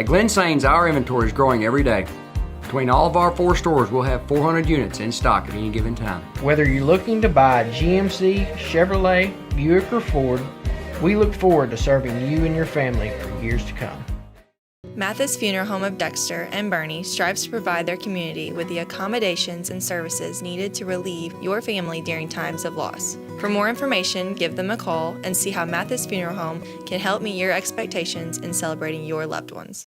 Glen Sanes, our inventory is growing every day. Between all of our 4 stores, we'll have 400 units in stock at any given time. Whether you're looking to buy a GMC, Chevrolet, Buick, or Ford, we look forward to serving you and your family for years to come. Mathis Funeral Home of Dexter and Bernie strives to provide their community with the accommodations and services needed to relieve your family during times of loss. For more information, give them a call and see how Mathis Funeral Home can help meet your expectations in celebrating your loved ones.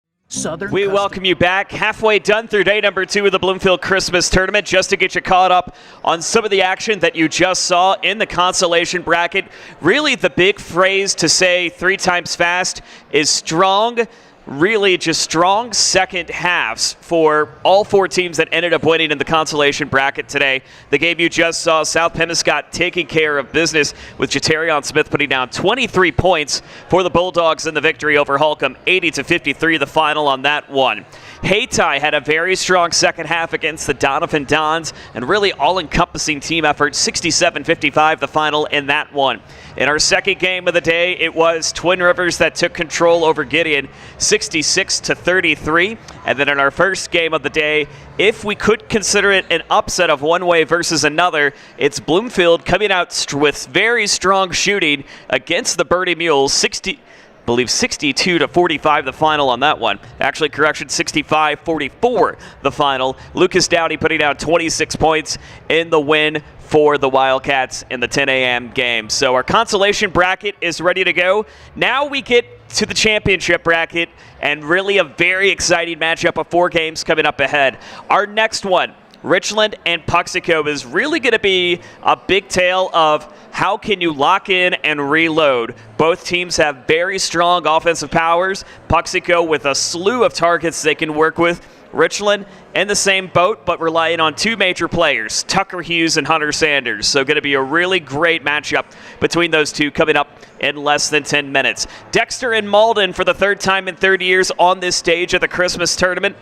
We welcome you back. Halfway done through day number 2 of the Bloomfield Christmas Tournament. Just to get you caught up on some of the action that you just saw in the consolation bracket. Really, the big phrase to say 3 times fast is strong. Really just strong second halves for all 4 teams that ended up winning in the consolation bracket today. The game you just saw, South Penobscot taking care of business with Jatarion Smith putting down 23 points for the Bulldogs in the victory over Holcomb, 80-53 the final on that one. Hayti had a very strong second half against the Donovan Dons and really all-encompassing team effort, 67-55 the final in that one. In our second game of the day, it was Twin Rivers that took control over Gideon, 66-33. And then in our first game of the day, if we could consider it an upset of one way versus another, it's Bloomfield coming out with very strong shooting against the Birdie Mules, 62-45 the final on that one. Actually, correction, 65-44 the final. Lucas Downey putting out 26 points in the win for the Wildcats in the 10 a.m. game. So our consolation bracket is ready to go. Now we get to the championship bracket and really a very exciting matchup of 4 games coming up ahead. Our next one, Richland and Puxico, is really going to be a big tale of how can you lock in and reload. Both teams have very strong offensive powers. Puxico with a slew of targets they can work with. Richland in the same boat, but relying on 2 major players, Tucker Hughes and Hunter Sanders. So going to be a really great matchup between those two coming up in less than 10 minutes. Dexter and Malden for the 3rd time in 30 years on this stage of the Christmas Tournament.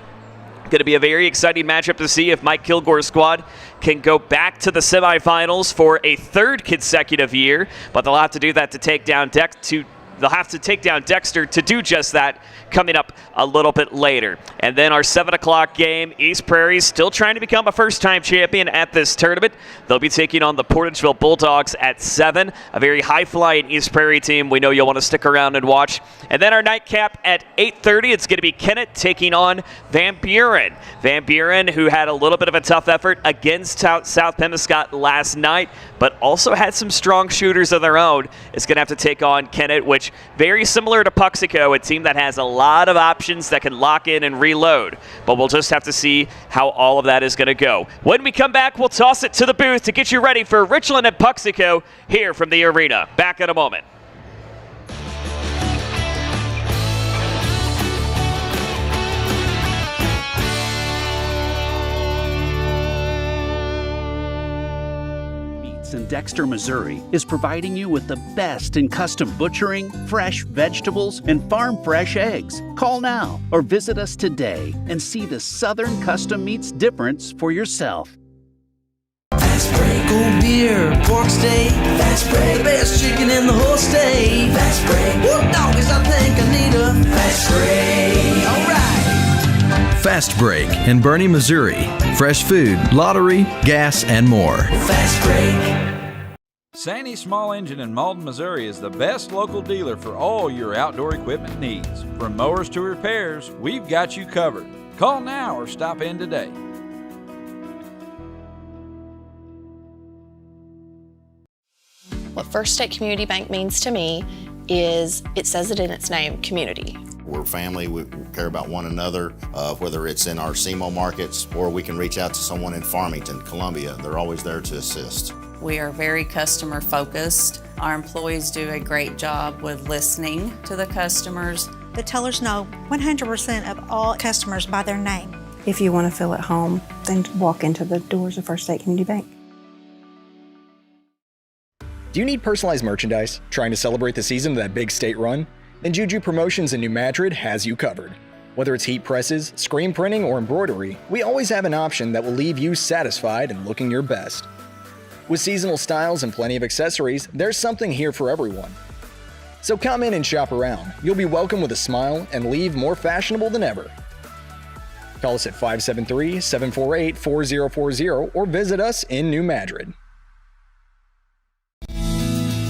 Going to be a very exciting matchup to see if Mike Kilgore's squad can go back to the semifinals for a 3rd consecutive year, but they'll have to do that to take down They'll have to take down Dexter to do just that coming up a little bit later. And then our 7 o'clock game, East Prairie still trying to become a first-time champion at this tournament. They'll be taking on the Portageville Bulldogs at 7, a very high-flying East Prairie team we know you'll want to stick around and watch. And then our nightcap at 8:30, it's going to be Kennett taking on Van Buren. Van Buren, who had a little bit of a tough effort against South Penobscot last night, but also had some strong shooters of their own, is going to have to take on Kennett, which very similar to Puxico, a team that has a lot of options that can lock in and reload. But we'll just have to see how all of that is going to go. When we come back, we'll toss it to the booth to get you ready for Richland and Puxico here from the arena. Back in a moment. In Dexter, Missouri is providing you with the best in custom butchering, fresh vegetables, and farm fresh eggs. Call now or visit us today and see the Southern Custom Meats difference for yourself. Fast Break, cold beer, pork steak. Fast Break, the best chicken in the whole state. Fast Break, whoop doggies, I think I need a Fast Break. All right. Fast Break in Bernie, Missouri. Fresh food, lottery, gas, and more. Fast Break. Sandy Small Engine in Malden, Missouri is the best local dealer for all your outdoor equipment needs. From mowers to repairs, we've got you covered. Call now or stop in today. What First State Community Bank means to me is, it says it in its name, community. We're family, we care about one another, whether it's in our SEMO markets or we can reach out to someone in Farmington, Columbia. They're always there to assist. We are very customer focused. Our employees do a great job with listening to the customers. The tellers know 100% of all customers by their name. If you want to feel at home, then walk into the doors of First State Community Bank. Do you need personalized merchandise? Trying to celebrate the season of that big state run? Then Juju Promotions in New Madrid has you covered. Whether it's heat presses, screen printing, or embroidery, we always have an option that will leave you satisfied and looking your best. With seasonal styles and plenty of accessories, there's something here for everyone. So come in and shop around. You'll be welcome with a smile and leave more fashionable than ever. Call us at 573-748-4040 or visit us in New Madrid.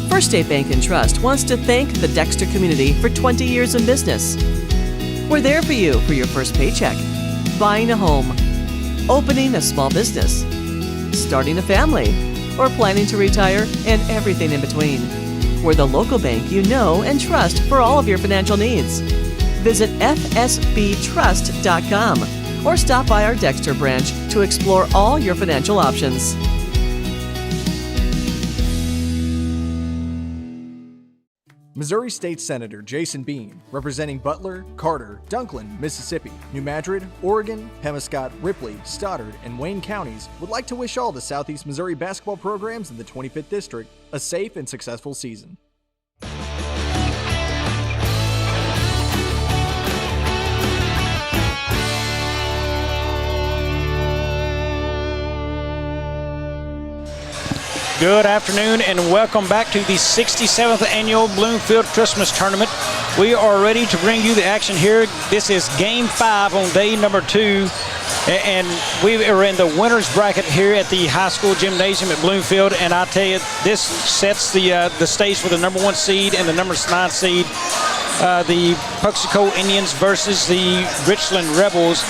First State Bank and Trust wants to thank the Dexter community for 20 years in business. We're there for you for your first paycheck, buying a home, opening a small business, starting a family, or planning to retire, and everything in between. We're the local bank you know and trust for all of your financial needs. Visit fsbtrust.com or stop by our Dexter branch to explore all your financial options. Missouri State Senator Jason Bean, representing Butler, Carter, Dunklin, Mississippi, New Madrid, Oregon, Pemiscot, Ripley, Stoddard, and Wayne counties, would like to wish all the Southeast Missouri basketball programs in the 25th District a safe and successful season. Good afternoon and welcome back to the 67th Annual Bloomfield Christmas Tournament. We are ready to bring you the action here. This is Game 5 on day number 2. And we are in the winner's bracket here at the high school gymnasium at Bloomfield. And I tell you, this sets the stage for the number 1 seed and the number 9 seed. The Puxico Indians versus the Richland Rebels.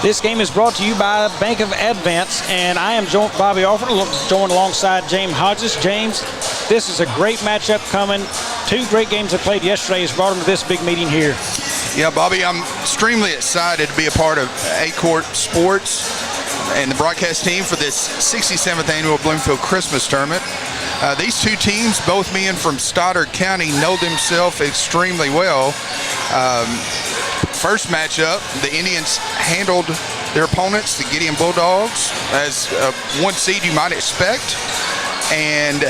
This game is brought to you by Bank of Advance, and I am Bobby Alford, joined alongside James Hodges. James, this is a great matchup coming. 2 great games that played yesterday has brought them to this big meeting here. Yeah, Bobby, I'm extremely excited to be a part of A-Court Sports and the broadcast team for this 67th Annual Bloomfield Christmas Tournament. These 2 teams, both being from Stoddard County, know themselves extremely well. First matchup, the Indians handled their opponents, the Gideon Bulldogs, as 1 seed you might expect. And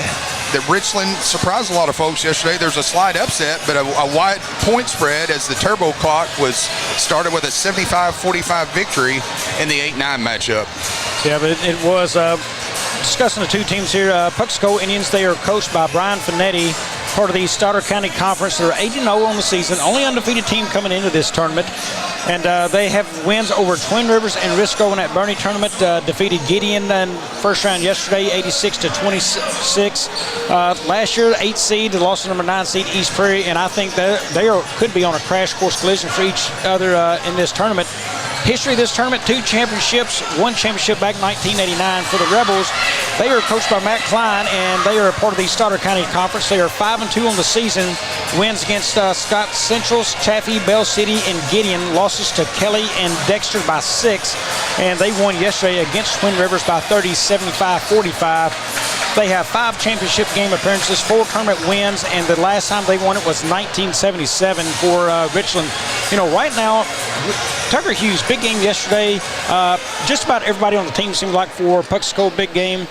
the Richland surprised a lot of folks yesterday. There's a slight upset, but a wide point spread as the turbo clock was started with a 75-45 victory in the 8-9 matchup. Yeah, but it was discussing the 2 teams here. Puxico Indians, they are coached by Brian Finetti, part of the Stoddard County Conference. They're 8-0 on the season, only undefeated team coming into this tournament. And they have wins over Twin Rivers and Risco in that Bernie tournament. Defeated Gideon in first round yesterday, 86-26. Last year, 8 seed, lost to number 9 seed East Prairie, and I think that they could be on a crash course collision for each other in this tournament. History of this tournament, 2 championships, 1 championship back in 1989 for the Rebels. They are coached by Matt Klein, and they are a part of the Stoddard County Conference. They are 5-2 on the season. Wins against Scott Centrals, Chaffee, Bell City, and Gideon. Losses to Kelly and Dexter by 6. And they won yesterday against Twin Rivers by 30, 75-45. They have 5 championship game appearances, 4 tournament wins, and the last time they won it was 1977 for Richland. You know, right now, Tucker Hughes, big game yesterday. Just about everybody on the team seems like for Puxico, big game.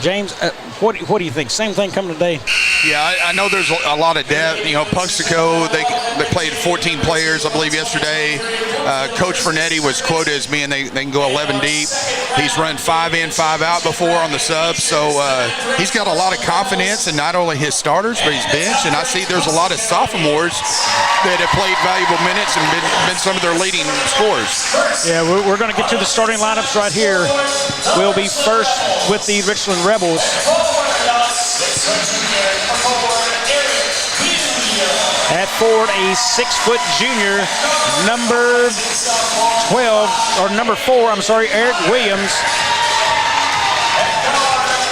James, what do you think? Same thing coming today? Yeah, I know there's a lot of depth. You know, Puxico, they played 14 players, I believe, yesterday. Coach Fernetti was quoted as being they can go 11 deep. He's run 5 in, 5 out before on the subs, so he's got a lot of confidence in not only his starters but his bench. And I see there's a lot of sophomores that have played valuable minutes and been some of their leading scorers. Yeah, we're going to get to the starting lineups right here. We'll be first with the Richland Rebels. At forward, a 6-foot junior, number 4, Eric Williams.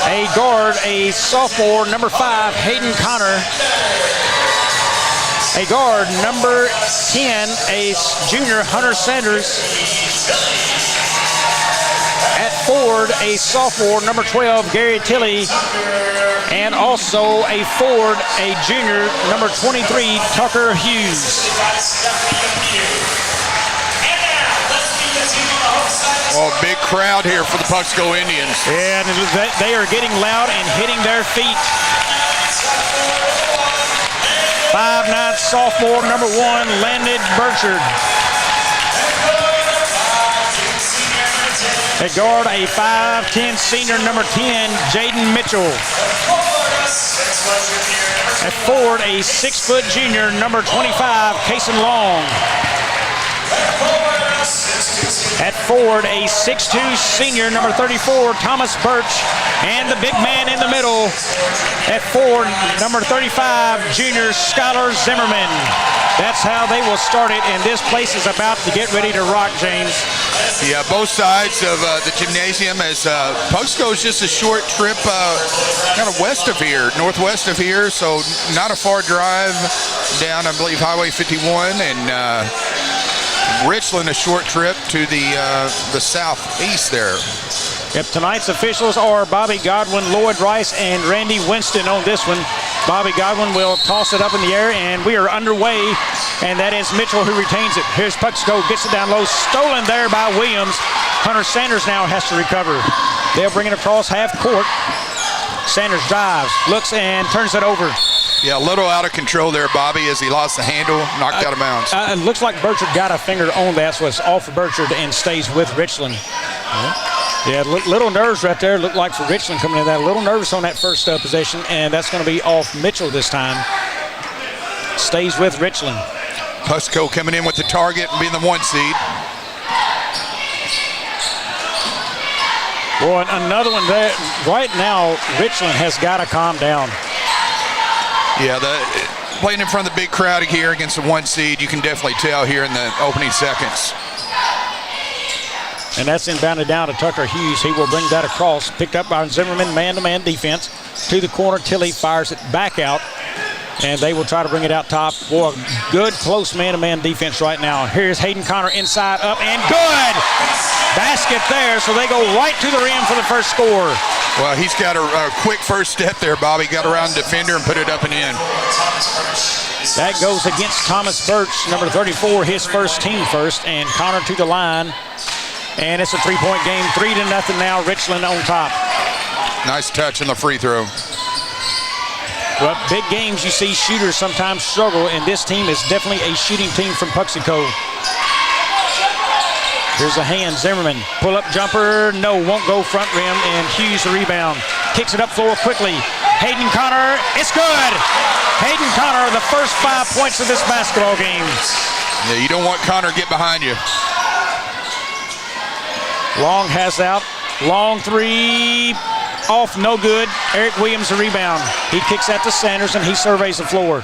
A guard, a sophomore, number 5, Hayden Connor. A guard, number 10, a junior, Hunter Sanders. At forward, a sophomore, number 12, Gary Tilley. And also a forward, a junior, number 23, Tucker Hughes. Oh, big crowd here for the Puxico Indians. And they are getting loud and hitting their feet. 5'9" sophomore, number 1, Landon Burchard. A guard, a 5'10" senior, number 10, Jaden Mitchell. At forward, a 6-foot junior, number 25, Kason Long. At forward, a 6'2 senior, number 34, Thomas Birch. And the big man in the middle at forward, number 35, junior Skylar Zimmerman. That's how they will start it, and this place is about to get ready to rock, James. Yeah, both sides of the gymnasium, as Pugsco is just a short trip kind of west of here, northwest of here, so not a far drive down, I believe, Highway 51, and Richland a short trip to the southeast there. Yep, tonight's officials are Bobby Godwin, Lloyd Rice, and Randy Winston on this one. Bobby Godwin will toss it up in the air, and we are underway, and that is Mitchell who retains it. Here's Pugsco, gets it down low, stolen there by Williams. Hunter Sanders now has to recover. They'll bring it across half court. Sanders drives, looks, and turns it over. Yeah, a little out of control there, Bobby, as he lost the handle, knocked out of bounds. It looks like Burchard got a finger on that, so it's off of Burchard and stays with Richland. Yeah, little nerves right there. Looked like for Richland coming in that. A little nervous on that first possession, and that's going to be off Mitchell this time. Stays with Richland. Pugsco coming in with the target and being the 1 seed. Boy, another one there. Right now, Richland has got to calm down. Yeah, playing in front of the big crowd here against the 1 seed, you can definitely tell here in the opening seconds. And that's inbounded down to Tucker Hughes. He will bring that across. Picked up by Zimmerman, man-to-man defense. To the corner, Tilley fires it back out. And they will try to bring it out top. Boy, good close man-to-man defense right now. Here's Hayden Connor inside, up, and good! Basket there, so they go right to the rim for the first score. Well, he's got a quick first step there, Bobby. Got around the defender and put it up and in. That goes against Thomas Birch, number 34, his first team first, and Connor to the line. And it's a three-point game, 3-0 now, Richland on top. Nice touch on the free throw. Well, big games, you see shooters sometimes struggle, and this team is definitely a shooting team from Puxico. Here's a hand, Zimmerman. Pull-up jumper, no, won't go front rim, and Hughes the rebound. Kicks it up floor quickly. Hayden Connor, it's good! Hayden Connor, the first 5 points of this basketball game. Yeah, you don't want Connor to get behind you. Long has out. Long three. Off, no good. Eric Williams the rebound. He kicks out to Sanders, and he surveys the floor.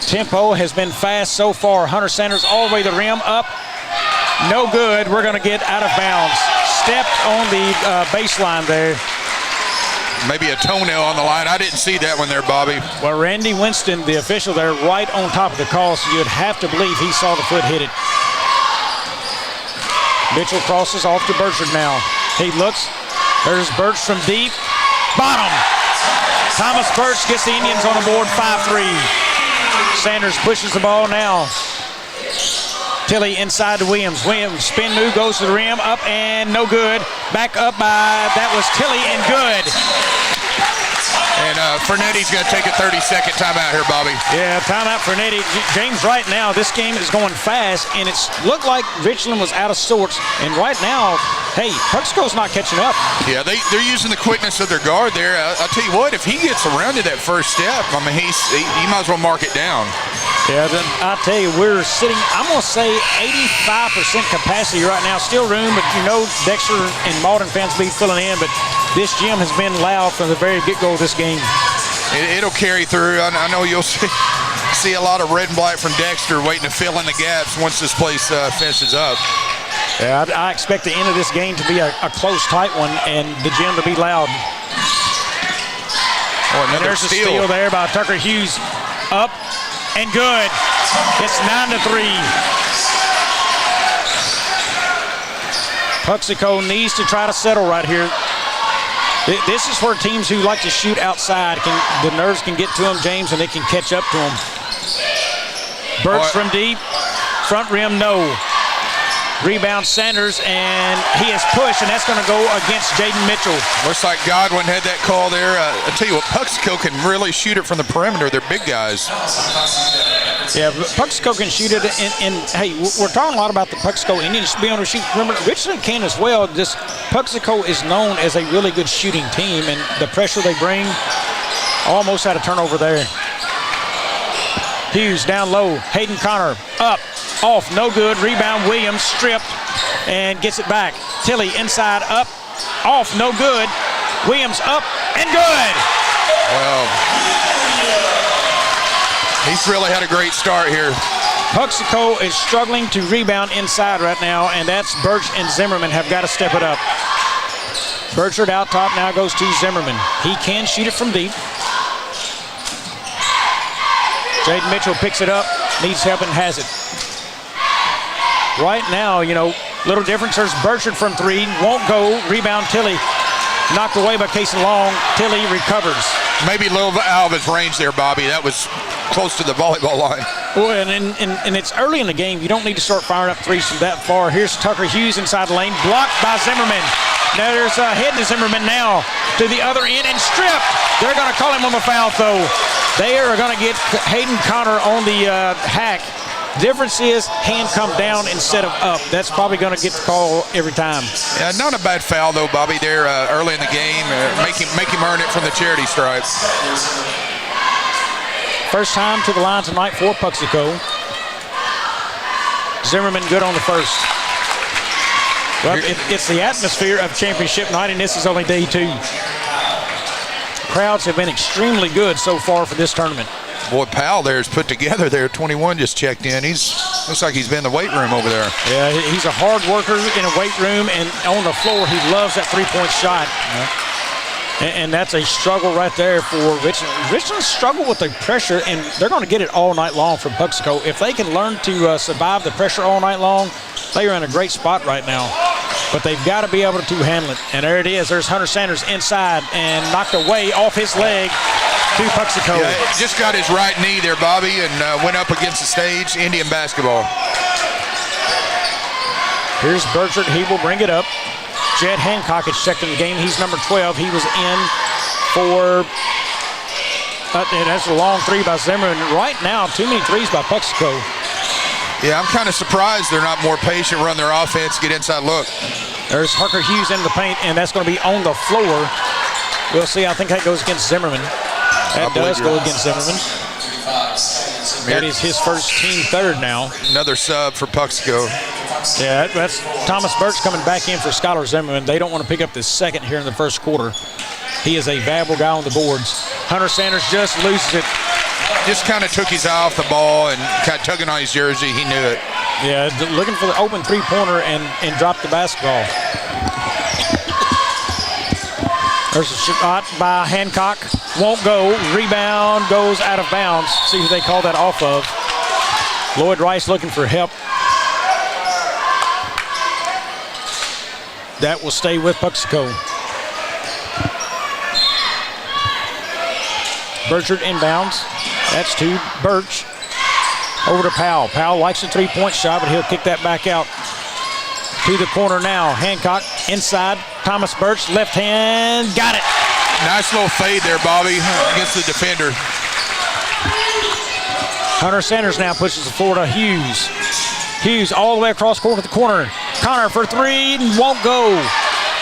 Tempo has been fast so far. Hunter Sanders all the way to the rim. Up. No good. We're going to get out of bounds. Stepped on the baseline there. Maybe a toenail on the line. I didn't see that one there, Bobby. Well, Randy Winston, the official there, right on top of the call, so you'd have to believe he saw the foot hit it. Mitchell crosses off to Burchard now. He looks. There's Birch from deep. Bottom. Thomas Birch gets the Indians on the board, 5-3. Sanders pushes the ball now. Tilley inside to Williams. Williams, spin move, goes to the rim, up and no good. Back up by, that was Tilley and good. And Fernetti's going to take a 30-second timeout here, Bobby. Yeah, timeout Fernetti. James, right now, this game is going fast, and it's looked like Richland was out of sorts. And right now, hey, Puxico's not catching up. Yeah, they're using the quickness of their guard there. I'll tell you what, if he gets around to that first step, I mean, you might as well mark it down. Yeah, then I'll tell you, we're sitting, I'm going to say 85% capacity right now. Still room, but you know Dexter and Malden fans will be filling in, but this gym has been loud from the very get-go of this game. It'll carry through. I know you'll see a lot of red and black from Dexter waiting to fill in the gaps once this place finishes up. Yeah, I expect the end of this game to be a close, tight one, and the gym to be loud. Oh, and there's a steal there by Tucker Hughes. Up and good. It's 9-3. Puxico needs to try to settle right here. This is where teams who like to shoot outside, the nerves can get to them, James, and they can catch up to them. Birch from deep, front rim, no. Rebound Sanders, and he is pushed, and that's going to go against Jaden Mitchell. Looks like Godwin had that call there. I tell you what, Puxico can really shoot it from the perimeter. They're big guys. Yeah, Puxico can shoot it, and hey, we're talking a lot about the Puxico Indians being able to shoot. Remember, Richland can as well. Just Puxico is known as a really good shooting team, and the pressure they bring, Almost had a turnover there. Hughes down low. Hayden Connor up, off, no good. Rebound, Williams stripped and gets it back. Tilley inside, up, off, no good. Williams up and good. Well, he's really had a great start here. Puxico is struggling to rebound inside right now, and that's Birch and Zimmerman have got to step it up. Burchard out top now goes to Zimmerman. He can shoot it from deep. Jaden Mitchell picks it up, needs help and has it. Right now, little difference. There's Burchard from three, won't go. Rebound Tilley, knocked away by Casey Long. Tilley recovers. Maybe a little out of his range there, Bobby. That was close to the volleyball line. Well, and it's early in the game. You don't need to start firing up threes from that far. Here's Tucker Hughes inside the lane, blocked by Zimmerman. Now there's head to Zimmerman now to the other end and stripped. They're going to call him on the foul, though. They are going to get Hayden Connor on the hack. Difference is hand come down instead of up. That's probably going to get the call every time. Yeah, not a bad foul though, Bobby. There early in the game, make him earn it from the charity stripe. First time to the line tonight for Puxico. Zimmerman good on the first. Well, it's the atmosphere of championship night, and this is only day 2. Crowds have been extremely good so far for this tournament. Boy, Powell there is put together there. 21 just checked in. Looks like he's been in the weight room over there. Yeah, he's a hard worker in a weight room, and on the floor, he loves that three-point shot. Yeah. And that's a struggle right there for Richland. Richland struggle with the pressure, and they're going to get it all night long from Puxico. If they can learn to survive the pressure all night long, they are in a great spot right now. But they've got to be able to handle it. And there it is. There's Hunter Sanders inside and knocked away off his leg to Puxico. Yeah, just got his right knee there, Bobby, and went up against the stage. Indian basketball. Here's Burchard. He will bring it up. Jed Hancock is checked in the game. He's number 12. He was in for, and that's a long three by Zimmerman. Right now, too many threes by Puxico. Yeah, I'm kind of surprised they're not more patient, run their offense, get inside look. There's Hucker Hughes in the paint, and that's going to be on the floor. We'll see. I think that goes against Zimmerman. That does go against Zimmerman. That is his first team third now. Another sub for Puxico. Yeah, that's Thomas Birch coming back in for Skylar Zimmerman. They don't want to pick up this second here in the first quarter. He is a valuable guy on the boards. Hunter Sanders just loses it. Just kind of took his eye off the ball and kind of tugging on his jersey. He knew it. Yeah, looking for the open three-pointer and dropped the basketball. There's a shot by Hancock. Won't go. Rebound goes out of bounds. See who they call that off of. Lloyd Rice looking for help. That will stay with Puxico. Burchard inbounds. That's to Birch. Over to Powell. Powell likes the three-point shot, but he'll kick that back out. To the corner now. Hancock inside. Thomas Birch, left hand. Got it. Nice little fade there, Bobby, against the defender. Hunter Sanders now pushes the floor to Hughes. Hughes all the way across court to the corner. Connor for three, won't go.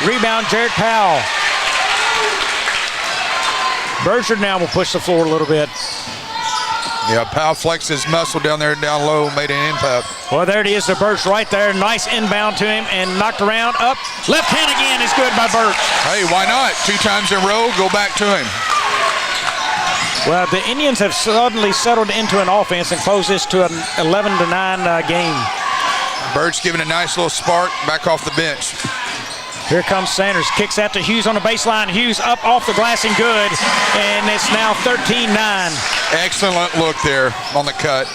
Rebound, Jarrett Powell. Burchard now will push the floor a little bit. Yeah, Powell flexed his muscle down there, down low, made an impact. Well, there it is to Birch right there. Nice inbound to him and knocked around, up. Left hand again is good by Birch. Hey, why not? 2 times in a row, go back to him. Well, the Indians have suddenly settled into an offense and closed this to an 11-9 game. Birch giving a nice little spark back off the bench. Here comes Sanders, kicks out to Hughes on the baseline. Hughes up off the glass and good, and it's now 13-9. Excellent look there on the cut.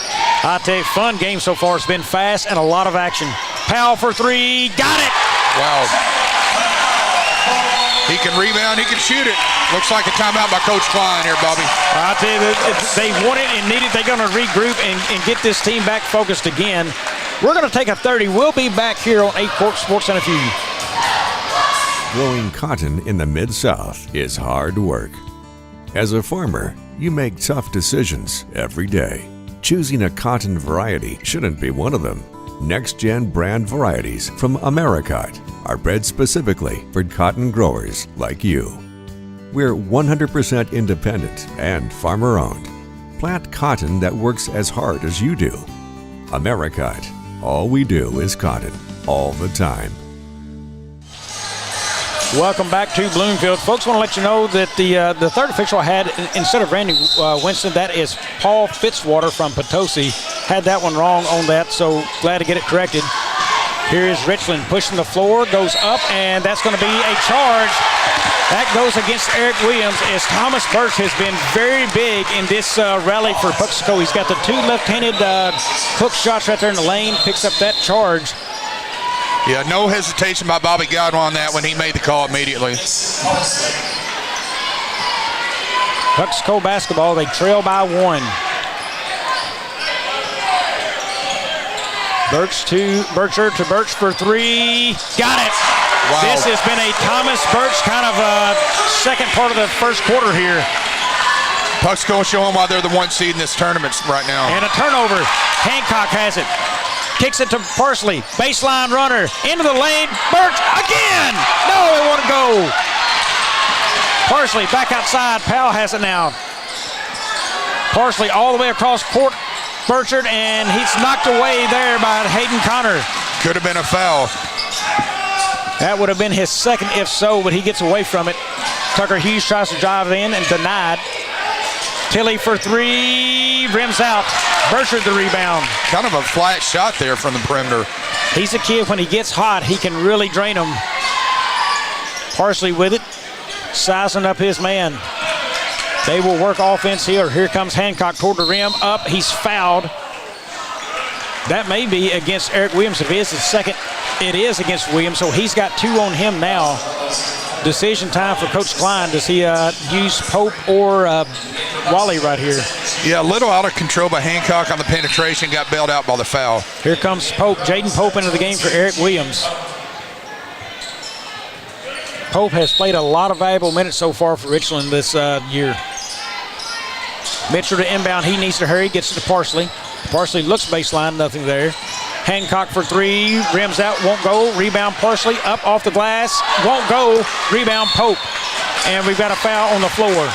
I tell you, fun game so far. It's been fast and a lot of action. Powell for three, got it! Wow. He can rebound, he can shoot it. Looks like a timeout by Coach Klein here, Bobby. I tell you, they want it and need it. They're going to regroup and get this team back focused again. We're going to take a 30. We'll be back here on 8 Court Sports in a few. Growing cotton in the Mid-South is hard work. As a farmer, you make tough decisions every day. Choosing a cotton variety shouldn't be one of them. Next-gen brand varieties from Americot are bred specifically for cotton growers like you. We're 100% independent and farmer-owned. Plant cotton that works as hard as you do. Americot. All we do is cotton, all the time. Welcome back to Bloomfield. Folks, want to let you know that the third official had, instead of Randy Winston, that is Paul Fitzwater from Potosi. Had that one wrong on that, so glad to get it corrected. Here is Richland pushing the floor, goes up, and that's going to be a charge. That goes against Eric Williams, as Thomas Birch has been very big in this rally for Puxico. He's got the two left-handed hook shots right there in the lane, picks up that charge. Yeah, no hesitation by Bobby Godwin on that when he made the call immediately. Puxico basketball, they trail by 1. Bircher to Birch for 3. Got it. Wow. This has been a Thomas Birch kind of second part of the first quarter here. Puxico showing why they're the 1 seed in this tournament right now. And a turnover. Hancock has it. Kicks it to Parsley. Baseline runner. Into the lane. Birch again. No, they want to go. Parsley back outside. Powell has it now. Parsley all the way across court. Burchard, and he's knocked away there by Hayden Connor. Could have been a foul. That would have been his second if so, but he gets away from it. Tucker Hughes tries to drive in and denied. Tilley for 3, rims out. Burchard the rebound. Kind of a flat shot there from the perimeter. He's a kid, when he gets hot, he can really drain them. Parsley with it, sizing up his man. They will work offense here. Here comes Hancock toward the rim, up, he's fouled. That may be against Eric Williams. If it is his second, it is against Williams, so he's got 2 on him now. Decision time for Coach Klein. Does he use Pope or Wally right here? Yeah, a little out of control by Hancock on the penetration, got bailed out by the foul. Here comes Pope, Jaden Pope into the game for Eric Williams. Pope has played a lot of valuable minutes so far for Richland this year. Mitchell to inbound, he needs to hurry, gets it to Parsley. Parsley looks baseline, nothing there. Hancock for 3, rims out, won't go. Rebound Parsley, up off the glass, won't go. Rebound Pope. And we've got a foul on the floor.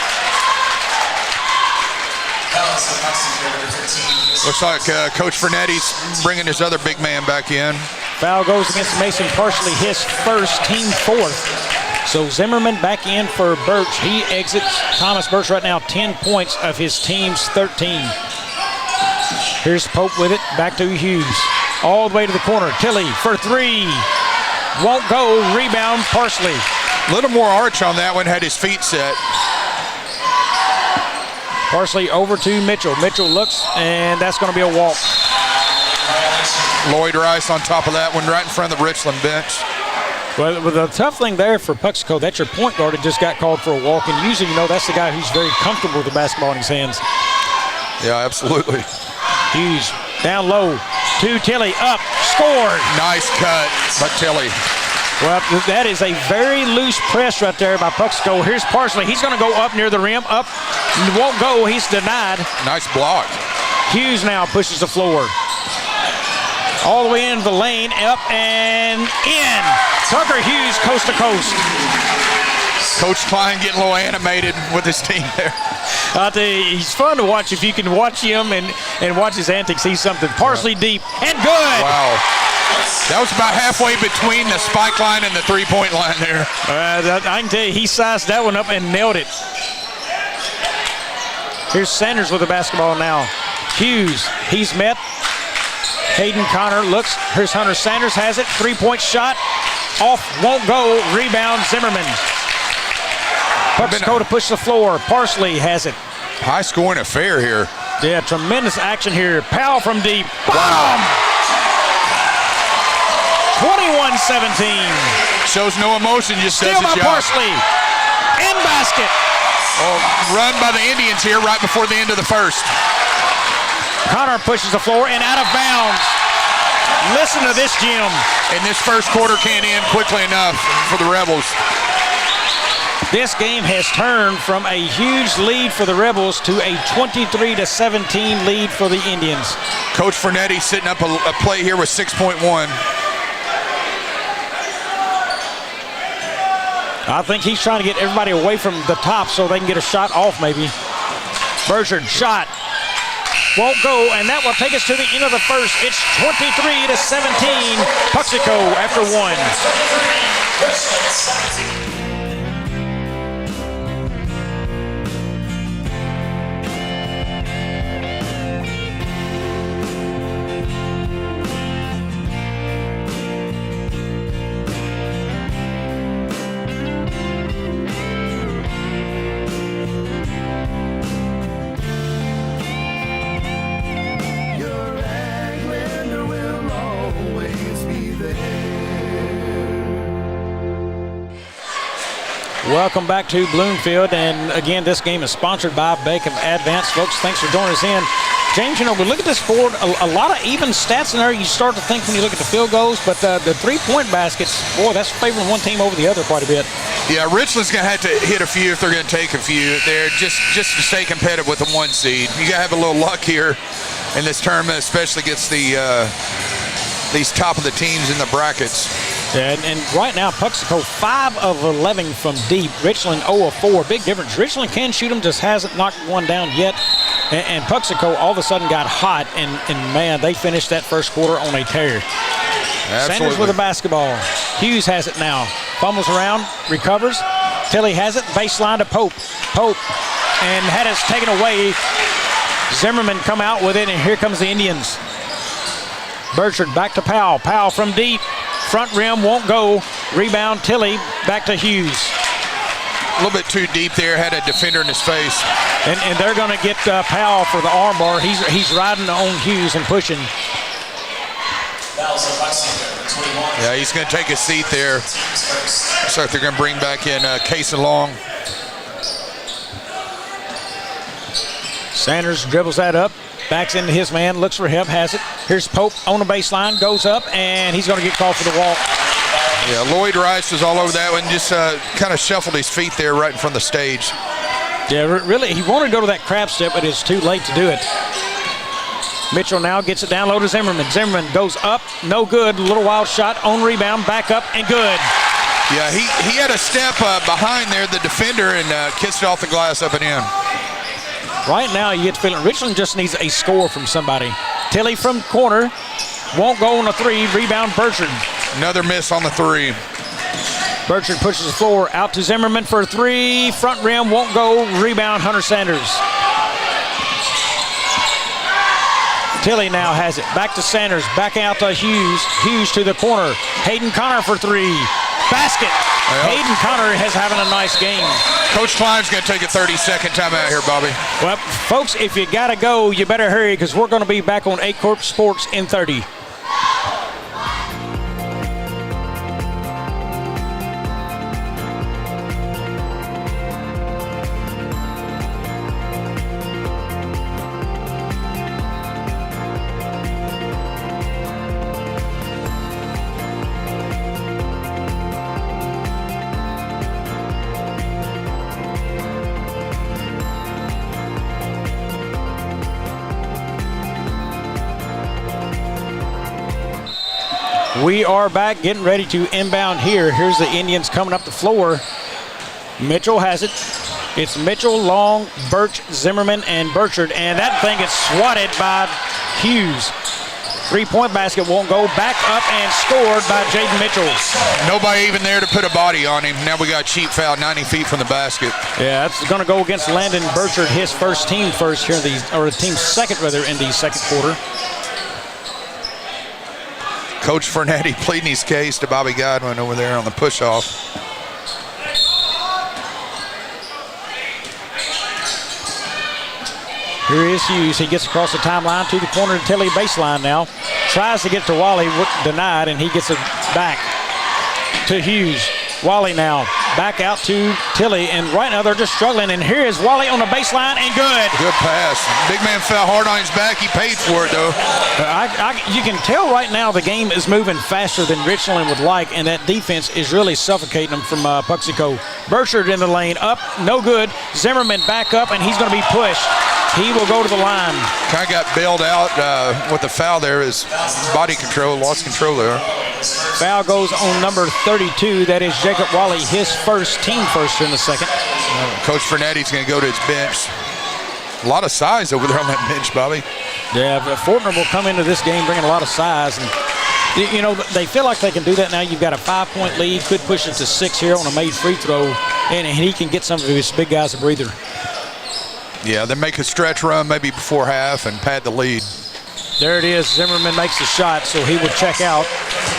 Looks like Coach Fernetti's bringing his other big man back in. Foul goes against Mason Parsley, his first, team 4th. So Zimmerman back in for Birch. He exits Thomas Birch right now, 10 points of his team's 13. Here's Pope with it, back to Hughes. All the way to the corner, Tilley for 3. Won't go, rebound Parsley. A little more arch on that one, had his feet set. Parsley over to Mitchell. Mitchell looks, and that's going to be a walk. Lloyd Rice on top of that one, right in front of the Richland bench. Well, the tough thing there for Puxico, that's your point guard that just got called for a walk, and usually, that's the guy who's very comfortable with the basketball in his hands. Yeah, absolutely. Hughes down low to Tilley, up, scored. Nice cut by Tilley. Well, that is a very loose press right there by Puxico. Here's Parsley. He's going to go up near the rim, up, won't go. He's denied. Nice block. Hughes now pushes the floor. All the way into the lane, up and in. Tucker Hughes, coast to coast. Coach Klein getting a little animated with his team there. I'll tell you, he's fun to watch. If you can watch him and watch his antics, he's something. Parsley deep and good. Wow. That was about halfway between the spike line and the three-point line there. I can tell you, he sized that one up and nailed it. Here's Sanders with the basketball now. Hughes, he's met. Hayden Connor looks. Here's Hunter Sanders, has it. 3-point shot. Off, won't go. Rebound, Zimmerman. Puxico to push the floor. Parsley has it. High scoring affair here. Yeah, tremendous action here. Powell from deep. Wow. 21-17. Shows no emotion, just Steal does his by job. Parsley. In basket. Oh, run by the Indians here right before the end of the first. Connor pushes the floor and out of bounds. Listen to this, Jim. And this first quarter can't end quickly enough for the Rebels. This game has turned from a huge lead for the Rebels to a 23-17 lead for the Indians. Coach Fernetti sitting up a play here with 6.1. I think he's trying to get everybody away from the top so they can get a shot off maybe. Burchard, shot. Won't go, and that will take us to the end of the first. It's 23-17, Puxico after one. Welcome back to Bloomfield, and again, this game is sponsored by Bank of Advance. Folks, thanks for joining us in. James, you know, we look at this board, a lot of even stats in there. You start to think when you look at the field goals, but the three-point baskets, boy, that's favoring one team over the other quite a bit. Yeah, Richland's going to have to hit a few if they're going to take a few there just to stay competitive with the 1 seed. You got to have a little luck here in this tournament, especially against these top of the teams in the brackets. Yeah, and right now, Puxico 5 of 11 from deep. Richland 0 of 4. Big difference. Richland can shoot them, just hasn't knocked one down yet. And Puxico all of a sudden got hot, and man, they finished that first quarter on a tear. Absolutely. Sanders with a basketball. Hughes has it now. Fumbles around, recovers. Tilley has it, baseline to Pope. Pope, and had it taken away. Zimmerman come out with it, and here comes the Indians. Burchard back to Powell. Powell from deep. Front rim won't go. Rebound, Tilley, back to Hughes. A little bit too deep there, had a defender in his face. And they're going to get Powell for the arm bar. He's riding on Hughes and pushing. Yeah, he's going to take a seat there. Looks like they're going to bring back in Case Long. Sanders dribbles that up. Backs into his man, looks for him, has it. Here's Pope on the baseline, goes up, and he's going to get called for the walk. Yeah, Lloyd Rice was all over that one, just kind of shuffled his feet there right in front of the stage. Yeah, really, he wanted to go to that crab step, but it's too late to do it. Mitchell now gets it down low to Zimmerman. Zimmerman goes up, no good. Little wild shot on rebound, back up, and good. Yeah, he had a step behind there, the defender, and kissed it off the glass up and in. Right now, you get the feeling Richland just needs a score from somebody. Tilley from corner, won't go on a three. Rebound, Burchard. Another miss on the three. Burchard pushes the floor out to Zimmerman for a three. Front rim, won't go. Rebound, Hunter Sanders. Tilley now has it. Back to Sanders, back out to Hughes. Hughes to the corner. Hayden Connor for three. Basket. Yep. Hayden Connor has having a nice game. Coach Klein's going to take a 30-second timeout here, Bobby. Well, folks, if you got to go, you better hurry because we're going to be back on 8 Corp Sports in 30. We are back, getting ready to inbound here. Here's the Indians coming up the floor. Mitchell has it. It's Mitchell, Long, Birch, Zimmerman, and Burchard, and that thing gets swatted by Hughes. Three-point basket won't go. Back up and scored by Jaden Mitchell. Nobody even there to put a body on him. Now we got a cheap foul 90 feet from the basket. Yeah, that's going to go against Landon Burchard, his first team first here in these, or the team's second rather, in the second quarter. Coach Fernetti pleading his case to Bobby Godwin over there on the push-off. Here is Hughes. He gets across the timeline to the corner to Tilley baseline now. Tries to get to Wally, denied, and he gets it back to Hughes. Wally now back out to Tilley, and right now they're just struggling, and here is Wally on the baseline, and good. Good pass. Big man fell hard on his back. He paid for it, though. You can tell right now the game is moving faster than Richland would like, and that defense is really suffocating them from Puxico. Burchard in the lane, up, no good. Zimmerman back up, and he's going to be pushed. He will go to the line. Kind of got bailed out with the foul there. His body control, lost control there. Foul goes on number 32. That is Jacob Wally, his first, team first in the second. Coach Fernetti's going to go to his bench. A lot of size over there on that bench, Bobby. Yeah, but Fortner will come into this game bringing a lot of size. And, you know, they feel like they can do that now. You've got a 5-point lead, could push it to 6 here on a made free throw, and he can get some of his big guys a breather. Yeah, then make a stretch run maybe before half and pad the lead. There it is. Zimmerman makes the shot, so he would check out,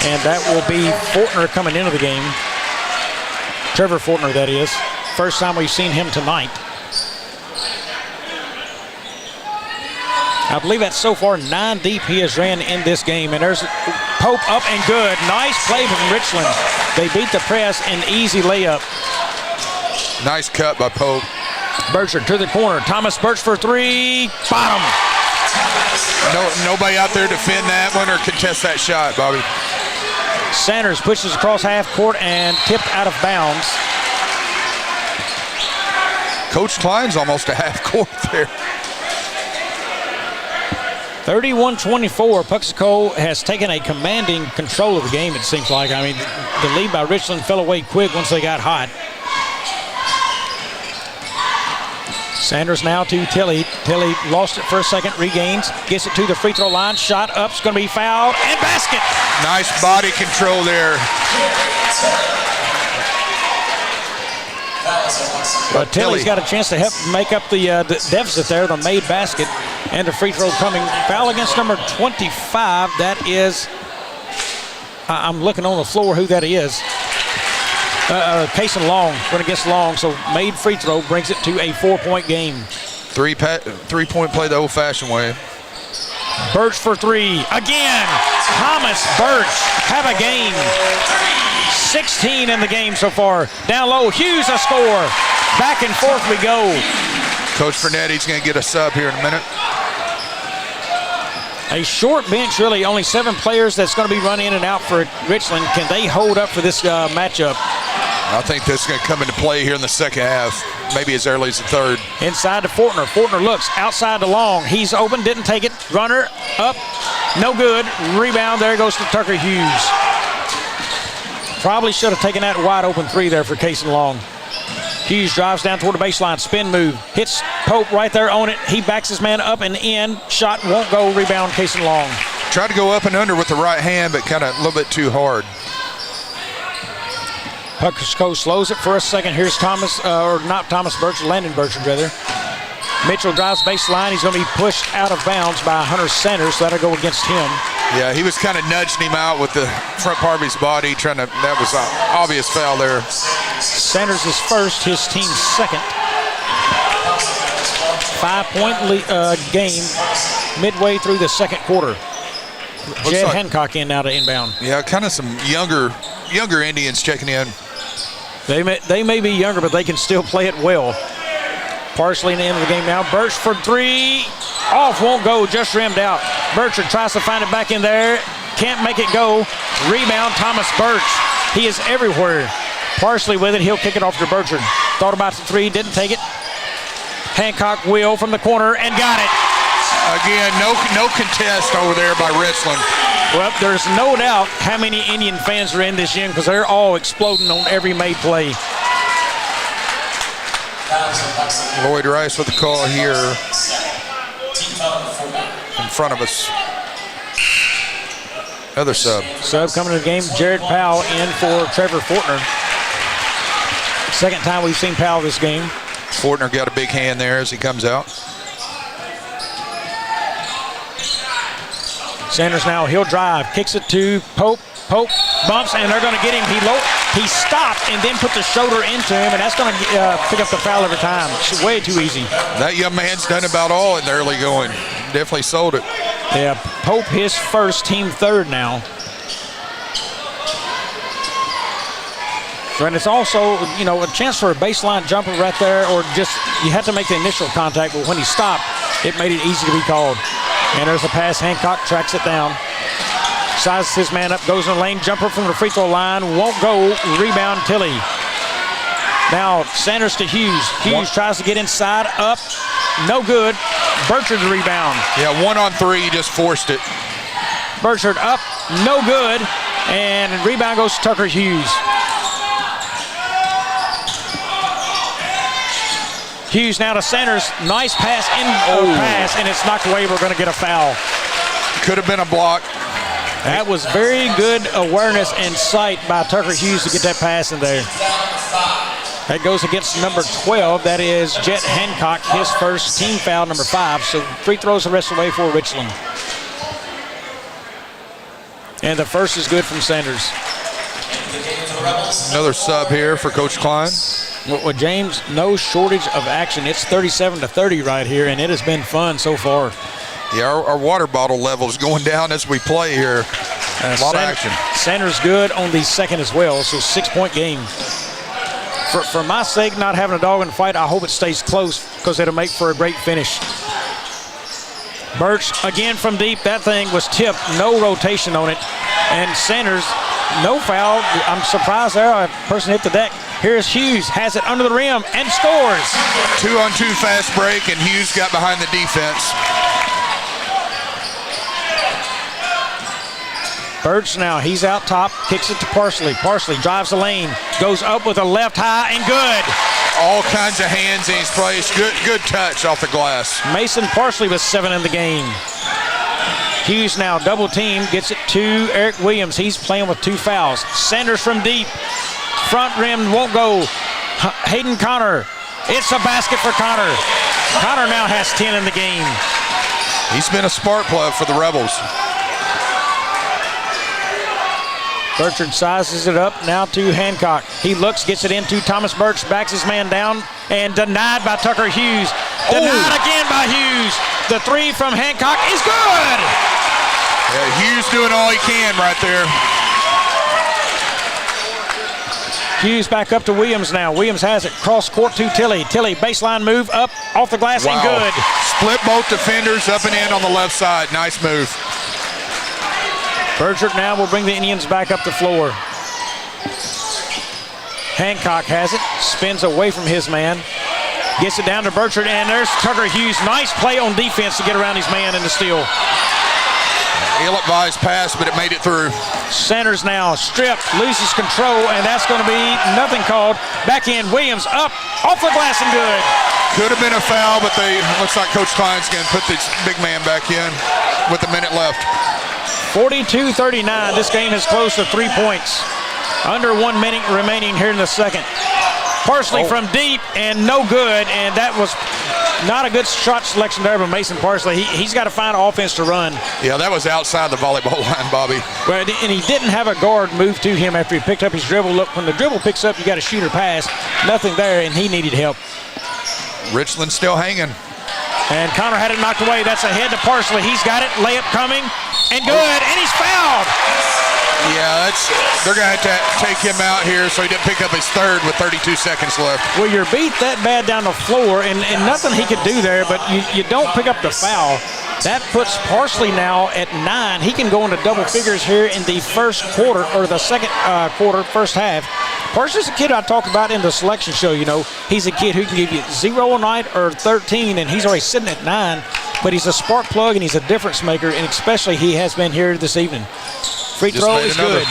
and that will be Fortner coming into the game. Trevor Fortner, that is. First time we've seen him tonight. I believe that's so far 9 deep he has ran in this game. And there's Pope up and good. Nice play from Richland. They beat the press, an easy layup. Nice cut by Pope. Burchard to the corner. Thomas Birch for 3. Bottom. Nobody out there defend that one or contest that shot, Bobby. Sanders pushes across half court and tipped out of bounds. Coach Klein's almost a half court there. 31-24, Puxico has taken a commanding control of the game, it seems like. I mean, the lead by Richland fell away quick once they got hot. Sanders now to Tilley. Tilley lost it for a second, regains, gets it to the free throw line. Shot up's going to be fouled, and basket. Nice body control there. But Tilley's got a chance to help make up the deficit there, the made basket, and the free throw coming. Foul against number 25. That is, I'm looking on the floor who that is. Kaysen Long, when it gets Long, so made free throw brings it to a 4-point game. 3-point play the old-fashioned way. Birch for 3. Again, Thomas Birch have a game. 16 in the game so far. Down low, Hughes a score. Back and forth we go. Coach Fernetti's going to get a sub here in a minute. A short bench, really. Only 7 players that's going to be run in and out for Richland. Can they hold up for this matchup? I think this is going to come into play here in the second half, maybe as early as the third. Inside to Fortner. Fortner looks outside to Long. He's open, didn't take it. Runner up, no good. Rebound, there goes to Tucker Hughes. Probably should have taken that wide open 3 there for Kaysen Long. Hughes drives down toward the baseline, spin move, hits Pope right there on it. He backs his man up and in. Shot won't go, rebound Kaysen Long. Tried to go up and under with the right hand, but kind of a little bit too hard. Puxico slows it for a second. Here's Thomas, or not Thomas Birch, Landon Birch rather. Mitchell drives baseline. He's going to be pushed out of bounds by Hunter Sanders, so that'll go against him. Yeah, he was kind of nudging him out with the front part of his body, trying to, that was an obvious foul there. Sanders is first, his team's second. 5-point game midway through the second quarter. Jed Hancock in now to inbound. Yeah, kind of some younger Indians checking in. They may be younger, but they can still play it well. Partially in the end of the game now. Birch for 3. Off, won't go, just rimmed out. Burchard tries to find it back in there. Can't make it go. Rebound, Thomas Birch. He is everywhere. Partially with it, he'll kick it off to Burchard. Thought about the 3, didn't take it. Hancock will from the corner and got it. Again, no contest over there by Richland. Well, there's no doubt how many Indian fans are in this gym because they're all exploding on every made play. Lloyd Rice with the call here in front of us. Other sub. Sub coming to the game, Jared Powell in for Trevor Fortner. Second time we've seen Powell this game. Fortner got a big hand there as he comes out. Sanders now, he'll drive, kicks it to Pope. Pope bumps, and they're going to get him. He stopped and then put the shoulder into him, and that's going to pick up the foul every time. It's way too easy. That young man's done about all in the early going. Definitely sold it. Yeah, Pope his first, team third now. And it's also, a chance for a baseline jumper right there, or just you had to make the initial contact, but when he stopped, it made it easy to be called. And there's a pass. Hancock tracks it down. Sizes his man up, goes in the lane, jumper from the free throw line, won't go, rebound Tilley. Now Sanders to Hughes. Hughes tries to get inside, up, no good. Burchard the rebound. Yeah, 1-on-3, he just forced it. Burchard up, no good. And rebound goes to Tucker Hughes. Hughes now to Sanders. Nice pass pass, and it's knocked away. We're going to get a foul. Could have been a block. That was very good awareness and sight by Tucker Hughes to get that pass in there. That goes against number 12. That is Jet Hancock, his first team foul, number 5. So free throws the rest of the way for Richland. And the first is good from Sanders. Another sub here for Coach Klein. Well, James, no shortage of action. It's 37-30 right here, and it has been fun so far. Yeah, our water bottle level is going down as we play here. A lot of action. Sanders good on the second as well, so 6-point game. For my sake, not having a dog in the fight, I hope it stays close because it'll make for a great finish. Birch again from deep. That thing was tipped. No rotation on it. And Sanders, no foul. I'm surprised there. A person hit the deck. Here's Hughes. Has it under the rim and scores. 2-on-2 fast break, and Hughes got behind the defense. Birch now, he's out top, kicks it to Parsley. Parsley drives the lane, goes up with a left high and good. All kinds of hands in his place. Good touch off the glass. Mason Parsley with 7 in the game. Hughes now double team, gets it to Eric Williams. He's playing with 2 fouls. Sanders from deep. Front rim won't go. Hayden Connor. It's a basket for Connor. Connor now has 10 in the game. He's been a spark plug for the Rebels. Bertrand sizes it up now to Hancock. He looks, gets it into Thomas Birch, backs his man down, and denied by Tucker Hughes. Denied again by Hughes. The 3 from Hancock is good. Yeah, Hughes doing all he can right there. Hughes back up to Williams now. Williams has it. Cross court to Tilley. Tilley, baseline move up, off the glass, and good. Split both defenders up and in on the left side. Nice move. Bergert now will bring the Indians back up the floor. Hancock has it, spins away from his man, gets it down to Bertrand, and there's Tucker Hughes. Nice play on defense to get around his man in the steal. Ill-advised pass, but it made it through. Sanders now stripped, loses control, and that's going to be nothing called. Back in, Williams up, off the glass and good. Could have been a foul, but looks like Coach Klein's going to put this big man back in with a minute left. 42-39, this game is close to 3 points. Under 1 minute remaining here in the second. Parsley from deep and no good, and that was not a good shot selection there by Mason Parsley. He's got to find offense to run. Yeah, that was outside the volleyball line, Bobby. Well, and he didn't have a guard move to him after he picked up his dribble. Look, when the dribble picks up, you got a shooter pass. Nothing there, and he needed help. Richland still hanging. And Connor had it knocked away. That's ahead to Parsley. He's got it. Layup coming. And good. And he's fouled. Yeah, they're going to have to take him out here so he didn't pick up his third with 32 seconds left. Well, you're beat that bad down the floor, and nothing he could do there, but you don't pick up the foul. That puts Parsley now at 9. He can go into double figures here in the first quarter, or the second quarter, first half. Parsley's a kid I talked about in the selection show, you know. He's a kid who can give you 0 a night or 13, and he's already sitting at 9. But he's a spark plug, and he's a difference maker, and especially he has been here this evening. Free throw is good.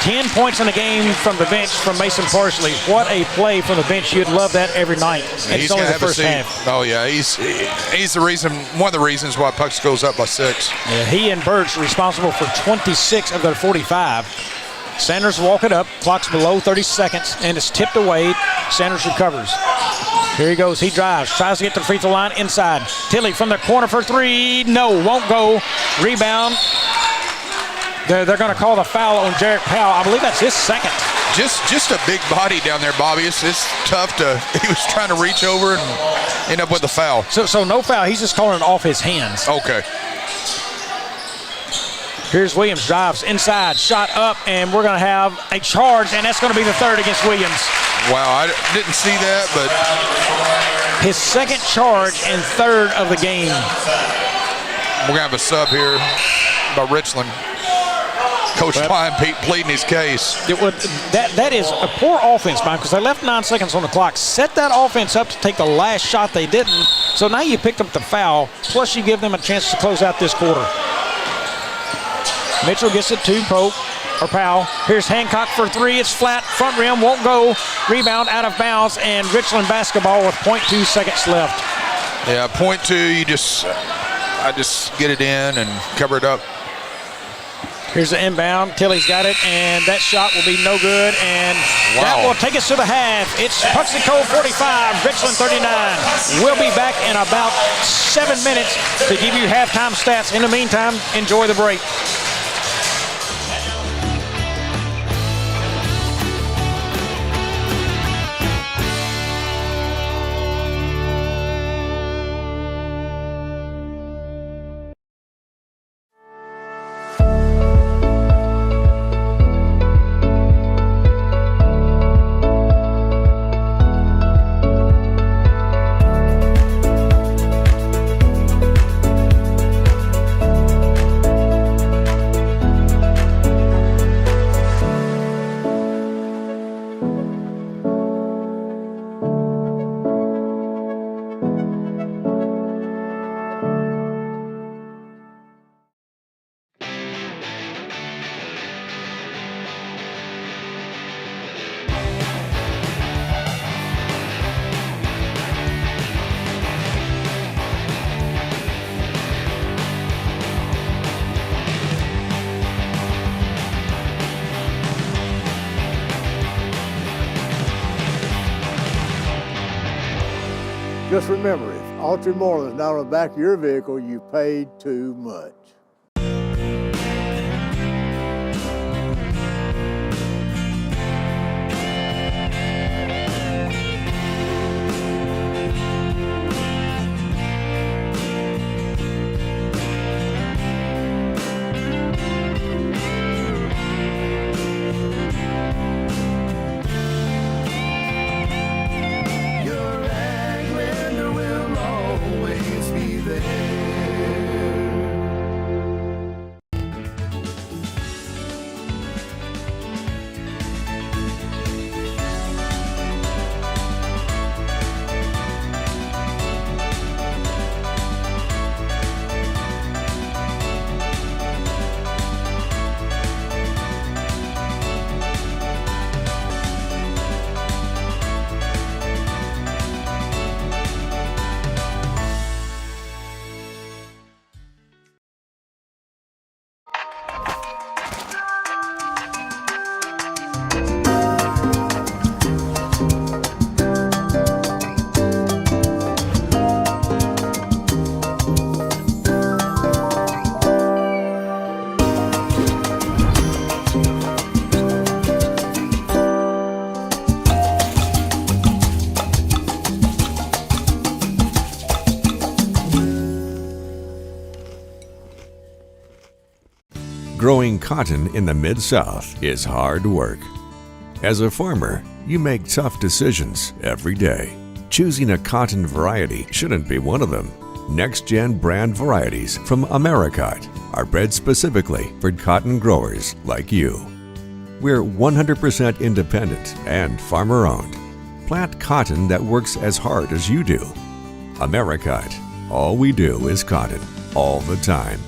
10 points in the game from the bench from Mason Parsley. What a play from the bench. You'd love that every night. And it's only the first half. Oh, yeah. He's the reason, one of the reasons why Pucks goes up by 6. Yeah, he and Birch responsible for 26 of their 45. Sanders walk it up. Clock's below 30 seconds, and it's tipped away. Sanders recovers. Here he goes. He drives. Tries to get to the free throw line inside. Tilley from the corner for 3. No, won't go. Rebound. They're going to call the foul on Jarrett Powell. I believe that's his second. Just a big body down there, Bobby. It's tough to. He was trying to reach over and end up with a foul. So no foul. He's just calling it off his hands. Okay. Here's Williams, drives inside, shot up, and we're going to have a charge, and that's going to be the third against Williams. Wow, I didn't see that, but his second charge and third of the game. We're going to have a sub here by Richland. Coach Klein pleading his case. That is a poor offense, Mike, because they left 9 seconds on the clock. Set that offense up to take the last shot. They didn't. So now you picked up the foul, plus you give them a chance to close out this quarter. Mitchell gess it to Pope. or Powell. Here's Hancock for three. It's flat, front rim, won't go. Rebound out of bounds, and Richland basketball with 0.2 seconds left. Yeah, 0.2, I just get it in and cover it up. Here's the inbound. Tilly's got it, and that shot will be no good, and that will take us to the half. It's Puxico 45, Richland 39. We'll be back in about 7 minutes to give you halftime stats. In the meantime, enjoy the break. Just remember, if Autry Moreland's not on the back of your vehicle, you paid too much. Growing cotton in the Mid-South is hard work. As a farmer, you make tough decisions every day. Choosing a cotton variety shouldn't be one of them. Next-gen brand varieties from Americot are bred specifically for cotton growers like you. We're 100% independent and farmer-owned. Plant cotton that works as hard as you do. Americot. All we do is cotton, all the time.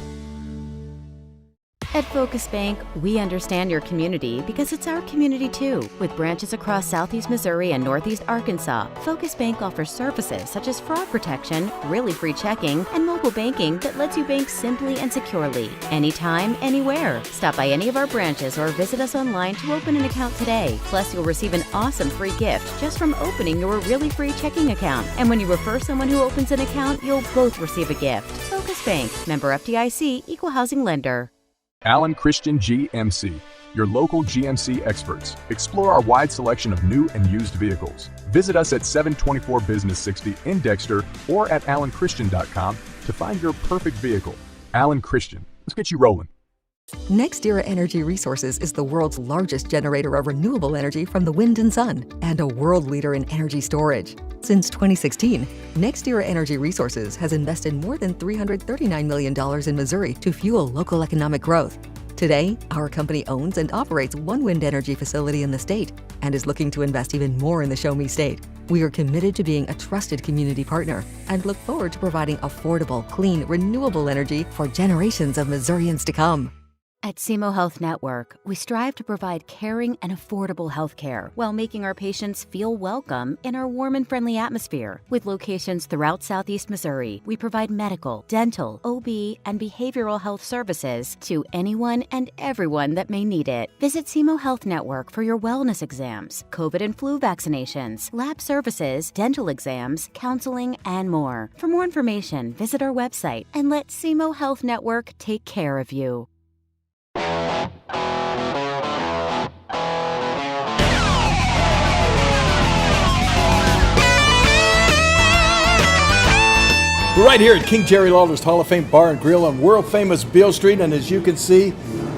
At Focus Bank, we understand your community because it's our community too. With branches across Southeast Missouri and Northeast Arkansas, Focus Bank offers services such as fraud protection, really free checking, and mobile banking that lets you bank simply and securely, anytime, anywhere. Stop by any of our branches or visit us online to open an account today. Plus, you'll receive an awesome free gift just from opening your really free checking account. And when you refer someone who opens an account, you'll both receive a gift. Focus Bank, member FDIC, equal housing lender. Allen Christian GMC, your local GMC experts. Explore our wide selection of new and used vehicles. Visit us at 724 Business 60 in Dexter or at allenchristian.com to find your perfect vehicle. Allen Christian, let's get you rolling. NextEra Energy Resources is the world's largest generator of renewable energy from the wind and sun, and a world leader in energy storage. Since 2016, NextEra Energy Resources has invested more than $339 million in Missouri to fuel local economic growth. Today, our company owns and operates one wind energy facility in the state and is looking to invest even more in the Show Me State. We are committed to being a trusted community partner and look forward to providing affordable, clean, renewable energy for generations of Missourians to come. At SEMO Health Network, we strive to provide caring and affordable health care while making our patients feel welcome in our warm and friendly atmosphere. With locations throughout Southeast Missouri, we provide medical, dental, OB, and behavioral health services to anyone and everyone that may need it. Visit SEMO Health Network for your wellness exams, COVID and flu vaccinations, lab services, dental exams, counseling, and more. For more information, visit our website and let SEMO Health Network take care of you. We're right here at King Jerry Lawler's Hall of Fame Bar and Grill on world famous Beale Street, and as you can see,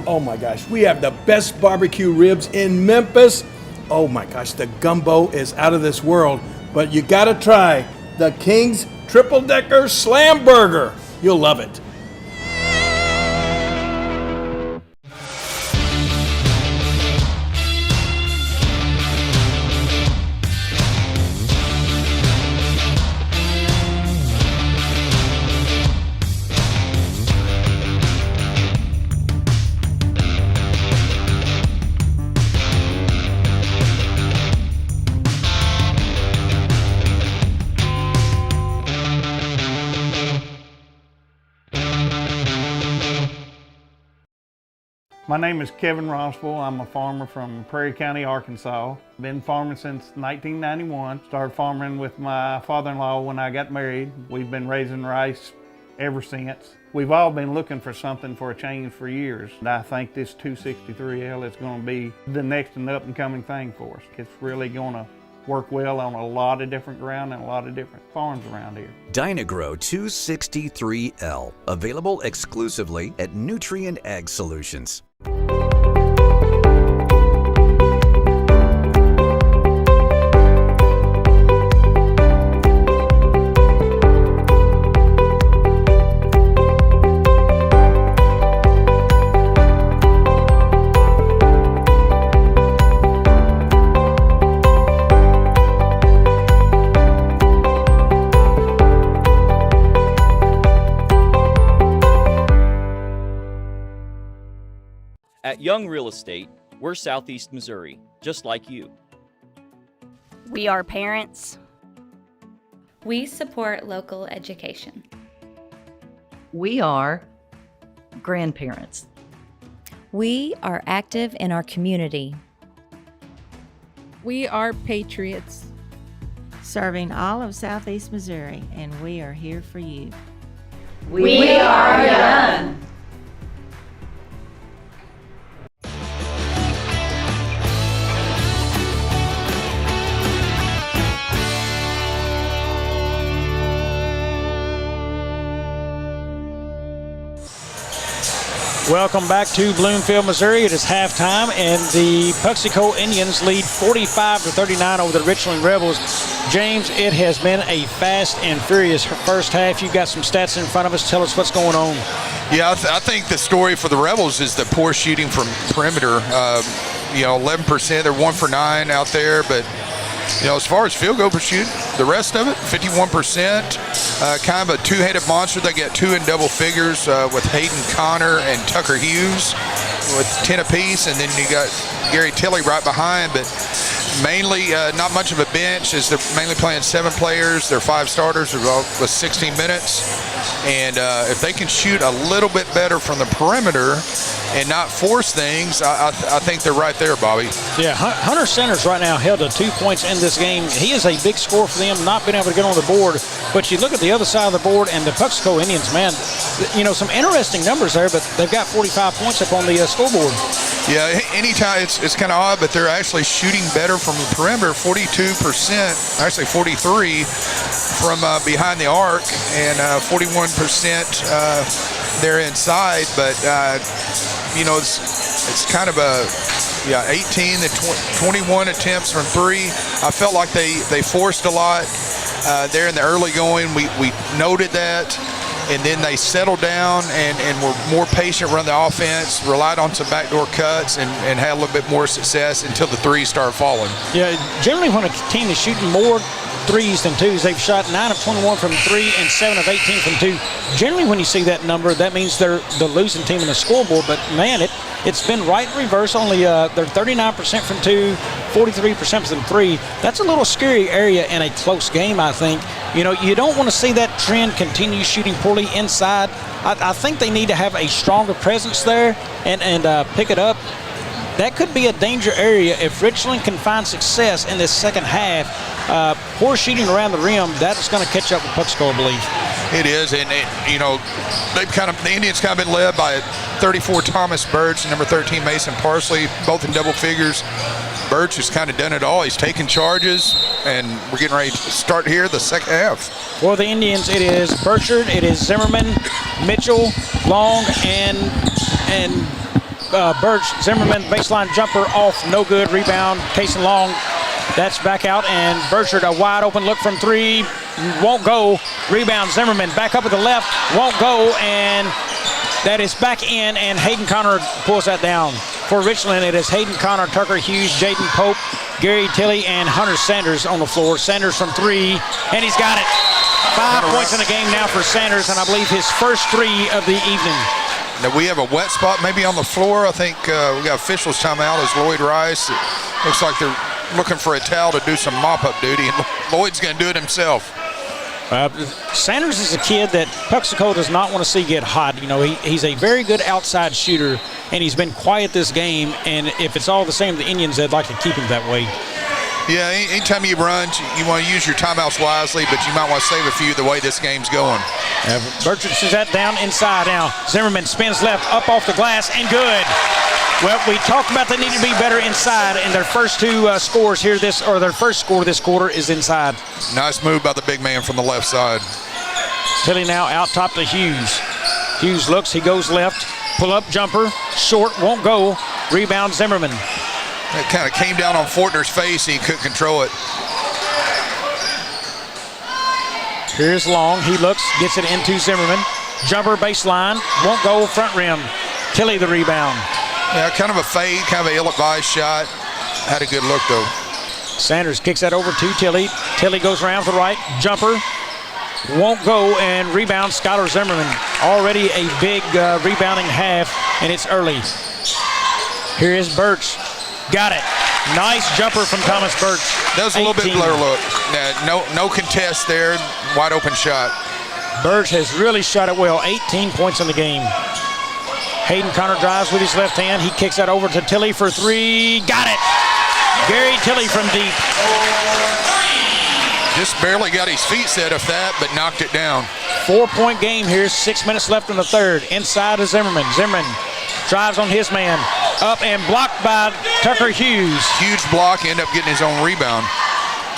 oh my gosh, we have the best barbecue ribs in Memphis. Oh my gosh, the gumbo is out of this world, but you gotta try the King's Triple Decker Slam Burger. You'll love it. My name is Kevin Rossville. I'm a farmer from Prairie County, Arkansas. Been farming since 1991. Started farming with my father-in-law when I got married. We've been raising rice ever since. We've all been looking for something for a change for years. And I think this 263L is going to be the next and up and coming thing for us. It's really going to work well on a lot of different ground and a lot of different farms around here. Dynagrow 263L, available exclusively at Nutrient Ag Solutions. At Young Real Estate, we're Southeast Missouri, just like you. We are parents. We support local education. We are grandparents. We are active in our community. We are patriots. Serving all of Southeast Missouri, and we are here for you. We are young. Welcome back to Bloomfield, Missouri. It is halftime, and the Puxico Indians lead 45-39 over the Richland Rebels. James, it has been a fast and furious first half. You've got some stats in front of us. Tell us what's going on. Yeah, I think the story for the Rebels is the poor shooting from perimeter. 11%. They're 1 for 9 out there, but as far as field goal per shoot, the rest of it, 51%. Kind of a two-headed monster. They get 2 in double figures with Hayden Connor and Tucker Hughes with 10 apiece, and then you got Gary Tilley right behind. But mainly not much of a bench, as they're mainly playing 7 players. Their 5 starters are with 16 minutes. And if they can shoot a little bit better from the perimeter and not force things, I think they're right there, Bobby. Yeah, Hunter Centers right now held to 2 points in this game. He is a big scorer for them, not being able to get on the board. But you look at the other side of the board, and the Puxico Indians, man, some interesting numbers there, but they've got 45 points up on the scoreboard. Yeah, anytime it's kind of odd, but they're actually shooting better from the perimeter, 42%, actually 43% from behind the arc, and 41% they're inside. But it's kind of a 18 to 21 attempts from 3. I felt like they forced a lot there in the early going. We noted that. And then they settled down and were more patient, run the offense, relied on some backdoor cuts, and had a little bit more success until the threes started falling. Yeah, generally when a team is shooting more, threes than twos. They've shot 9 of 21 from 3 and 7 of 18 from 2. Generally, when you see that number, that means they're the losing team in the scoreboard. But, man, it's been right in reverse. Only they're 39% from 2, 43% from 3. That's a little scary area in a close game, I think. You know, you don't want to see that trend continue shooting poorly inside. I think they need to have a stronger presence there and pick it up. That could be a danger area if Richland can find success in this second half. Poor shooting around the rim, that's going to catch up with Puxco, I believe. It is, and you know, the Indians kind of been led by 34 Thomas Birch and number 13 Mason Parsley, both in double figures. Birch has kind of done it all. He's taking charges, and we're getting ready to start here the second half. For the Indians, it is Burchard, it is Zimmerman, Mitchell, Long, and Birch. Zimmerman, baseline jumper off, no good. Rebound, Case and Long. That's back out, and Burchard, a wide open look from 3, won't go. Rebound, Zimmerman, back up at the left, won't go, and that is back in, and Hayden Connor pulls that down. For Richland, it is Hayden Connor, Tucker Hughes, Jaden Pope, Gary Tilley, and Hunter Sanders on the floor. Sanders from 3, and he's got it. 5 points in the game now for Sanders, and I believe his first 3 of the evening. Now we have a wet spot maybe on the floor. I think we got officials timeout as Lloyd Rice. It looks like they're looking for a towel to do some mop-up duty, and Lloyd's going to do it himself. Sanders is a kid that Puxco does not want to see get hot. You know, he's a very good outside shooter, and he's been quiet this game, and if it's all the same to the Indians, they'd like to keep him that way. Yeah, anytime you run, you want to use your timeouts wisely, but you might want to save a few the way this game's going. Burchard sends that down inside now. Zimmerman spins left, up off the glass, and good. Well, we talked about they need to be better inside, and their first 2 scores here their first score this quarter is inside. Nice move by the big man from the left side. Tilly now out top to Hughes. Hughes looks, he goes left, pull up jumper, short, won't go. Rebound Zimmerman. It kind of came down on Fortner's face, and he couldn't control it. Here's Long, he looks, gets it into Zimmerman. Jumper baseline, won't go, front rim. Tilly the rebound. Yeah, kind of a fade, kind of an ill-advised shot. Had a good look, though. Sanders kicks that over to Tilly. Tilly goes around to the right. Jumper. Won't go, and rebound Skylar Zimmerman. Already a big rebounding half, and it's early. Here is Birch. Got it. Nice jumper from Thomas Birch. That was a little bit blur look. No contest there. Wide open shot. Birch has really shot it well. 18 points in the game. Hayden Connor drives with his left hand. He kicks that over to Tilly for 3. Got it. Gary Tilly from deep. Just barely got his feet set off that, but knocked it down. 4-point game here. 6 minutes left in the third. Inside of Zimmerman. Zimmerman drives on his man. Up and blocked by Tucker Hughes. Huge block. End up getting his own rebound.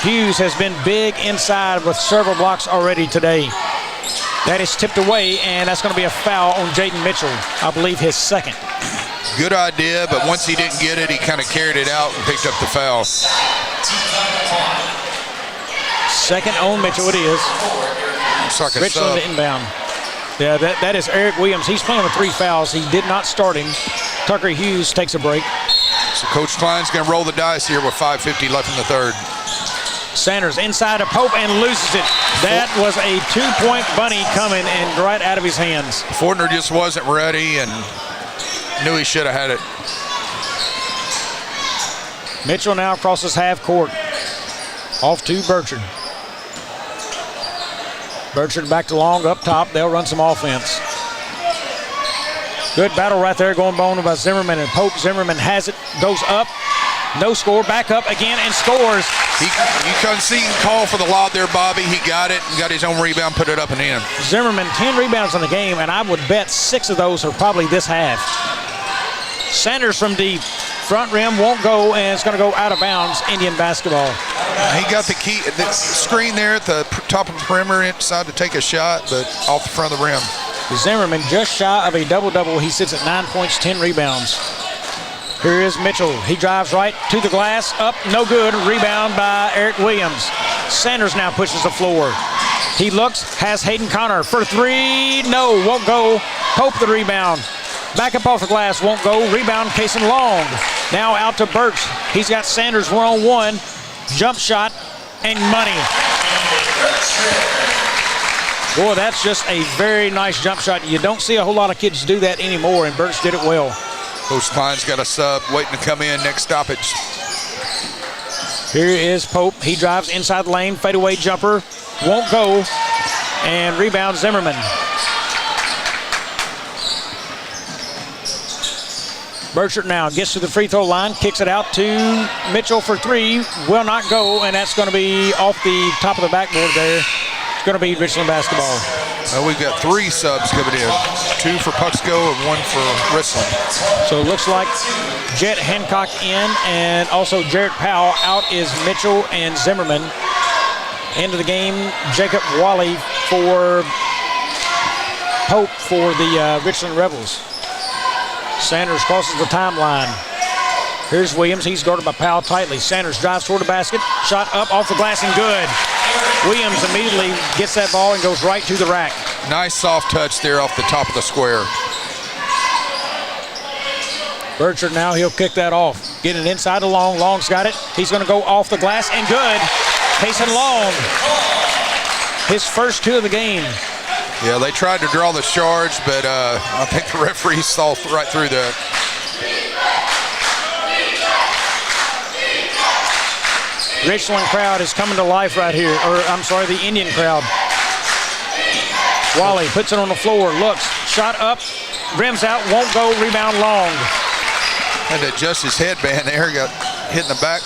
Hughes has been big inside with several blocks already today. That is tipped away, and that's going to be a foul on Jaden Mitchell. I believe his second. Good idea, but once he didn't get it, he kind of carried it out and picked up the foul. Second on Mitchell it is. Looks like a Richland sub. inbound. Yeah, that is Eric Williams. He's playing with 3 fouls. He did not start him. Tucker Hughes takes a break. So Coach Klein's going to roll the dice here with 5:50 left in the third. Sanders inside of Pope and loses it. That was a 2-point bunny coming and right out of his hands. Fortner just wasn't ready and knew he should have had it. Mitchell now crosses half court. Off to Burchard. Burchard back to Long up top. They'll run some offense. Good battle right there going on by Zimmerman and Pope. Zimmerman has it, goes up. No score, back up again and scores. You couldn't see him call for the lob there, Bobby. He got it and got his own rebound, put it up and in. Zimmerman, 10 rebounds in the game, and I would bet 6 of those are probably this half. Sanders from deep. Front rim won't go, and it's going to go out of bounds. Indian basketball. He got the key, the screen there at the top of the perimeter inside to take a shot, but off the front of the rim. Zimmerman just shy of a double-double. He sits at 9 points, 10 rebounds. Here is Mitchell. He drives right to the glass. Up, no good. Rebound by Eric Williams. Sanders now pushes the floor. He looks, has Hayden Connor for 3. No, won't go. Pope the rebound. Back up off the glass, won't go. Rebound, Cason Long. Now out to Birch. He's got Sanders one-on-one. Jump shot and money. Boy, that's just a very nice jump shot. You don't see a whole lot of kids do that anymore, and Birch did it well. Coach Klein's got a sub waiting to come in next stoppage. Here is Pope. He drives inside the lane, fadeaway jumper, won't go, and rebound Zimmerman. Burchard now gets to the free throw line, kicks it out to Mitchell for three, will not go, and that's going to be off the top of the backboard there. It's going to be Richland basketball. Well, we've got 3 subs coming in, 2 for Puxico and 1 for Richland. So it looks like Jet Hancock in, and also Jarrett Powell out is Mitchell and Zimmerman. Into the game, Jacob Wally for Pope for the Richland Rebels. Sanders crosses the timeline. Here's Williams. He's guarded by Powell tightly. Sanders drives toward the basket. Shot up off the glass and good. Williams immediately gets that ball and goes right to the rack. Nice soft touch there off the top of the square. Burchard now, he'll kick that off. Getting it inside to Long. Long's got it. He's going to go off the glass and good. Payson Long. His first 2 of the game. Yeah, they tried to draw the charge, but I think the referee saw right through that. Richland crowd is coming to life right here, or I'm sorry, the Indian crowd. Wally puts it on the floor, looks, shot up, rims out, won't go, rebound Long. Had to adjust his headband there, got hit in the back.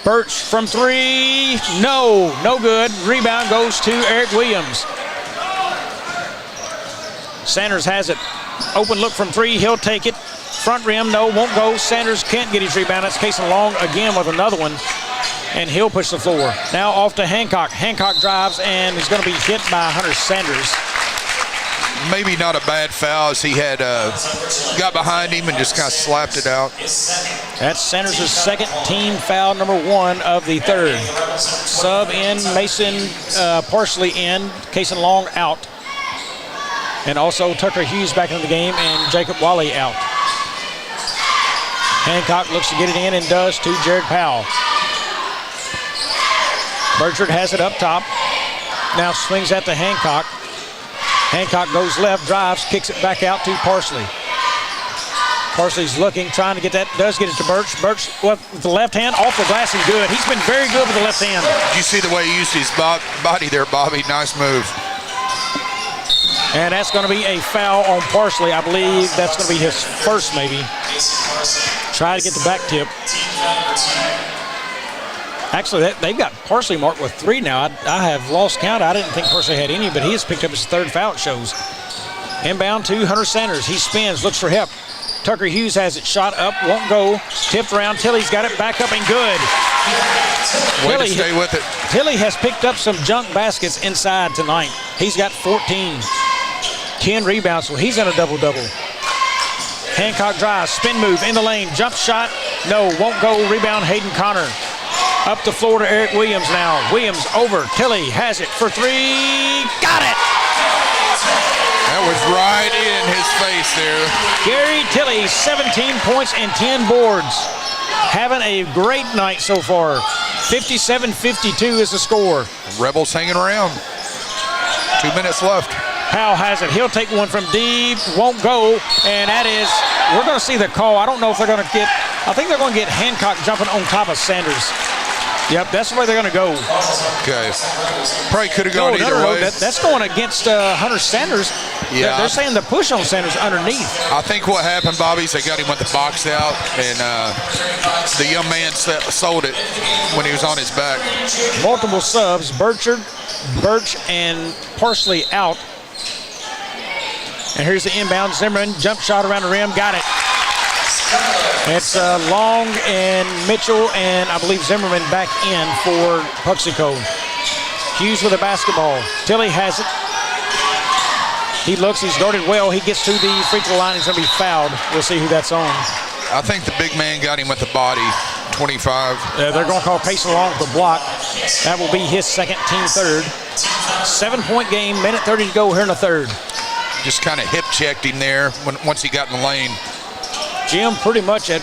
Birch from 3, no good. Rebound goes to Eric Williams. Sanders has it. Open look from 3, he'll take it. Front rim, no, won't go. Sanders can't get his rebound. That's Payson Long again with another one. And he'll push the floor. Now off to Hancock. Hancock drives and is going to be hit by Hunter Sanders. Maybe not a bad foul as he had got behind him and just kind of slapped it out. That's Sanders' second team foul, number 1 of the third. Sub in, Mason partially in, Payson Long out. And also Tucker Hughes back into the game and Jacob Wally out. Hancock looks to get it in and does to Jared Powell. Burchard has it up top. Now swings at the Hancock. Hancock goes left, drives, kicks it back out to Parsley. Parsley's looking, trying to get that, does get it to Birch. Birch with the left hand, off the glass and good. He's been very good with the left hand. Did you see the way he used his body there, Bobby? Nice move. And that's going to be a foul on Parsley. I believe that's going to be his first maybe. Try to get the back tip. Actually, they've got Parsley marked with 3 now. I have lost count. I didn't think Parsley had any, but he has picked up his 3rd foul, it shows. Inbound to Hunter Sanders. He spins, looks for help. Tucker Hughes has it, shot up, won't go. Tipped around. Tilly's got it back up and good. Way to stay with it. Tilly has picked up some junk baskets inside tonight. He's got 14. 10 rebounds, so he's in a double-double. Hancock drives, spin move in the lane, jump shot, no, won't go. Rebound Hayden Connor. Up the floor to Eric Williams now. Williams over, Tilly has it for 3, got it! That was right in his face there. Gary Tilly, 17 points and 10 boards. Having a great night so far. 57-52 is the score. Rebels hanging around. 2 minutes left. Powell has it. He'll take one from deep. Won't go. And that is, we're going to see the call. I don't know if they're going to get, I think they're going to get Hancock jumping on top of Sanders. Yep, that's the way they're going to go. Okay. Probably could have gone either way. That's going against Hunter Sanders. Yeah. They're saying the push on Sanders underneath. I think what happened, Bobby, is they got him with the box out, and the young man sold it when he was on his back. Multiple subs. Burchard, Birch, and Parsley out. And here's the inbound. Zimmerman, jump shot around the rim, got it. It's Long and Mitchell and I believe Zimmerman back in for Puxico. Hughes with the basketball. Tilly has it. He looks, he's guarded well. He gets to the free throw line. He's going to be fouled. We'll see who that's on. I think the big man got him with the body, 25. They're going to call Payson Long for the block. That will be his second, team third. 7-point game, minute 30 to go here in the third. Just kind of hip checked him there once he got in the lane. Jim pretty much at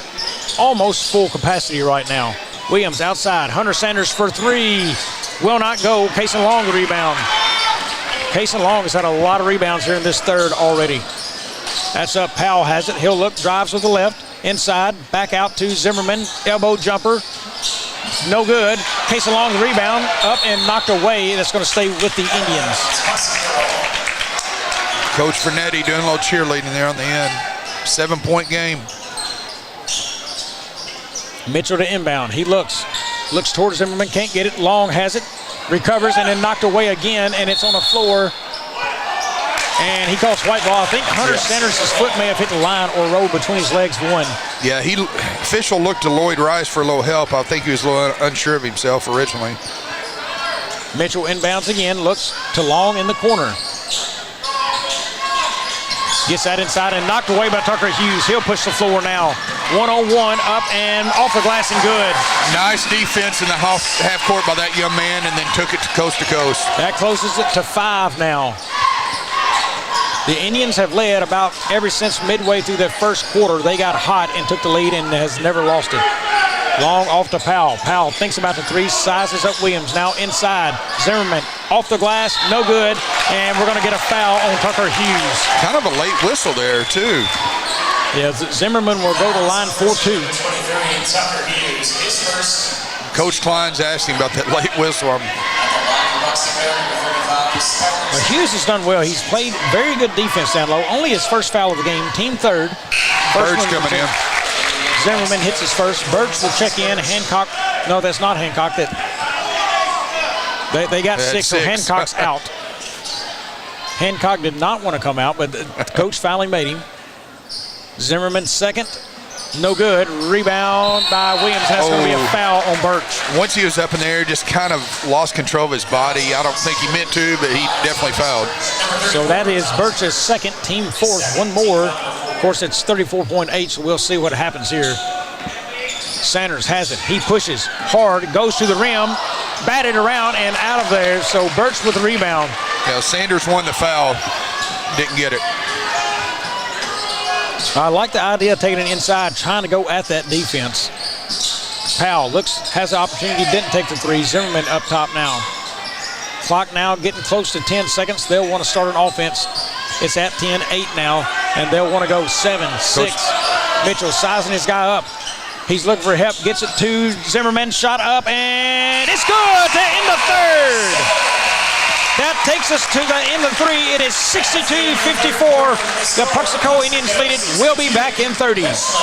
almost full capacity right now. Williams outside. Hunter Sanders for three. Will not go. Kason Long the rebound. Kason Long has had a lot of rebounds here in this third already. That's up. Powell has it. He'll look, drives with the left. Inside. Back out to Zimmerman. Elbow jumper. No good. Kason Long the rebound. Up and knocked away. That's going to stay with the Indians. Coach Fernetti doing a little cheerleading there on the end. 7-point game. Mitchell to inbound. He looks towards Zimmerman. Can't get it. Long has it. Recovers and then knocked away again, and it's on the floor. And he calls white ball. I think Hunter Sanders' foot may have hit the line or rolled between his legs one. Yeah, official looked to Lloyd Rice for a little help. I think he was a little unsure of himself originally. Mitchell inbounds again, looks to Long in the corner. Gets that inside and knocked away by Tucker Hughes. He'll push the floor now. 1-on-1 up and off the glass and good. Nice defense in the half court by that young man, and then took it to coast. That closes it to 5 now. The Indians have led about ever since midway through their first quarter. They got hot and took the lead and has never lost it. Long off to Powell. Powell thinks about the three, sizes up Williams. Now inside. Zimmerman off the glass, no good. And we're going to get a foul on Tucker Hughes. Kind of a late whistle there, too. Yeah, Zimmerman will go to line 4-2. Coach Klein's asking about that late whistle. Well, Hughes has done well. He's played very good defense down low. Only his first foul of the game. Team third. Bird's coming in. Zimmerman hits his first. Birch will check in. Hancock. No, that's not Hancock. They got 6, so Hancock's out. Hancock did not want to come out, but the coach finally made him. Zimmerman second. No good. Rebound by Williams. That's going to be a foul on Birch. Once he was up in the air, just kind of lost control of his body. I don't think he meant to, but he definitely fouled. So that is Birch's second, team fourth. One more. Of course, it's 34.8, so we'll see what happens here. Sanders has it. He pushes hard, goes to the rim, batted around and out of there. So Birch with the rebound. Yeah, Sanders won the foul. Didn't get it. I like the idea of taking it inside, trying to go at that defense. Powell has the opportunity, didn't take the three. Zimmerman up top now. Clock now getting close to 10 seconds. They'll want to start an offense. It's at 10-8 now, and they'll want to go 7-6. Mitchell sizing his guy up. He's looking for help, gets it to Zimmerman, shot up, and it's good to end the third. That takes us to the end of 3. It is 62-54. The Puxico Indians lead it. We'll be back in 30s.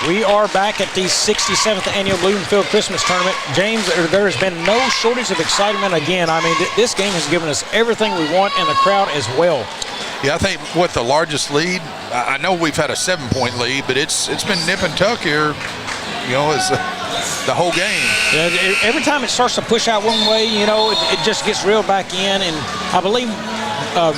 We are back at the 67th annual Bloomfield Christmas Tournament. James, there has been no shortage of excitement again. I mean, this game has given us everything we want and the crowd as well. Yeah, I think with the largest lead, I know we've had a 7-point lead, but it's been nip and tuck here, as the whole game. Yeah, every time it starts to push out one way, it just gets reeled back in. And I believe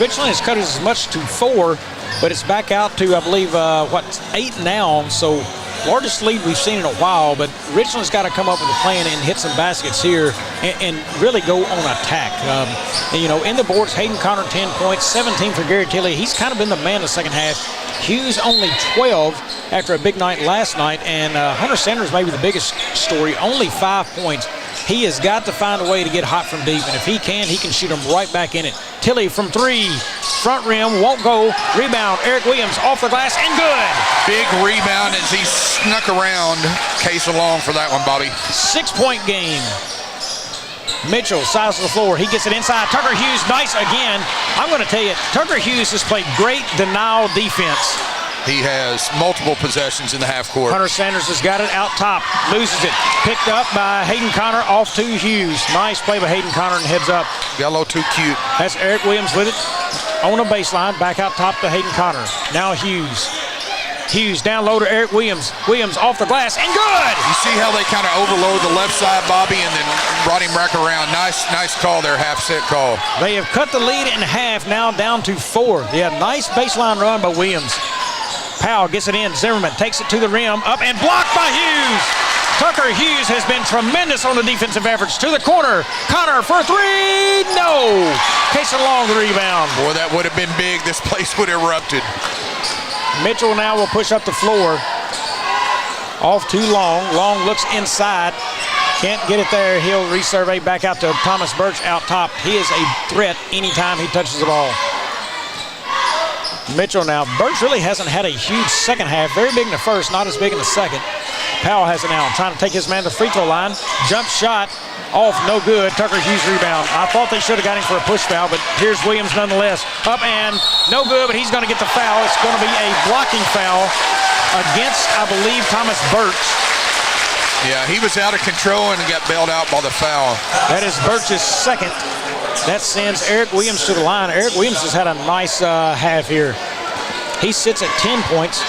Richland has cut it as much to 4, but it's back out to, I believe, 8 now. So largest lead we've seen in a while, but Richland's got to come up with a plan and hit some baskets here and really go on attack. In the boards, Hayden Connor 10 points, 17 for Gary Tilley. He's kind of been the man the second half. Hughes only 12 after a big night last night, and Hunter Sanders may be the biggest story, only 5 points. He has got to find a way to get hot from deep, and if he can shoot them right back in it. Tilley from 3, front rim, won't go. Rebound, Eric Williams off the glass, and good. Big rebound as he snuck around Case along for that one, Bobby. 6-point game. Mitchell, size of the floor. He gets it inside. Tucker Hughes, nice again. I'm going to tell you, Tucker Hughes has played great denial defense. He has multiple possessions in the half court. Hunter Sanders has got it out top. Loses it. Picked up by Hayden Connor off to Hughes. Nice play by Hayden Connor and heads up. Got a little too cute. That's Eric Williams with it. On a baseline. Back out top to Hayden Connor. Now Hughes. Hughes down low to Eric Williams. Williams off the glass and good. You see how they kind of overload the left side, Bobby, and then brought him back around. Nice call there, half set call. They have cut the lead in half, now down to 4. Yeah, nice baseline run by Williams. Powell gets it in. Zimmerman takes it to the rim, up and blocked by Hughes. Tucker Hughes has been tremendous on the defensive efforts. To the corner, Connor for 3, no. Casey Long the rebound. Boy, that would have been big. This place would have erupted. Mitchell now will push up the floor. Off too Long. Long looks inside. Can't get it there. He'll resurvey back out to Thomas Birch out top. He is a threat anytime he touches the ball. Mitchell now. Birch really hasn't had a huge second half. Very big in the first, not as big in the second. Powell has it now. Trying to take his man to the free throw line. Jump shot. Off, no good. Tucker Hughes rebound. I thought they should have got him for a push foul, but here's Williams nonetheless. Up and no good, but he's going to get the foul. It's going to be a blocking foul against, I believe, Thomas Birch. Yeah, he was out of control and got bailed out by the foul. That is Birch's second. That sends Eric Williams to the line. Eric Williams has had a nice half here. He sits at 10 points.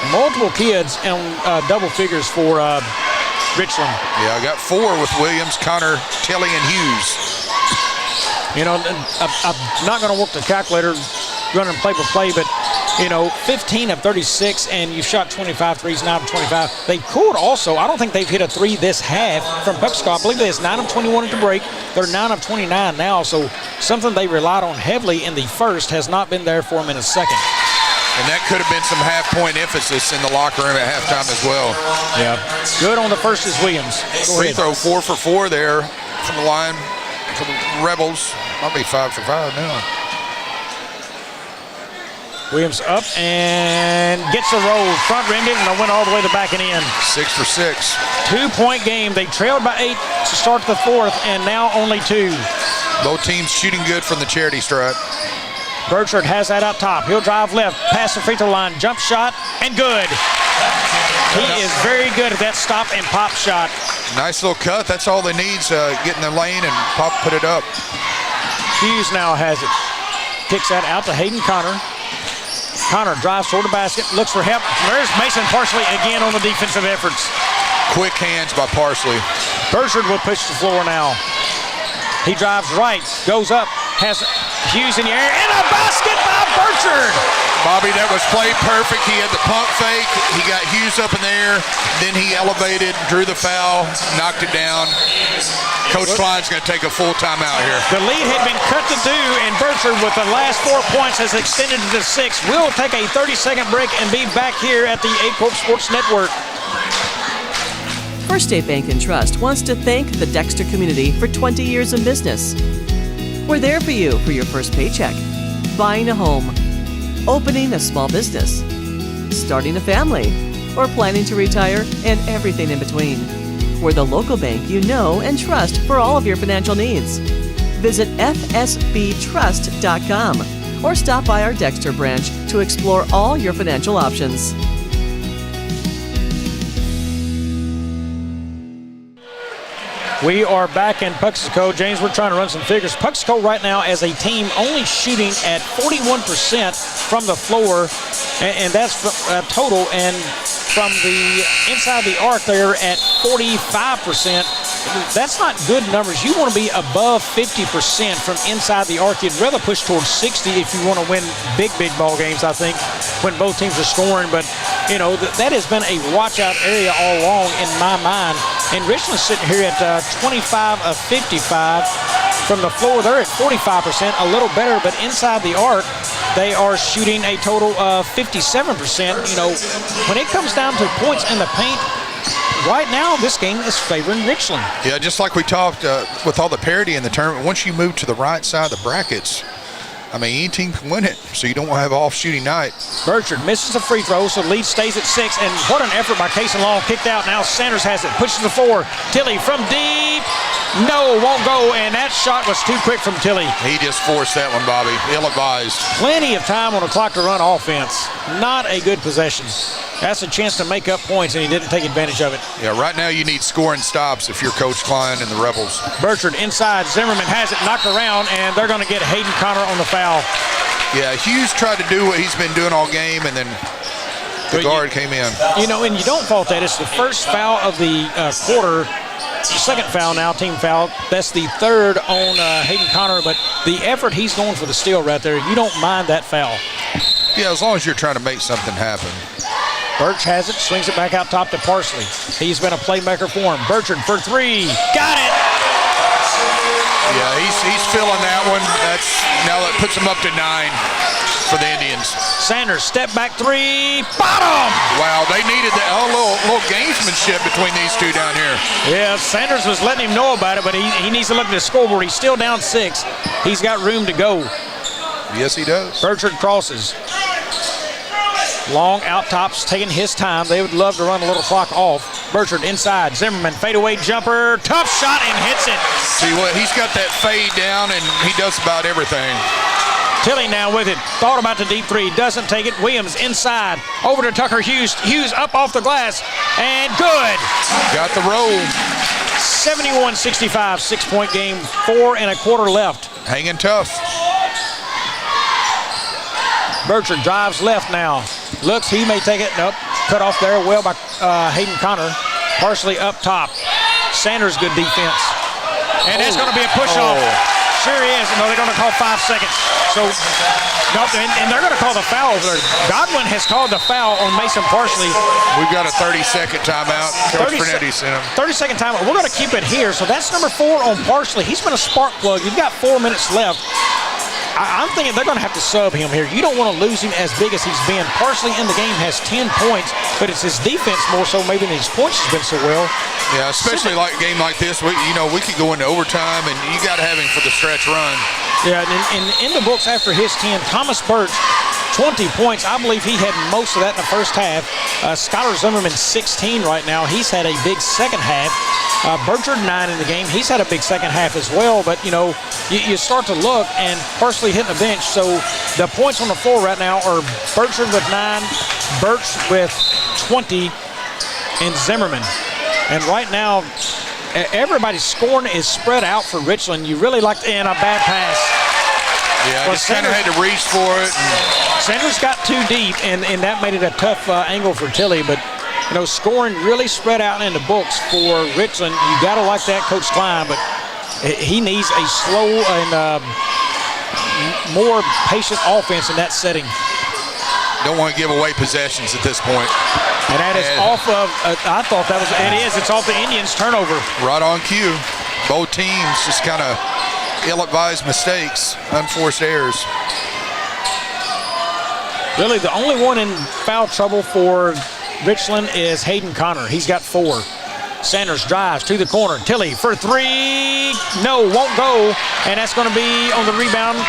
Multiple kids in double figures for Richland. Yeah, I got 4 with Williams, Connor, Tilley, and Hughes. You know, I'm not going to work the calculator running play-by-play, but, 15 of 36, and you've shot 25 threes, 9 of 25. They could also, I don't think they've hit a 3 this half from Puxco. I believe it's 9 of 21 at the break. They're 9 of 29 now, so something they relied on heavily in the first has not been there for them in the second. And that could have been some half-point emphasis in the locker room at halftime as well. Yeah. Good on the first is Williams. Free throw 4 for 4 there from the line for the Rebels. Might be 5 for 5 now. Williams up and gets a roll. Front rimmed it and went all the way to the back and in. 6 for 6. 2-point game. They trailed by 8 to start the fourth, and now only 2. Both teams shooting good from the charity stripe. Burchard has that up top. He'll drive left, pass the free throw line, jump shot, and good. He is very good at that stop and pop shot. Nice little cut. That's all they need, get in the lane and put it up. Hughes now has it. Kicks that out to Hayden Connor. Connor drives toward the basket, looks for help. There's Mason Parsley again on the defensive efforts. Quick hands by Parsley. Burchard will push the floor now. He drives right, goes up, has Hughes in the air, and a basket by Burchard. Bobby, that was played perfect. He had the pump fake. He got Hughes up in the air. Then he elevated, drew the foul, knocked it down. Coach Klein's going to take a full timeout here. The lead had been cut to 2, and Burchard with the last 4 points has extended to 6. We'll take a 30-second break and be back here at the A Corp Sports Network. First State Bank and Trust wants to thank the Dexter community for 20 years in business. We're there for you for your first paycheck, buying a home, opening a small business, starting a family, or planning to retire, and everything in between. We're the local bank you know and trust for all of your financial needs. Visit fsbtrust.com or stop by our Dexter branch to explore all your financial options. We are back in Puxico. James, we're trying to run some figures. Puxico right now as a team only shooting at 41% from the floor, and that's total. And from the inside the arc, they're at 45%. That's not good numbers. You want to be above 50% from inside the arc. You'd rather push towards 60 if you want to win big ball games, I think, when both teams are scoring. But, that has been a watch-out area all along in my mind. And Richland's sitting here at 25 of 55. From the floor, they're at 45%, a little better. But inside the arc, they are shooting a total of 57%. When it comes down to points in the paint, right now, this game is favoring Richland. Yeah, just like we talked with all the parity in the tournament, once you move to the right side of the brackets, any team can win it, so you don't want to have an off-shooting night. Burchard misses a free throw, so the lead stays at 6, and what an effort by Casey Long. Kicked out, now Sanders has it, pushes the 4. Tilley from deep, no, won't go, and that shot was too quick from Tilley. He just forced that one, Bobby, ill-advised. Plenty of time on the clock to run offense. Not a good possession. That's a chance to make up points, and he didn't take advantage of it. Yeah, right now you need scoring stops if you're Coach Klein and the Rebels. Burchard inside, Zimmerman has it knocked around, and they're going to get Hayden Connor on the foul. Yeah, Hughes tried to do what he's been doing all game, and then The guard came in. You know, and you don't fault that. It's the first foul of the quarter. Second foul now, team foul. That's the third on Hayden Connor, but the effort he's going for the steal right there, you don't mind that foul. Yeah, as long as you're trying to make something happen. Birch has it, swings it back out top to Parsley. He's been a playmaker for him. Bertrand for three. Got it! Yeah, he's feeling that one. Now that puts him up to 9 for the Indians. Sanders, step back three, bottom! Wow, they needed that little gamesmanship between these two down here. Yeah, Sanders was letting him know about it, but he needs to look at the scoreboard. He's still down 6. He's got room to go. Yes, he does. Bertrand crosses. Long out tops, taking his time. They would love to run a little clock off. Bertrand inside. Zimmerman, fadeaway jumper. Tough shot and hits it. See what? He's got that fade down, and he does about everything. Tilly now with it. Thought about the deep three. Doesn't take it. Williams inside. Over to Tucker Hughes. Hughes up off the glass. And good. Got the roll. 71-65. 6-point game. 4 1/4 left. Hanging tough. Bertrand drives left now. Looks, he may take it. Nope. Cut off there well by Hayden Connor. Parsley up top. Sanders, good defense. And that's going to be a push-off. Sure is. No, they're going to call 5 seconds. So, no, and they're going to call the foul over there. Godwin has called the foul on Mason Parsley. We've got a 30-second timeout. Coach Fernetti sent him. 30-second timeout. We're going to keep it here. So that's number 4 on Parsley. He's been a spark plug. You've got 4 minutes left. I'm thinking they're going to have to sub him here. You don't want to lose him as big as he's been. Parsley in the game has 10 points, but it's his defense more so maybe than his points has been so well. Yeah, especially like a game like this, we could go into overtime, and you got to have him for the stretch run. Yeah, and in the books after his 10, Thomas Birch, 20 points. I believe he had most of that in the first half. Skylar Zimmerman, 16 right now. He's had a big second half. Bertrand, 9 in the game. He's had a big second half as well, but, you start to look, and Parsley hitting the bench, so the points on the floor right now are Bertrand with 9, Birch with 20, and Zimmerman. And right now, everybody's scoring is spread out for Richland. You really like to, and a bad pass. Yeah, well, just kind of had to reach for it. Sanders got too deep, and that made it a tough angle for Tilly, but scoring really spread out in the books for Richland. You got to like that, Coach Klein, but he needs a slow and more patient offense in that setting. Don't want to give away possessions at this point. And that is off of, I thought that was, it's off the Indians' turnover. Right on cue. Both teams just kind of ill-advised mistakes, unforced errors. Really, the only one in foul trouble for Richland is Hayden Connor. He's got 4. Sanders drives to the corner. Tilly for 3. No, won't go. And that's going to be on the rebound.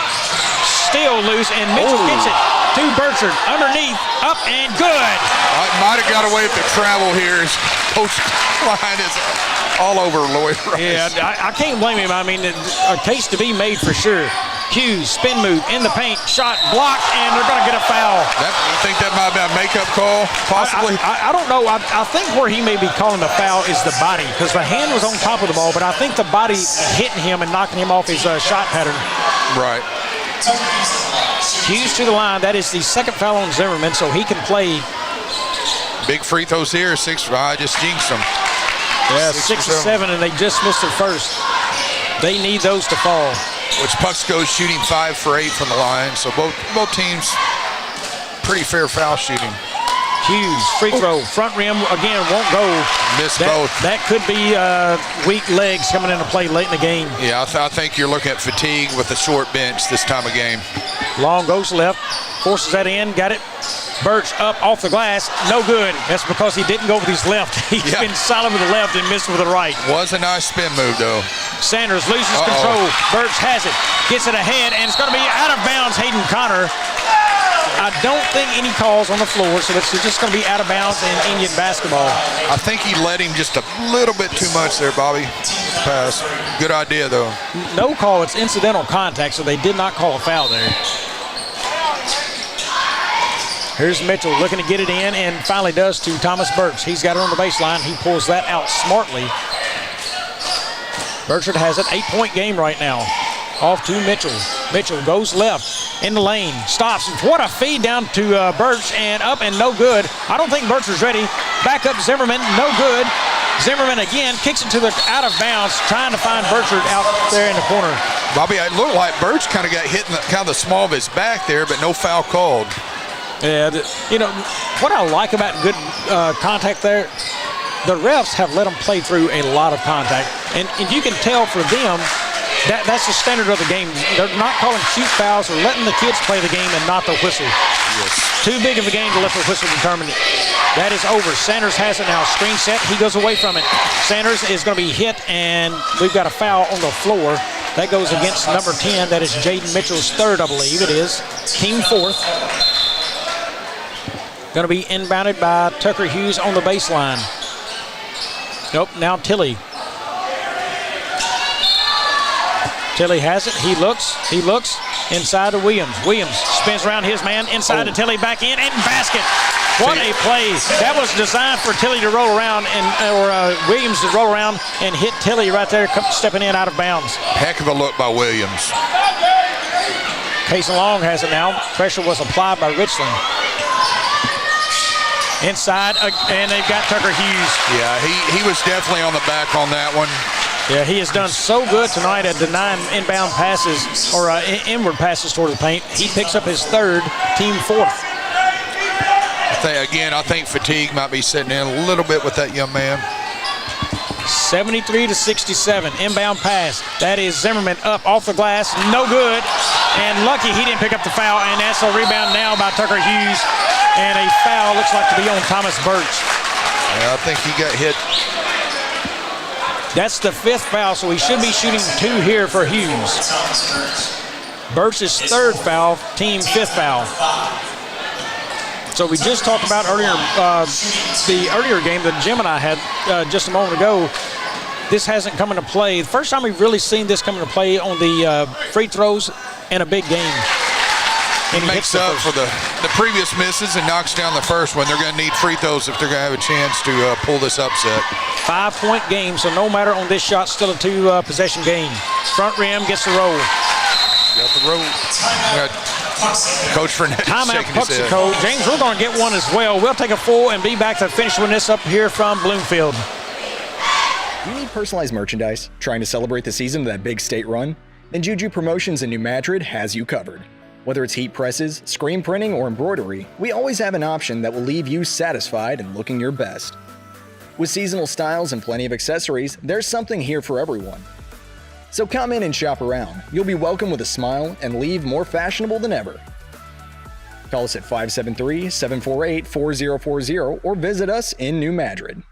Still loose, and Mitchell gets it to Bertrand. Underneath, up, and good. Might have got away with the travel here. Coach Klein is all over Lloyd Rice. Yeah, I can't blame him. I mean, a case to be made for sure. Hughes, spin move in the paint, shot blocked, and they're going to get a foul. You think that might have been a makeup call, possibly? I don't know. I think where he may be calling the foul is the body, because the hand was on top of the ball, but I think the body hitting him and knocking him off his shot pattern. Right. Hughes to the line. That is the second foul on Zimmerman, so he can play. Big free throws here. 6. I just jinxed them. Yeah, 6 or 7, and they just missed their first. They need those to fall. Which Puxco's shooting 5 for 8 from the line, so both teams pretty fair foul shooting. Hughes, free throw, front rim again, won't go. Missed both. That could be weak legs coming into play late in the game. Yeah, I think you're looking at fatigue with a short bench this time of game. Long goes left, forces that in, got it. Birch up off the glass, no good. That's because he didn't go with his left. He's been solid with the left and missed with the right. Was a nice spin move, though. Sanders loses control. Birch has it, gets it ahead, and it's going to be out of bounds. Hayden Connor. I don't think any calls on the floor, so it's just going to be out of bounds in Indian basketball. I think he let him just a little bit too much there, Bobby. Pass. Good idea, though. No call. It's incidental contact, so they did not call a foul there. Here's Mitchell looking to get it in, and finally does to Thomas Birch. He's got it on the baseline. He pulls that out smartly. Bertrand has an 8-point game right now. Off to Mitchell. Mitchell goes left. in the lane, stops. What a feed down to Birch, and up and no good. I don't think Birch was ready. Back up Zimmerman, no good. Zimmerman again kicks it to the out of bounds, trying to find Burchard out there in the corner. Bobby, it looked like Birch kind of got hit in kind of the small of his back there, but no foul called. Yeah, you know, what I like about good contact there, the refs have let them play through a lot of contact. And you can tell for them, that's the standard of the game. They're not calling shoot fouls or letting the kids play the game and not the whistle. Yes. Too big of a game to let the whistle determine it. That is over. Sanders has it now. Screen set. He goes away from it. Sanders is going to be hit, and we've got a foul on the floor. That goes against number 10. That is Jaden Mitchell's third, I believe it is. Team fourth. Going to be inbounded by Tucker Hughes on the baseline. Nope, now Tilley. Tilley has it. He looks inside to Williams. Williams spins around his man inside to Tilley, back in, and basket. What a play. That was designed for Tilley to roll around or Williams to roll around and hit Tilley right there, stepping in out of bounds. Heck of a look by Williams. Cason Long has it now. Pressure was applied by Richland. Inside, and they've got Tucker Hughes. Yeah, he was definitely on the back on that one. Yeah, he has done so good tonight at denying inbound passes or inward passes toward the paint. He picks up his third, team fourth. I think fatigue might be setting in a little bit with that young man. 73-67, inbound pass. That is Zimmerman up off the glass, no good. And lucky he didn't pick up the foul, and that's a rebound now by Tucker Hughes. And a foul looks like to be on Thomas Birch. Yeah, I think he got hit. That's the fifth foul, so he should be shooting 2 here for Hughes. Birch's third foul, team fifth foul. So we just talked about earlier, the earlier game that Jim and I had just a moment ago. This hasn't come into play. The first time we've really seen this come into play on the free throws in a big game. He makes up for the previous misses and knocks down the first one. They're going to need free throws if they're going to have a chance to pull this upset. 5-point game, so no matter on this shot, still a 2-possession game. Front rim gets the roll. Got the roll. Coach Fernetti timeout, shaking his head. Puxico. James, we're going to get one as well. We'll take a full and be back to finish with this up here from Bloomfield. You need personalized merchandise? Trying to celebrate the season of that big state run? Then Juju Promotions in New Madrid has you covered. Whether it's heat presses, screen printing, or embroidery, we always have an option that will leave you satisfied and looking your best. With seasonal styles and plenty of accessories, there's something here for everyone. So come in and shop around. You'll be welcome with a smile and leave more fashionable than ever. Call us at 573-748-4040 or visit us in New Madrid.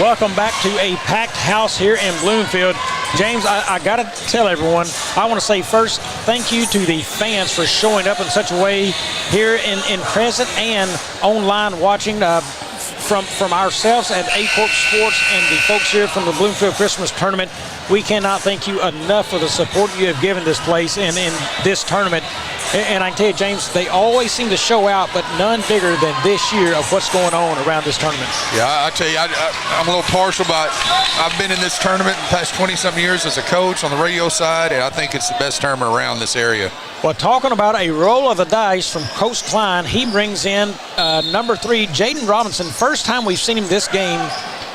Welcome back to a packed house here in Bloomfield. James, I got to tell everyone, I want to say first, thank you to the fans for showing up in such a way here in present and online watching from ourselves at A Corp Sports and the folks here from the Bloomfield Christmas Tournament. We cannot thank you enough for the support you have given this place and in this tournament. And I can tell you, James, they always seem to show out, but none bigger than this year of what's going on around this tournament. Yeah, I tell you, I'm a little partial, but I've been in this tournament in the past 20-something years as a coach on the radio side, and I think it's the best tournament around this area. Well, talking about a roll of the dice from Coach Klein, he brings in number 3, Jaden Robinson. First time we've seen him this game.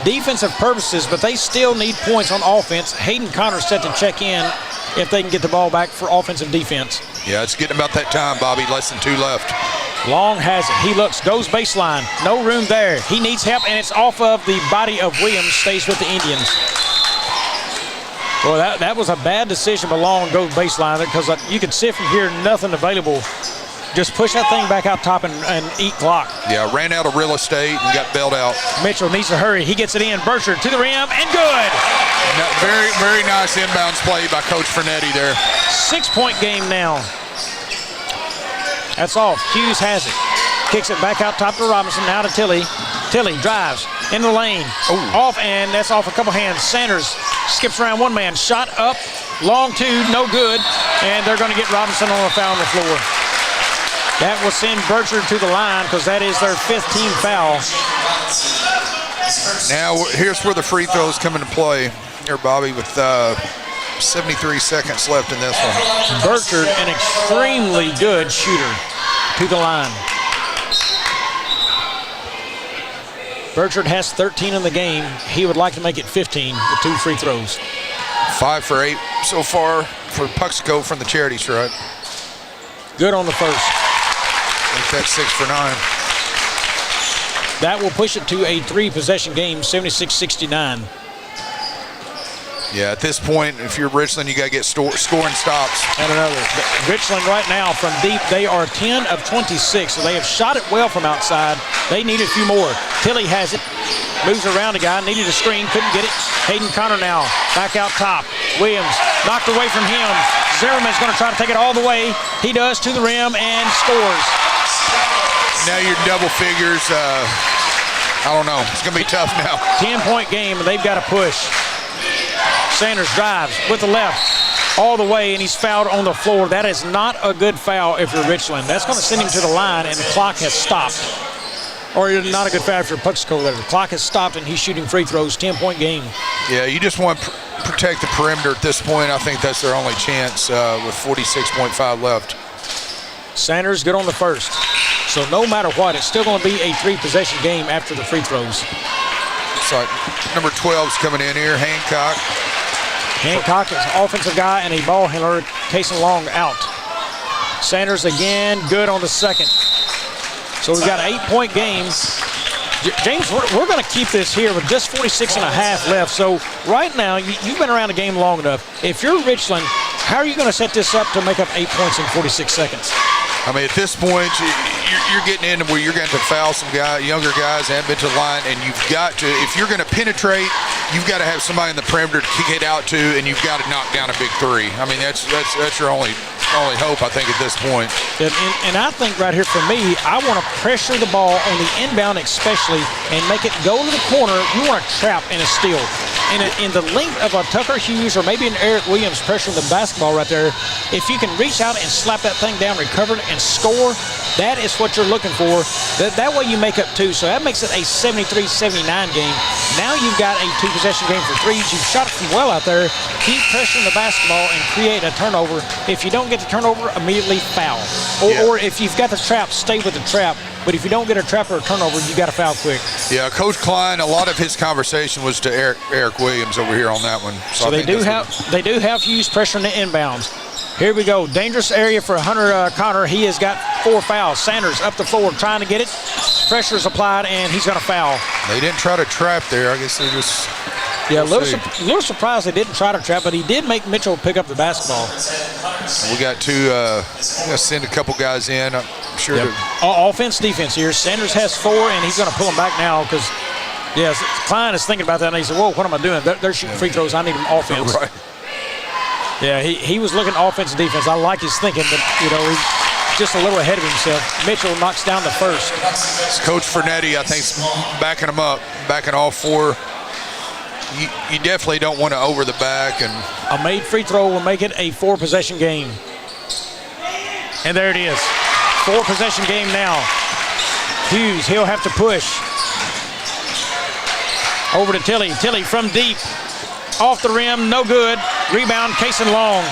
Defensive purposes, but they still need points on offense. Hayden Connor's set to check in if they can get the ball back for offensive defense. Yeah, it's getting about that time, Bobby. Less than 2 left. Long has it. He looks, goes baseline. No room there. He needs help, and it's off of the body of Williams. Stays with the Indians. Well, that was a bad decision, but Long goes baseline because you could see from here nothing available. Just push that thing back out top and eat clock. Yeah, ran out of real estate and got bailed out. Mitchell needs to hurry. He gets it in. Burchard to the rim, and good. Very, very nice inbounds play by Coach Fernetti there. 6-point game now. That's off. Hughes has it. Kicks it back out top to Robinson. Now to Tilley. Tilley drives in the lane. Off, and that's off a couple hands. Sanders skips around one man. Shot up. Long 2, no good. And they're going to get Robinson on a foul on the floor. That will send Burchard to the line because that is their 5th team foul. Now, here's where the free throws come into play here, Bobby, with 73 seconds left in this one. Burchard, an extremely good shooter to the line. Burchard has 13 in the game. He would like to make it 15 with 2 free throws. 5 for 8 so far for Puxico from the charity stripe. Good on the first. Make that 6 for 9. That will push it to a 3-possession game, 76-69. Yeah, at this point, if you're Richland, you got to get scoring stops. And another. Richland right now from deep, they are 10 of 26, so they have shot it well from outside. They need a few more. Tilley has it, moves around a guy, needed a screen, couldn't get it. Hayden Connor now back out top. Williams knocked away from him. Zimmerman's going to try to take it all the way. He does to the rim and scores. Now you're double figures. I don't know. It's going to be tough now. 10-point game, and they've got to push. Sanders drives with the left all the way, and he's fouled on the floor. That is not a good foul if you're Richland. That's going to send him to the line, and the clock has stopped. Or not a good foul if you're Puxico. The clock has stopped, and he's shooting free throws. 10-point game. Yeah, you just want to protect the perimeter at this point. I think that's their only chance with 46.5 left. Sanders good on the first. So no matter what, it's still going to be a 3-possession game after the free throws. Looks like number 12's coming in here, Hancock. Hancock is an offensive guy and a ball handler. Casey Long out. Sanders again, good on the second. So we've got an 8-point game. James, we're going to keep this here with just 46 and a half left. So right now, you've been around the game long enough. If you're Richland, how are you going to set this up to make up 8 points in 46 seconds? I mean, at this point, you're getting into where you're going to foul some younger guys that haven't been to the line, and you've got to, if you're going to penetrate, you've got to have somebody in the perimeter to kick it out to, and you've got to knock down a big 3. I mean, that's your only hope, I think, at this point. And I think right here for me, I want to pressure the ball on the inbound especially and make it go to the corner. You want to trap and a steal. In the length of a Tucker Hughes or maybe an Eric Williams pressuring the basketball right there, if you can reach out and slap that thing down, recover it, and score, that is what you're looking for. That way you make up 2. So that makes it a 73-79 game. Now you've got a 2-possession game for 3s. You've shot it from well out there. Keep pressuring the basketball and create a turnover. If you don't get the turnover, immediately foul. Or if you've got the trap, stay with the trap. But if you don't get a trap or a turnover, you got to foul quick. Yeah, Coach Klein, a lot of his conversation was to Eric Williams over here on that one. So they do have Hughes pressuring the inbounds. Here we go. Dangerous area for Hunter Connor. He has got 4 fouls. Sanders up the floor trying to get it. Pressure is applied, and he's going to foul. They didn't try to trap there. I guess they just... Yeah, a little surprised they didn't try to trap, but he did make Mitchell pick up the basketball. We got to send a couple guys in. I'm sure. Yep. Offense, defense here. Sanders has 4, and he's going to pull them back now because, yeah, Klein is thinking about that, and he said, whoa, what am I doing? They're shooting free throws. I need them offense. Right. Yeah, he was looking offense and defense. I like his thinking, but, he's just a little ahead of himself. Mitchell knocks down the first. It's Coach Fernetti, I think, backing them up, backing all 4. You definitely don't want to over the back. And a made free throw will make it a 4-possession game. And there it is. 4-possession game now. Hughes, he'll have to push. Over to Tilley. Tilley from deep. Off the rim, no good. Rebound, Casey Long.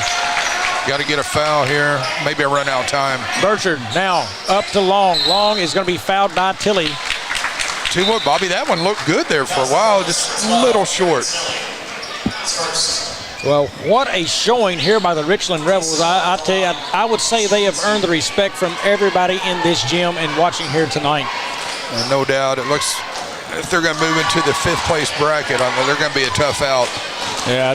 Got to get a foul here. Maybe a run out time. Burchard now up to Long. Long is going to be fouled by Tilley. Tell you what, Bobby, that one looked good there for a while, just a little short. Well, what a showing here by the Richland Rebels. I tell you, I would say they have earned the respect from everybody in this gym and watching here tonight. And no doubt, it looks, if they're going to move into the 5th place bracket, they're going to be a tough out. Yeah,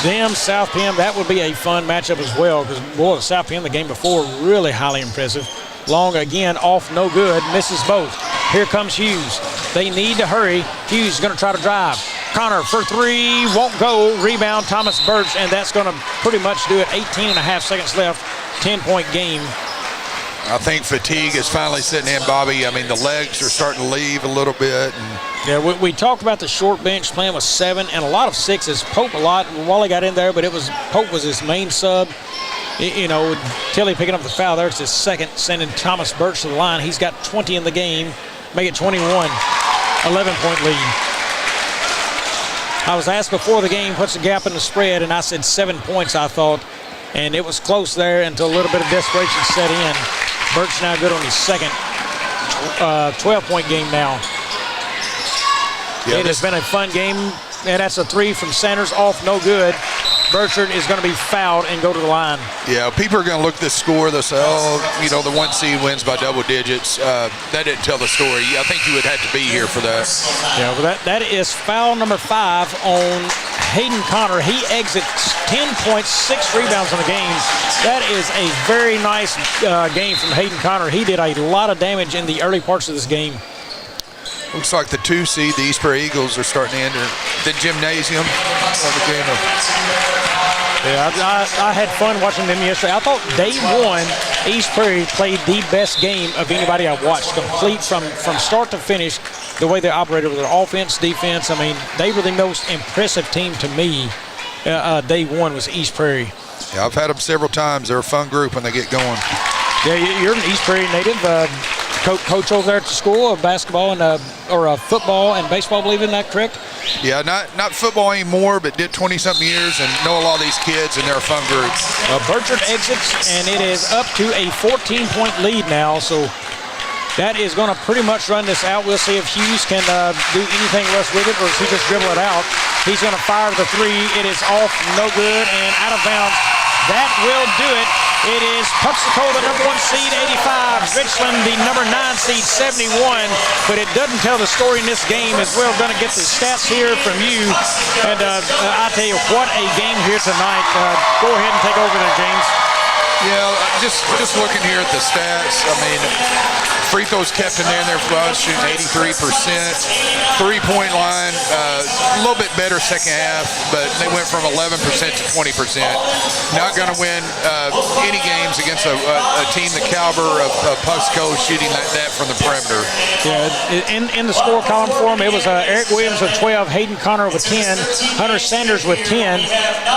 them, South Penn, that would be a fun matchup as well because, boy, South Penn, the game before, really highly impressive. Long again, off, no good, misses both. Here comes Hughes. They need to hurry. Hughes is going to try to drive. Connor for 3, won't go. Rebound, Thomas Birch, and that's going to pretty much do it. 18 and a half seconds left, 10-point game. I think fatigue is finally setting in, Bobby. I mean, the legs are starting to leave a little bit. Yeah, we talked about the short bench playing with 7 and a lot of 6s. Pope a lot. Wally got in there, but Pope was his main sub. Tilley picking up the foul there. It's his second, sending Thomas Birch to the line. He's got 20 in the game. Make it 21. 11-point lead. I was asked before the game, what's the gap in the spread, and I said 7 points, I thought. And it was close there until a little bit of desperation set in. Burt's now good on his second 12-point game now. It has been a fun game, and that's a three from Sanders, off, no good. Burchard is going to be fouled and go to the line. Yeah, people are going to look at this score. They'll say, the 1 seed wins by double digits. That didn't tell the story. I think you would have to be here for that. Yeah, well, that is foul number 5 on Hayden Connor. He exits 10 points, 6 rebounds in the game. That is a very nice game from Hayden Connor. He did a lot of damage in the early parts of this game. Looks like the 2 seed, the East Prairie Eagles, are starting to enter the gymnasium. Yeah, I had fun watching them yesterday. I thought day one, East Prairie played the best game of anybody I've watched, complete from start to finish, the way they operated with their offense, defense. I mean, they were the most impressive team to me. Day one was East Prairie. Yeah, I've had them several times. They're a fun group when they get going. Yeah, you're an East Prairie native. Coach over there at the school of basketball and or football and baseball, I believe, isn't that correct? Yeah, not football anymore, but did 20-something years and know a lot of these kids, and they're a fun group. Burchard exits, and it is up to a 14-point lead now, so that is going to pretty much run this out. We'll see if Hughes can do anything else with it, or if he just dribble it out. He's going to fire the three. It is off, no good, and out of bounds. That will do it. It is Puxico, the number 1 seed, 85. Richland, the number 9 seed, 71. But it doesn't tell the story in this game, as we're going to get the stats here from you. And I tell you, what a game here tonight. Go ahead and take over there, James. Yeah, just looking here at the stats, I mean, free throws kept in there for us, shooting 83%. 3-point line, a little bit better second half, but they went from 11% to 20%. Not going to win any games against a team the caliber of Puxico shooting like that from the perimeter. Yeah, in the score column for them, it was Eric Williams with 12, Hayden Connor with 10, Hunter Sanders with 10,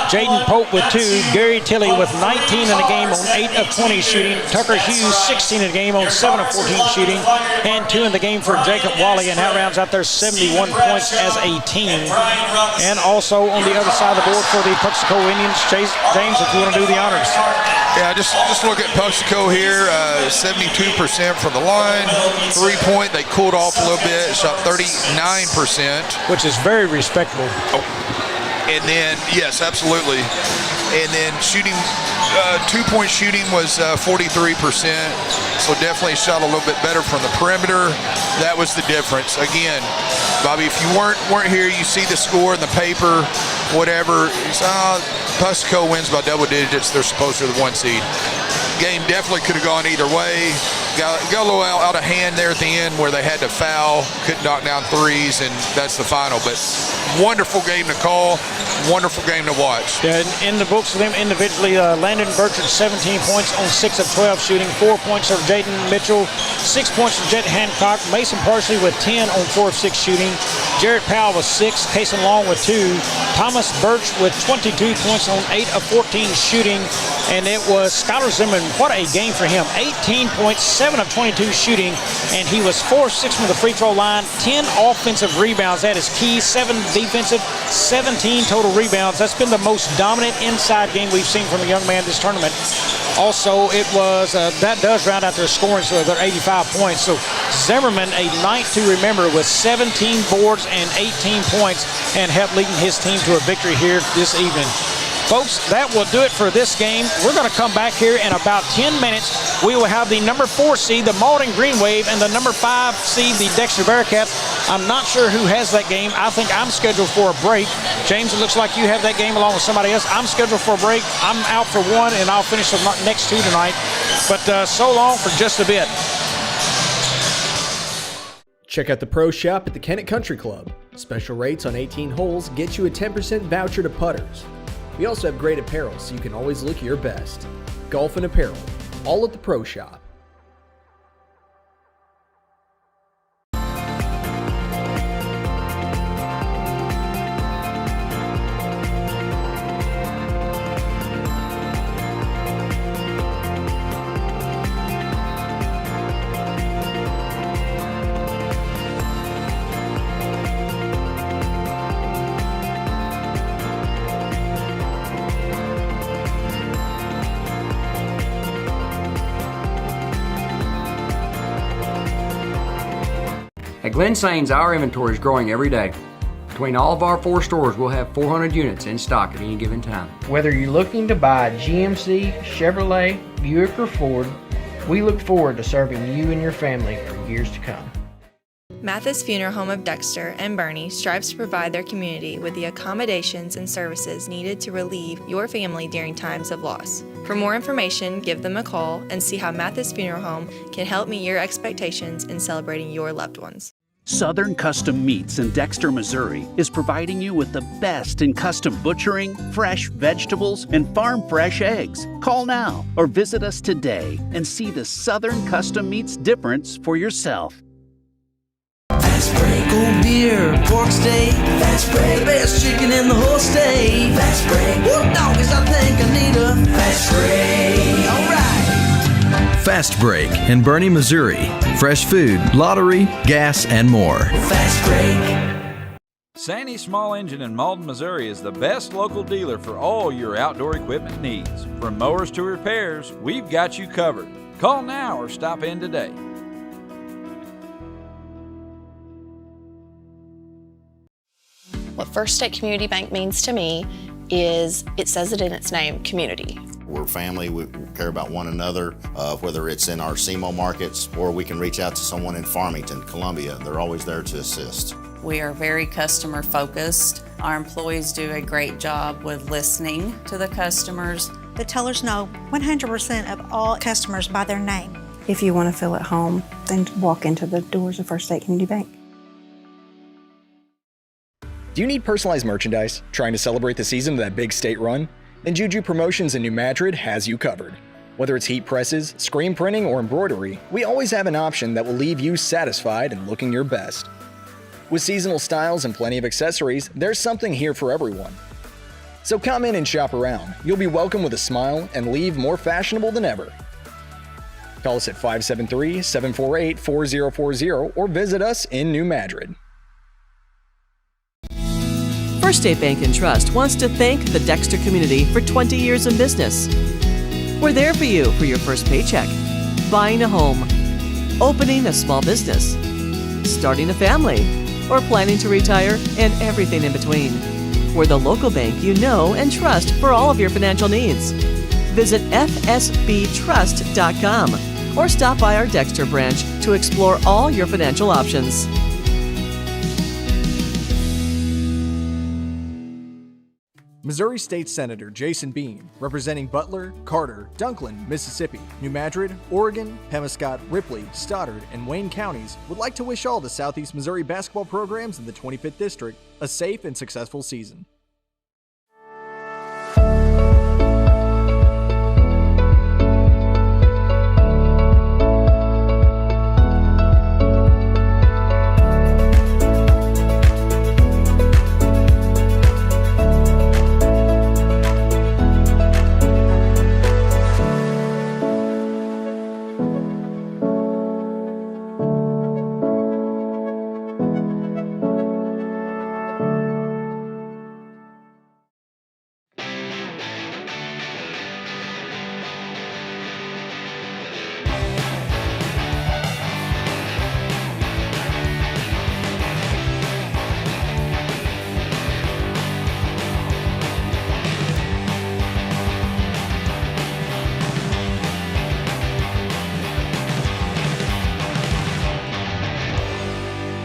Jaden Pope with 2, Gary Tilley with 19 in the game on 8 of 20 shooting, Tucker Hughes 16 in the game on 7 of 14 shooting, and 2 in the game for Jacob Wally, and that rounds out their 71 points as a team. And also on the other side of the board for the Puxico Indians, James, if you want to do the honors. Yeah, just look at Puxico here, 72% from the line, 3-point, they cooled off a little bit, shot 39%. Which is very respectable. And then, yes, absolutely. And then shooting, 2-point shooting was 43%. So definitely shot a little bit better from the perimeter. That was the difference. Again, Bobby, if you weren't here, you see the score in the paper, whatever. Puxico wins by double digits. They're supposed to be the 1 seed. Game definitely could have gone either way. Got a little out of hand there at the end where they had to foul, couldn't knock down threes, and that's the final. But wonderful game to call, wonderful game to watch. Yeah, in the books for them individually, Landon Burchard 17 points on 6 of 12 shooting, 4 points for Jaden Mitchell, 6 points for Jet Hancock, Mason Parsley with 10 on 4 of 6 shooting, Jarrett Powell with 6, Kason Long with 2, Thomas Birch with 22 points on 8 of 14 shooting, and it was Skylar Zimmerman. What a game for him. 18 points, 7 of 22 shooting, and he was 4 of 6 from the free throw line, 10 offensive rebounds. That is key. 7 defensive, 17 total rebounds. That's been the most dominant inside game we've seen from a young man this tournament. Also, it was, that does round out their scoring, so they're 85 points. So Zimmerman, a night to remember with 17 boards and 18 points, and helped leading his team to a victory here this evening. Folks, that will do it for this game. We're going to come back here in about 10 minutes. We will have the number 4 seed, the Malden Green Wave, and the number 5 seed, the Dexter Bearcats. I'm not sure who has that game. I think I'm scheduled for a break. James, it looks like you have that game along with somebody else. I'm scheduled for a break. I'm out for one, and I'll finish the next 2 tonight. But so long for just a bit. Check out the Pro Shop at the Kennett Country Club. Special rates on 18 holes get you a 10% voucher to putters. We also have great apparel so you can always look your best. Golf and apparel, all at the Pro Shop. At Glen Sains, our inventory is growing every day. Between all of our 4 stores, we'll have 400 units in stock at any given time. Whether you're looking to buy a GMC, Chevrolet, Buick, or Ford, we look forward to serving you and your family for years to come. Mathis Funeral Home of Dexter and Bernie strives to provide their community with the accommodations and services needed to relieve your family during times of loss. For more information, give them a call and see how Mathis Funeral Home can help meet your expectations in celebrating your loved ones. Southern Custom Meats in Dexter, Missouri is providing you with the best in custom butchering, fresh vegetables, and farm fresh eggs. Call now or visit us today and see the Southern Custom Meats difference for yourself. Fast Break, cold beer, pork steak. Fast Break, the best chicken in the whole state. Fast Break, whoop doggies, I think I need a Fast Break. All right. Fast Break in Bernie, Missouri. Fresh food, lottery, gas, and more. Fast Break. Sandy Small Engine in Malden, Missouri is the best local dealer for all your outdoor equipment needs. From mowers to repairs, we've got you covered. Call now or stop in today. What First State Community Bank means to me is it says it in its name, community. We're family, we care about one another, whether it's in our SEMO markets or we can reach out to someone in Farmington, Columbia. They're always there to assist. We are very customer focused. Our employees do a great job with listening to the customers. The tellers know 100% of all customers by their name. If you want to feel at home, then walk into the doors of First State Community Bank. Do you need personalized merchandise? Trying to celebrate the season of that big state run? Then Juju Promotions in New Madrid has you covered. Whether it's heat presses, screen printing, or embroidery, we always have an option that will leave you satisfied and looking your best. With seasonal styles and plenty of accessories, there's something here for everyone. So come in and shop around. You'll be welcome with a smile and leave more fashionable than ever. Call us at 573-748-4040 or visit us in New Madrid. First State Bank and Trust wants to thank the Dexter community for 20 years in business. We're there for you for your first paycheck, buying a home, opening a small business, starting a family, or planning to retire, and everything in between. We're the local bank you know and trust for all of your financial needs. Visit fsbtrust.com or stop by our Dexter branch to explore all your financial options. Missouri State Senator Jason Bean, representing Butler, Carter, Dunklin, Mississippi, New Madrid, Oregon, Pemiscot, Ripley, Stoddard, and Wayne counties, would like to wish all the Southeast Missouri basketball programs in the 25th District a safe and successful season.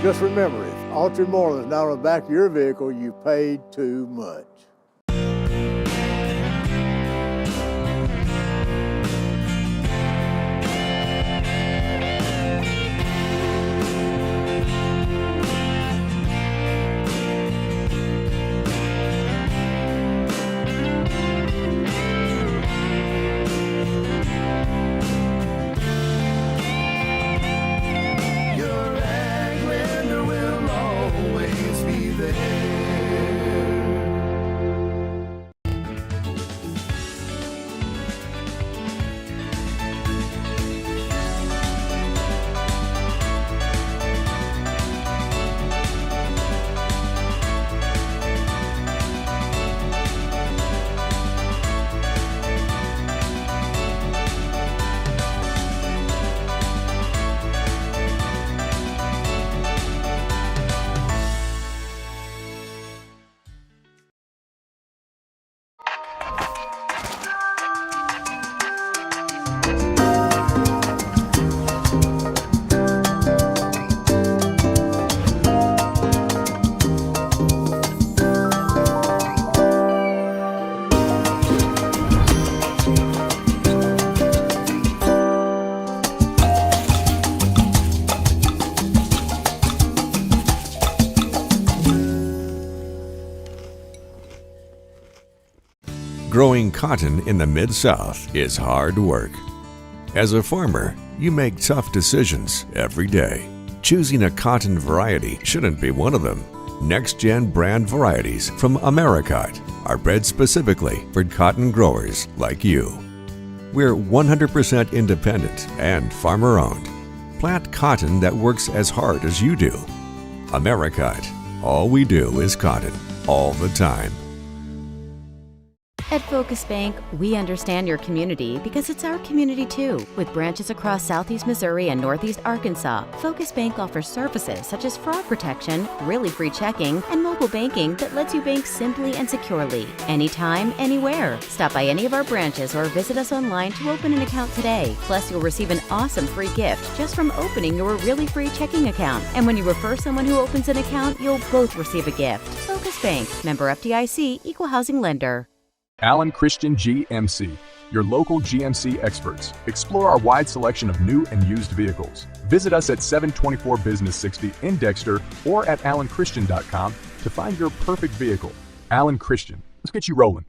Just remember, if Altry Moreland's not on the back of your vehicle, you paid too much. growing cotton in the Mid-South is hard work. As a farmer, you make tough decisions every day. Choosing a cotton variety shouldn't be one of them. Next-gen brand varieties from Americot are bred specifically for cotton growers like you. We're 100% independent and farmer-owned. Plant cotton that works as hard as you do. Americot. All we do is cotton, all the time. At Focus Bank, we understand your community because it's our community too. With branches across Southeast Missouri and Northeast Arkansas, Focus Bank offers services such as fraud protection, really free checking, and mobile banking that lets you bank simply and securely, anytime, anywhere. Stop by any of our branches or visit us online to open an account today. Plus, you'll receive an awesome free gift just from opening your really free checking account. And when you refer someone who opens an account, you'll both receive a gift. Focus Bank, member FDIC, equal housing lender. Allen Christian GMC, your local GMC experts. Explore our wide selection of new and used vehicles. Visit us at 724 Business 60 in Dexter or at allenchristian.com to find your perfect vehicle. Allen Christian, let's get you rolling.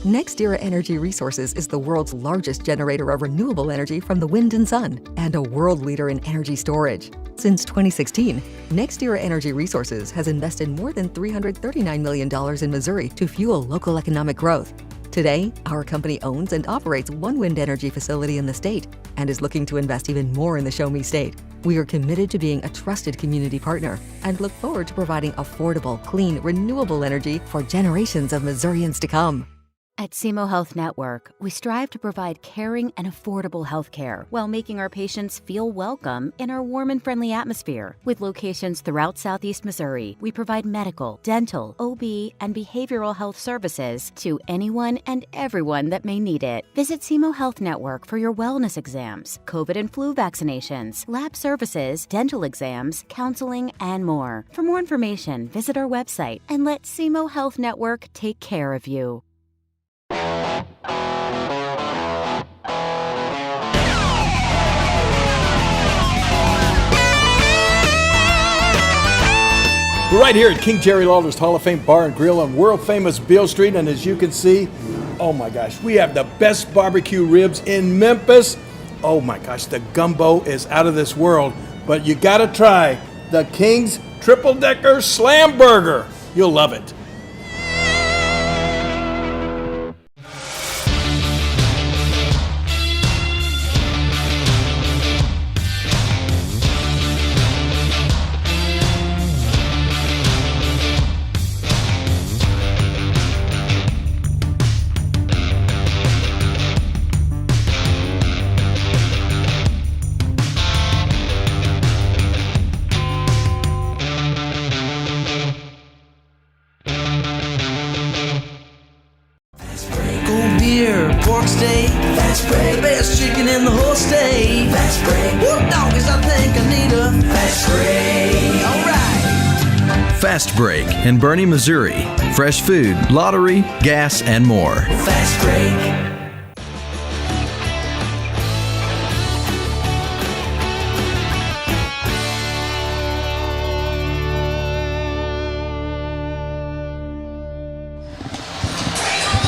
NextEra Energy Resources is the world's largest generator of renewable energy from the wind and sun, and a world leader in energy storage. Since 2016, NextEra Energy Resources has invested more than $339 million in Missouri to fuel local economic growth. Today, our company owns and operates one wind energy facility in the state and is looking to invest even more in the Show Me State. We are committed to being a trusted community partner and look forward to providing affordable, clean, renewable energy for generations of Missourians to come. At SEMO Health Network, we strive to provide caring and affordable health care while making our patients feel welcome in our warm and friendly atmosphere. With locations throughout Southeast Missouri, we provide medical, dental, OB, and behavioral health services to anyone and everyone that may need it. Visit SEMO Health Network for your wellness exams, COVID and flu vaccinations, lab services, dental exams, counseling, and more. For more information, visit our website and let SEMO Health Network take care of you. We're right here at King Jerry Lawler's Hall of Fame Bar and Grill on world famous Beale Street, and as you can see, oh my gosh, we have the best barbecue ribs in Memphis. Oh my gosh, the gumbo is out of this world, but you gotta try the King's Triple Decker Slam Burger. You'll love it. Pork steak, fast break, the best chicken in the whole state. Fast break, whoop doggies, I think I need a fast break. Alright. Fast Break in Bernie, Missouri. Fresh food, lottery, gas, and more. Fast break.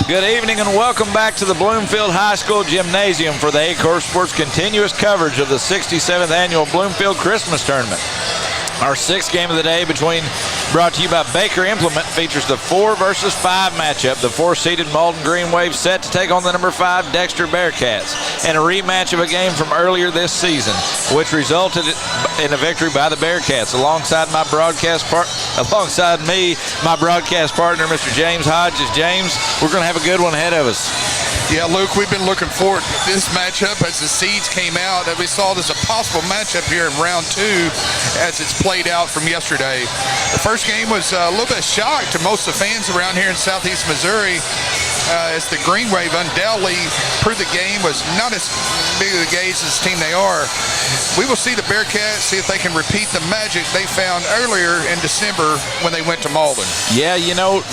Good evening and welcome back to the Bloomfield High School Gymnasium for the Acorn Sports continuous coverage of the 67th Annual Bloomfield Christmas Tournament. Our sixth game of the day, brought to you by Baker Implement, features the 4 versus 5 matchup. The 4-seeded Malden Green Wave set to take on the number 5 Dexter Bearcats in a rematch of a game from earlier this season, which resulted in a victory by the Bearcats. Alongside me, my broadcast partner, Mr. James Hodges. James, we're going to have a good one ahead of us. Yeah, Luke, we've been looking forward to this matchup as the seeds came out. We saw this a possible matchup here in round 2 as it's played out from yesterday. The first game was a little bit of shock to most of the fans around here in Southeast Missouri as the Green Wave undoubtedly proved the game was not as big of the gaze as the team they are. We will see the Bearcats, see if they can repeat the magic they found earlier in December when they went to Malden. Yeah,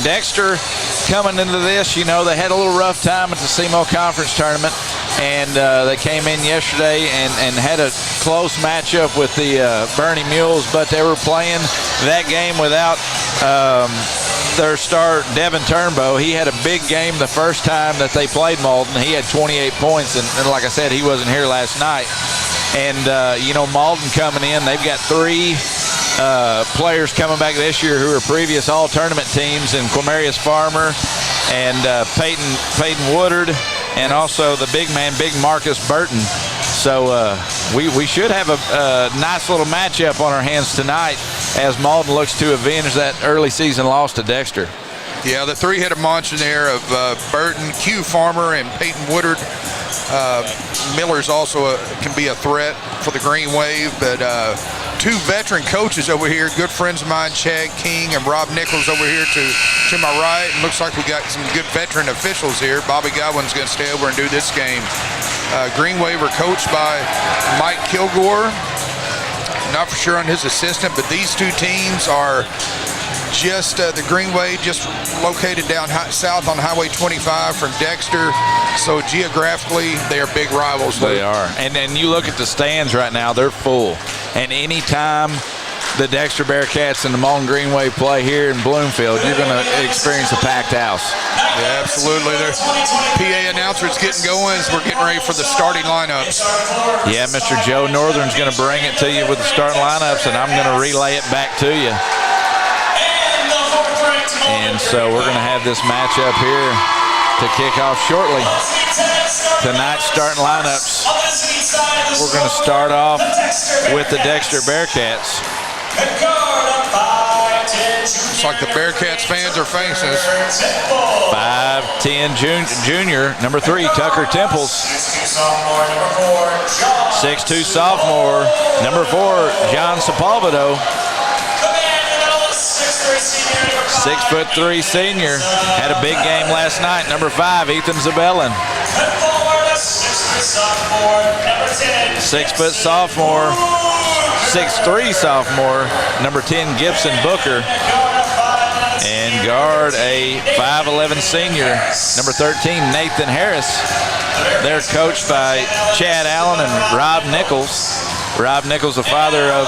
Dexter coming into this, they had a little rough time at the SEMO Conference Tournament, and they came in yesterday and had a close matchup with the Bernie Mules, but they were playing that game without their star, Devin Turnbow. He had a big game the first time that they played Malden. He had 28 points, and like I said, he wasn't here last night. And, Malden coming in, they've got 3 players coming back this year who are previous all-tournament teams, and Quamarius Farmer and Peyton Woodard, and also the big man, Big Marcus Burton. So we should have a nice little matchup on our hands tonight as Malden looks to avenge that early season loss to Dexter. Yeah, the 3-headed monster there of Burton, Q Farmer, and Peyton Woodard. Miller's also can be a threat for the Green Wave, but 2 veteran coaches over here, good friends of mine, Chad King and Rob Nichols over here to my right. And looks like we got some good veteran officials here. Bobby Godwin's going to stay over and do this game. Green Wave are coached by Mike Kilgore. Not for sure on his assistant, but these 2 teams are just the Green Wave, just located down south on Highway 25 from Dexter. So geographically, they are big rivals. They are. And you look at the stands right now, they're full. And anytime the Dexter Bearcats and the Malden Green Wave play here in Bloomfield, you're going to experience a packed house. Yeah, absolutely. The PA announcer's getting going as we're getting ready for the starting lineups. Yeah, Mr. Joe Northern's going to bring it to you with the starting lineups, and I'm going to relay it back to you. And so we're going to have this matchup here to kick off shortly. Tonight's starting lineups. We're going to start off with the Dexter Bearcats. It's like the Bearcats fans are faces. 5'10" junior, number 3, Tucker Temples. 6'2" sophomore, number 4, John Sepulvedo. 6'3" senior, had a big game last night, number 5, Ethan Zabellin. 6' sophomore, 6'3" sophomore, number 10, Gibson Booker. And guard, a 5'11" senior, number 13, Nathan Harris. They're coached by Chad Allen and Rob Nichols. Rob Nichols, the father of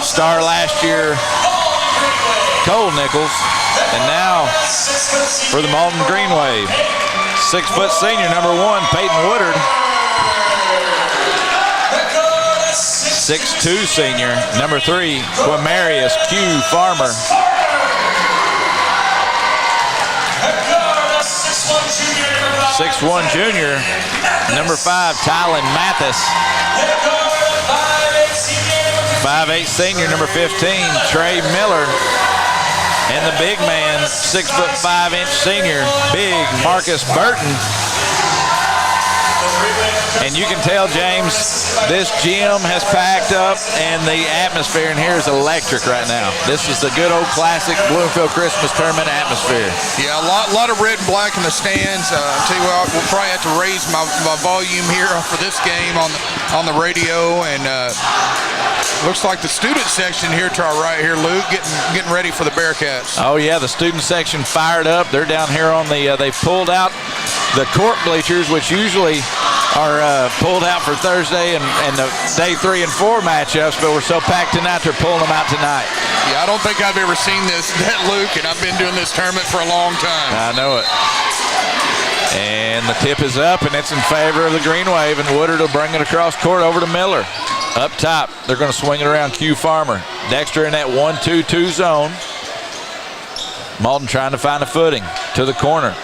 star last year, Cole Nichols. And now for the Malden Green Wave, 6' senior, number 1, Peyton Woodard. 6'2" senior, number 3, Quamarius Q Farmer. 6'1" junior, number 5, Tylen Mathis. 5'8" senior, number 15, Trey Miller. And the big man, 6'5" senior, Big Marcus Burton. And you can tell, James, this gym has packed up and the atmosphere in here is electric right now. This is the good old classic Bloomfield Christmas Tournament atmosphere. Yeah, a lot of red and black in the stands. I'll tell you what, we'll probably have to raise my volume here for this game on the radio. And looks like the student section here to our right here, Luke, getting ready for the Bearcats. Oh, yeah, the student section fired up. They're down here on the, they've pulled out the court bleachers, which usually are pulled out for Thursday and the day 3 and 4 matchups, but we're so packed tonight, they're pulling them out tonight. Yeah, I don't think I've ever seen that, Luke, and I've been doing this tournament for a long time. I know it. And the tip is up, and it's in favor of the Green Wave, and Woodard will bring it across court over to Miller. Up top, they're going to swing it around Q Farmer. Dexter in that 1-2-2 zone. Malden trying to find a footing to the corner.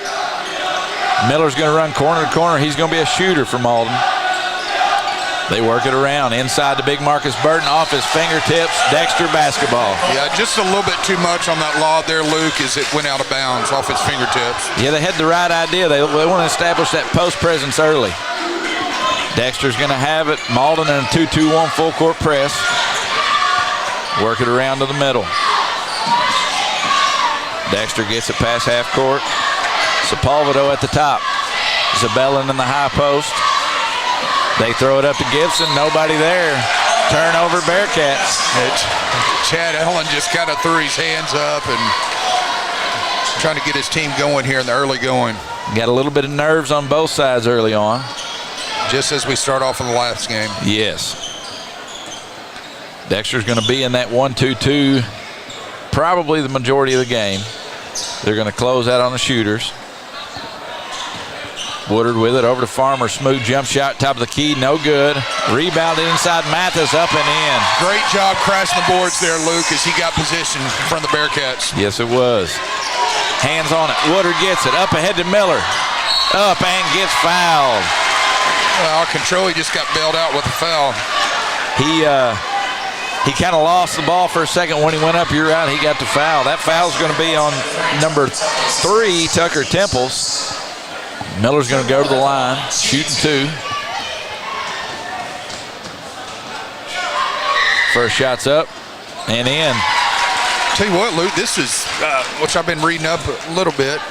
Miller's going to run corner to corner. He's going to be a shooter for Malden. They work it around inside to Big Marcus Burton, off his fingertips. Dexter basketball. Yeah, just a little bit too much on that lob there, Luke, as it went out of bounds off his fingertips. Yeah, they had the right idea. They want to establish that post presence early. Dexter's going to have it. Malden in a 2-2-1 full court press. Work it around to the middle. Dexter gets it past half court. Sepulvedo at the top. Zabellin in the high post. They throw it up to Gibson. Nobody there. Turnover Bearcats. Chad Allen just kind of threw his hands up and trying to get his team going here in the early going. Got a little bit of nerves on both sides early on. Just as we start off in the last game. Yes. Dexter's going to be in that 1-2-2 probably the majority of the game. They're going to close out on the shooters. Woodard with it over to Farmer. Smooth jump shot, top of the key, no good. Rebounded inside Mathis, up and in. Great job crashing the boards there, Luke, as he got position in front of the Bearcats. Yes, it was. Hands on it. Woodard gets it. Up ahead to Miller. Up and gets fouled. Well, Controlli just got bailed out with a foul. He kind of lost the ball for a second when he went up. You're right, he got the foul. That foul's going to be on number 3, Tucker Temples. Miller's going to go to the line, shooting 2. First shot's up and in. Tell you what, Luke, this is, which I've been reading up a little bit,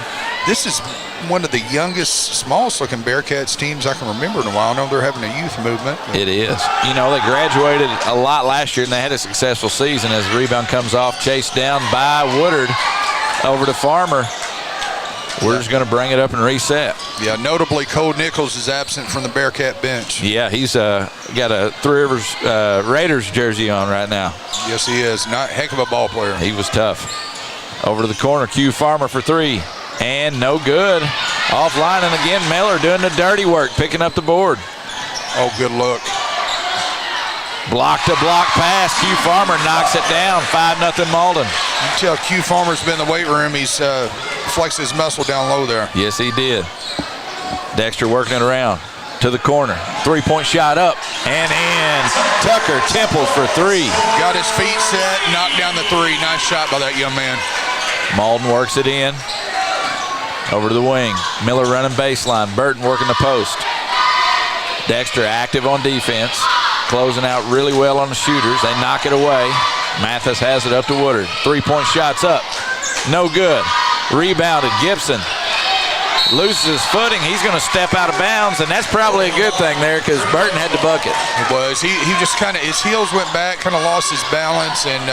this is one of the youngest, smallest looking Bearcats teams I can remember in a while. I know they're having a youth movement. It is. You know, they graduated a lot last year and they had a successful season. As the rebound comes off, chased down by Woodard over to Farmer. We're just going to bring it up and reset. Yeah, notably Cole Nichols is absent from the Bearcat bench. Yeah, he's got a Three Rivers Raiders jersey on right now. Yes, he is. Not heck of a ball player. He was tough. Over to the corner, Q Farmer for 3. And no good. Offline, and again, Miller doing the dirty work, picking up the board. Oh, good look. Block-to-block pass. Q Farmer knocks it down. 5-0 Malden. You can tell Q Farmer's been in the weight room. He's flexed his muscle down low there. Yes, he did. Dexter working it around to the corner. 3-point shot up and in. Tucker Temples for 3. Got his feet set, knocked down the 3. Nice shot by that young man. Malden works it in. Over to the wing. Miller running baseline. Burton working the post. Dexter active on defense. Closing out really well on the shooters. They knock it away. Mathis has it up to Woodard. 3-point shots up. No good. Rebounded. Gibson loses his footing. He's going to step out of bounds, and that's probably a good thing there because Burton had the bucket. It was. He just kind of, his heels went back, kind of lost his balance, and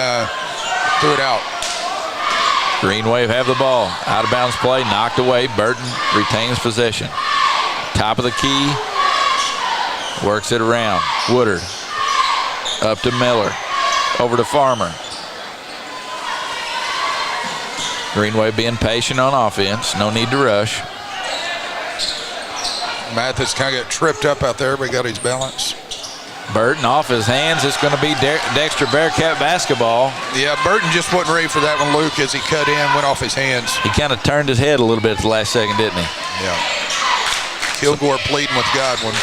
threw it out. Green Wave have the ball. Out of bounds play, knocked away. Burton retains possession. Top of the key. Works it around. Woodard. Up to Miller. Over to Farmer. Green Wave being patient on offense. No need to rush. Mathis kind of got tripped up out there, but got his balance. Burton off his hands. It's going to be Dexter Bearcat basketball. Yeah, Burton just wasn't ready for that one, Luke, as he cut in, went off his hands. He kind of turned his head a little bit at the last second, didn't he? Yeah. Kilgore pleading with Godwin.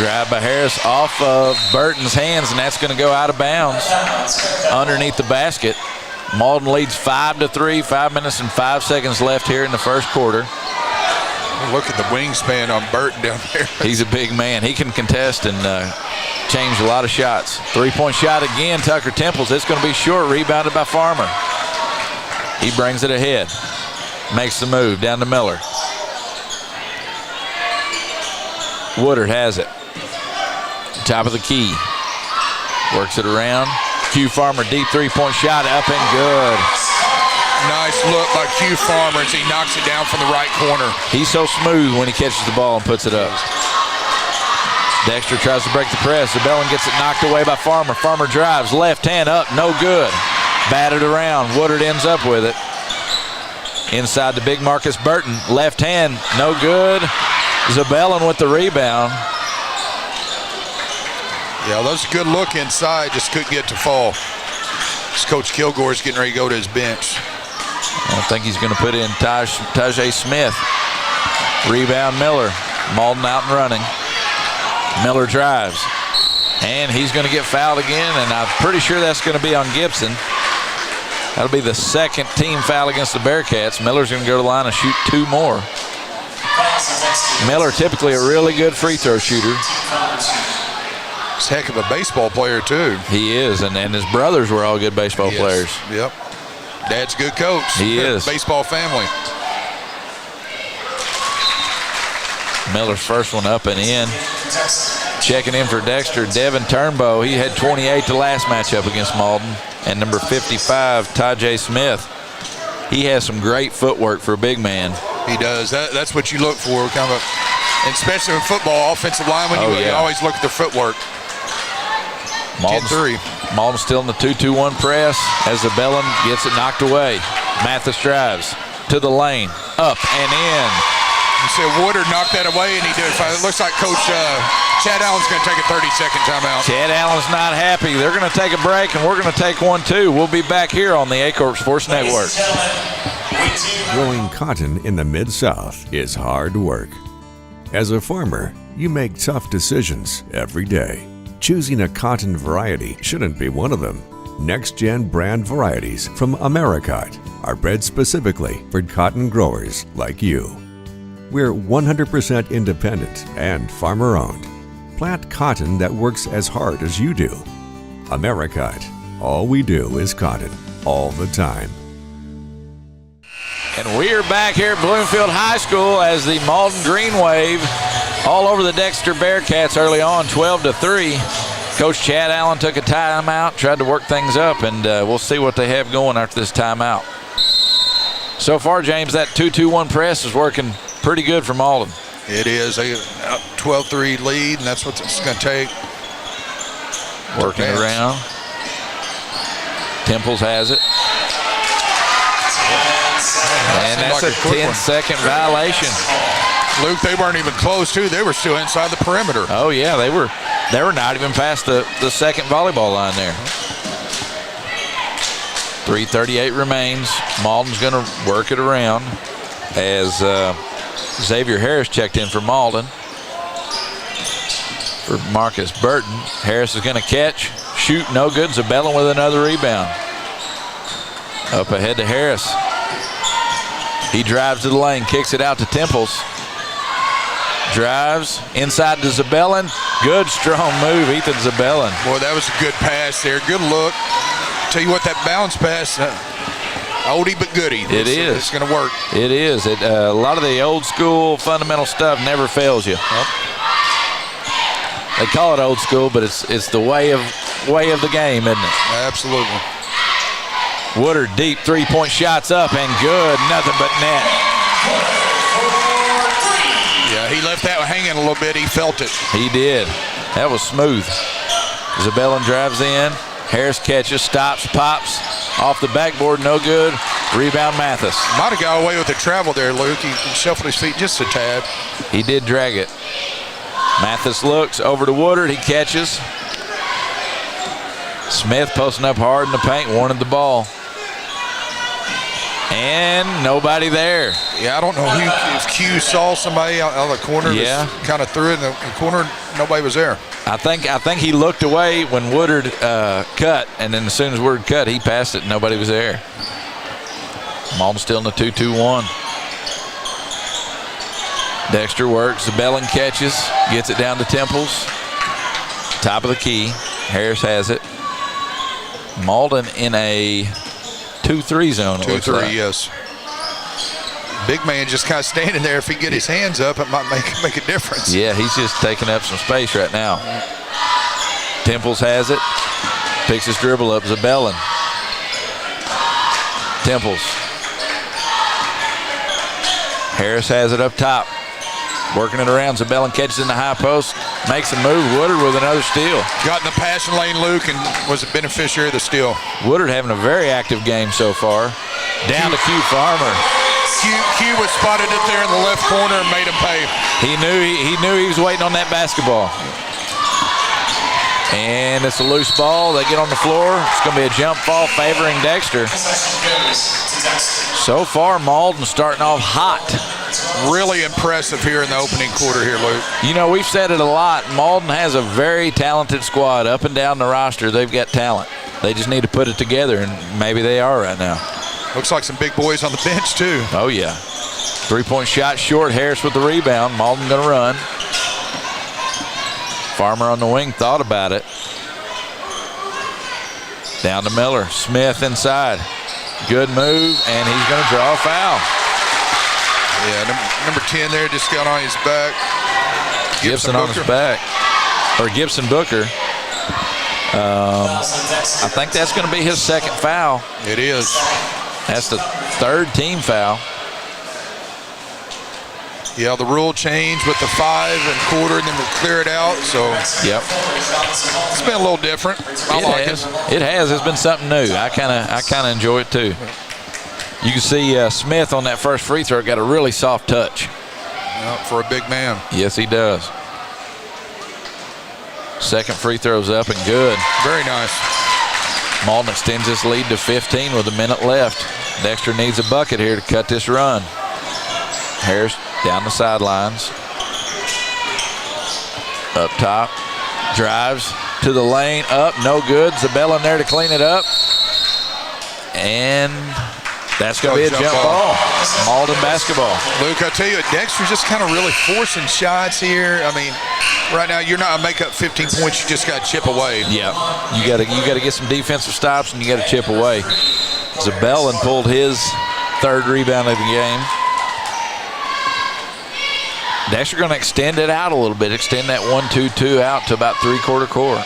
Drive by Harris off of Burton's hands, and that's going to go out of bounds underneath the basket. Malden leads 5-3, 5 minutes and 5 seconds left here in the first quarter. Look at the wingspan on Burton down there. He's a big man. He can contest and change a lot of shots. 3-point shot again, Tucker Temples. It's going to be short, rebounded by Farmer. He brings it ahead. Makes the move down to Miller. Woodard has it. Top of the key. Works it around. Q Farmer, deep 3-point shot, up and good. Nice look by Q Farmer as he knocks it down from the right corner. He's so smooth when he catches the ball and puts it up. Dexter tries to break the press. Zabellin gets it knocked away by Farmer. Farmer drives, left hand up, no good. Batted around. Woodard ends up with it. Inside to big Marcus Burton. Left hand, no good. Zabellin with the rebound. Yeah, that was a good look inside, just couldn't get to fall. This Coach Kilgore's getting ready to go to his bench. I think he's going to put in Tajay Smith. Rebound Miller. Malden out and running. Miller drives. And he's going to get fouled again, and I'm pretty sure that's going to be on Gibson. That'll be the second team foul against the Bearcats. Miller's going to go to the line and shoot 2 more. Miller, typically a really good free throw shooter. He's a heck of a baseball player, too. He is, and his brothers were all good baseball players. Yep. Dad's a good coach. He is. Baseball family. Miller's first one up and in. Checking in for Dexter, Devin Turnbow. He had 28 the last matchup against Malden. And number 55, Tajay Smith. He has some great footwork for a big man. He does. That's what you look for, kind of, especially in football, offensive linemen. You always look at their footwork. Malden still in the 2-2-1 press as Zabellin gets it knocked away. Mathis drives to the lane, up and in. You said Woodard knocked that away, and he did. It looks like Coach Chad Allen's going to take a 30-second timeout. Chad Allen's not happy. They're going to take a break, and we're going to take one too. We'll be back here on the A-Corp Sports Network. Growing cotton in the Mid-South is hard work. As a farmer, you make tough decisions every day. Choosing a cotton variety shouldn't be one of them. Next-gen brand varieties from Americot are bred specifically for cotton growers like you. We're 100% independent and farmer-owned. Plant cotton that works as hard as you do. Americot. All we do is cotton, all the time. And we're back here at Bloomfield High School as the Malden Green Wave all over the Dexter Bearcats early on, 12-3. Coach Chad Allen took a timeout, tried to work things up, and we'll see what they have going after this timeout. So far, James, that 2-2-1 press is working pretty good for Malden. It is a 12-3 lead, and that's what it's going to take. Working around. Temples has it. And that's a 10-second violation. Luke, they weren't even close, too. They were still inside the perimeter. Oh, yeah, they were not even past the second volleyball line there. 3:38 remains. Malden's going to work it around as Xavier Harris checked in for Malden. For Marcus Burton. Harris is going to catch, shoot, no good. Zabellin with another rebound. Up ahead to Harris. He drives to the lane, kicks it out to Temples. Drives inside to Zabellin. Good, strong move, Ethan Zabellin. Boy, that was a good pass there. Good look. Tell you what, that bounce pass, oldie but goodie. It is. It's going to work. It is. A lot of the old school fundamental stuff never fails you. Yep. They call it old school, but it's the way of the game, isn't it? Absolutely. Woodard deep three-point shots up and good. Nothing but net. Yeah, he left that hanging a little bit. He felt it. He did. That was smooth. Zabellin drives in. Harris catches, stops, pops. Off the backboard, no good. Rebound, Mathis. Might have got away with the travel there, Luke. He shuffled his feet just a tad. He did drag it. Mathis looks over to Woodard. He catches. Smith posting up hard in the paint, wanted the ball. And nobody there. Yeah, I don't know if Q saw somebody out of the corner. Yeah. Kind of threw it in the corner. Nobody was there. I think he looked away when Woodard cut, and then as soon as Woodard cut, he passed it and nobody was there. Malden still in the 2-2-1. Dexter works. Zabellin catches. Gets it down to Temples. Top of the key. Harris has it. Malden in a 2-3 zone. 2-3, yes. Big man just kind of standing there. If he get his hands up, it might make a difference. Yeah, he's just taking up some space right now. Temples has it. Picks his dribble up. Zabellin. Temples. Harris has it up top. Working it around. Zabellin catches in the high post. Makes a move. Woodard with another steal. Got in the passing lane, Luke, and was a beneficiary of the steal. Woodard having a very active game so far. Down to Q Farmer. Q was spotted it there in the left corner and made him pay. He knew he was waiting on that basketball. And it's a loose ball. They get on the floor. It's going to be a jump ball favoring Dexter. So far, Malden starting off hot. Really impressive here in the opening quarter here, Luke. You know, we've said it a lot. Malden has a very talented squad. Up and down the roster, they've got talent. They just need to put it together, and maybe they are right now. Looks like some big boys on the bench, too. Oh, yeah. Three-point shot short. Harris with the rebound. Malden going to run. Farmer on the wing thought about it. Down to Miller. Smith inside. Good move, and he's going to draw a foul. Yeah, number 10 there just got on his back. Gibson on his back. Or Gibson Booker. I think that's going to be his second foul. It is. That's the third team foul. Yeah, the rule changed with the 5 1/4, and then we'll clear it out. So, yep, it's been a little different. I like it. It has. It's been something new. I kind of enjoy it too. You can see Smith on that first free throw got a really soft touch. For a big man. Yes, he does. Second free throw's up and good. Very nice. Malden extends this lead to 15 with a minute left. Dexter needs a bucket here to cut this run. Harris down the sidelines. Up top. Drives to the lane. Up. No good. Zabella in there to clean it up. And that's going to be a jump ball. Malden basketball. Luke, I tell you, Dexter's just kind of really forcing shots here. I mean, right now you're not going to make up 15 points. You just got to chip away. Yeah, you got to get some defensive stops and you got to chip away. Zabellin pulled his third rebound of the game. Dexter going to extend it out a little bit. Extend that 1-2-2 out to about three-quarter court.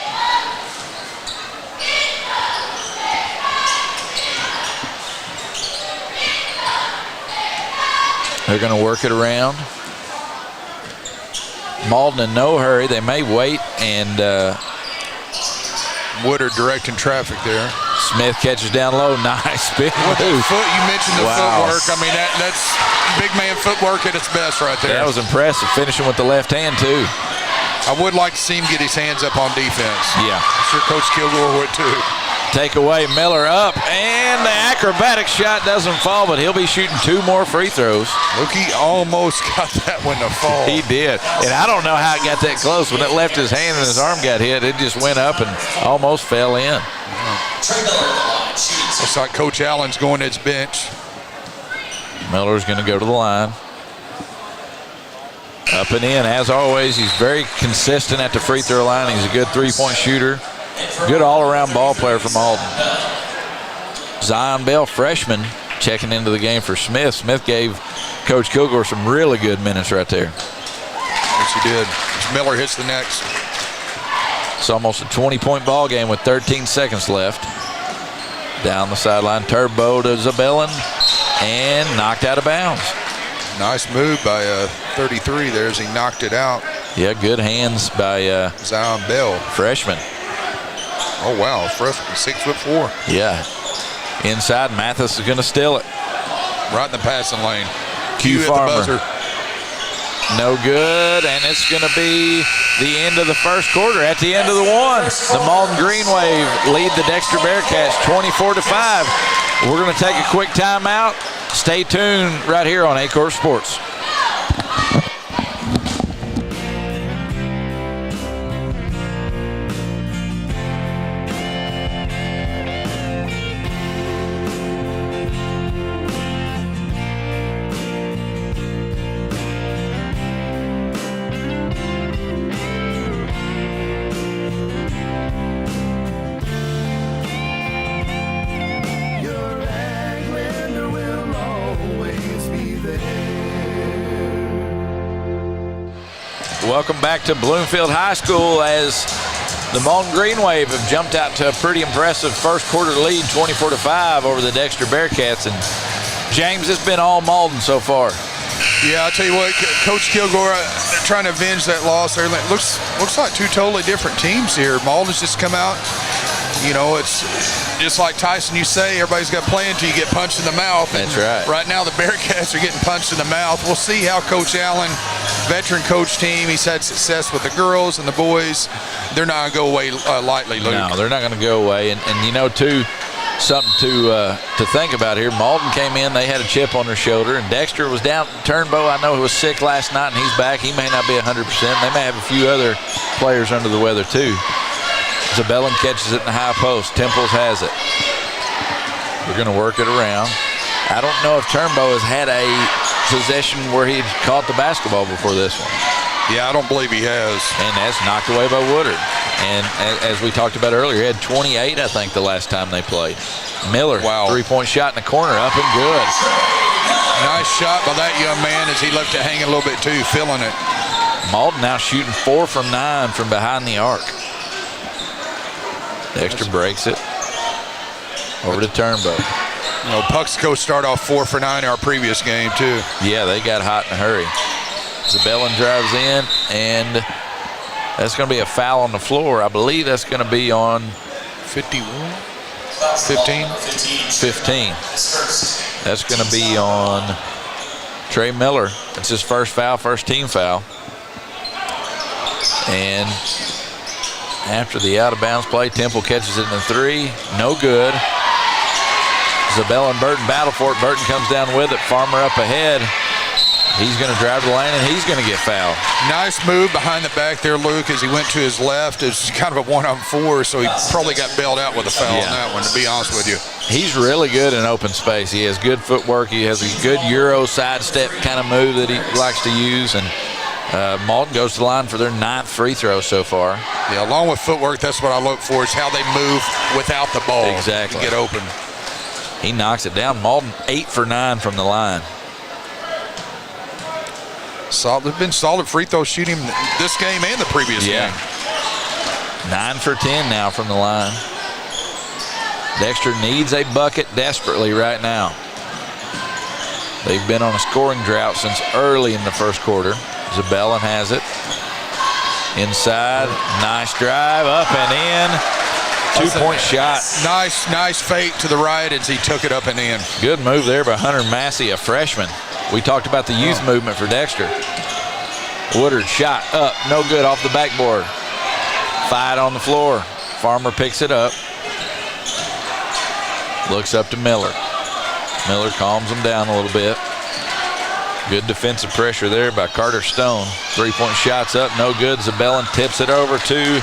They're going to work it around. Malden in no hurry. They may wait, and Woodard directing traffic there. Smith catches down low. Nice spin With the move. foot, you mentioned the footwork. I mean, that's big man footwork at its best right there. That was impressive, finishing with the left hand, too. I would like to see him get his hands up on defense. Yeah. I'm sure Coach Kilgore would, too. Take away, Miller up, and the acrobatic shot doesn't fall, but he'll be shooting 2 more free throws. Look, he almost got that one to fall. He did, and I don't know how it got that close. When it left his hand and his arm got hit, it just went up and almost fell in. Looks like Coach Allen's going to his bench. Miller's going to go to the line. Up and in, as always. He's very consistent at the free throw line. He's a good three-point shooter. Good all-around ball player from Malden. Zion Bell, freshman, checking into the game for Smith. Smith gave Coach Kilgore some really good minutes right there. Yes, he did. Miller hits the next. It's almost a 20-point ball game with 13 seconds left. Down the sideline, Turbo to Zabellin, and knocked out of bounds. Nice move by 33 there as he knocked it out. Yeah, good hands by Zion Bell. Freshman. Oh, wow, freshman, 6'4". Yeah. Inside, Mathis is going to steal it. Right in the passing lane. Q at Farmer. the buzzer. No good, and it's going to be the end of the first quarter. At the end of the one, the Malden Green Wave lead the Dexter Bearcats 24-5. We're going to take a quick timeout. Stay tuned right here on A-Court Sports. Welcome back to Bloomfield High School as the Malden Green Wave have jumped out to a pretty impressive first quarter lead, 24-5 over the Dexter Bearcats. And James, it's been all Malden so far. Yeah, I'll tell you what, Coach Kilgore, they're trying to avenge that loss. Looks like 2 totally different teams here. Malden's just come out. You know, it's just like Tyson, you say, everybody's got to play until you get punched in the mouth. That's right. Right now, the Bearcats are getting punched in the mouth. We'll see how Coach Allen, veteran coach team, he's had success with the girls and the boys. They're not going to go away lightly, Luke. No, they're not going to go away. And you know, too, something to think about here. Malden came in, they had a chip on their shoulder, and Dexter was down. Turnbow, I know, he was sick last night, and he's back. He may not be 100%. They may have a few other players under the weather, too. Zabellin catches it in the high post. Temples has it. We're going to work it around. I don't know if Turnbow has had a possession where he caught the basketball before this one. Yeah, I don't believe he has. And that's knocked away by Woodard. And as we talked about earlier, he had 28, I think, the last time they played. Miller, three-point shot in the corner, up and good. Nice shot by that young man as he left it hanging a little bit too, feeling it. Malden now shooting 4 from 9 from behind the arc. Dexter breaks it. Over to Turnbow. You know, Puxico started off 4 for 9 in our previous game, too. Yeah, they got hot in a hurry. Zabellin drives in, and that's going to be a foul on the floor. I believe that's going to be on 51. 15. 15. That's going to be on Trey Miller. It's his first foul, first team foul. And after the out-of-bounds play, Temple catches it in the 3. No good. Zabella and Burton battle for it. Burton comes down with it. Farmer up ahead. He's going to drive the lane, and he's going to get fouled. Nice move behind the back there, Luke, as he went to his left. It's kind of a 1-on-4, so he probably got bailed out with a foul on that one, to be honest with you. He's really good in open space. He has good footwork. He has a good Euro sidestep kind of move that he likes to use, and Malden goes to the line for their 9th free throw so far. Yeah, along with footwork, that's what I look for, is how they move without the ball. Exactly. To get open. He knocks it down. Malden 8 for 9 from the line. They've been solid free throw shooting this game and the previous game. 9 for 10 now from the line. Dexter needs a bucket desperately right now. They've been on a scoring drought since early in the first quarter. Zabellin has it. Inside, nice drive, up and in. 2-point shot. Nice fake to the right as he took it up and in. Good move there by Hunter Massey, a freshman. We talked about the youth movement for Dexter. Woodard shot up, no good off the backboard. Fight on the floor. Farmer picks it up. Looks up to Miller. Miller calms him down a little bit. Good defensive pressure there by Carter Stone. 3-point shots up, no good. Zabellin tips it over to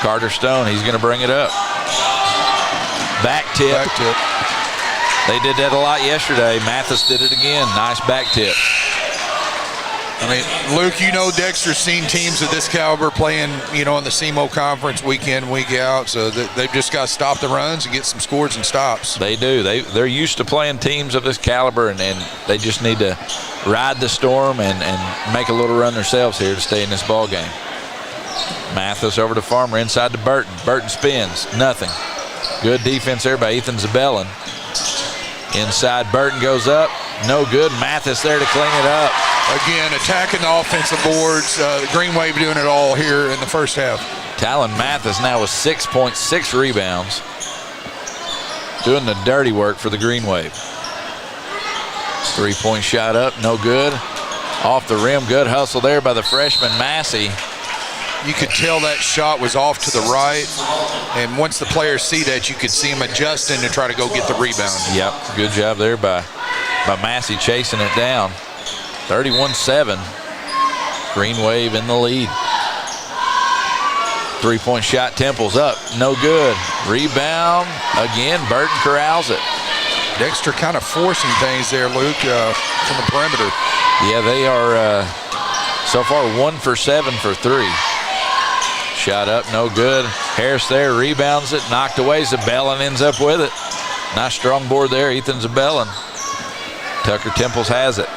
Carter Stone. He's going to bring it up. Back tip. They did that a lot yesterday. Mathis did it again. Nice back tip. I mean, Luke, you know Dexter's seen teams of this caliber playing, in the SEMO conference week in, week out. So they've just got to stop the runs and get some scores and stops. They do. They're used to playing teams of this caliber, and they just need to ride the storm and make a little run themselves here to stay in this ball game. Mathis over to Farmer, inside to Burton. Burton spins. Nothing. Good defense there by Ethan Zabellin. Inside, Burton goes up. No good. Mathis there to clean it up. Again, attacking the offensive boards. The Green Wave doing it all here in the first half. Talon Mathis now with 6.6 rebounds. Doing the dirty work for the Green Wave. 3-point shot up, no good. Off the rim, good hustle there by the freshman Massey. You could tell that shot was off to the right, and once the players see that, you could see him adjusting to try to go get the rebound. Yep, good job there by Massey chasing it down. 31-7, Green Wave in the lead. 3-point shot, Temple's up, no good. Rebound, again, Burton corrals it. Dexter kind of forcing things there, Luke, from the perimeter. Yeah, they are so far 1 for 7 for 3. Shot up, no good. Harris there, rebounds it, knocked away. Zabellin ends up with it. Nice strong board there, Ethan Zabellin. Tucker Temples has it.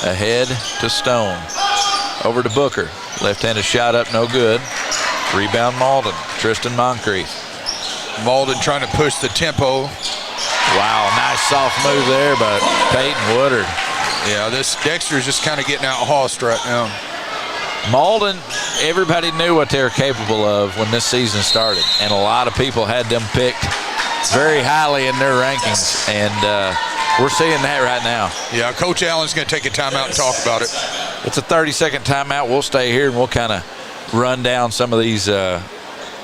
Ahead to Stone. Over to Booker. Left-handed shot up, no good. Rebound Malden. Tristan Moncrief. Malden trying to push the tempo. Wow, nice soft move there by Peyton Woodard. Yeah, this Dexter's just kind of getting out-hossed right now. Malden, everybody knew what they were capable of when this season started, and a lot of people had them picked very highly in their rankings, and we're seeing that right now. Yeah, Coach Allen's going to take a timeout and talk about it. It's a 30-second timeout. We'll stay here, and we'll kind of run down some of these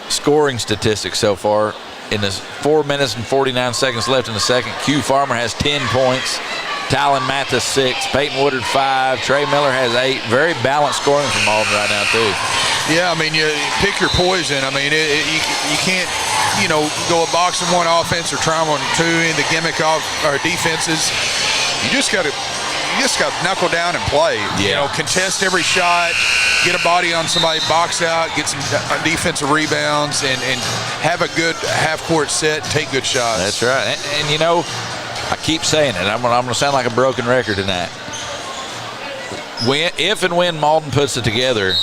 scoring statistics so far. In this 4 minutes and 49 seconds left in the second, Q Farmer has 10 points. Talon Mathis 6, Peyton Woodard 5, Trey Miller has 8. Very balanced scoring from Malden right now too. Yeah, I mean, you pick your poison. I mean, you can't, go a box and one offense or try them on two in the gimmick of our defenses. You just got to knuckle down and play. Yeah. Contest every shot, get a body on somebody, box out, get some defensive rebounds, and have a good half-court set, take good shots. That's right. And I keep saying it. I'm going to sound like a broken record tonight. If and when Malden puts it together,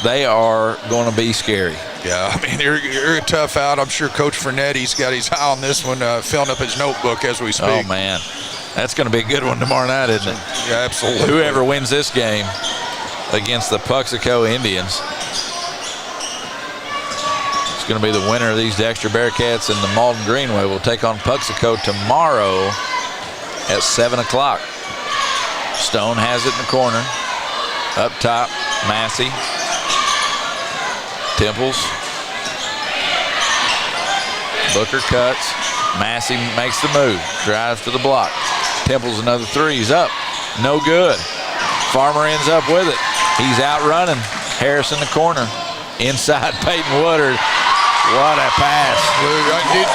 they are going to be scary. Yeah, I mean, you're a tough out. I'm sure Coach Fernetti's got his eye on this one, filling up his notebook as we speak. Oh, man. That's going to be a good one tomorrow night, isn't it? Yeah, absolutely. Whoever wins this game against the Puxico Indians is going to be the winner of these Dexter Bearcats and the Malden Greenway will take on Puxico tomorrow at 7 o'clock. Stone has it in the corner. Up top, Massey. Temples. Booker cuts. Massey makes the move. Drives to the block. Temples another three. He's up. No good. Farmer ends up with it. He's out running. Harris in the corner. Inside Peyton Woodard. What a pass.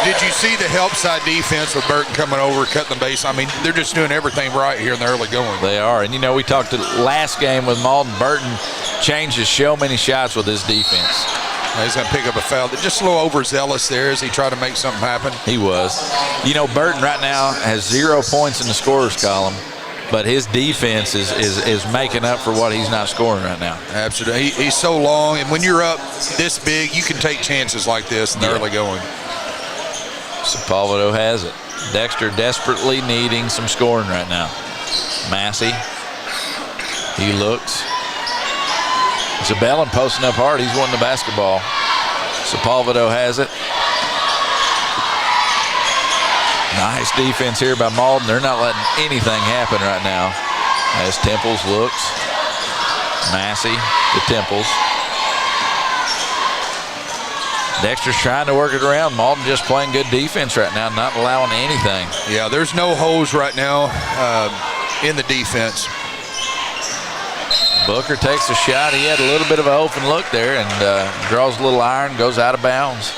Did you see the help side defense with Burton coming over, cutting the base? I mean, they're just doing everything right here in the early going. They are. And, you know, we talked last game with Malden. Burton changes so many shots with his defense. He's going to pick up a foul. Just a little overzealous there as he tried to make something happen. He was. You know, Burton right now has 0 points in the scorers column, but his defense is making up for what he's not scoring right now. Absolutely. He's so long, and when you're up this big, you can take chances like this in the early going. Sepulveda has it. Dexter desperately needing some scoring right now. Massey. He looks. Zabellin posting up hard. He's won the basketball. Sepulveda has it. Nice defense here by Malden. They're not letting anything happen right now. As Temples looks. Massey to Temples. Dexter's trying to work it around. Malden just playing good defense right now, not allowing anything. Yeah, there's no holes right now in the defense. Booker takes a shot. He had a little bit of an open look there and draws a little iron, goes out of bounds.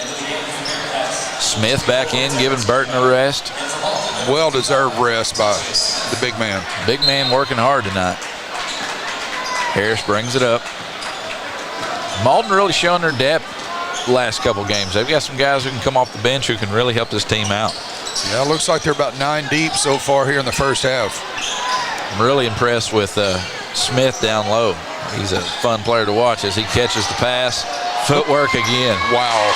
Smith back in, giving Burton a rest. Well-deserved rest by the big man. Big man working hard tonight. Harris brings it up. Malden really showing their depth the last couple games. They've got some guys who can come off the bench who can really help this team out. Yeah, it looks like they're about 9 deep so far here in the first half. I'm really impressed with Smith down low. He's a fun player to watch as he catches the pass. Footwork again. Wow.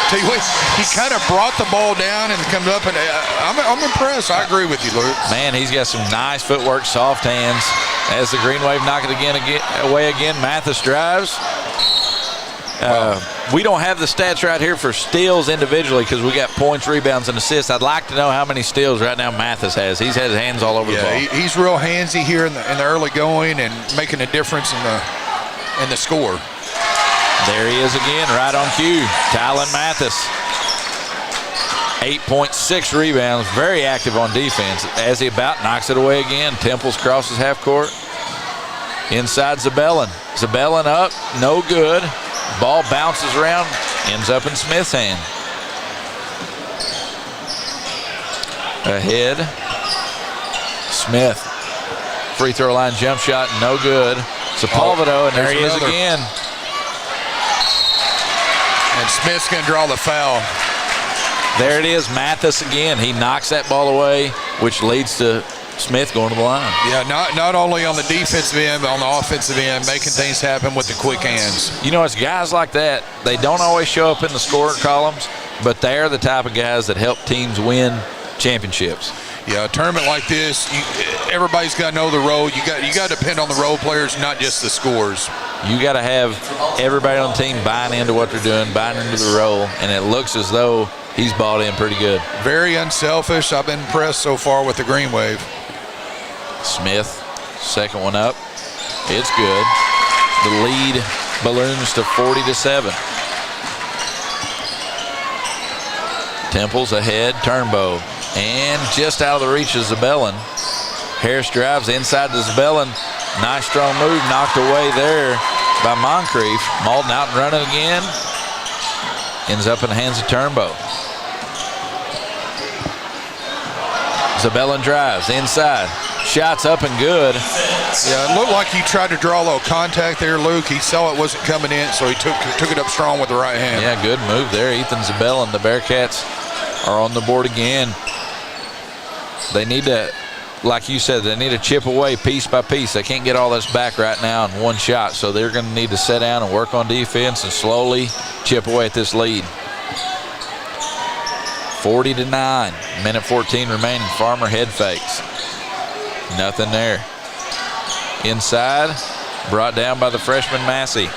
Tell you what, he kind of brought the ball down and comes up, and I'm impressed. I agree with you, Luke. Man, he's got some nice footwork, soft hands. As the Green Wave knock it away again, Mathis drives. We don't have the stats right here for steals individually because we got points, rebounds, and assists. I'd like to know how many steals right now Mathis has. He's had his hands all over the ball. He's real handsy here in the early going and making a difference in the score. There he is again, right on cue. Tylen Mathis. 8.6 rebounds, very active on defense. As he about knocks it away again. Temples crosses half court. Inside Zabellin. Zabellin up, no good. Ball bounces around, ends up in Smith's hand. Ahead. Smith. Free throw line jump shot, no good. Sepulveda, and there he is again. And Smith's going to draw the foul. There it is, Mathis again. He knocks that ball away, which leads to Smith going to the line. Yeah, not only on the defensive end, but on the offensive end, making things happen with the quick hands. You know, it's guys like that. They don't always show up in the scorer columns, but they're the type of guys that help teams win championships. Yeah, a tournament like this, everybody's got to know the role. You got to depend on the role players, not just the scorers. You got to have everybody on the team buying into what they're doing, buying into the role, and it looks as though he's bought in pretty good. Very unselfish. I've been impressed so far with the Green Wave. Smith, second one up. It's good. The lead balloons to 40-7. Temples ahead, Turnbow. And just out of the reach of Zabellin. Harris drives inside to Zabellin. Nice strong move, knocked away there by Moncrief. Malden out and running again. Ends up in the hands of Turnbow. Zabellin drives inside. Shots up and good. Yeah, it looked like he tried to draw a little contact there, Luke. He saw it wasn't coming in, so he took it up strong with the right hand. Yeah, good move there. Ethan Zabellin, the Bearcats are on the board again. They need to, like you said, they need to chip away piece by piece. They can't get all this back right now in one shot, so they're going to need to sit down and work on defense and slowly chip away at this lead. 40-9, minute 14 remaining. Farmer head fakes. Nothing there. Inside, brought down by the freshman Massey.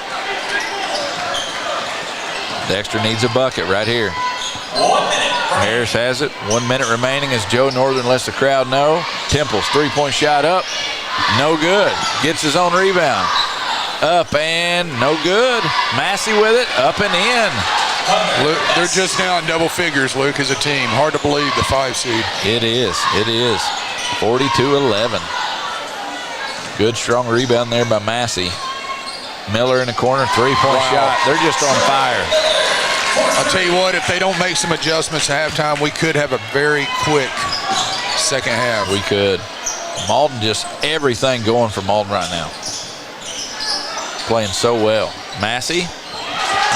Dexter needs a bucket right here. 1 minute. Harris has it. 1 minute remaining as Joe Northern lets the crowd know. Temple's three-point shot up. No good. Gets his own rebound. Up and no good. Massey with it. Up and in. Luke, they're just now in double figures, Luke, as a team. Hard to believe the 5 seed. It is. 42-11. Good strong rebound there by Massey. Miller in the corner, three-point shot. They're just on fire. I'll tell you what, if they don't make some adjustments at halftime, we could have a very quick second half. We could. Malden, just everything going for Malden right now. Playing so well. Massey.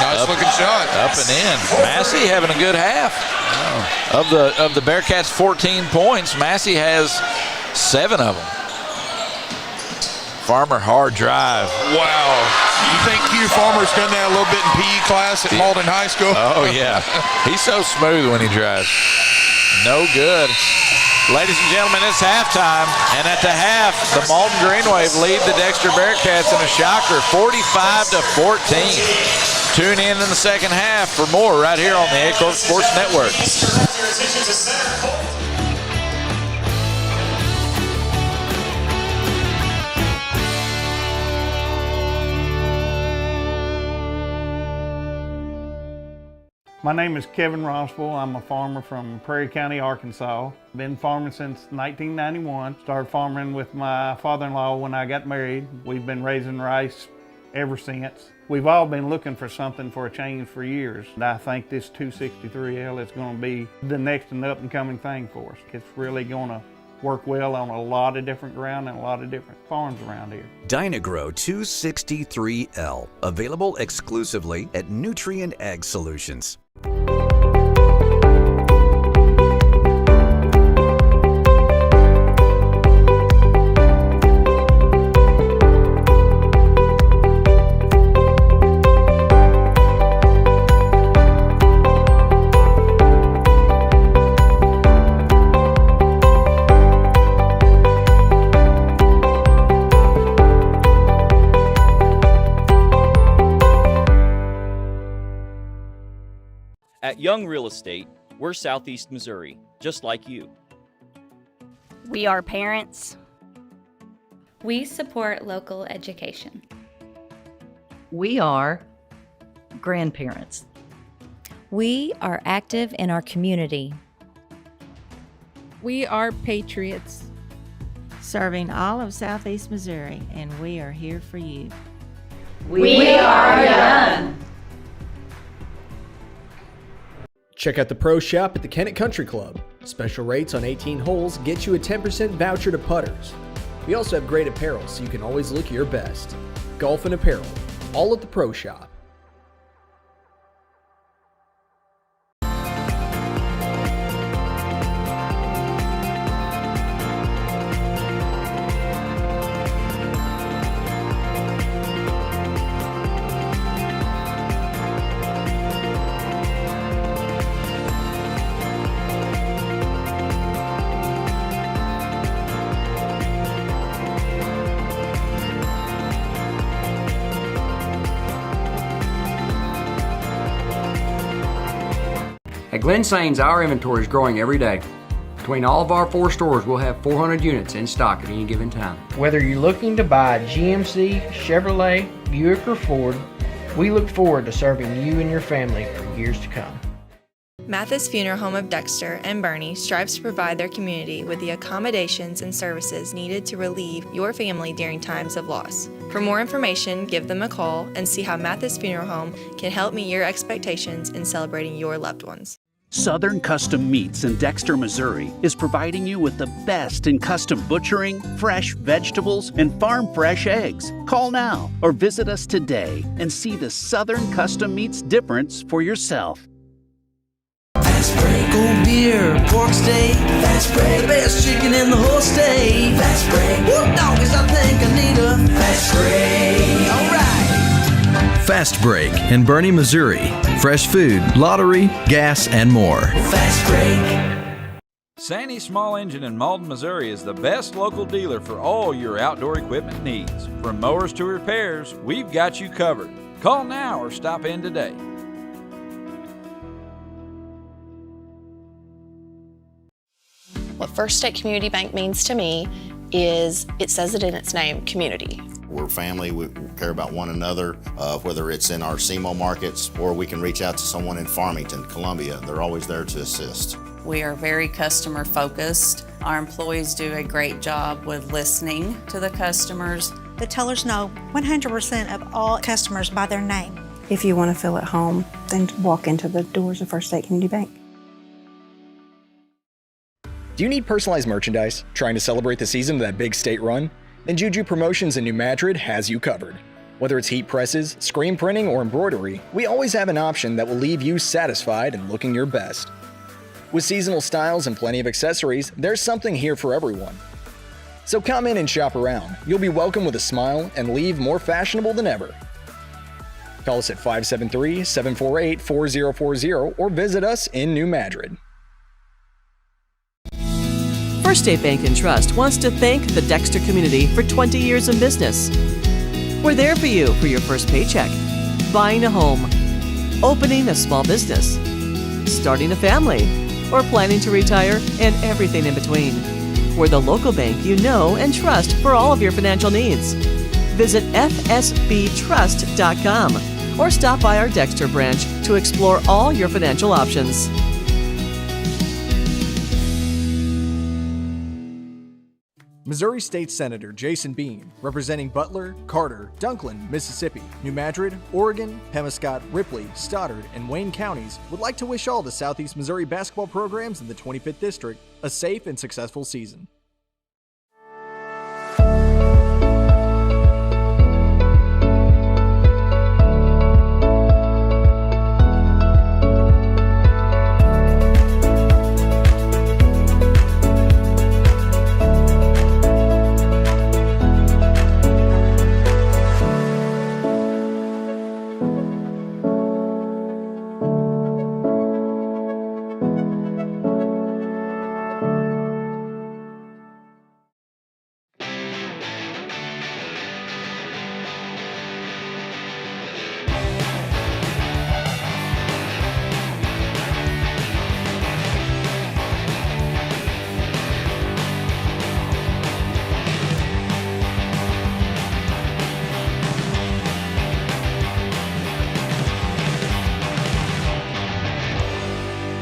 Nice looking shot. Up and in. Massey having a good half. Of the Bearcats' 14 points, Massey has 7 of them. Farmer hard drive. Wow. You think Q Farmer's done that a little bit in PE class at Malden High School? Oh, yeah. He's so smooth when he drives. No good. Ladies and gentlemen, it's halftime. And at the half, the Malden Green Wave lead the Dexter Bearcats in a shocker, 45-14. Tune in the second half for more right here on the Acorn Sports Network. My name is Kevin Rossville. I'm a farmer from Prairie County, Arkansas. Been farming since 1991. Started farming with my father-in-law when I got married. We've been raising rice ever since. We've all been looking for something for a change for years. And I think this 263L is going to be the next and up-and-coming thing for us. It's really going to work well on a lot of different ground and a lot of different farms around here. Dynagrow 263L, available exclusively at Nutrient Ag Solutions. At Young Real Estate, we're Southeast Missouri, just like you. We are parents. We support local education. We are grandparents. We are active in our community. We are patriots. Serving all of Southeast Missouri, and we are here for you. We are Young. Check out the Pro Shop at the Kennett Country Club. Special rates on 18 holes get you a 10% voucher to putters. We also have great apparel so you can always look your best. Golf and apparel, all at the Pro Shop. At Glen Sains, our inventory is growing every day. Between all of our 4 stores, we'll have 400 units in stock at any given time. Whether you're looking to buy a GMC, Chevrolet, Buick, or Ford, we look forward to serving you and your family for years to come. Mathis Funeral Home of Dexter and Bernie strives to provide their community with the accommodations and services needed to relieve your family during times of loss. For more information, give them a call and see how Mathis Funeral Home can help meet your expectations in celebrating your loved ones. Southern Custom Meats in Dexter, Missouri is providing you with the best in custom butchering, fresh vegetables, and farm fresh eggs. Call now or visit us today and see the Southern Custom Meats difference for yourself. Fast break, cold beer, pork steak. Fast break, the best chicken in the whole state. Fast break, whoop doggies, I think I need a fast break. All right. Fast Break in Bernie, Missouri. Fresh food, lottery, gas, and more. Fast Break. Sandy Small Engine in Malden, Missouri is the best local dealer for all your outdoor equipment needs. From mowers to repairs, we've got you covered. Call now or stop in today. What First State Community Bank means to me is it says it in its name, community. We're family, we care about one another, whether it's in our SEMO markets or we can reach out to someone in Farmington, Columbia. They're always there to assist. We are very customer focused. Our employees do a great job with listening to the customers. The tellers know 100% of all customers by their name. If you want to feel at home, then walk into the doors of First State Community Bank. Do you need personalized merchandise? Trying to celebrate the season of that big state run? Then Juju Promotions in New Madrid has you covered. Whether it's heat presses, screen printing, or embroidery, we always have an option that will leave you satisfied and looking your best. With seasonal styles and plenty of accessories, there's something here for everyone. So come in and shop around. You'll be welcome with a smile and leave more fashionable than ever. Call us at 573-748-4040 or visit us in New Madrid. First State Bank and Trust wants to thank the Dexter community for 20 years in business. We're there for you for your first paycheck, buying a home, opening a small business, starting a family, or planning to retire, and everything in between. We're the local bank you know and trust for all of your financial needs. Visit fsbtrust.com or stop by our Dexter branch to explore all your financial options. Missouri State Senator Jason Bean, representing Butler, Carter, Dunklin, Mississippi, New Madrid, Oregon, Pemiscot, Ripley, Stoddard, and Wayne counties, would like to wish all the Southeast Missouri basketball programs in the 25th District a safe and successful season.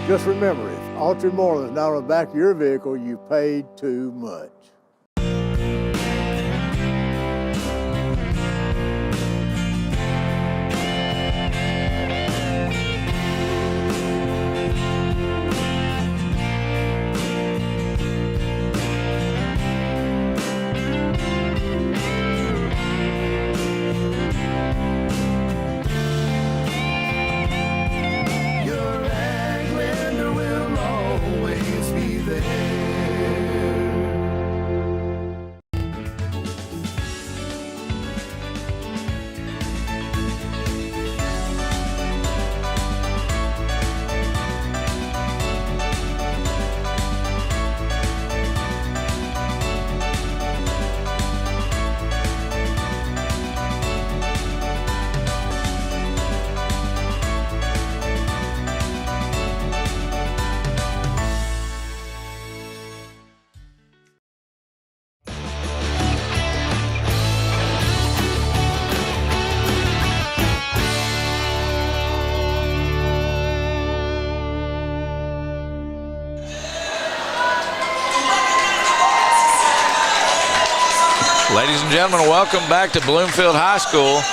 Just remember, if Altry Moreland is not on the back of your vehicle, you paid too much. Ladies and gentlemen, welcome back to Bloomfield High School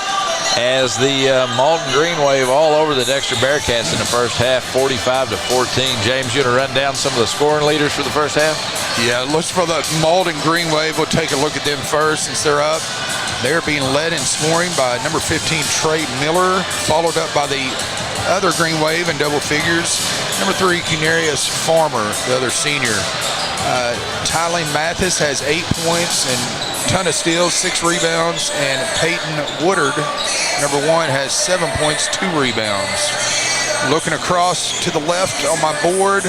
as the Malden Green Wave all over the Dexter Bearcats in the first half, 45-14. James, you want to run down some of the scoring leaders for the first half? Yeah, looks for the Malden Green Wave. We'll take a look at them first since they're up. They're being led in scoring by number 15, Trey Miller, followed up by the other Green Wave in double figures. Number 3, Cunarius Farmer, the other senior. Tyleen Mathis has 8 points and ton of steals, 6 rebounds, and Peyton Woodard, number 1, has 7 points, 2 rebounds. Looking across to the left on my board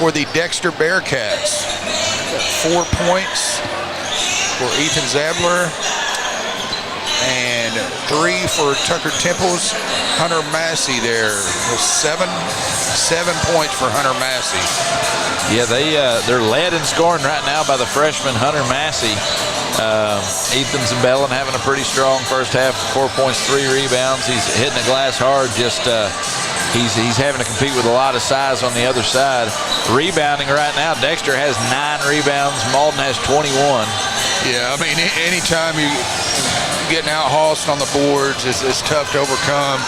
for the Dexter Bearcats, 4 points for Ethan Zabler. and 3 for Tucker Temples. Hunter Massey there with 7 points for Hunter Massey. Yeah, they're led in scoring right now by the freshman Hunter Massey. Ethan Zabellin having a pretty strong first half, 4 points, 3 rebounds. He's hitting the glass hard. Just he's having to compete with a lot of size on the other side. Rebounding right now, Dexter has 9 rebounds. Malden has 21. Yeah, I mean, anytime you getting out hossed on the boards, it's tough to overcome.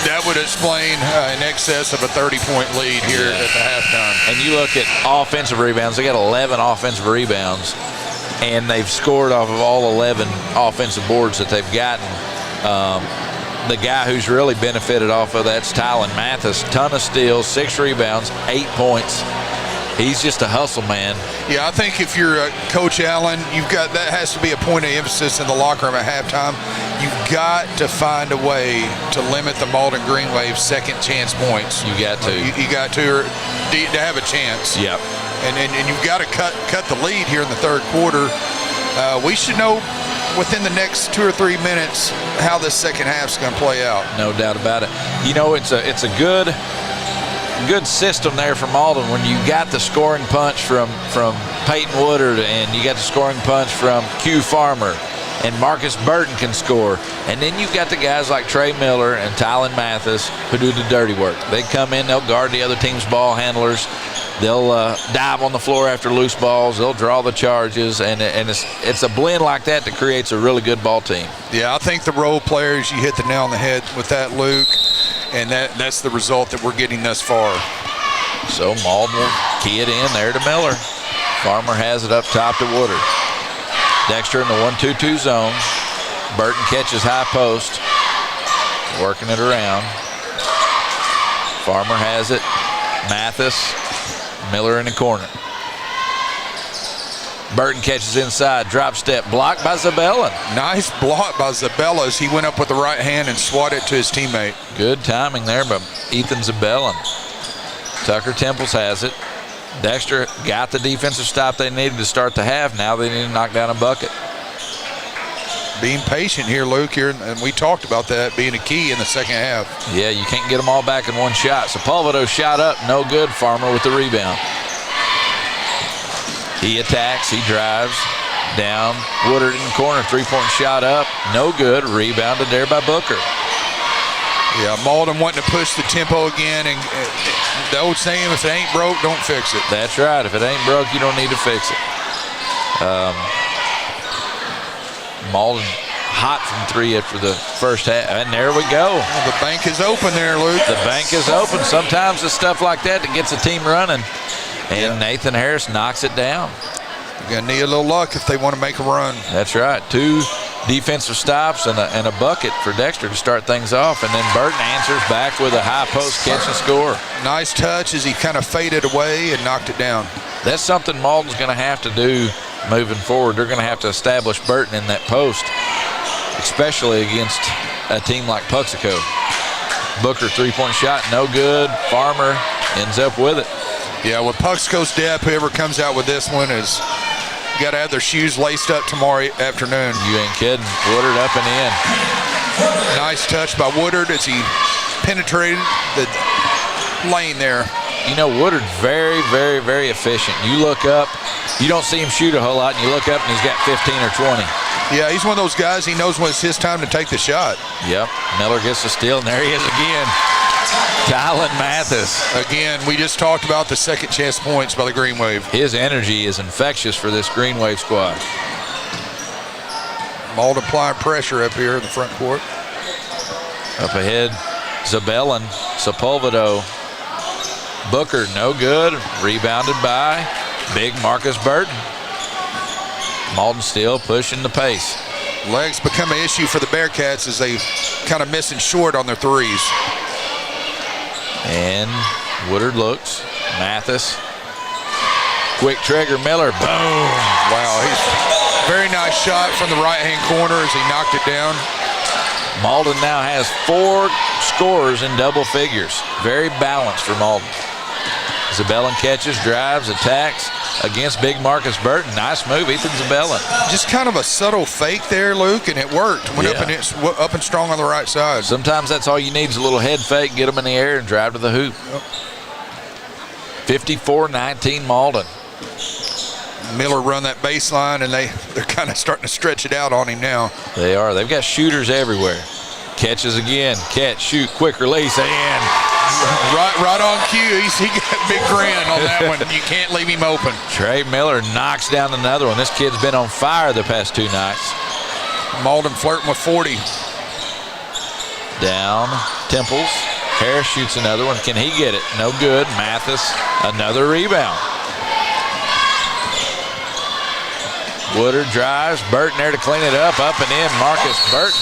That would explain in excess of a 30-point lead here at the halftime. And you look at offensive rebounds, they got 11 offensive rebounds, and they've scored off of all 11 offensive boards that they've gotten. The guy who's really benefited off of that's Tylen Mathis. Ton of steals, 6 rebounds, 8 points. He's just a hustle man. Yeah, I think if you're Coach Allen, that has to be a point of emphasis in the locker room at halftime. You've got to find a way to limit the Malden Green Wave's second chance points. You got to. You got to have a chance. Yep. And you've got to cut the lead here in the third quarter. We should know within the next 2 or 3 minutes how this second half's going to play out. No doubt about it. You know, it's a good system there for Malden when you got the scoring punch from Peyton Woodard, and you got the scoring punch from Q Farmer, and Marcus Burton can score. And then you've got the guys like Trey Miller and Tylen Mathis who do the dirty work. They come in, they'll guard the other team's ball handlers. They'll dive on the floor after loose balls. They'll draw the charges, and it's a blend like that that creates a really good ball team. Yeah, I think the role players, you hit the nail on the head with that, Luke, and that's the result that we're getting thus far. So Malden will key it in there to Miller. Farmer has it up top to Woodard. Dexter in the 1-2-2 zone. Burton catches high post, working it around. Farmer has it. Mathis, Miller in the corner. Burton catches inside, drop step, blocked by Zabellin. Nice block by Zabella as he went up with the right hand and swatted it to his teammate. Good timing there by Ethan Zabellin. Tucker Temples has it. Dexter got the defensive stop they needed to start the half. Now they need to knock down a bucket. Being patient here, Luke, and we talked about that being a key in the second half. Yeah, you can't get them all back in one shot. Sepulveda shot up, no good. Farmer with the rebound. He attacks, he drives down. Woodard in the corner, 3-point shot up, no good. Rebounded there by Booker. Yeah, Malden wanting to push the tempo again, and the old saying, if it ain't broke, don't fix it. That's right. If it ain't broke, you don't need to fix it. Malden hot from 3 after the first half, and there we go. Well, the bank is open there, Luke. The bank is open. Sometimes it's stuff like that that gets a team running, and Nathan Harris knocks it down. You're going to need a little luck if they want to make a run. That's right. 2 defensive stops and a bucket for Dexter to start things off, and then Burton answers back with a high post catch and score. Nice touch as he kind of faded away and knocked it down. That's something Malden's going to have to do moving forward. They're going to have to establish Burton in that post, especially against a team like Puxico. Booker 3-point shot, no good. Farmer ends up with it. Yeah, with Puxico's depth, whoever comes out with this one is got to have their shoes laced up tomorrow afternoon. You ain't kidding. Woodard up and in. Nice touch by Woodard as he penetrated the lane there. You know, Woodard's very, very, very efficient. You look up, you don't see him shoot a whole lot, and you look up and he's got 15 or 20. Yeah, he's one of those guys, he knows when it's his time to take the shot. Yep, Miller gets the steal, and there he is again. Tylen Mathis. Again, we just talked about the second chance points by the Green Wave. His energy is infectious for this Green Wave squad. Multiplying pressure up here in the front court. Up ahead, Zabellin, Sepulveda. Booker, no good. Rebounded by big Marcus Burton. Malden still pushing the pace. Legs become an issue for the Bearcats as they kind of missing short on their threes. And Woodard looks. Mathis. Quick trigger, Miller. Boom. Wow, he's very nice shot from the right-hand corner as he knocked it down. Malden now has 4 scorers in double figures. Very balanced for Malden. Zabellin catches, drives, attacks. against big Marcus Burton. Nice move, Ethan Zabellin. Just kind of a subtle fake there, Luke, and it worked. Went up and strong on the right side. Sometimes that's all you need is a little head fake, get them in the air, and drive to the hoop. Yep. 54-19 Malden. Miller run that baseline, and they're kind of starting to stretch it out on him now. They are. They've got shooters everywhere. Catches again. Catch, shoot, quick release, and right on cue. He got a big grin on that one. You can't leave him open. Trey Miller knocks down another one. This kid's been on fire the past 2 nights. Malden flirting with 40. Down, Temples. Harris shoots another one. Can he get it? No good. Mathis, another rebound. Woodard drives. Burton there to clean it up. Up and in. Marcus Burton.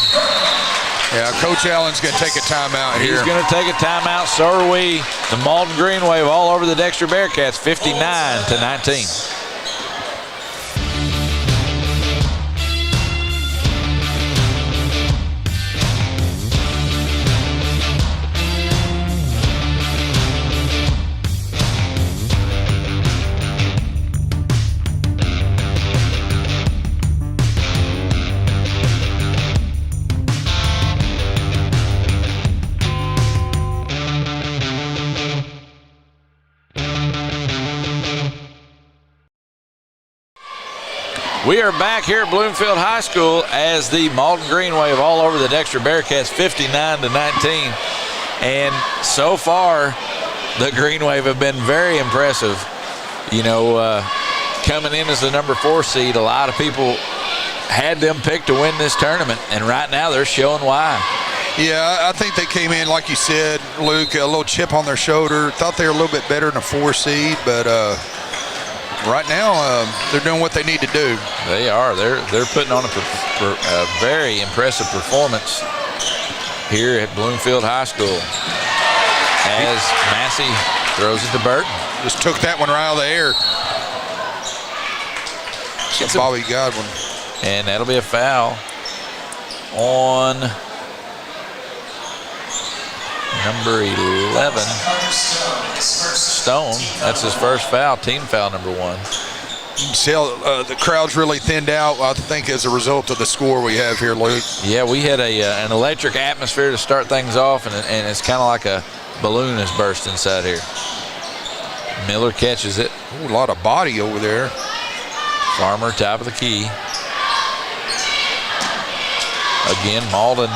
Yeah, Coach Allen's going to take a timeout here. He's going to take a timeout. So are we. The Malden Green Wave all over the Dexter Bearcats, 59-19. We are back here at Bloomfield High School as the Malden Green Wave all over the Dexter Bearcats, 59-19. And so far, the Green Wave have been very impressive. You know, coming in as the number 4 seed, a lot of people had them picked to win this tournament, and right now they're showing why. Yeah, I think they came in, like you said, Luke, a little chip on their shoulder. Thought they were a little bit better than a 4 seed, but right now, they're doing what they need to do. They are. They're putting on a very impressive performance here at Bloomfield High School. As Massey throws it to Burton. Just took that one right out of the air. So Bobby Godwin. And that'll be a foul on number 11, Stone. That's his first foul, team foul number 1. You can tell the crowd's really thinned out, I think, as a result of the score we have here, Luke. Yeah, we had an electric atmosphere to start things off, and it's kind of like a balloon has burst inside here. Miller catches it. Ooh, a lot of body over there. Farmer, top of the key. Again, Malden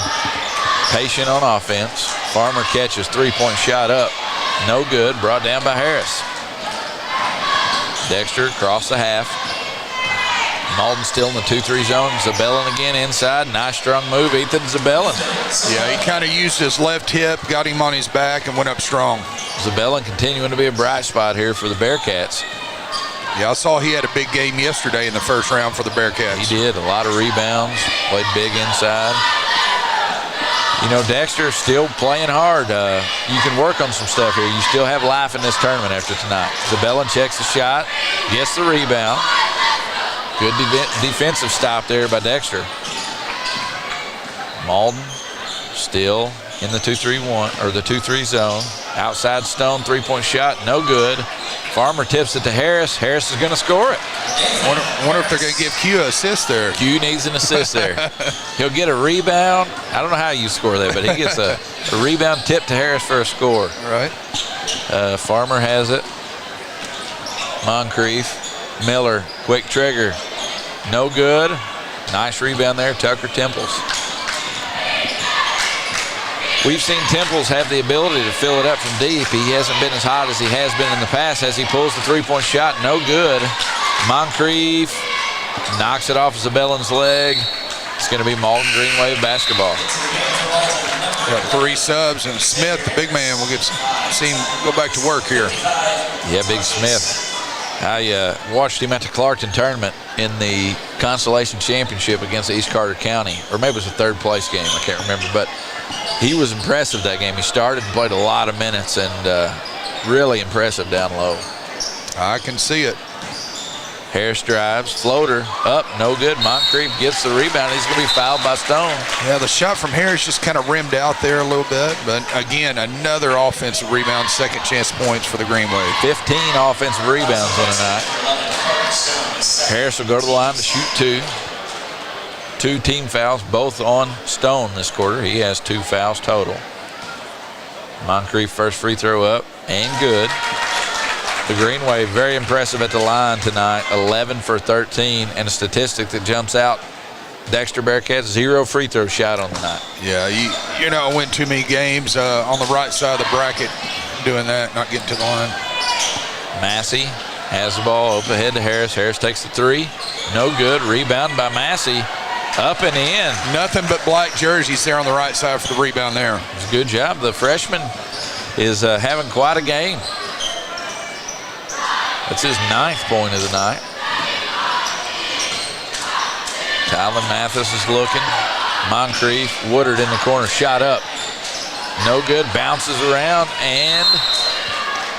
patient on offense. Farmer catches, 3-point shot up. No good, brought down by Harris. Dexter across the half. Malden still in the 2-3 zone. Zabellin again inside. Nice strong move, Ethan Zabellin. Yeah, he kind of used his left hip, got him on his back, and went up strong. Zabellin continuing to be a bright spot here for the Bearcats. Yeah, I saw he had a big game yesterday in the first round for the Bearcats. He did, a lot of rebounds, played big inside. You know, Dexter still playing hard. You can work on some stuff here. You still have life in this tournament after tonight. Zabellin checks the shot, gets the rebound. Good defensive stop there by Dexter. Malden still in the 2-3-1 or the 2-3 zone. Outside Stone, 3-point shot, no good. Farmer tips it to Harris. Harris is going to score it. Wonder if they're going to give Q an assist there. Q needs an assist there. He'll get a rebound. I don't know how you score that, but he gets a rebound tip to Harris for a score. All right. Farmer has it. Moncrief. Miller, quick trigger. No good. Nice rebound there, Tucker Temples. We've seen Temples have the ability to fill it up from deep. He hasn't been as hot as he has been in the past as he pulls the 3-point shot. No good. Moncrief knocks it off Zabellin's leg. It's going to be Malden Green Wave basketball. Got 3 subs, and Smith, the big man, will see him go back to work here. Yeah, Big Smith. I watched him at the Clarkton tournament in the Constellation Championship against East Carter County, or maybe it was a 3rd place game, I can't remember, but he was impressive that game. He started and played a lot of minutes, and really impressive down low. I can see it. Harris drives, floater up, no good. Moncrief gets the rebound. He's going to be fouled by Stone. Yeah, the shot from Harris just kind of rimmed out there a little bit. But again, another offensive rebound, second chance points for the Green Wave. 15 offensive rebounds on the night. Harris will go to the line to shoot 2. 2 team fouls, both on Stone this quarter. He has 2 fouls total. Moncrief first free throw up and good. The Green Wave very impressive at the line tonight, 11 for 13, and a statistic that jumps out. Dexter Bearcats 0 free throw shot on the night. Yeah, you're not winning too many games on the right side of the bracket doing that, not getting to the line. Massey has the ball up ahead to Harris. Harris takes the 3. No good. Rebound by Massey. Up and in. Nothing but black jerseys there on the right side for the rebound there. It's a good job. The freshman is having quite a game. That's his 9th point of the night. Tylen Mathis is looking. Moncrief, Woodard in the corner, shot up. No good, bounces around, and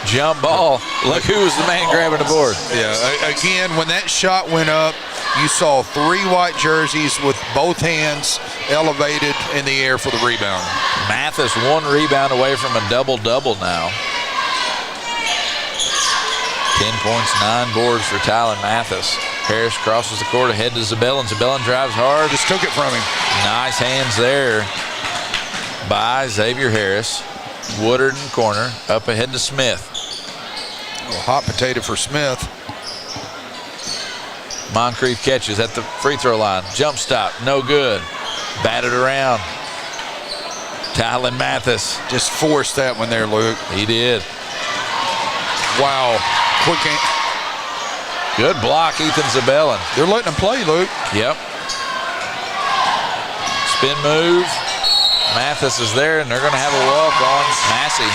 jump ball. Look who was the man grabbing the board. Yeah, again, when that shot went up, you saw 3 white jerseys with both hands elevated in the air for the rebound. Mathis 1 rebound away from a double-double now. 10 points, 9 boards for Tylen Mathis. Harris crosses the court ahead to Zabellin. Zabellin drives hard. Just took it from him. Nice hands there by Xavier Harris. Woodard in the corner, up ahead to Smith. A hot potato for Smith. Moncrief catches at the free throw line. Jump stop, no good. Batted around. Tylen Mathis. Just forced that one there, Luke. He did. Wow. Quick. Good block, Ethan Zabellin. They're letting him play, Luke. Yep. Spin move. Mathis is there, and they're going to have a walk on Massey.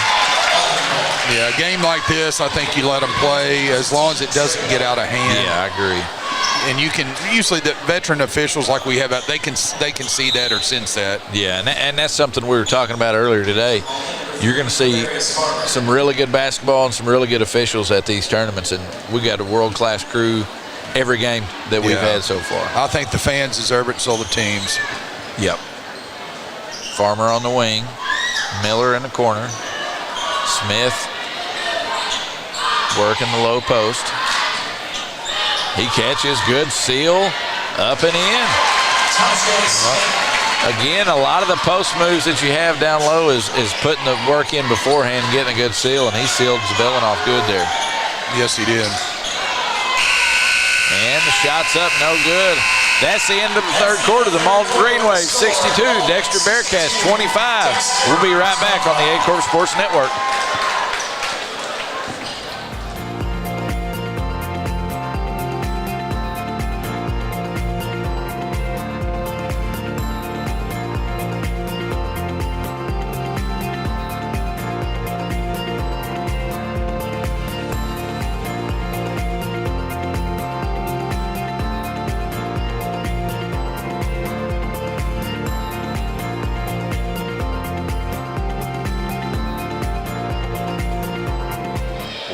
Yeah, a game like this, I think you let them play as long as it doesn't get out of hand. Yeah, I agree. And you can usually the veteran officials like we have, they can see that or sense that. Yeah, and that's something we were talking about earlier today. You're going to see some really good basketball and some really good officials at these tournaments, and we got a world-class crew every game that we've had so far. I think the fans deserve it, so the teams. Yep. Farmer on the wing, Miller in the corner, Smith working the low post. He catches, good seal, up and in. Again, a lot of the post moves that you have down low is putting the work in beforehand and getting a good seal, and he sealed Zabellin off good there. Yes, he did. And the shot's up, no good. That's the end of the third quarter. The Malden Green Wave 62, Dexter Bearcats 25. We'll be right back on the Acorn Sports Network.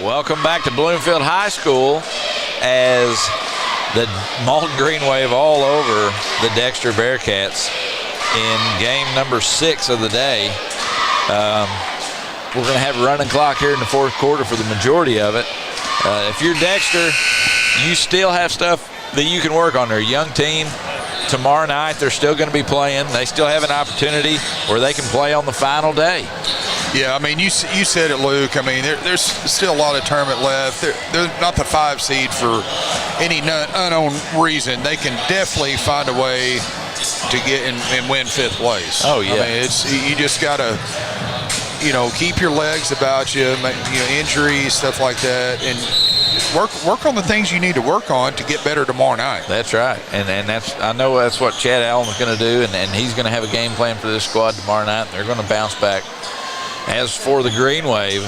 Welcome back to Bloomfield High School as the Malden Green Wave all over the Dexter Bearcats in game number 6 of the day. We're going to have a running clock here in the fourth quarter for the majority of it. If you're Dexter, you still have stuff that you can work on. They're a young team. Tomorrow night, they're still going to be playing. They still have an opportunity where they can play on the final day. Yeah, I mean, you said it, Luke. I mean, there's still a lot of tournament left. They're not the 5 seed for any unknown reason. They can definitely find a way to get and win 5th place. Oh, yeah. I mean, you just got to, keep your legs about you, injuries, stuff like that, and work on the things you need to work on to get better tomorrow night. That's right, and I know that's what Chad Allen is going to do, and he's going to have a game plan for this squad tomorrow night. They're going to bounce back. As for the Green Wave,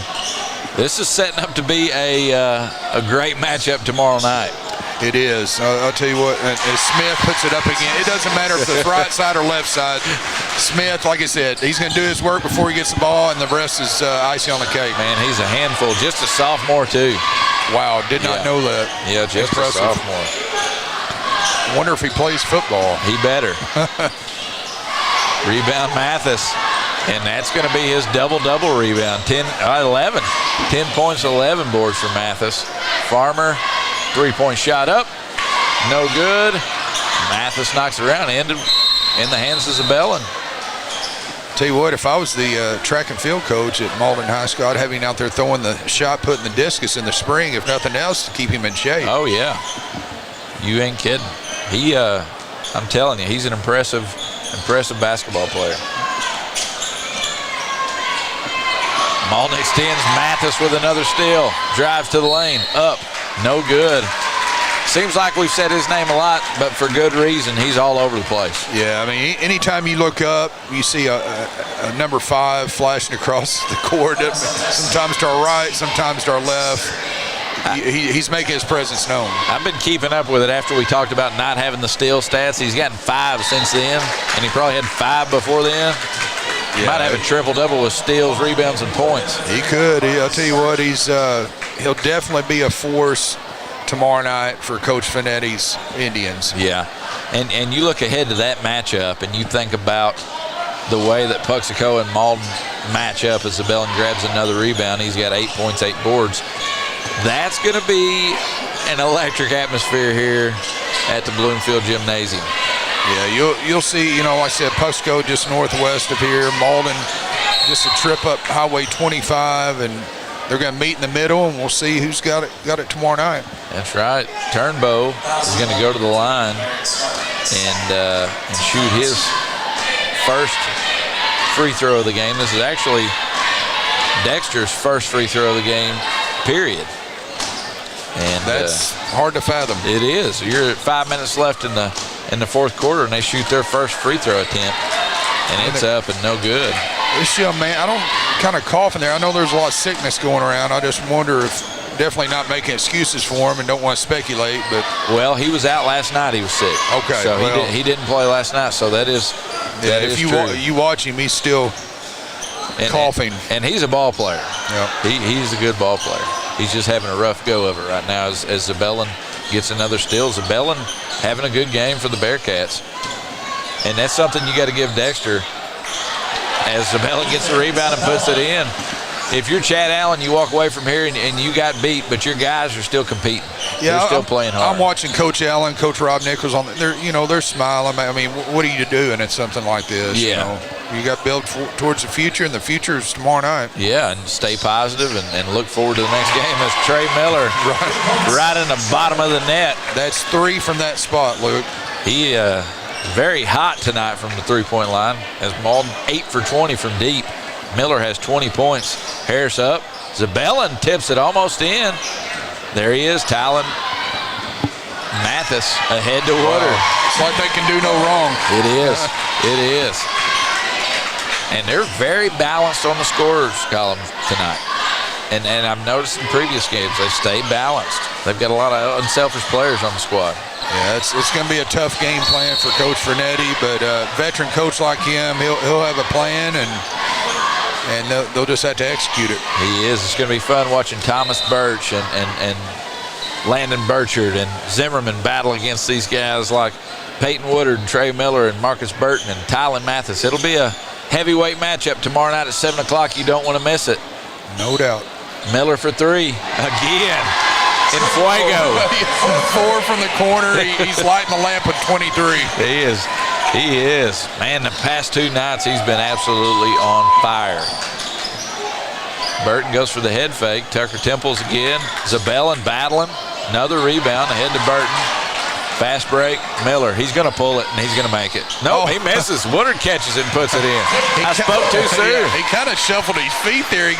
this is setting up to be a great matchup tomorrow night. It is. I'll tell you what, as Smith puts it up again, it doesn't matter if it's right side or left side. Smith, like I said, he's going to do his work before he gets the ball, and the rest is icing on the cake. Man, he's a handful. Just a sophomore, too. Wow, did not know that. Yeah, just impressive. a sophomore. Wonder if he plays football. He better. Rebound Mathis. And that's going to be his double-double rebound. 11. 10 points, 11 boards for Mathis. Farmer, three-point shot up. No good. Mathis knocks it around. Ended in the hands of Zabellin. Tell you what, if I was the track and field coach at Malden High School, I'd have him out there throwing the shot, putting the discus in the spring, if nothing else, to keep him in shape. Oh, yeah. You ain't kidding. He, I'm telling you, he's an impressive basketball player. Malden extends. Mathis with another steal. Drives to the lane. Up. No good. Seems like we've said his name a lot, but for good reason. He's all over the place. Yeah, I mean, anytime you look up, you see a number 5 flashing across the court, sometimes to our right, sometimes to our left. He's making his presence known. I've been keeping up with it after we talked about not having the steal stats. He's gotten 5 since then, and he probably had 5 before then. Yeah, might have a triple-double with steals, rebounds, and points. He could. I'll tell you what, he'll definitely be a force tomorrow night for Coach Finetti's Indians. Yeah, and you look ahead to that matchup, and you think about the way that Puxico and Malden match up as Zabellin grabs another rebound. He's got 8 points, 8 boards. That's going to be an electric atmosphere here at the Bloomfield Gymnasium. Yeah, you'll see, like I said, Puxico just northwest of here, Malden just a trip up Highway 25, and they're going to meet in the middle, and we'll see who's got it tomorrow night. That's right. Turnbow is going to go to the line and shoot his first free throw of the game. This is actually Dexter's first free throw of the game, period. And that's hard to fathom. It is. You're at 5 minutes left in the fourth quarter, and they shoot their first free throw attempt, and it's up and no good. This young man, I don't kind of cough in there. I know there's a lot of sickness going around. I just wonder if definitely not making excuses for him and don't want to speculate. But well, he was out last night. He was sick. Okay, so he didn't play last night. So that is if you watch him, he's still coughing. And he's a ball player. Yep. He's a good ball player. He's just having a rough go of it right now as Zabellin gets another steal. Zabellin having a good game for the Bearcats. And that's something you got to give Dexter as Zabellin gets the rebound and puts it in. If you're Chad Allen, you walk away from here and you got beat, but your guys are still competing. Yeah, they're still playing hard. I'm watching Coach Allen, Coach Rob Nichols on. They're smiling. I mean, what are you doing at something like this? Yeah. You got built towards the future, and the future is tomorrow night. Yeah, and stay positive and look forward to the next game. That's Trey Miller right in the bottom of the net. That's 3 from that spot, Luke. He very hot tonight from the three-point line as Malden 8 for 20 from deep. Miller has 20 points. Harris up. Zabellin tips it almost in. There he is, Tylen Mathis ahead to Woodard. Wow. It's like they can do no wrong. It is. It is. And they're very balanced on the scorers column tonight. And I've noticed in previous games they stay balanced. They've got a lot of unselfish players on the squad. Yeah, it's going to be a tough game plan for Coach Fernetti, but a veteran coach like him, he'll have a plan, and they'll just have to execute it. He is. It's going to be fun watching Thomas Birch and Landon Burchard and Zimmerman battle against these guys like Peyton Woodard and Trey Miller and Marcus Burton and Tylen Mathis. It'll be a heavyweight matchup tomorrow night at 7 o'clock. You don't want to miss it. No doubt. Miller for 3 again. In Fuego. 4 from the corner. He's lighting the lamp with 23. He is. He is. Man, the past 2 nights he's been absolutely on fire. Burton goes for the head fake. Tucker Temples again. Zabellin battling. Another rebound ahead to Burton. Fast break. Miller. He's going to pull it, and he's going to make it. No, he misses. Woodard catches it and puts it in. I spoke too soon. He kind of shuffled his feet there.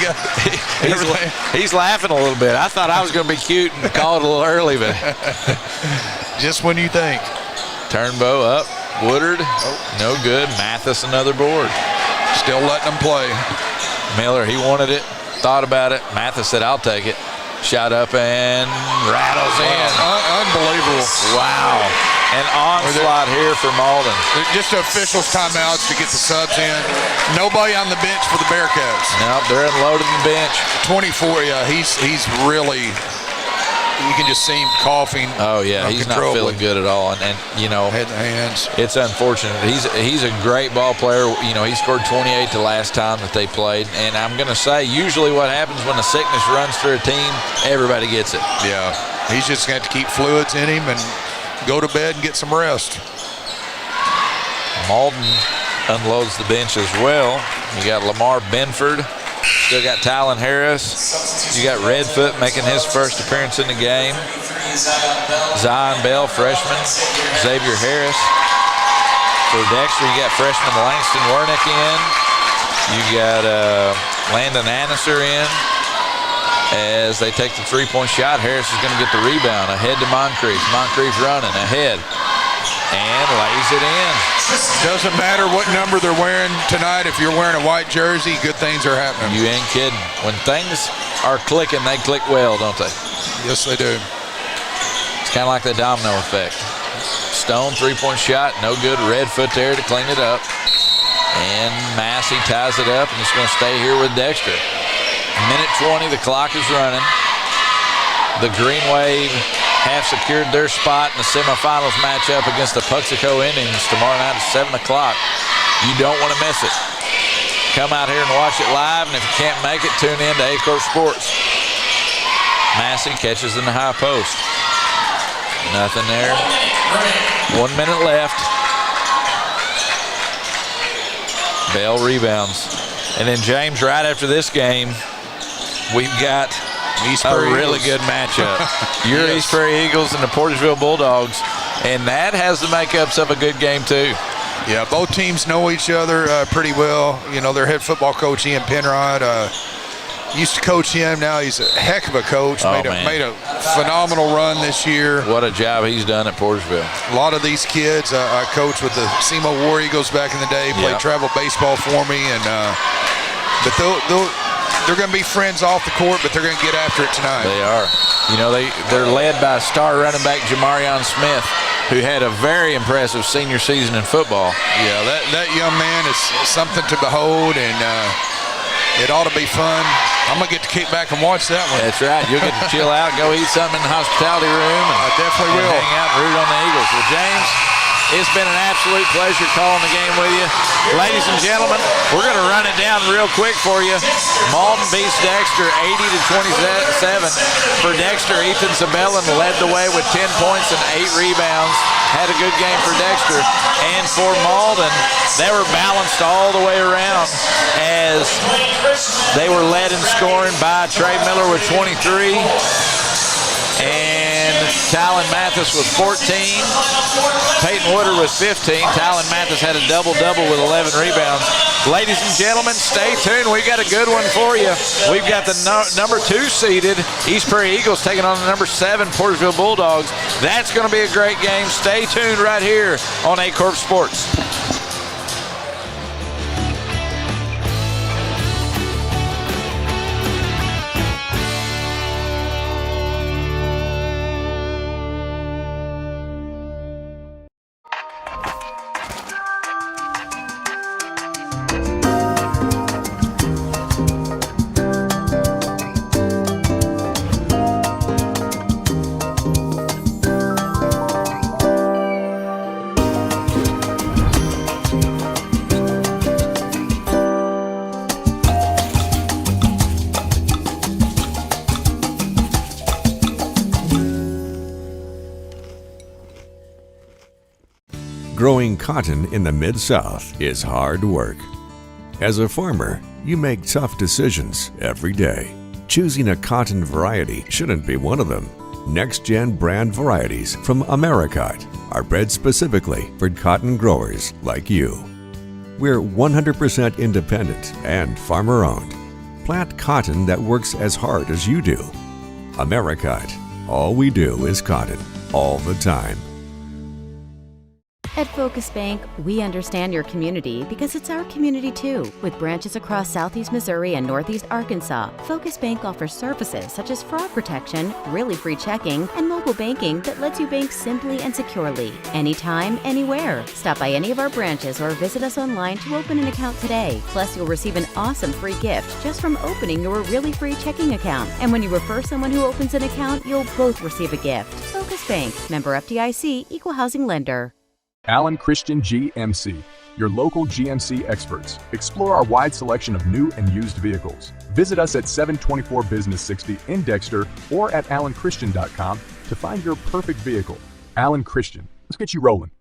He's laughing a little bit. I thought I was going to be cute and call it a little early, but just when you think. Turnbow up. Woodard, no good. Mathis, another board. Still letting them play. Miller, he wanted it, thought about it. Mathis said, I'll take it. Shot up and rattles in. Unbelievable. Wow. An onslaught here for Malden. Just officials timeouts to get the subs in. Nobody on the bench for the Bearcats. No, they're unloading the bench. 24, yeah, he's really you can just see him coughing. Oh yeah, he's not feeling good at all, and you know, head and hands. It's unfortunate. He's a great ball player. You know, he scored 28 the last time that they played, and I'm going to say usually what happens when the sickness runs through a team, everybody gets it. Yeah, he's just going to have to keep fluids in him and go to bed and get some rest. Malden unloads the bench as well. You got Lamar Benford. Still got Tylen Harris. You got Redfoot making his first appearance in the game. Zion Bell, freshman. Xavier Harris. For Dexter, you got freshman Langston Wernick in. You got Landon Anniser in. As they take the three-point shot, Harris is going to get the rebound. Ahead to Moncrief. Moncrief running ahead. And lays it in. Doesn't matter what number they're wearing tonight. If you're wearing a white jersey, good things are happening. You ain't kidding. When things are clicking, they click well, don't they? Yes, they do. It's kind of like the domino effect. Stone, three-point shot, no good. Redfoot there to clean it up. And Massey ties it up, and it's going to stay here with Dexter. Minute 20, the clock is running. The Green Wave have secured their spot in the semifinals matchup against the Puxico Indians tomorrow night at 7 o'clock. You don't want to miss it. Come out here and watch it live, and if you can't make it, tune in to Acorn Sports. Massey catches in the high post. Nothing there. 1 minute left. Bell rebounds. And then, James, right after this game, we've got a really good matchup. Your East Prairie Eagles and the Porterville Bulldogs, and that has the makeups of a good game too. Yeah, both teams know each other pretty well. You know, their head football coach, Ian Penrod, used to coach him. Now he's a heck of a coach. Made a phenomenal run this year. What a job he's done at Porterville. A lot of these kids, I coached with the SEMO War Eagles back in the day, played travel baseball for me, and but they're going to be friends off the court, but they're going to get after it tonight. They are. You know, they're led by star running back Jamarion Smith, who had a very impressive senior season in football. Yeah, that young man is something to behold, and it ought to be fun. I'm going to get to kick back and watch that one. That's right. You'll get to chill out, go eat something in the hospitality room. I definitely will. Hang out and root on the Eagles. Well, James, it's been an absolute pleasure calling the game with you. Ladies and gentlemen, we're going to run it down real quick for you. Malden beats Dexter 80-27. For Dexter, Ethan Sabellin led the way with 10 points and 8 rebounds. Had a good game for Dexter. And for Malden, they were balanced all the way around as they were led in scoring by Trey Miller with 23. And Tylen Mathis with 14. Peyton Wooder with 15. Tylen Mathis had a double-double with 11 rebounds. Ladies and gentlemen, stay tuned. We've got a good one for you. We've got the number 2 seeded East Prairie Eagles taking on the number 7 Porterville Bulldogs. That's going to be a great game. Stay tuned right here on A-Corp Sports. Growing cotton in the Mid-South is hard work. As a farmer, you make tough decisions every day. Choosing a cotton variety shouldn't be one of them. Next-gen brand varieties from Americot are bred specifically for cotton growers like you. We're 100% independent and farmer-owned. Plant cotton that works as hard as you do. Americot. All we do is cotton, all the time. At Focus Bank, we understand your community because it's our community too. With branches across Southeast Missouri and Northeast Arkansas, Focus Bank offers services such as fraud protection, really free checking, and mobile banking that lets you bank simply and securely, anytime, anywhere. Stop by any of our branches or visit us online to open an account today. Plus, you'll receive an awesome free gift just from opening your really free checking account. And when you refer someone who opens an account, you'll both receive a gift. Focus Bank, member FDIC, equal housing lender. Allen Christian GMC, your local GMC experts. Explore our wide selection of new and used vehicles. Visit us at 724 Business 60 in Dexter or at allenchristian.com to find your perfect vehicle. Allen Christian, let's get you rolling.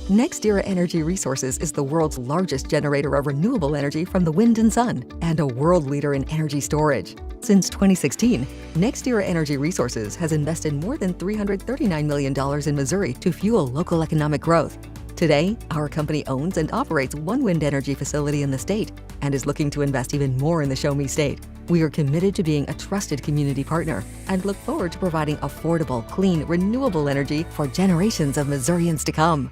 NextEra Energy Resources is the world's largest generator of renewable energy from the wind and sun, and a world leader in energy storage. Since 2016, NextEra Energy Resources has invested more than $339 million in Missouri to fuel local economic growth. Today, our company owns and operates one wind energy facility in the state and is looking to invest even more in the Show Me State. We are committed to being a trusted community partner and look forward to providing affordable, clean, renewable energy for generations of Missourians to come.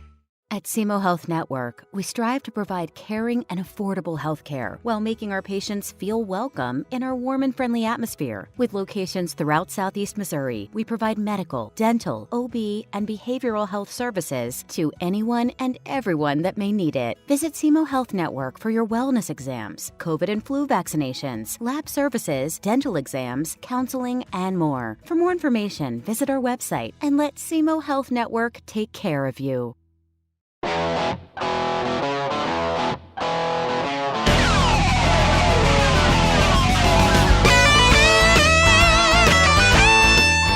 At SEMO Health Network, we strive to provide caring and affordable health care while making our patients feel welcome in our warm and friendly atmosphere. With locations throughout Southeast Missouri, we provide medical, dental, OB, and behavioral health services to anyone and everyone that may need it. Visit SEMO Health Network for your wellness exams, COVID and flu vaccinations, lab services, dental exams, counseling, and more. For more information, visit our website and let SEMO Health Network take care of you.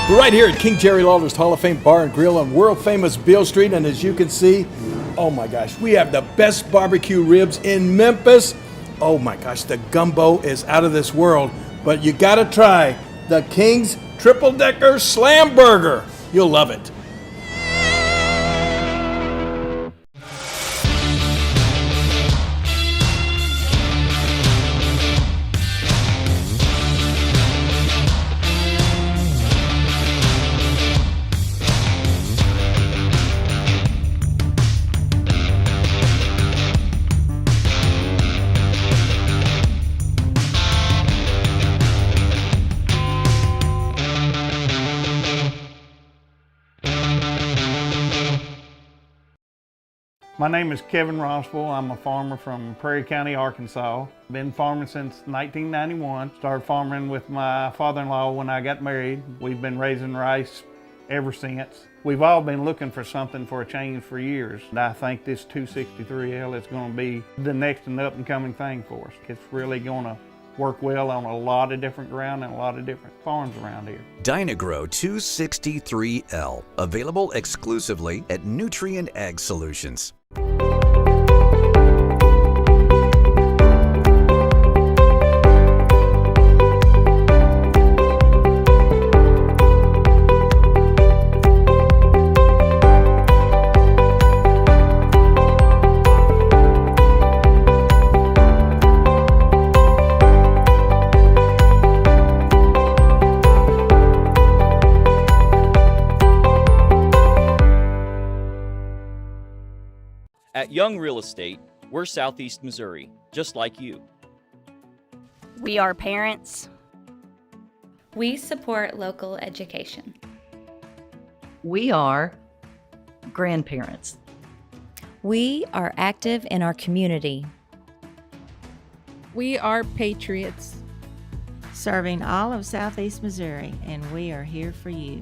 We're right here at King Jerry Lawler's Hall of Fame Bar and Grill on world famous Beale Street, and as you can see, oh my gosh, we have the best barbecue ribs in Memphis. Oh my gosh, the gumbo is out of this world, but you gotta try the King's Triple Decker Slam Burger. You'll love it. My name is Kevin Rossville. I'm a farmer from Prairie County, Arkansas. Been farming since 1991. Started farming with my father-in-law when I got married. We've been raising rice ever since. We've all been looking for something for a change for years. And I think this 263L is going to be the next and up-and-coming thing for us. It's really going to work well on a lot of different ground and a lot of different farms around here. Dynagro 263L, available exclusively at Nutrient Ag Solutions. At Young Real Estate, we're Southeast Missouri, just like you. We are parents. We support local education. We are grandparents. We are active in our community. We are patriots. Serving all of Southeast Missouri, and we are here for you.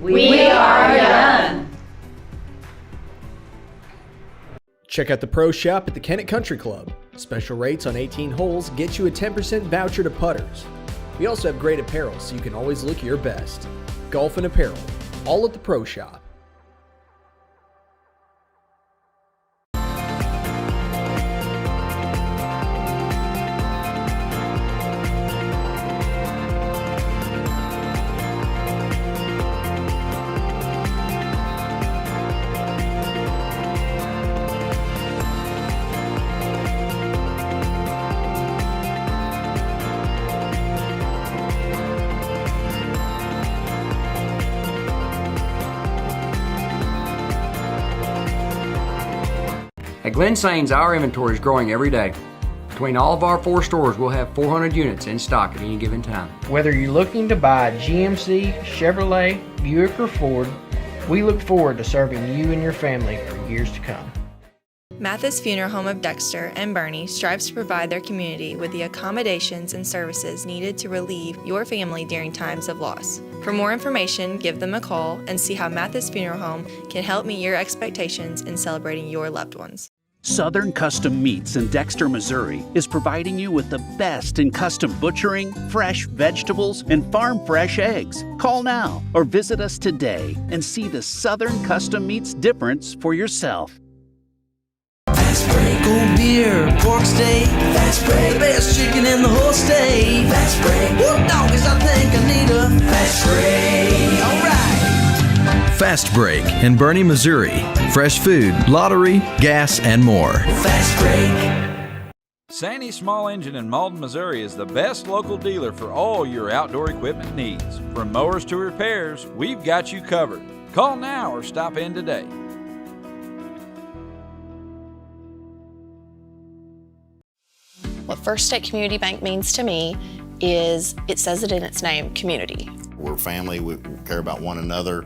We are young. Check out the Pro Shop at the Kennett Country Club. Special rates on 18 holes get you a 10% voucher to putters. We also have great apparel so you can always look your best. Golf and apparel, all at the Pro Shop. At Glen Sains, our inventory is growing every day. Between all of our 4 stores, we'll have 400 units in stock at any given time. Whether you're looking to buy a GMC, Chevrolet, Buick, or Ford, we look forward to serving you and your family for years to come. Mathis Funeral Home of Dexter and Bernie strives to provide their community with the accommodations and services needed to relieve your family during times of loss. For more information, give them a call and see how Mathis Funeral Home can help meet your expectations in celebrating your loved ones. Southern Custom Meats in Dexter, Missouri is providing you with the best in custom butchering, fresh vegetables, and farm fresh eggs. Call now or visit us today and see the Southern Custom Meats difference for yourself. Fast Break, cold beer, pork steak. Fast Break, the best chicken in the whole state. Fast Break, whoop doggies, I think I need a Fast Break. All right. Fast Break in Bernie, Missouri. Fresh food, lottery, gas, and more. Fast Break. Sandy Small Engine in Malden, Missouri is the best local dealer for all your outdoor equipment needs. From mowers to repairs, we've got you covered. Call now or stop in today. What First State Community Bank means to me is, it says it in its name, community. We're family, we care about one another,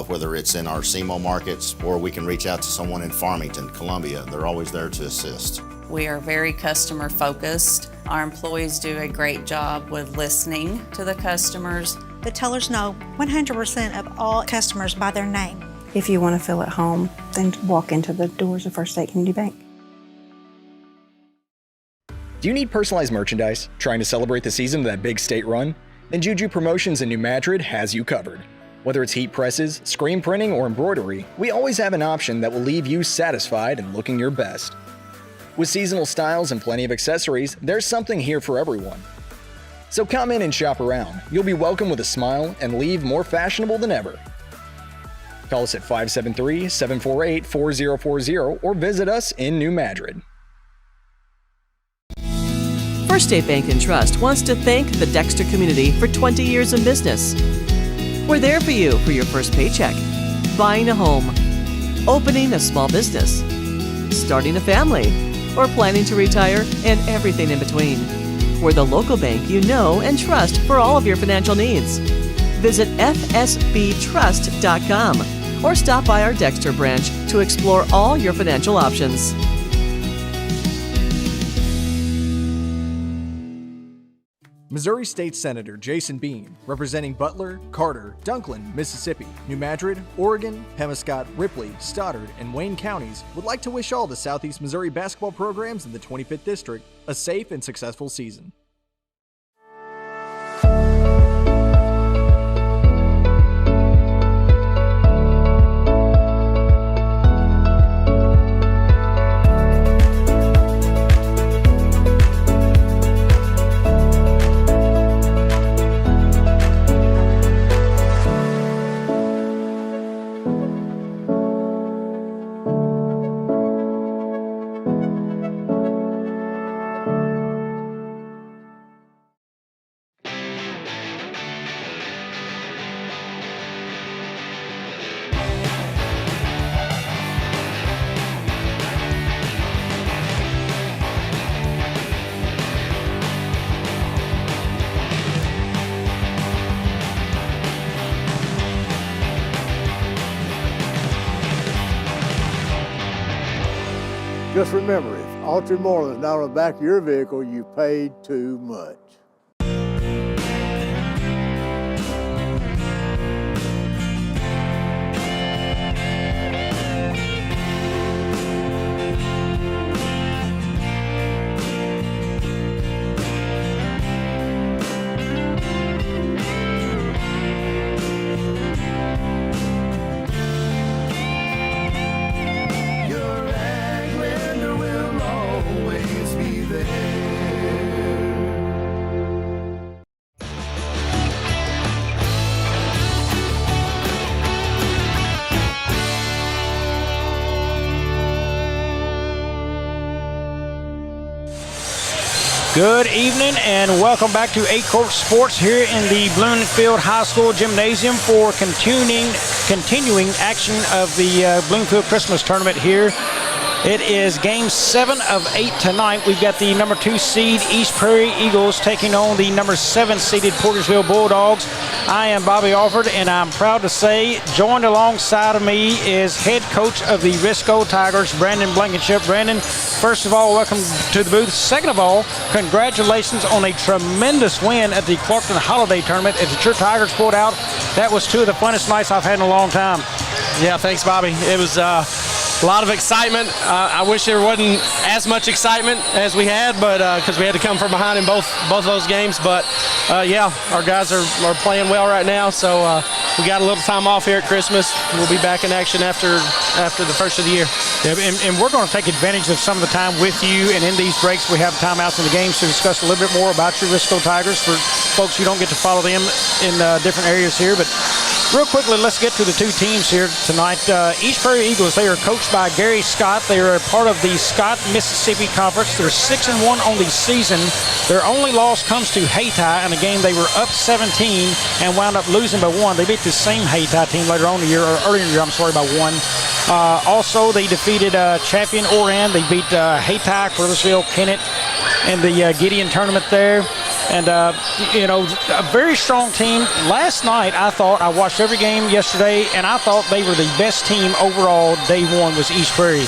whether it's in our SEMO markets or we can reach out to someone in Farmington, Columbia. They're always there to assist. We are very customer focused. Our employees do a great job with listening to the customers. The tellers know 100% of all customers by their name. If you want to feel at home, then walk into the doors of First State Community Bank. Do you need personalized merchandise? Trying to celebrate the season of that big state run? Then Juju Promotions in New Madrid has you covered. Whether it's heat presses, screen printing, or embroidery, we always have an option that will leave you satisfied and looking your best. With seasonal styles and plenty of accessories, there's something here for everyone. So come in and shop around. You'll be welcome with a smile and leave more fashionable than ever. Call us at 573-748-4040 or visit us in New Madrid. First State Bank and Trust wants to thank the Dexter community for 20 years in business. We're there for you for your first paycheck, buying a home, opening a small business, starting a family, or planning to retire, and everything in between. We're the local bank you know and trust for all of your financial needs. Visit fsbtrust.com or stop by our Dexter branch to explore all your financial options. Missouri State Senator Jason Bean, representing Butler, Carter, Dunklin, Mississippi, New Madrid, Oregon, Pemiscot, Ripley, Stoddard, and Wayne counties, would like to wish all the Southeast Missouri basketball programs in the 25th District a safe and successful season. Just remember, if Autry Moreland's not on the back of your vehicle, you paid too much. Good evening and welcome back to 8-Court Sports here in the Bloomfield High School Gymnasium for continuing action of the Bloomfield Christmas Tournament here It is game 7 of 8 tonight. We've got the number 2 seed East Prairie Eagles taking on the number 7 seeded Portersville Bulldogs. I am Bobby Alford, and I'm proud to say joined alongside of me is head coach of the Risco Tigers, Brandon Blankenship. Brandon, first of all, welcome to the booth. Second of all, congratulations on a tremendous win at the Clarkton Holiday Tournament as your Tigers pulled out. That was 2 of the funnest nights I've had in a long time. Yeah, thanks, Bobby. It was a lot of excitement. I wish there wasn't as much excitement as we had, but because we had to come from behind in both those games. But yeah, our guys are playing well right now. So we got a little time off here at Christmas. We'll be back in action after the first of the year. Yeah, and we're going to take advantage of some of the time with you. And in these breaks, we have timeouts in the games to discuss a little bit more about your Risco Tigers for folks who don't get to follow them in different areas here. But real quickly, let's get to the 2 teams here tonight. East Prairie Eagles, they are coached by Gary Scott. They are a part of the Scott, Mississippi Conference. They're 6-1 on the season. Their only loss comes to Hayti in a game they were up 17 and wound up losing by 1. They beat the same Hayti team later on in the year, or earlier in the year, by 1. Also, they defeated champion Oran. They beat Hayti, Cartersville, Kennett in the Gideon tournament there. And, you know, a very strong team. Last night, I watched every game yesterday, and I thought they were the best team overall. Day 1 was East Prairie.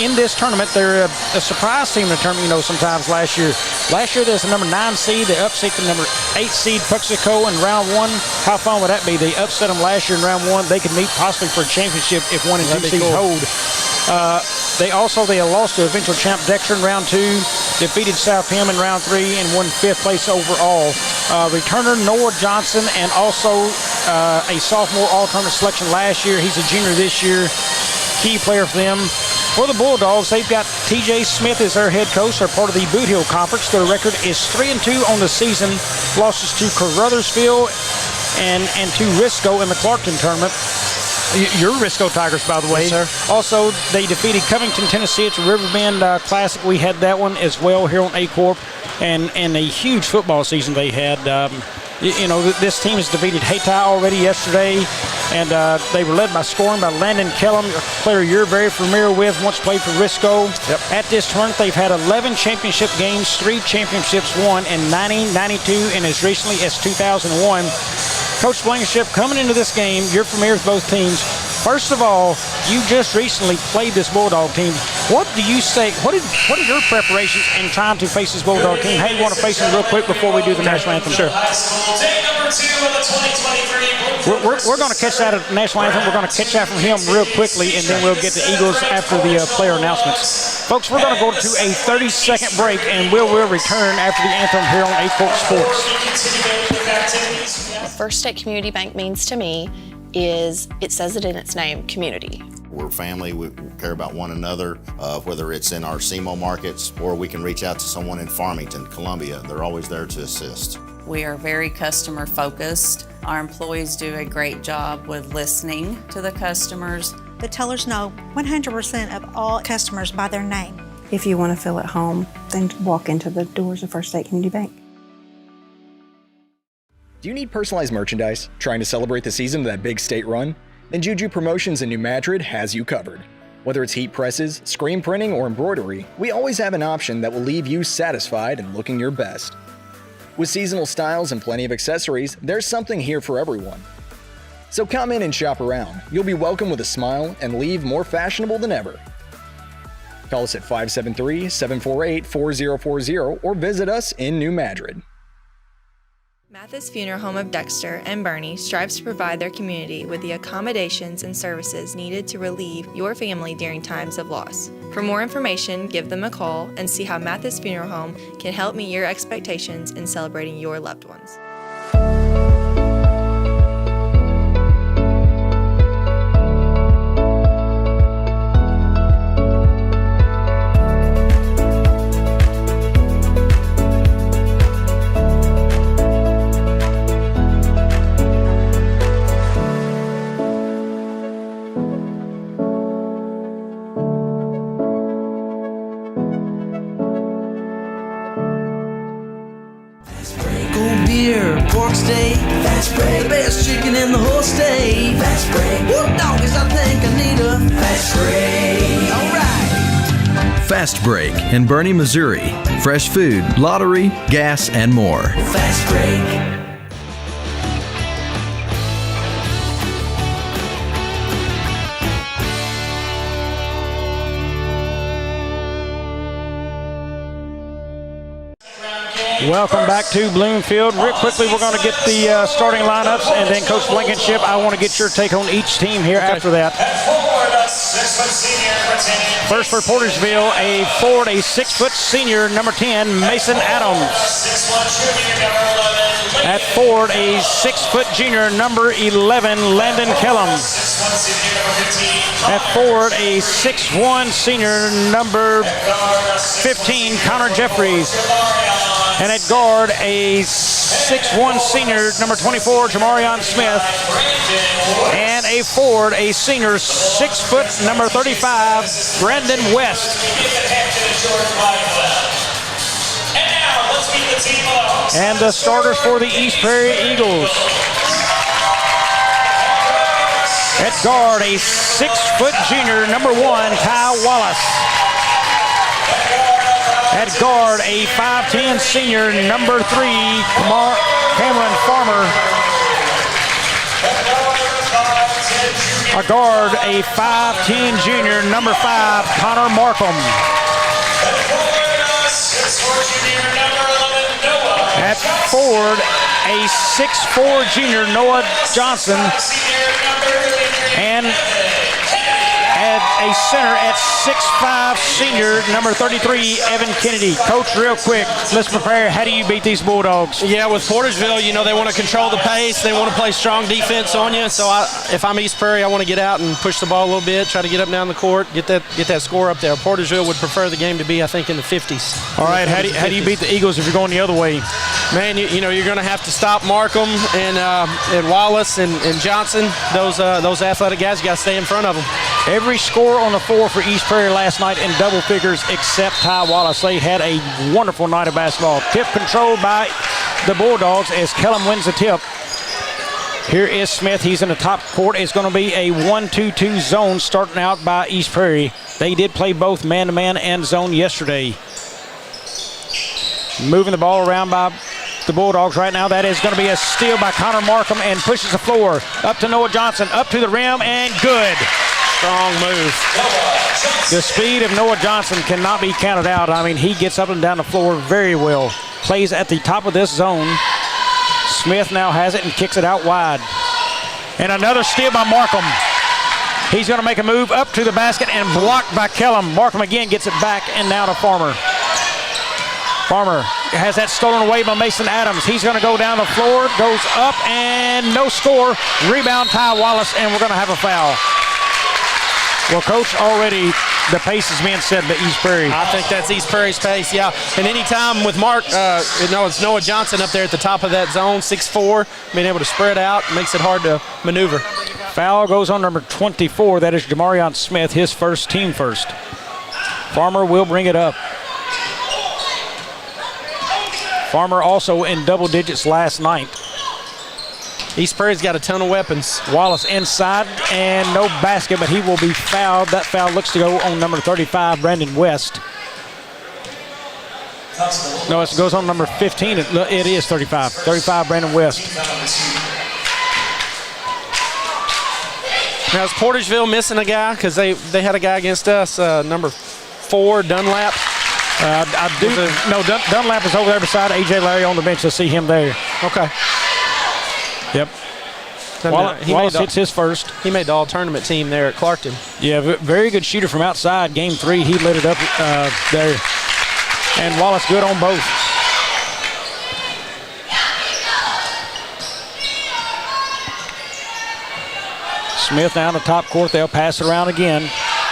In this tournament, they're a surprise team in the tournament, you know, sometimes last year. Last year, there's the number 9 seed. They upset the number 8 seed, Puxico, in round 1. How fun would that be? They upset them last year in round 1. They could meet possibly for a championship if 1 and 2 seeds hold. They lost to eventual champ Dexter in round 2, defeated South Pim in round 3, and won 5th place overall. Returner Noah Johnson, and also a sophomore all-tournament selection last year. He's a junior this year. Key player for them. For the Bulldogs, they've got TJ Smith as their head coach. They're part of the Boot Hill Conference. Their record is 3-2 on the season. Losses to Carruthersville and to Risco in the Clarkton tournament. Your Risco Tigers, by the way. Yes, sir. Also, they defeated Covington, Tennessee at the Riverbend Classic. We had that one as well here on A-Corp. And a huge football season they had. You know, this team has defeated Hayti already yesterday. And they were led by scoring by Landon Kellum, a player you're very familiar with, once played for Risco. Yep. At this tournament, they've had 11 championship games, 3 championships won in 1992 and as recently as 2001. Coach Blankenship, coming into this game, you're familiar with both teams. First of all, you just recently played this Bulldog team. What do you say? What are your preparations in trying to face this Bulldog team? How do you want to face them real quick before we do the national anthem? Sure. We're going to catch that at the national anthem. We're going to catch that from him real quickly, and then we'll get the Eagles after the player announcements. Folks, we're going to go to a 30-second break, and we'll return after the anthem here on A-Corp Sports. What First State Community Bank means to me is, it says it in its name, community. We're family. We care about one another, whether it's in our SEMO markets or we can reach out to someone in Farmington, Columbia. They're always there to assist. We are very customer focused. Our employees do a great job with listening to the customers. The tellers know 100% of all customers by their name. If you want to feel at home, then walk into the doors of First State Community Bank. Do you need personalized merchandise? Trying to celebrate the season of that big state run? Then Juju Promotions in New Madrid has you covered. Whether it's heat presses, screen printing, or embroidery, we always have an option that will leave you satisfied and looking your best. With seasonal styles and plenty of accessories, there's something here for everyone. So come in and shop around. You'll be welcome with a smile and leave more fashionable than ever. Call us at 573-748-4040 or visit us in New Madrid. Mathis Funeral Home of Dexter and Bernie strives to provide their community with the accommodations and services needed to relieve your family during times of loss. For more information, give them a call and see how Mathis Funeral Home can help meet your expectations in celebrating your loved ones. Pork steak, fast break. The best chicken in the whole state. Fast break. Whoop, doggies, I think I need a fast break. Fast Break in Bernie, Missouri. Fresh food, lottery, gas, and more. Fast Break. Welcome back to Bloomfield. Real quickly, we're going to get the starting lineups, and then Coach Blankenship, I want to get your take on each team here after that. First for Portersville, a forward, a 6-foot senior, number 10, Mason Adams. At forward, a 6-foot junior, number 11, Landon Kellum. At forward, a 6'1 senior, number 15, Connor Jeffries. And at guard, a 6'1 senior, number 24, Jamarion Smith. And a forward, a senior, 6 foot, number 35, Brandon West. And the starters for the East Prairie Eagles. At guard, a 6-foot junior, number 1, Ty Wallace. At guard, a 5'10 senior, number 3, Cameron Farmer. A guard, a 5'10 junior, number 5, Connor Markham. At forward, a 6'4 junior, Noah Johnson. And at a center at 6'5 senior, number 33, Evan Kennedy. Coach, real quick, let's prepare. How do you beat these Bulldogs? Yeah, with Portersville, you know, they want to control the pace. They want to play strong defense on you. So if I'm East Prairie, I want to get out and push the ball a little bit, try to get up and down the court, get that score up there. Portersville would prefer the game to be, I think, in the 50s. All right, how do you beat the Eagles if you're going the other way? Man, you know, you're going to have to stop Markham and Wallace and Johnson. Those athletic guys, you got to stay in front of them. Every score on the floor for East Prairie last night in double figures except Ty Wallace. They had a wonderful night of basketball. Tip controlled by the Bulldogs as Kellum wins the tip. Here is Smith. He's in the top court. It's going to be a 1-2-2 zone starting out by East Prairie. They did play both man-to-man and zone yesterday. Moving the ball around by the Bulldogs right now. That is going to be a steal by Connor Markham and pushes the floor. Up to Noah Johnson, up to the rim, and good. Strong move. The speed of Noah Johnson cannot be counted out. I mean, he gets up and down the floor very well. Plays at the top of this zone. Smith now has it and kicks it out wide. And another steal by Markham. He's going to make a move up to the basket and blocked by Kellum. Markham again gets it back and now to Farmer. Farmer has that stolen away by Mason Adams. He's going to go down the floor, goes up, and no score. Rebound, Ty Wallace, and we're going to have a foul. Well, Coach, already the pace is being set by East Prairie. I think that's East Prairie's pace, yeah. And anytime with it's Noah Johnson up there at the top of that zone, 6'4", being able to spread out, makes it hard to maneuver. Foul goes on number 24. That is Jamarion Smith, his first, team first. Farmer will bring it up. Farmer also in double digits last night. East Prairie's got a ton of weapons. Wallace inside and no basket, but he will be fouled. That foul looks to go on number 35, Brandon West. No, it goes on number 15. It is 35. 35, Brandon West. Now, is Portersville missing a guy? Because they had a guy against us, number 4, Dunlap. Dunlap is over there beside A.J. Larry on the bench. You'll see him there. Okay. Yep. Wallace hits his first. He made the all-tournament team there at Clarkton. Yeah, very good shooter from outside. Game 3, he lit it up there. And Wallace good on both. Smith now in the top court. They'll pass it around again.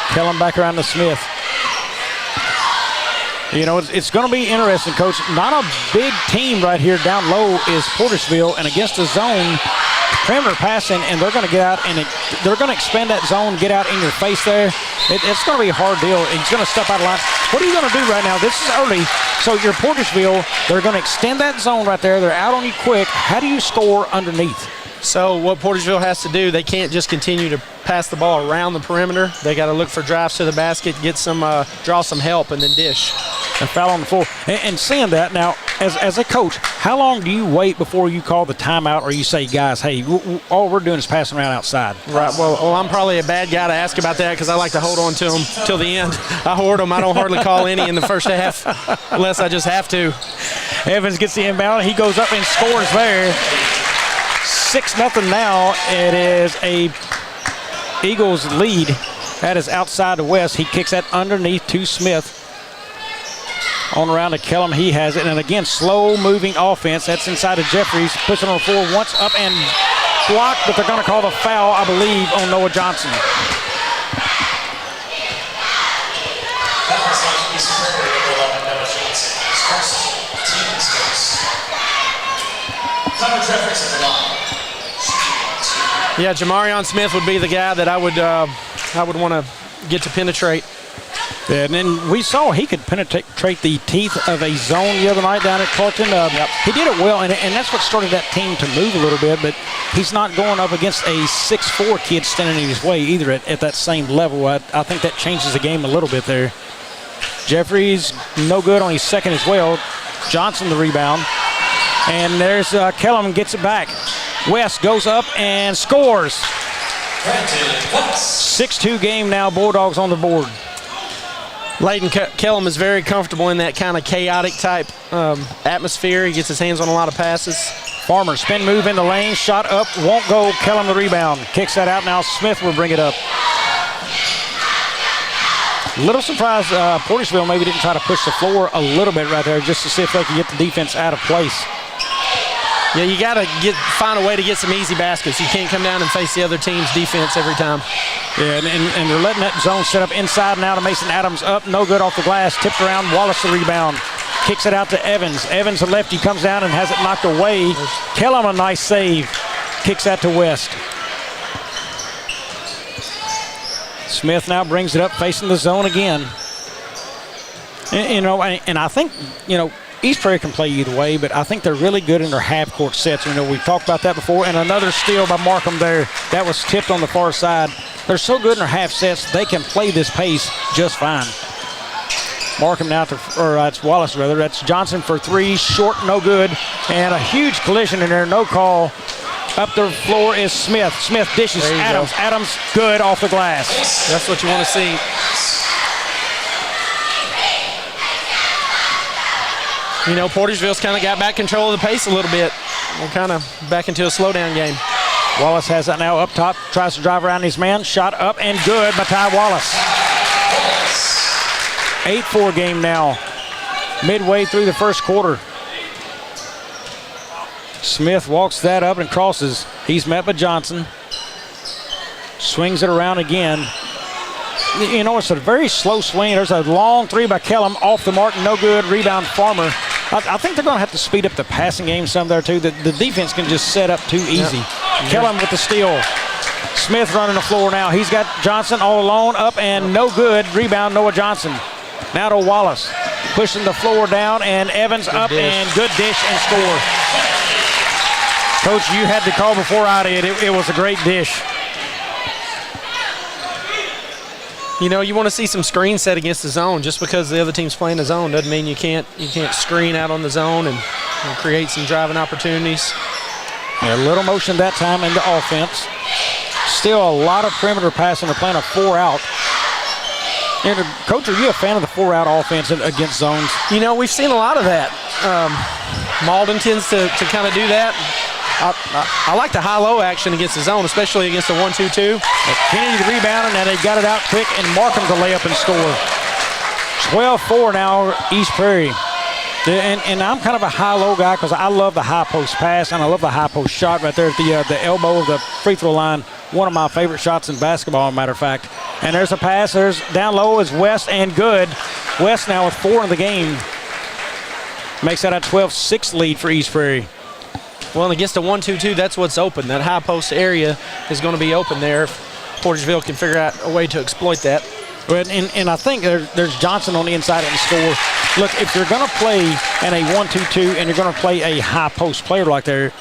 Kellum back around to Smith. You know, it's going to be interesting, Coach. Not a big team right here down low is Portersville, and against the zone, perimeter passing, and they're going to get out and they're going to expand that zone, get out in your face there. It's going to be a hard deal. He's going to step out of line. What are you going to do right now? This is early, so you're Portersville. They're going to extend that zone right there. They're out on you quick. How do you score underneath? So what Porterville has to do, they can't just continue to pass the ball around the perimeter. They got to look for drives to the basket, get some, draw some help, and then dish. And foul on the floor. And seeing that now, as a coach, how long do you wait before you call the timeout, or you say, guys, hey, all we're doing is passing around outside? Right. Well, I'm probably a bad guy to ask about that because I like to hold on to them till the end. I hoard them. I don't hardly call any in the first half unless I just have to. Evans gets the inbound. He goes up and scores there. 6-0 now. It is a Eagles lead. That is outside the West. He kicks that underneath to Smith. On around to Kellum, he has it. And again, slow-moving offense. That's inside of Jeffries. Puts it on the floor once, up and blocked, but they're going to call the foul, I believe, on Noah Johnson. Yeah, Jamarion Smith would be the guy that I would want to get to penetrate. Yeah, and then we saw he could penetrate the teeth of a zone the other night down at Clarkton. He did it well, and that's what started that team to move a little bit, but he's not going up against a 6'4" kid standing in his way either at that same level. I think that changes the game a little bit there. Jeffries, no good on his second as well. Johnson the rebound. And there's Kellum gets it back. West goes up and scores. 6-2 game now, Bulldogs on the board. Layden Kellum is very comfortable in that kind of chaotic type atmosphere. He gets his hands on a lot of passes. Farmer, spin move in the lane, shot up, won't go. Kellum the rebound. Kicks that out now. Smith will bring it up. Little surprised Portisville maybe didn't try to push the floor a little bit right there just to see if they could get the defense out of place. Yeah, you got to find a way to get some easy baskets. You can't come down and face the other team's defense every time. Yeah, and they're letting that zone set up inside now to Mason Adams. Up, no good off the glass. Tipped around, Wallace the rebound. Kicks it out to Evans. Evans, the lefty, comes down and has it knocked away. Kellum, a nice save. Kicks that to West. Smith now brings it up, facing the zone again. And I think, East Prairie can play either way, but I think they're really good in their half-court sets. We've talked about that before. And another steal by Markham there. That was tipped on the far side. They're so good in their half sets, they can play this pace just fine. Markham now it's Wallace rather. That's Johnson for three, short, no good. And a huge collision in there, no call. Up the floor is Smith. Smith dishes Adams. Go. Adams good off the glass. That's what you want to see. Portisville's kind of got back control of the pace a little bit. We're kind of back into a slowdown game. Wallace has that now up top. Tries to drive around his man. Shot up and good by Ty Wallace. 8-4 game now. Midway through the first quarter. Smith walks that up and crosses. He's met by Johnson. Swings it around again. It's a very slow swing. There's a long three by Kellum. Off the mark, no good. Rebound, Farmer. I think they're going to have to speed up the passing game some there, too. The defense can just set up too easy. Yeah. Kellum with the steal. Smith running the floor now. He's got Johnson all alone. Up and no good. Rebound, Noah Johnson. Now to Wallace. Pushing the floor down, and Evans good up dish. And good dish and score. Coach, you had the call before I did. It was a great dish. You want to see some screen set against the zone. Just because the other team's playing the zone doesn't mean you can't screen out on the zone and create some driving opportunities. A little motion that time into offense. Still a lot of perimeter passing. They're playing a 4-out. Coach, are you a fan of the 4-out offense against zones? We've seen a lot of that. Malden tends to kind of do that. I like the high-low action against the zone, especially against the 1-2-2. Kennedy the rebound, and now they got it out quick, and Markham to lay up and score. 12-4 now, East Prairie. And I'm kind of a high-low guy because I love the high-post pass, and I love the high-post shot right there at the elbow of the free-throw line. One of my favorite shots in basketball, as a matter of fact. And there's a pass. There's down low is West, and good. West now with 4 in the game. Makes that a 12-6 lead for East Prairie. Well, against the 1-2-2, that's what's open. That high post area is going to be open there if Portisville can figure out a way to exploit that. And I think there's Johnson on the inside and score. look, if you're going to play in a 1-2-2 and you're going to play a high post player like there,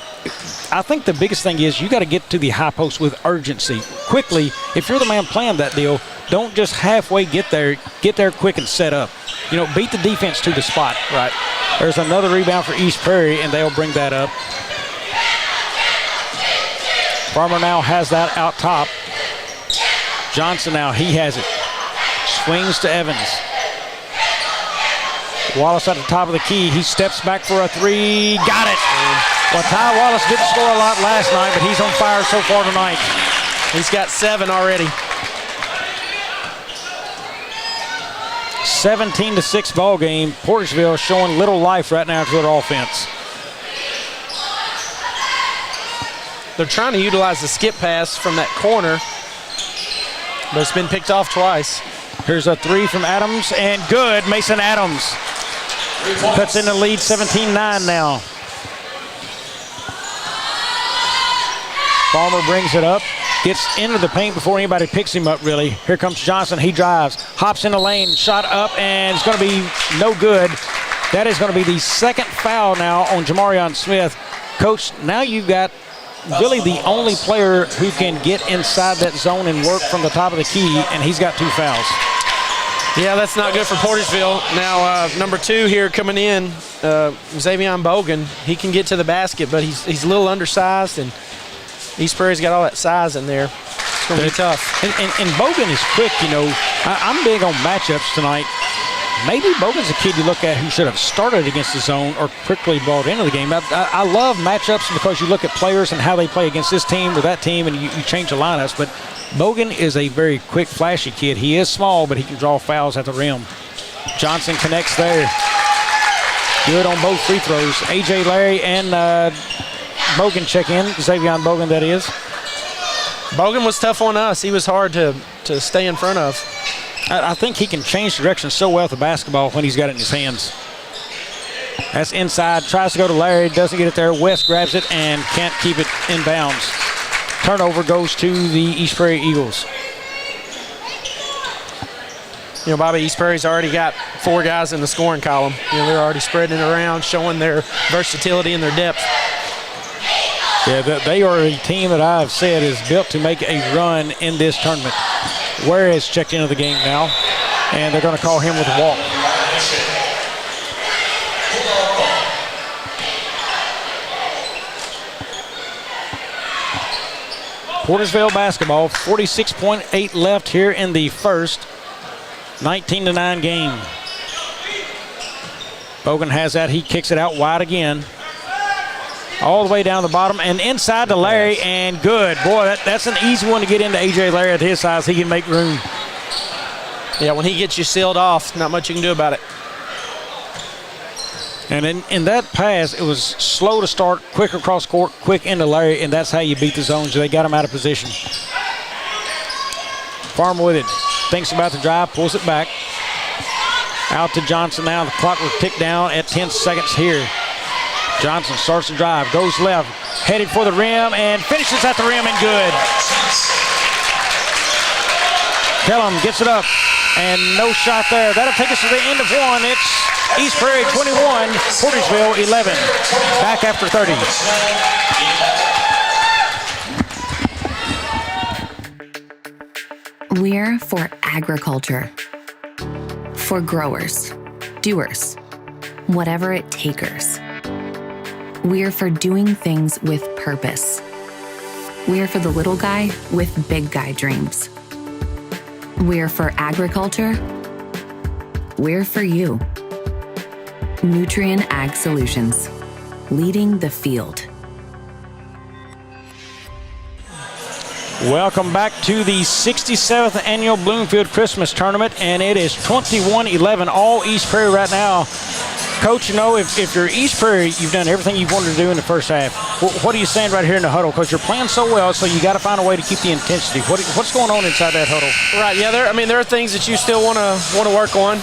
I think the biggest thing is you got to get to the high post with urgency, quickly. If you're the man playing that deal, don't just halfway get there quick and set up. You know, beat the defense to the spot. Right. There's another rebound for East Prairie, and they'll bring that up. Farmer now has that out top. Johnson now, he has it. Swings to Evans. Wallace at the top of the key. He steps back for a three. Got it. Well, Ty Wallace didn't score a lot last night, but he's on fire so far tonight. He's got 7 already. 17-6 ball game. Portersville showing little life right now to their offense. They're trying to utilize the skip pass from that corner, but it's been picked off twice. Here's a three from Adams, and good. Mason Adams puts in the lead, 17-9 now. Farmer brings it up, gets into the paint before anybody picks him up, really. Here comes Johnson. He drives, hops in the lane, shot up, and it's going to be no good. That is going to be the second foul now on Jamarion Smith. Coach, now you've got really the only player who can get inside that zone and work from the top of the key, and he's got 2 fouls. Yeah, that's not good for Portersville. Now, number 2 here coming in, Xavion Bogan. He can get to the basket, but he's a little undersized, and East Prairie's got all that size in there. It's going to be tough. And Bogan is quick, you know. I'm big on matchups tonight. Maybe Bogan's a kid you look at who should have started against the zone or quickly brought into the game. I love matchups because you look at players and how they play against this team or that team, and you change the lineups. But Bogan is a very quick, flashy kid. He is small, but he can draw fouls at the rim. Johnson connects there. Good on both free throws. A.J. Larry and Bogan check in. Xavion Bogan, that is. Bogan was tough on us. He was hard to stay in front of. I think he can change direction so well with the basketball when he's got it in his hands. That's inside. Tries to go to Larry. Doesn't get it there. West grabs it and can't keep it in bounds. Turnover goes to the East Prairie Eagles. You know, Bobby, East Prairie's already got 4 guys in the scoring column. You know, they're already spreading it around, showing their versatility and their depth. Yeah, they are a team that I've said is built to make a run in this tournament. Ware has checked into the game now, and they're going to call him with a walk. Portersville basketball, 46.8 left here in the first. 19-9 game. Bogan has that. He kicks it out wide again. All the way down the bottom and inside to Larry, and good. Boy, that's an easy one to get into A.J. Larry at his size. He can make room. Yeah, when he gets you sealed off, not much you can do about it. And in that pass, it was slow to start, quick across court, quick into Larry, and that's how you beat the zones. They got him out of position. Farmer with it. Thinks about the drive, pulls it back. Out to Johnson now. The clock will tick down at 10 seconds here. Johnson starts to drive, goes left, headed for the rim, and finishes at the rim, and good. Kellum gets it up, and no shot there. That'll take us to the end of one. It's East Prairie 21, Portersville 11. Back after 30. We're for agriculture, for growers, doers, whatever it takers. We're for doing things with purpose. We're for the little guy with big guy dreams. We're for agriculture. We're for you. Nutrien Ag Solutions, leading the field. Welcome back to the 67th annual Bloomfield Christmas Tournament, and it is 21-11, all East Prairie right now. Coach, you know, if you're East Prairie, you've done everything you wanted to do in the first half. What are you saying right here in the huddle? Because you're playing so well, so you got to find a way to keep the intensity. What's going on inside that huddle? Right, yeah, there are things that you still want to work on.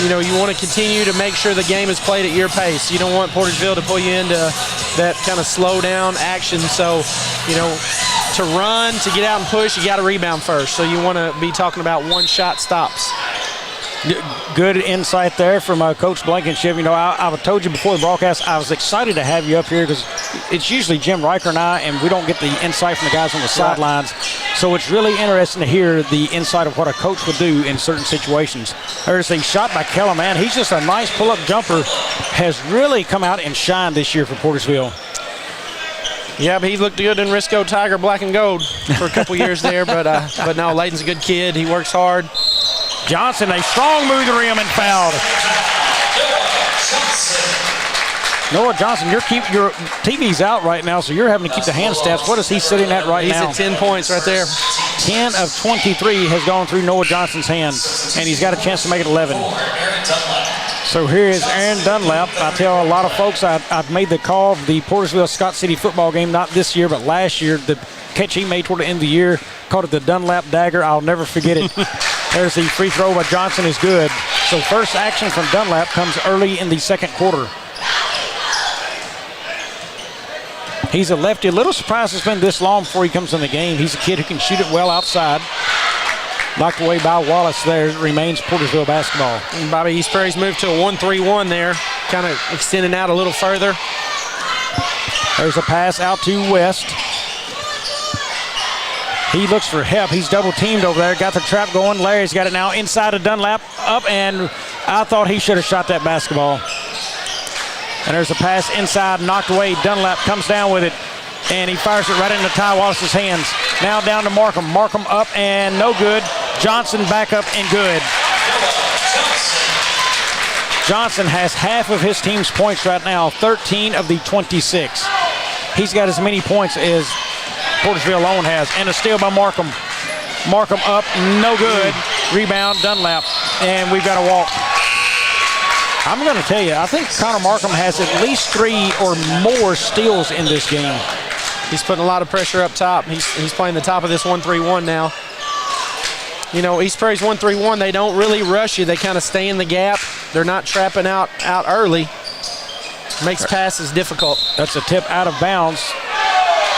You know, you want to continue to make sure the game is played at your pace. You don't want Portersville to pull you into that kind of slow down action. So, you know, to run, to get out and push, you got to rebound first. So you want to be talking about one-shot stops. Good insight there from Coach Blankenship. You know, I told you before the broadcast, I was excited to have you up here because it's usually Jim Riker and I, and we don't get the insight from the guys on the sidelines. So it's really interesting to hear the insight of what a coach would do in certain situations. There's a shot by Kellerman. He's just a nice pull-up jumper. Has really come out and shined this year for Portersville. Yeah, but he looked good in Risco Tiger Black and Gold for a couple years there. But no, Layton's a good kid. He works hard. Johnson, a strong move to the rim and fouled. Noah Johnson, your TV's out right now, so you're having to keep the hand stats. What is he sitting at right now? He's at 10 points right there. 10 of 23 has gone through Noah Johnson's hands, and he's got a chance to make it 11. So here is Aaron Dunlap. I tell a lot of folks I've made the call of the Portersville-Scott City football game, not this year, but last year. The catch he made toward the end of the year, called it the Dunlap dagger. I'll never forget it. There's the free throw by Johnson is good. So first action from Dunlap comes early in the second quarter. He's a lefty. A little surprised it's been this long before he comes in the game. He's a kid who can shoot it well outside. Knocked away by Wallace there. It remains Portersville basketball. And Bobby East Prairie's moved to a 1-3-1 there, kind of extending out a little further. There's a pass out to West. He looks for help. He's double teamed over there. Got the trap going. Larry's got it now inside of Dunlap. Up, and I thought he should have shot that basketball. And there's a pass inside, knocked away. Dunlap comes down with it, and he fires it right into Ty Wallace's hands. Now down to Markham. Markham up and no good. Johnson back up and good. Johnson has half of his team's points right now, 13 of the 26. He's got as many points as Portersville alone has. And a steal by Markham. Markham up, no good. Rebound, Dunlap. And we've got a walk. I'm going to tell you, I think Connor Markham has at least 3 or more steals in this game. He's putting a lot of pressure up top. He's playing the top of this 1-3-1 now. You know, East Prairie's 1-3-1, they don't really rush you. They kind of stay in the gap. They're not trapping out early. Makes passes difficult. That's a tip out of bounds.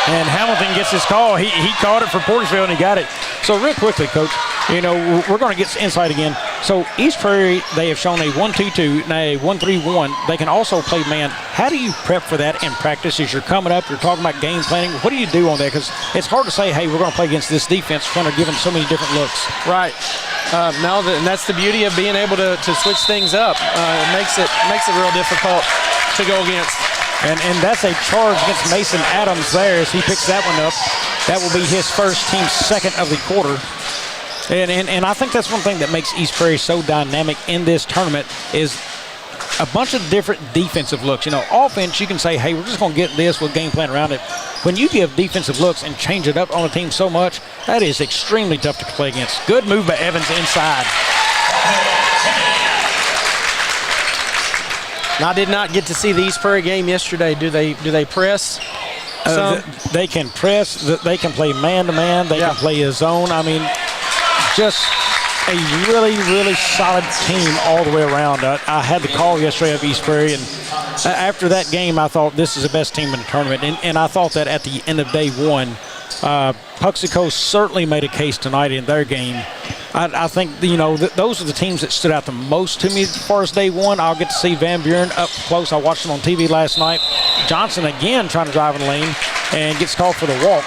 And Hamilton gets his call. He caught it for Portersville, and he got it. So real quickly, Coach, you know, we're going to get insight again. So East Prairie, they have shown a 1-2-2, now a 1-3-1. They can also play man. How do you prep for that in practice as you're coming up? You're talking about game planning. What do you do on that? Because it's hard to say, hey, we're going to play against this defense when they're given so many different looks. Right. And that's the beauty of being able to switch things up. It makes it real difficult to go against. And that's a charge against Mason Adams there as he picks that one up. That will be his first, team's second of the quarter. And I think that's one thing that makes East Prairie so dynamic in this tournament is a bunch of different defensive looks. You know, offense, you can say, hey, we're just going to get this with game plan around it. When you give defensive looks and change it up on a team so much, that is extremely tough to play against. Good move by Evans inside. I did not get to see the East Prairie game yesterday. Do they press? They can press. They can play man-to-man. They can play a zone. I mean, just a really, really solid team all the way around. I had the call yesterday of East Prairie, and after that game, I thought this is the best team in the tournament. And I thought that at the end of day one, Puxico certainly made a case tonight in their game. I think, you know, those are the teams that stood out the most to me as far as day one. I'll get to see Van Buren up close. I watched him on TV last night. Johnson again trying to drive in the lane and gets called for the walk.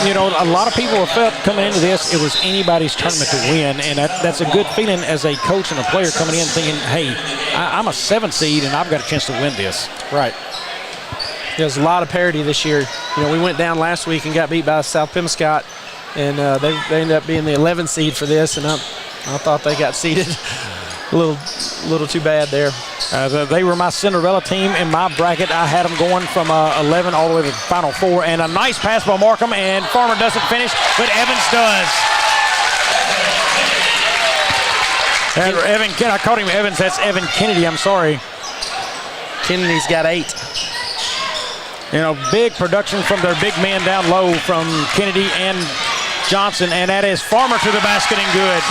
You know, a lot of people have felt coming into this, it was anybody's tournament to win, and that's a good feeling as a coach and a player coming in thinking, hey, I'm a 7th seed and I've got a chance to win this. Right. There's a lot of parity this year. You know, we went down last week and got beat by South Pemscott, and they ended up being the 11th seed for this, and I thought they got seeded a little too bad there. They were my Cinderella team in my bracket. I had them going from 11 all the way to the Final Four, and a nice pass by Markham, and Farmer doesn't finish, but Evans does. And I called him Evans. That's Evan Kennedy. I'm sorry. Kennedy's got 8. You know, big production from their big man down low from Kennedy and Johnson, and that is Farmer to the basket and good.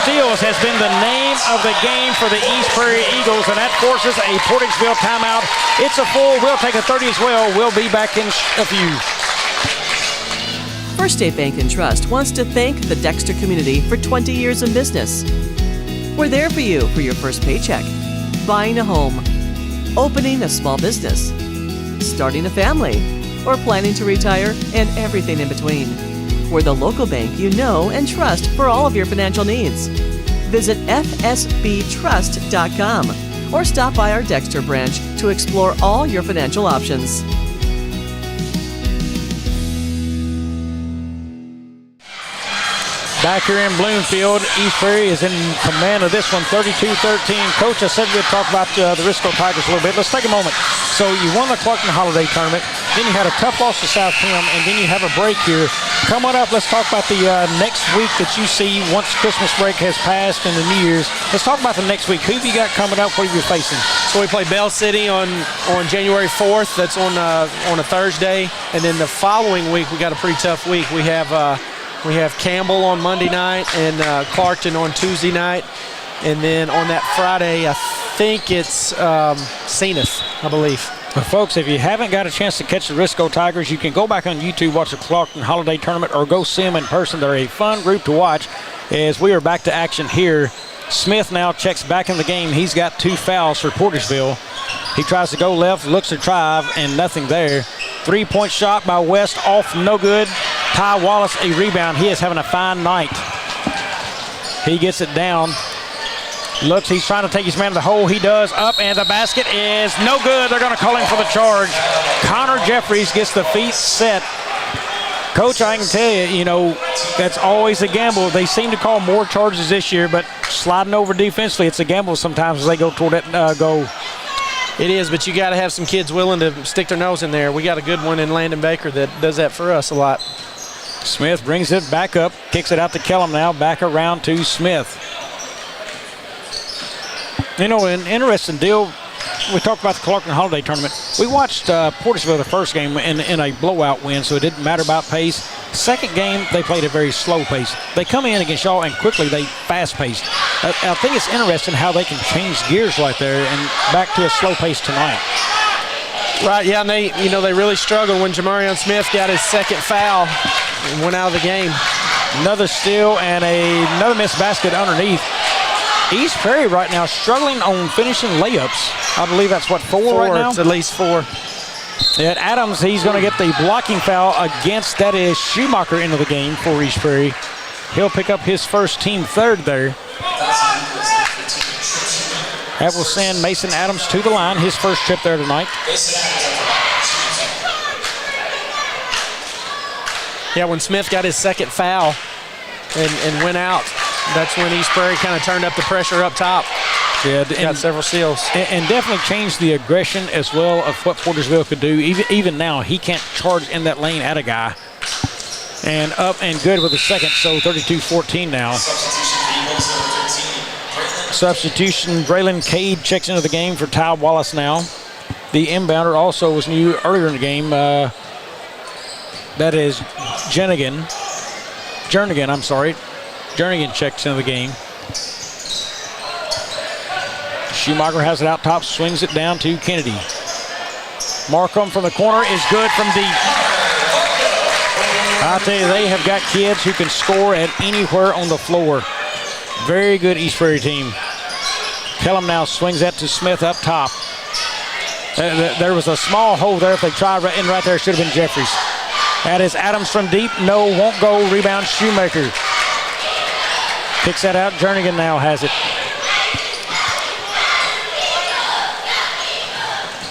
Steals has been the name of the game for the East Prairie Eagles, and that forces a Portersville timeout. It's a full. We'll take a 30 as well. We'll be back in a few. First State Bank and Trust wants to thank the Dexter community for 20 years in business. We're there for you for your first paycheck, buying a home, opening a small business, starting a family, or planning to retire, and everything in between. We're the local bank you know and trust for all of your financial needs. Visit fsbtrust.com or stop by our Dexter branch to explore all your financial options. Back here in Bloomfield, East Prairie is in command of this one, 32-13. Coach, I said we'd talk about the Risco Tigers a little bit. Let's take a moment. So you won the Clarkton Holiday Tournament, then you had a tough loss to South Tim, and then you have a break here. Come on up, let's talk about the next week that you see once Christmas break has passed and the New Year's. Let's talk about the next week. Who have you got coming up? What are you facing? So we play Bell City on January 4th. That's on a Thursday. And then the following week, we got a pretty tough week. We have Campbell on Monday night and Clarkton on Tuesday night. And then on that Friday, I think it's Zenith, I believe. But folks, if you haven't got a chance to catch the Risco Tigers, you can go back on YouTube, watch the Clarkton Holiday Tournament, or go see them in person. They're a fun group to watch as we are back to action here. Smith now checks back in the game. He's got 2 fouls for Portersville. He tries to go left, looks to drive, and nothing there. 3-point shot by West, off, no good. Ty Wallace, a rebound. He is having a fine night. He gets it down. Looks, he's trying to take his man to the hole. He does, up, and the basket is no good. They're going to call him for the charge. Connor Jeffries gets the feet set. Coach, I can tell you, that's always a gamble. They seem to call more charges this year, but sliding over defensively, it's a gamble sometimes as they go toward that goal. It is, but you got to have some kids willing to stick their nose in there. We got a good one in Landon Baker that does that for us a lot. Smith brings it back up, kicks it out to Kellum now, back around to Smith. An interesting deal. We talked about the Clarkton Holiday Tournament. We watched Portersville the first game in a blowout win, so it didn't matter about pace. Second game, they played a very slow pace. They come in against y'all, and quickly they fast-paced. I think it's interesting how they can change gears right there and back to a slow pace tonight. Right, yeah, and they really struggled when Jamarion Smith got his second foul and went out of the game. Another steal and another missed basket underneath. East Prairie right now struggling on finishing layups. I believe that's what, 4 right now? It's at least 4. At Adams, he's going to get the blocking foul against, that is Schumacher, into the game for East Prairie. He'll pick up his first team third there. That will send Mason Adams to the line, his first trip there tonight. Yeah, when Smith got his second foul and went out, that's when East Prairie kind of turned up the pressure up top. Yeah, got several steals. And definitely changed the aggression as well of what Portersville could do. Even now, he can't charge in that lane at a guy. And up and good with the second, so 32-14 now. Substitution, Braylon Cade checks into the game for Ty Wallace now. The inbounder also was new earlier in the game. That is Jernigan, I'm sorry. Jernigan checks into the game. Schumacher has it out top, swings it down to Kennedy. Markham from the corner is good from deep. I'll tell you, they have got kids who can score at anywhere on the floor. Very good East Prairie team. Kellum now swings that to Smith up top. There was a small hole there. If they tried right there, it should have been Jeffries. That is Adams from deep. No, won't go. Rebound Shoemaker. Kicks that out. Jernigan now has it.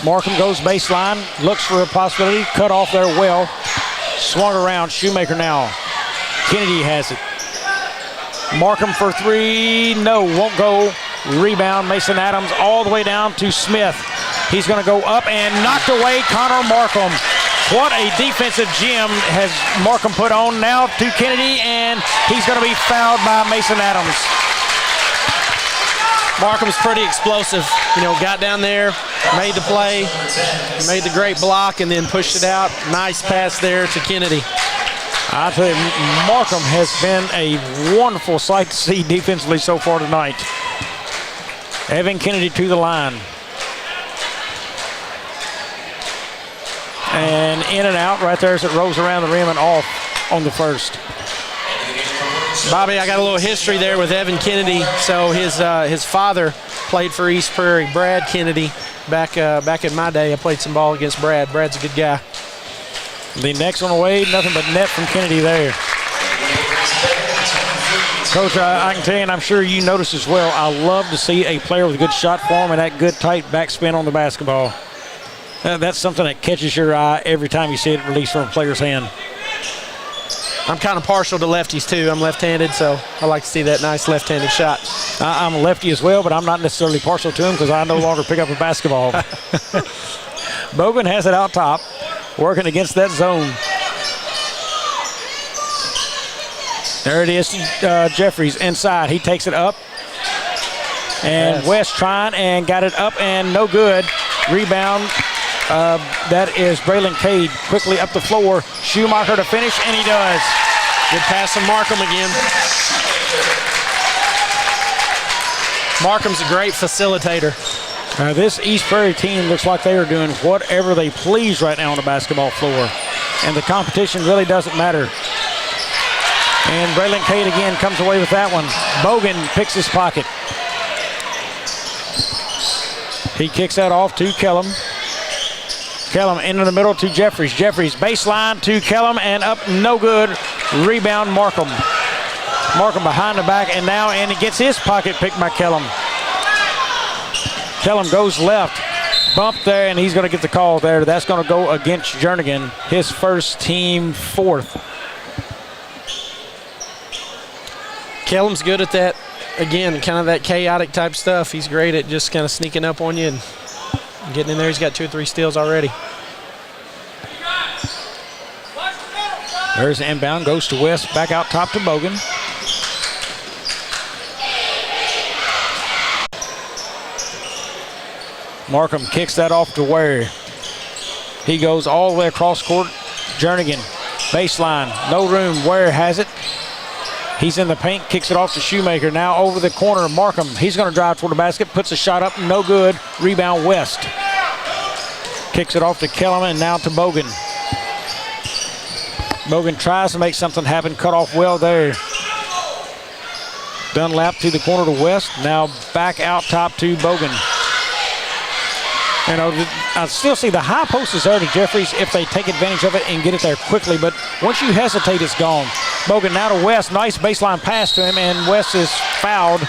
Markham goes baseline. Looks for a possibility. Cut off there well. Swung around. Shoemaker now. Kennedy has it. Markham for 3. No, won't go. Rebound. Mason Adams all the way down to Smith. He's going to go up and knocked away Connor Markham. What a defensive gem has Markham put on. Now to Kennedy, and he's going to be fouled by Mason Adams. Markham's pretty explosive. Got down there, made the play, made the great block, and then pushed it out. Nice pass there to Kennedy. I tell you, Markham has been a wonderful sight to see defensively so far tonight. Evan Kennedy to the line. And in and out right there as it rolls around the rim and off. on the first. Bobby, I got a little history there with Evan Kennedy. So his father played for East Prairie, Brad Kennedy. Back in my day, I played some ball against Brad. Brad's a good guy. The next one away, nothing but net from Kennedy there. Coach, I can tell you, and I'm sure you noticed as well, I love to see a player with a good shot form and that good tight backspin on the basketball. That's something that catches your eye every time you see it released from a player's hand. I'm kind of partial to lefties too. I'm left-handed, so I like to see that nice left-handed shot. I'm a lefty as well, but I'm not necessarily partial to him because I no longer pick up a basketball. Bogan has it out top, working against that zone. There it is, Jeffries inside. He takes it up. And Yes. West trying and got it up and no good. Rebound. That is Braylon Cade quickly up the floor. Schumacher to finish, and he does. Good pass from Markham again. Markham's a great facilitator. This East Prairie team looks like they are doing whatever they please right now on the basketball floor. And the competition really doesn't matter. And Braylon Cade again comes away with that one. Bogan picks his pocket. He kicks that off to Kellum. Kellum into the middle to Jeffries. Jeffries baseline to Kellum and up, no good. Rebound Markham. Markham behind the back and he gets his pocket picked by Kellum. Kellum goes left. Bump there and he's going to get the call there. That's going to go against Jernigan, his first team fourth. Kellum's good at that. Again, kind of that chaotic type stuff. He's great at just kind of sneaking up on you and getting in there. He's got 2 or 3 steals already. There's the inbound, goes to West, back out top to Bogan. Markham kicks that off to Ware. He goes all the way across court. Jernigan, baseline, no room. Ware has it. He's in the paint, kicks it off to Shoemaker. Now over the corner, Markham. He's going to drive toward the basket, puts a shot up, no good. Rebound West. Kicks it off to Kellum and now to Bogan. Bogan tries to make something happen, cut off well there. Dunlap to the corner to West. Now back out top to Bogan. You know, I still see the high post is there to Jeffries if they take advantage of it and get it there quickly, but once you hesitate, it's gone. Bogan now to West, nice baseline pass to him, and West is fouled.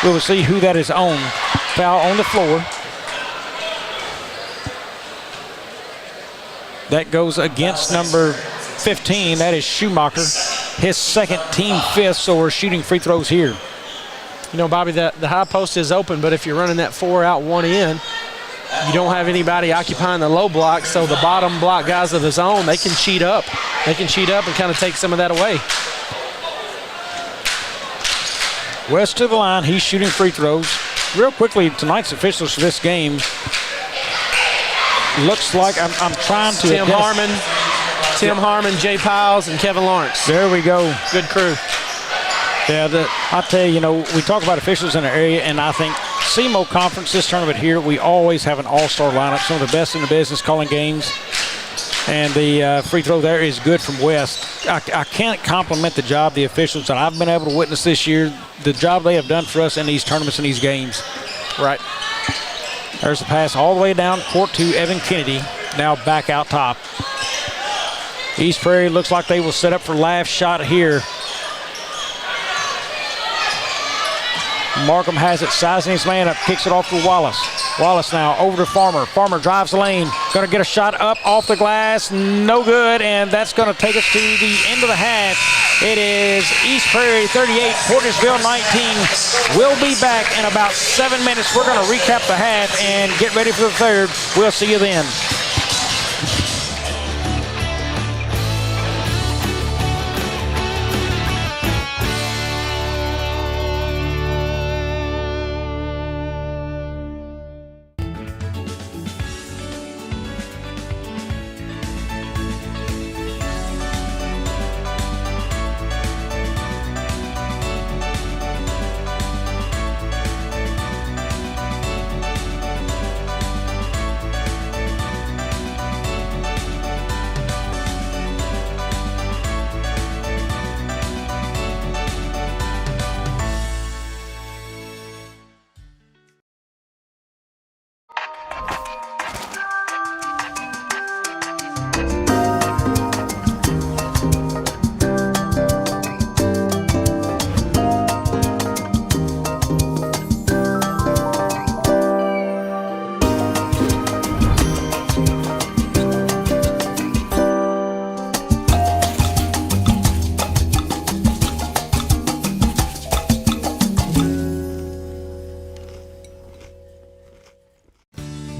We will see who that is on. Foul on the floor. That goes against number 15, that is Schumacher. His second, team fifth, so we're shooting free throws here. You know, Bobby, the high post is open, but if you're running that 4 out, 1 in, you don't have anybody occupying the low block, so the bottom block guys of the zone, they can cheat up. They can cheat up and kind of take some of that away. West to the line, he's shooting free throws. Real quickly, tonight's officials for this game, looks like I'm trying to... Tim Harmon, Jay Piles, and Kevin Lawrence. There we go. Good crew. Yeah, I'll tell you, we talk about officials in the area, and I think SEMO Conference, this tournament here, we always have an all-star lineup, some of the best in the business calling games. And the free throw there is good from West. I can't compliment the job the officials that I've been able to witness this year, the job they have done for us in these tournaments and these games. Right. There's the pass all the way down court to Evan Kennedy, now back out top. East Prairie looks like they will set up for last shot here. Markham has it, sizing his man up, kicks it off to Wallace. Wallace now over to Farmer. Farmer drives the lane, going to get a shot up off the glass, no good, and that's going to take us to the end of the half. It is East Prairie 38, Portersville 19. We'll be back in about 7 minutes. We're going to recap the half and get ready for the third. We'll see you then.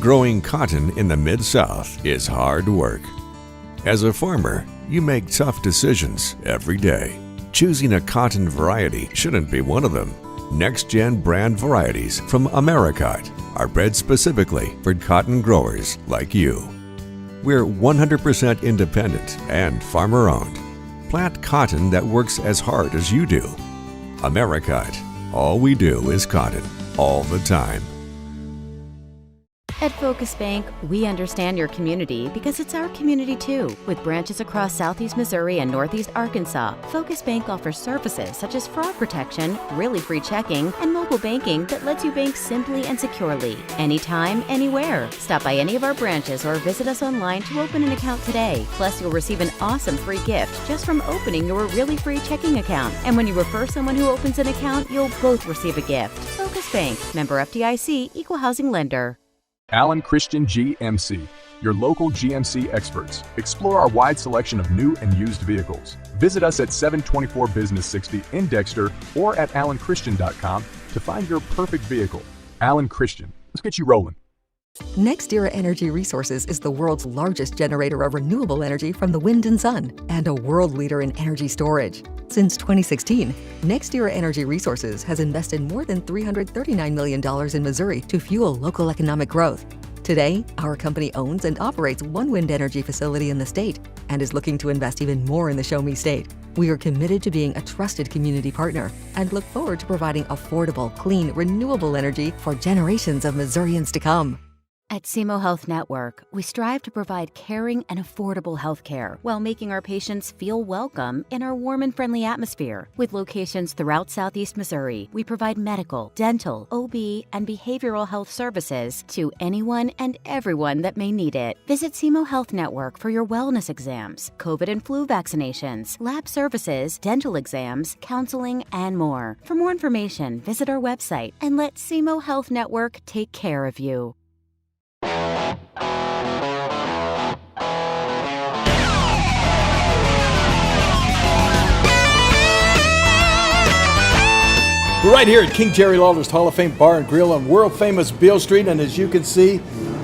Growing cotton in the Mid-South is hard work. As a farmer, you make tough decisions every day. Choosing a cotton variety shouldn't be one of them. Next-gen brand varieties from Americot are bred specifically for cotton growers like you. We're 100% independent and farmer-owned. Plant cotton that works as hard as you do. Americot. All we do is cotton, all the time. At Focus Bank, we understand your community because it's our community too. With branches across Southeast Missouri and Northeast Arkansas, Focus Bank offers services such as fraud protection, really free checking, and mobile banking that lets you bank simply and securely. Anytime, anywhere. Stop by any of our branches or visit us online to open an account today. Plus, you'll receive an awesome free gift just from opening your really free checking account. And when you refer someone who opens an account, you'll both receive a gift. Focus Bank, member FDIC, equal housing lender. Allen Christian GMC, your local GMC experts. Explore our wide selection of new and used vehicles. Visit us at 724 Business 60 in Dexter or at allenchristian.com to find your perfect vehicle. Allen Christian, let's get you rolling. NextEra Energy Resources is the world's largest generator of renewable energy from the wind and sun and a world leader in energy storage. Since 2016, NextEra Energy Resources has invested more than $339 million in Missouri to fuel local economic growth. Today, our company owns and operates one wind energy facility in the state and is looking to invest even more in the Show Me State. We are committed to being a trusted community partner and look forward to providing affordable, clean, renewable energy for generations of Missourians to come. At SEMO Health Network, we strive to provide caring and affordable health care while making our patients feel welcome in our warm and friendly atmosphere. With locations throughout Southeast Missouri, we provide medical, dental, OB, and behavioral health services to anyone and everyone that may need it. Visit SEMO Health Network for your wellness exams, COVID and flu vaccinations, lab services, dental exams, counseling, and more. For more information, visit our website and let SEMO Health Network take care of you. We're right here at King Jerry Lawler's Hall of Fame Bar and Grill on world famous Beale Street, and as you can see,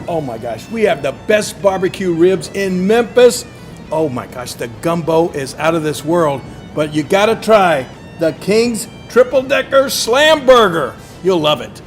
oh my gosh, we have the best barbecue ribs in Memphis. Oh my gosh, the gumbo is out of this world, but you gotta try the King's Triple Decker Slam Burger. You'll love it.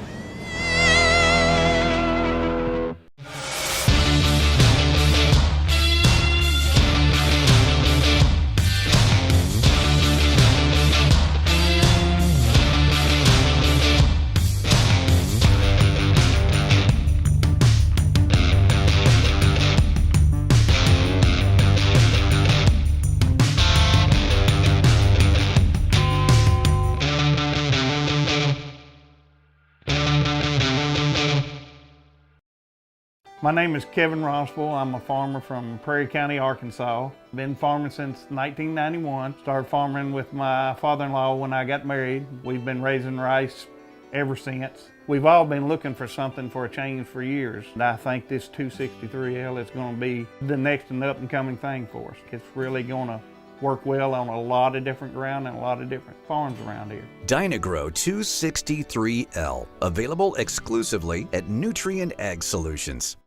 My name is Kevin Rossville. I'm a farmer from Prairie County, Arkansas. Been farming since 1991. Started farming with my father-in-law when I got married. We've been raising rice ever since. We've all been looking for something for a change for years. And I think this 263L is going to be the next and up-and-coming thing for us. It's really going to work well on a lot of different ground and a lot of different farms around here. Dynagro 263L, available exclusively at Nutrient Ag Solutions.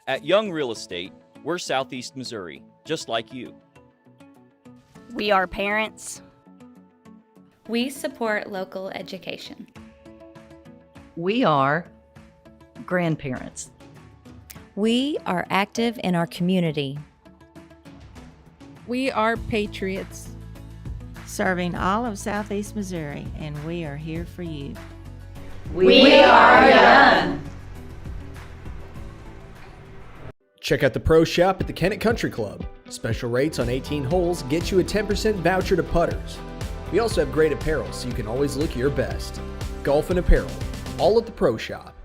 At Young Real Estate, we're Southeast Missouri, just like you. We are parents. We support local education. We are grandparents. We are active in our community. We are patriots. Serving all of Southeast Missouri, and we are here for you. We are young. Check out the Pro Shop at the Kennett Country Club. Special rates on 18 holes get you a 10% voucher to putters. We also have great apparel so you can always look your best. Golf and apparel, all at the Pro Shop.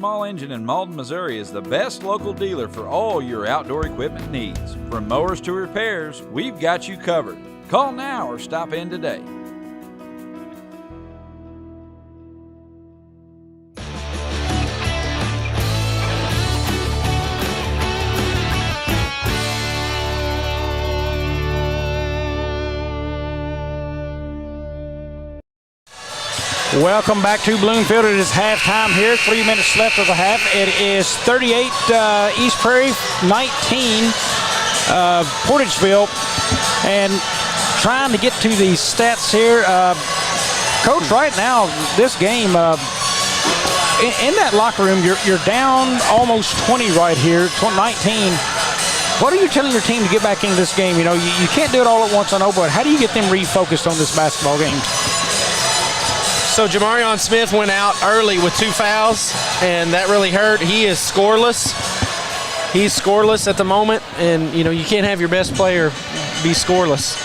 Small Engine in Malden, Missouri is the best local dealer for all your outdoor equipment needs. From mowers to repairs, we've got you covered. Call now or stop in today. Welcome back to Bloomfield. It is halftime here. 3 minutes left of the half. It is 38 East Prairie, 19 Portageville. And trying to get to these stats here. Coach, right now, this game, in that locker room, you're down almost 20 right here, 19. What are you telling your team to get back into this game? You know, you can't do it all at once, I know, but how do you get them refocused on this basketball game? So Jamarion Smith went out early with 2 fouls, and that really hurt. He is scoreless. He's scoreless at the moment, and, you know, you can't have your best player be scoreless.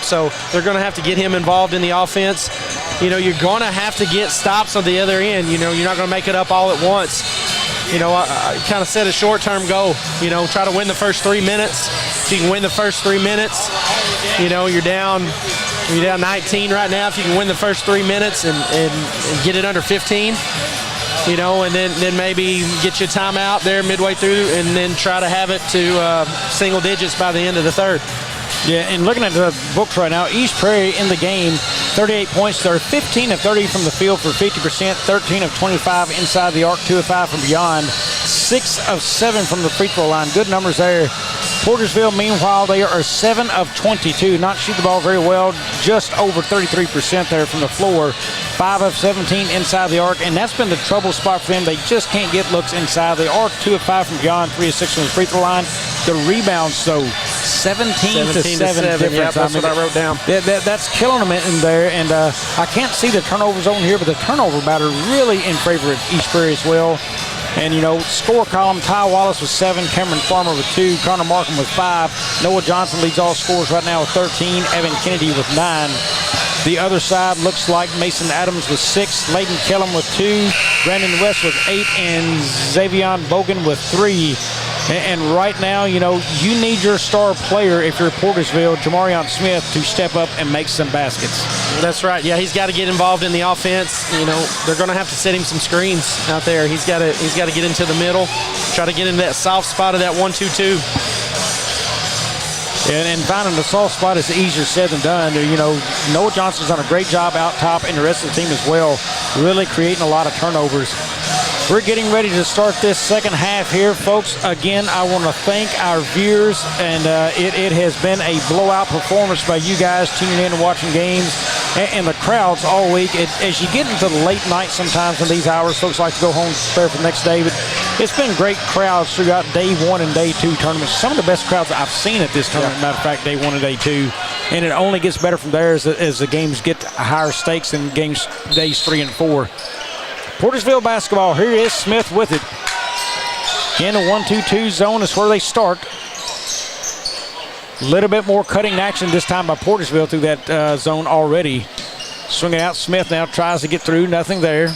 So they're going to have to get him involved in the offense. You know, you're going to have to get stops on the other end. You know, you're not going to make it up all at once. You know, I kind of set a short-term goal. You know, try to win the first 3 minutes. If you can win the first 3 minutes, you know, you're down 19 right now. If you can win the first 3 minutes and get it under 15, you know, and then maybe get your timeout there midway through and then try to have it to single digits by the end of the third. Yeah, and looking at the books right now, East Prairie in the game, 38 points. They're 15 of 30 from the field for 50%, 13 of 25 inside the arc, 2 of 5 from beyond, 6 of 7 from the free throw line. Good numbers there. Portersville, meanwhile, they are 7 of 22. Not shoot the ball very well, just over 33% there from the floor. 5 of 17 inside the arc, and that's been the trouble spot for them. They just can't get looks inside the arc. 2 of 5 from beyond, 3 of 6 from the free throw line. The rebounds, though, 17 to 7 difference. Yep, that's what I wrote down. That's killing them in there, and I can't see the turnovers on here, but the turnover battle really in favor of East Prairie as well. And, you know, score column, Ty Wallace with 7, Cameron Farmer with 2, Connor Markham with 5, Noah Johnson leads all scores right now with 13, Evan Kennedy with 9. The other side looks like Mason Adams with 6, Layton Kellum with 2, Brandon West with 8, and Xavion Bogan with 3. And right now, you know, you need your star player, if you're Portersville, Jamarion Smith, to step up and make some baskets. That's right. Yeah, he's got to get involved in the offense. You know, they're going to have to set him some screens out there. He's got to get into the middle, try to get into that soft spot of that 1-2-2. And finding the soft spot is easier said than done. You know, Noah Johnson's done a great job out top, and the rest of the team as well, really creating a lot of turnovers. We're getting ready to start this second half here, folks. Again, I want to thank our viewers, and it has been a blowout performance by you guys tuning in and watching games, and the crowds all week. As you get into the late night sometimes in these hours, folks like to go home and prepare for the next day, but it's been great crowds throughout day 1 and day 2 tournaments. Some of the best crowds I've seen at this tournament, matter of fact, day 1 and day 2, and it only gets better from there as the games get higher stakes in games days 3 and 4. Portersville basketball, here is Smith with it. In the 1-2-2 zone is where they start. A little bit more cutting action this time by Portersville through that zone already. Swinging out, Smith now tries to get through, nothing there.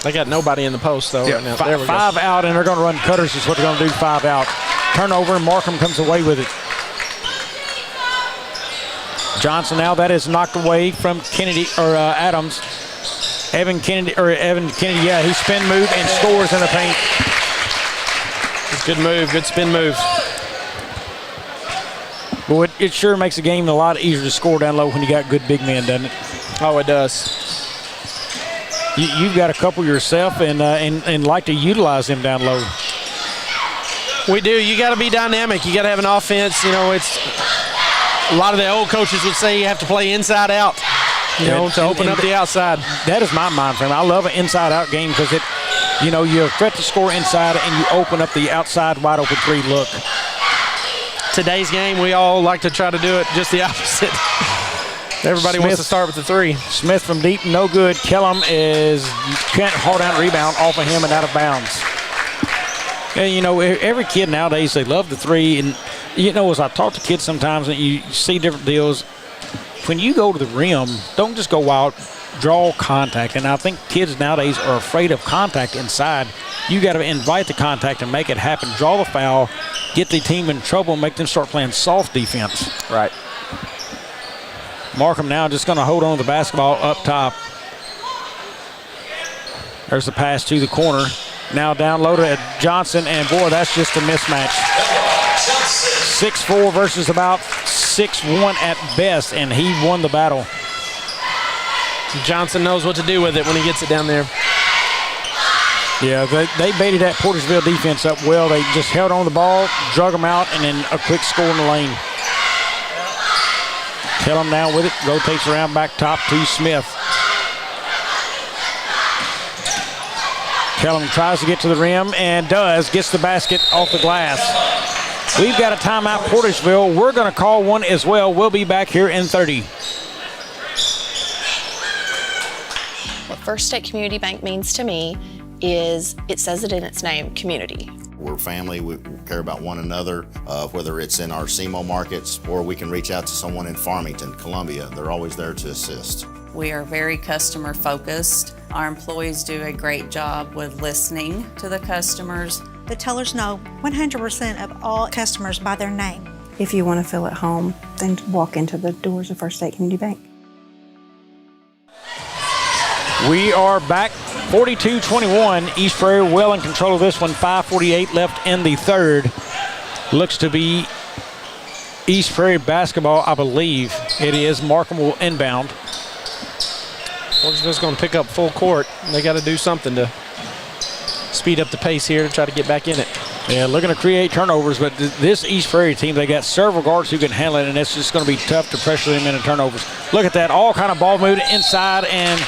They got nobody in the post, though, right now. There we go. 5 out, and they're going to run cutters is what they're going to do, 5 out. Turnover, and Markham comes away with it. Johnson now, that is knocked away from Kennedy, or Adams. Evan Kennedy, yeah, he spin move and scores in the paint. Good move, good spin move. Well, it sure makes the game a lot easier to score down low when you got good big men, doesn't it? Oh, it does. You've got a couple yourself and like to utilize them down low. We do. You got to be dynamic. You got to have an offense. You know, it's a lot of the old coaches would say you have to play inside out. You know, to open up the outside. That is my mind frame. I love an inside-out game because it, you know, you threat to score inside and you open up the outside wide open 3 look. Today's game, we all like to try to do it just the opposite. Everybody wants to start with the 3. Smith from deep, no good. Kellum can't hold down a rebound off of him and out of bounds. And, you know, every kid nowadays, they love the 3. And, you know, as I talk to kids sometimes and you see different deals, when you go to the rim, don't just go wild. draw contact. And I think kids nowadays are afraid of contact inside. You got to invite the contact and make it happen. Draw the foul, get the team in trouble, and make them start playing soft defense. Right. Markham now just going to hold on to the basketball up top. There's the pass to the corner. Now down low to Johnson, and boy, that's just a mismatch. 6'4" versus about 6'1" at best, and he won the battle. Johnson knows what to do with it when he gets it down there. Yeah, they baited that Portersville defense up well. They just held on the ball, drug them out, and then a quick score in the lane. Kellum now with it, rotates around back top to Smith. Kellum tries to get to the rim and does, gets the basket off the glass. We've got a timeout, Portersville. We're going to call one as well. We'll be back here in 30. What First State Community Bank means to me is, it says it in its name, community. We're family, we care about one another, whether it's in our SEMO markets or we can reach out to someone in Farmington, Columbia. They're always there to assist. We are very customer focused. Our employees do a great job with listening to the customers. The tellers know 100% of all customers by their name. If you want to feel at home, then walk into the doors of First State Community Bank. We are back, 42-21. East Prairie well in control of this one. 5:48 left in the third. Looks to be East Prairie basketball, I believe it is. Markham will inbound. Portersville's going to pick up full court. They got to do something to speed up the pace here to try to get back in it. Yeah, looking to create turnovers, but this East Prairie team, they got several guards who can handle it, and it's just going to be tough to pressure them into turnovers. Look at that, all kind of ball movement inside, and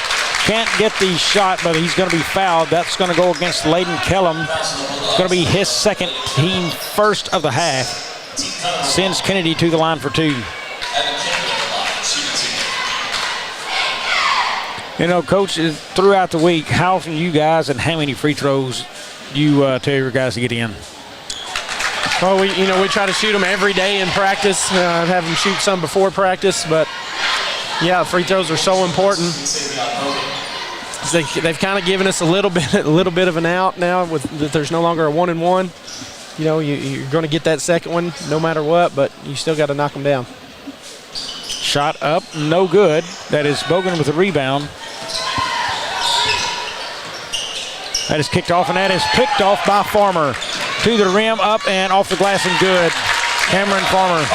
can't get the shot, but he's going to be fouled. That's going to go against Layden Kellum. It's going to be his second, team first of the half. Sends Kennedy to the line for two. You know, Coach, throughout the week, how often you guys and how many free throws you tell your guys to get in? Well, we try to shoot them every day in practice. Have them shoot some before practice, but yeah, free throws are so important. They've kind of given us a little bit of an out now with that there's no longer a 1-and-1. You know, you're going to get that second one no matter what, but you still got to knock them down. Shot up, no good. That is Bogan with a rebound. That is kicked off, and that is picked off by Farmer. To the rim, up and off the glass, and good. Cameron Farmer.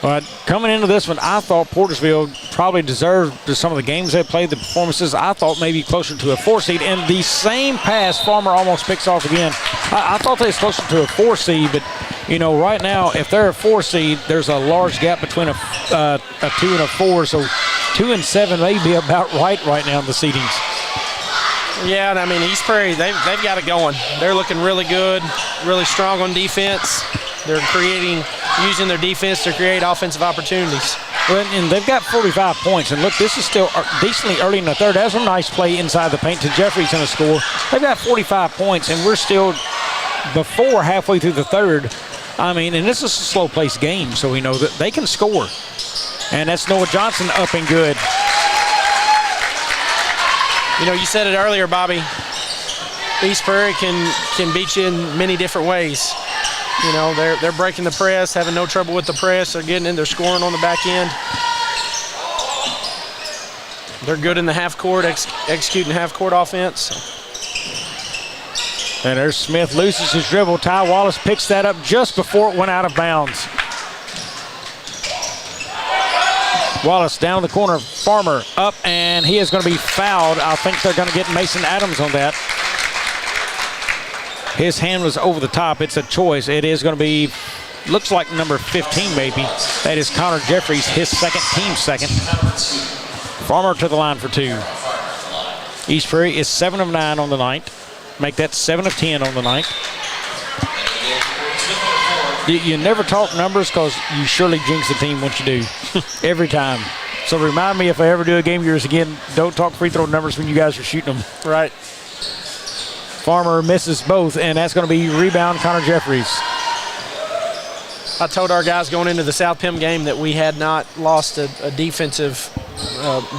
But coming into this one, I thought Portersville probably deserved some of the games they played, the performances. I thought maybe closer to a 4 seed. And the same pass, Farmer almost picks off again. I thought they was closer to a 4 seed, but you know, right now, if they're a 4 seed, there's a large gap between a 2 and a 4. So 2 and 7 may be about right now in the seedings. Yeah, and I mean, East Prairie, they've got it going. They're looking really good, really strong on defense. They're using their defense to create offensive opportunities. Well, and they've got 45 points. And look, this is still decently early in the third. That's a nice play inside the paint to Jeffries in a score. They've got 45 points, and we're still before halfway through the third. I mean, and this is a slow-paced game, so we know that they can score. And that's Noah Johnson up and good. You know, you said it earlier, Bobby. East Prairie can beat you in many different ways. You know, they're breaking the press, having no trouble with the press. They're getting in, they're scoring on the back end. They're good in the half court, executing half court offense. And there's Smith, loses his dribble. Ty Wallace picks that up just before it went out of bounds. Wallace down the corner, Farmer up, and he is going to be fouled. I think they're going to get Mason Adams on that. His hand was over the top. It's a choice. It is going to be, looks like number 15 maybe. That is Connor Jeffries, his second, team second. Farmer to the line for two. East Prairie is 7 of 9 on the night. Make that 7 of 10 on the night. You never talk numbers because you surely jinx the team once you do. Every time. So remind me if I ever do a game of yours again, don't talk free throw numbers when you guys are shooting them. Right. Farmer misses both, and that's going to be rebound Connor Jeffries. I told our guys going into the South Pim game that we had not lost a defensive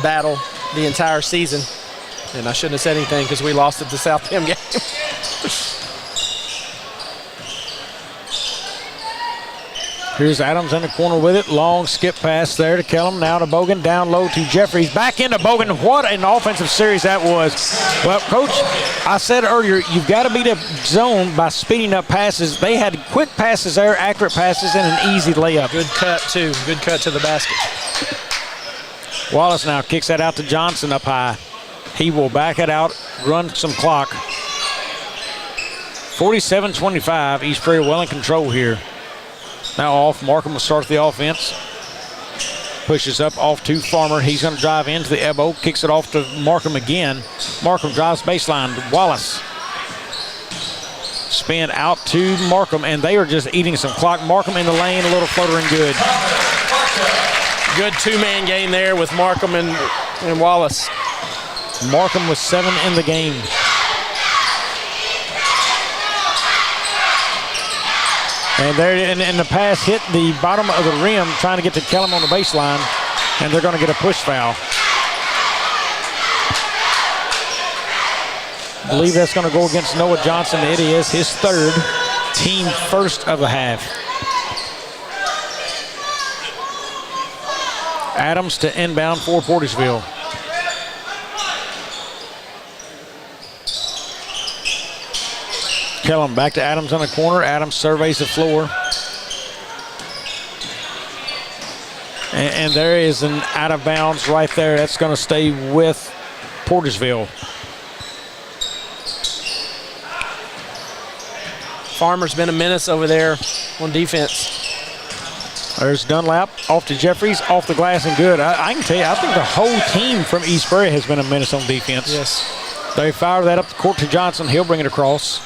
battle the entire season. And I shouldn't have said anything because we lost at the South Pim game. Here's Adams in the corner with it. Long skip pass there to Kellum. Now to Bogan. Down low to Jeffries. Back into Bogan. What an offensive series that was. Well, Coach, I said earlier, you've got to beat a zone by speeding up passes. They had quick passes there, accurate passes, and an easy layup. Good cut, too. Good cut to the basket. Wallace now kicks that out to Johnson up high. He will back it out, run some clock. 47-25. East Prairie well in control here. Now off. Markham will start the offense. Pushes up off to Farmer. He's going to drive into the elbow. Kicks it off to Markham again. Markham drives baseline. Wallace. Spin out to Markham, and they are just eating some clock. Markham in the lane, a little floater and good. Good two-man game there with Markham and Wallace. Markham was 7 in the game. And there, and the pass hit the bottom of the rim trying to get to Kellum on the baseline, and they're going to get a push foul. I believe that's going to go against Noah Johnson. It is his third, team first of the half. Adams to inbound for Portisville. Kellum back to Adams on the corner. Adams surveys the floor. And there is an out of bounds right there. That's going to stay with Portisville. Farmer's been a menace over there on defense. There's Dunlap off to Jeffries, off the glass and good. I can tell you, I think the whole team from East Prairie has been a menace on defense. Yes. They fire that up the court to Johnson. He'll bring it across.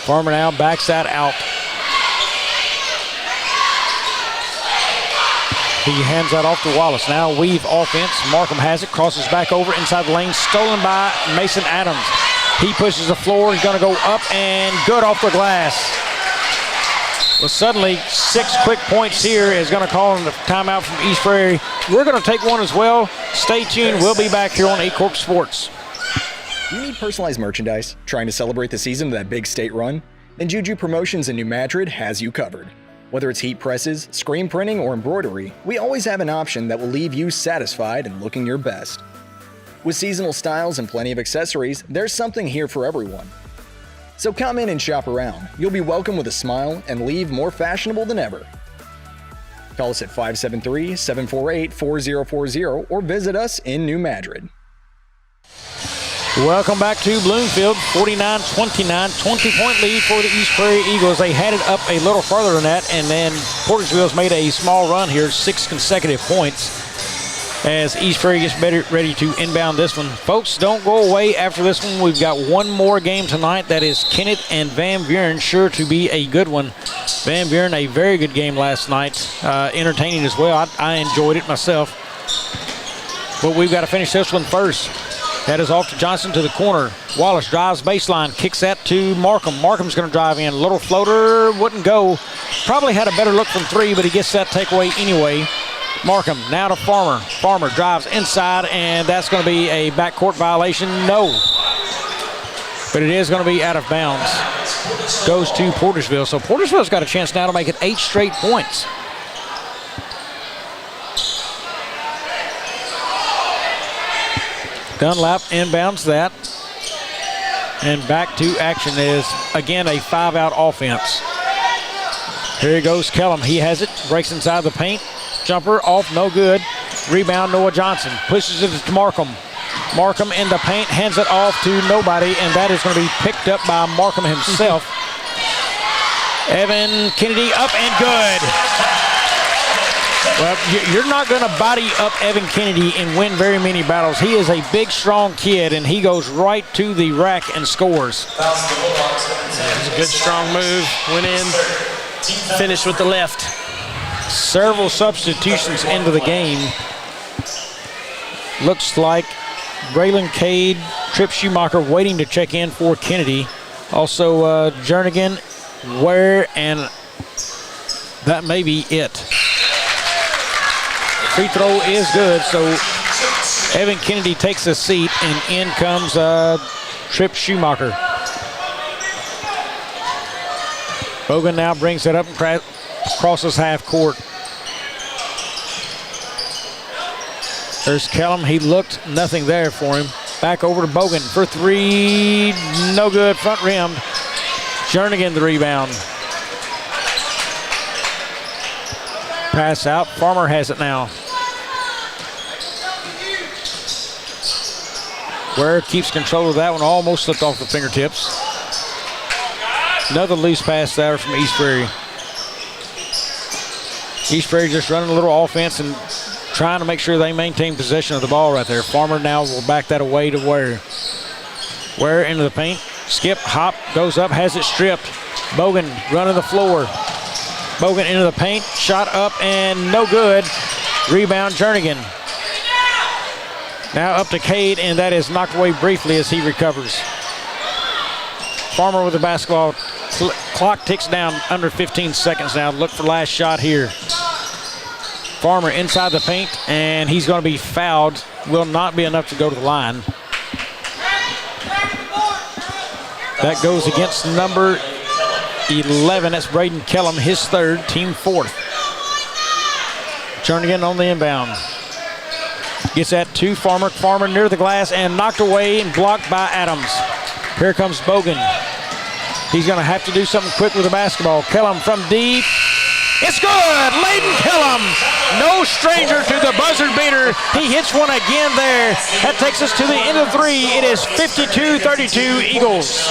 Farmer now backs that out. He hands that off to Wallace. Now weave offense. Markham has it, crosses back over inside the lane, stolen by Mason Adams. He pushes the floor. He's going to go up and good off the glass. Well, suddenly 6 quick points here is going to call in the timeout from East Prairie. We're going to take one as well. Stay tuned. We'll be back here on 8 Corp Sports. Do you need personalized merchandise? Trying to celebrate the season of that big state run? Then Juju Promotions in New Madrid has you covered. Whether it's heat presses, screen printing, or embroidery, we always have an option that will leave you satisfied and looking your best. With seasonal styles and plenty of accessories, there's something here for everyone. So come in and shop around. You'll be welcome with a smile and leave more fashionable than ever. Call us at 573-748-4040 or visit us in New Madrid. Welcome back to Bloomfield. 49-29, 20-point lead for the East Prairie Eagles. They had it up a little farther than that, and then Portisville's made a small run here, 6 consecutive points, as East Prairie gets ready to inbound this one. Folks, don't go away after this one. We've got one more game tonight. That is Kennett and Van Buren, sure to be a good one. Van Buren, a very good game last night, entertaining as well. I enjoyed it myself. But we've got to finish this one first. That is off to Johnson to the corner. Wallace drives baseline, kicks that to Markham. Markham's going to drive in. Little floater, wouldn't go. Probably had a better look from 3, but he gets that takeaway anyway. Markham now to Farmer. Farmer drives inside, and that's going to be a backcourt violation. No. But it is going to be out of bounds. Goes to Portisville. So Portisville's got a chance now to make it 8 straight points. Dunlap inbounds that. And back to action is, again, a 5-out offense. Here goes Kellum. He has it. Breaks inside the paint. Jumper off, no good. Rebound, Noah Johnson. Pushes it to Markham. Markham in the paint, hands it off to nobody, and that is going to be picked up by Markham himself. Evan Kennedy up and good. Well, you're not going to body up Evan Kennedy and win very many battles. He is a big, strong kid, and he goes right to the rack and scores. It was a good, strong move. Went in, finished with the left. Several substitutions into the game. Looks like Braylon Cade, Tripp Schumacher waiting to check in for Kennedy. Also, Jernigan Where, and that may be it. Free throw is good, so Evan Kennedy takes a seat, and in comes Tripp Schumacher. Bogan now brings it up and crosses half court. There's Kellum. He looked, nothing there for him. Back over to Bogan for three. No good, front rim. Jernigan the rebound. Pass out. Farmer has it now. Ware keeps control of that one. Almost slipped off the fingertips. Another loose pass there from East Prairie. East Prairie just running a little offense and trying to make sure they maintain possession of the ball right there. Farmer now will back that away to Ware. Ware into the paint. Skip, hop, goes up, has it stripped. Bogan running the floor. Bogan into the paint. Shot up and no good. Rebound, Jernigan. Now up to Cade, and that is knocked away briefly as he recovers. Farmer with the basketball. Clock ticks down under 15 seconds now. Look for last shot here. Farmer inside the paint, and he's going to be fouled. Will not be enough to go to the line. That goes against number 11. That's Braden Kellum, his third, team fourth. Jernigan on the inbound. Gets that to Farmer. Farmer near the glass and knocked away and blocked by Adams. Here comes Bogan. He's going to have to do something quick with the basketball. Kellum from deep. It's good! Layden Kellum, no stranger to the buzzer beater. He hits one again there. That takes us to the end of three. It is 52-32 Eagles.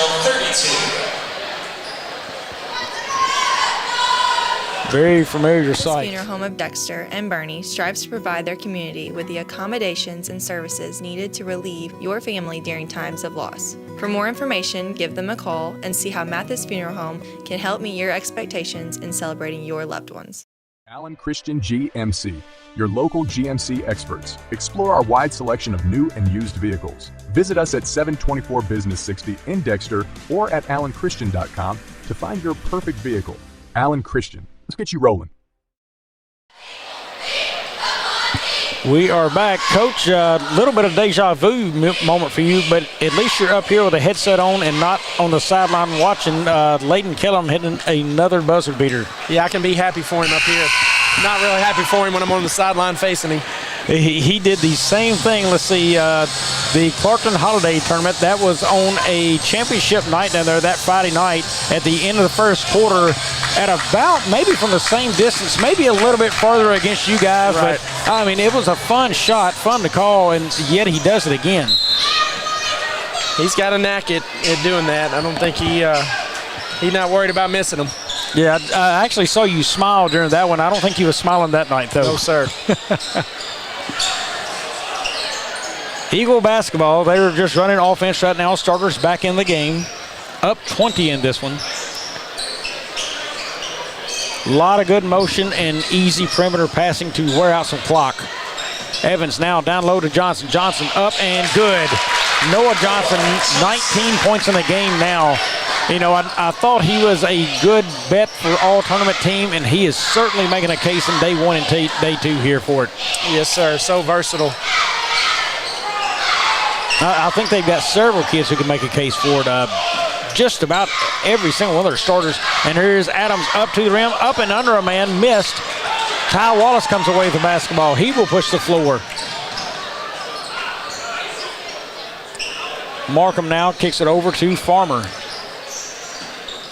Very familiar sight. Funeral Home of Dexter and Bernie strives to provide their community with the accommodations and services needed to relieve your family during times of loss. For more information, give them a call and see how Mathis Funeral Home can help meet your expectations in celebrating your loved ones. Allen Christian GMC, your local GMC experts. Explore our wide selection of new and used vehicles. Visit us at 724 Business 60 in Dexter or at allenchristian.com to find your perfect vehicle. Allen Christian. Let's get you rolling. We are back. Coach, a little bit of deja vu moment for you, but at least you're up here with a headset on and not on the sideline watching Layden Kellum hitting another buzzer beater. Yeah, I can be happy for him up here. Not really happy for him when I'm on the sideline facing him. He did the same thing. Let's see, the Clarkton Holiday Tournament, that was on a championship night down there that Friday night at the end of the first quarter at about maybe from the same distance, maybe a little bit further against you guys. Right. But, I mean, it was a fun shot, fun to call, and yet he does it again. He's got a knack at doing that. I don't think he's not worried about missing them. Yeah, I actually saw you smile during that one. I don't think he was smiling that night, though. No, sir. Eagle basketball, they were just running offense right now. Starters back in the game. Up 20 in this one. A lot of good motion and easy perimeter passing to wear out some clock. Evans now down low to Johnson. Johnson up and good. Noah Johnson, 19 points in the game now. You know, I thought he was a good bet for all-tournament team, and he is certainly making a case in day one and day two here for it. Yes, sir. So versatile. I think they've got several kids who can make a case for it. Just about every single one of their starters. And here's Adams up to the rim, up and under a man, missed. Ty Wallace comes away with the basketball. He will push the floor. Markham now kicks it over to Farmer.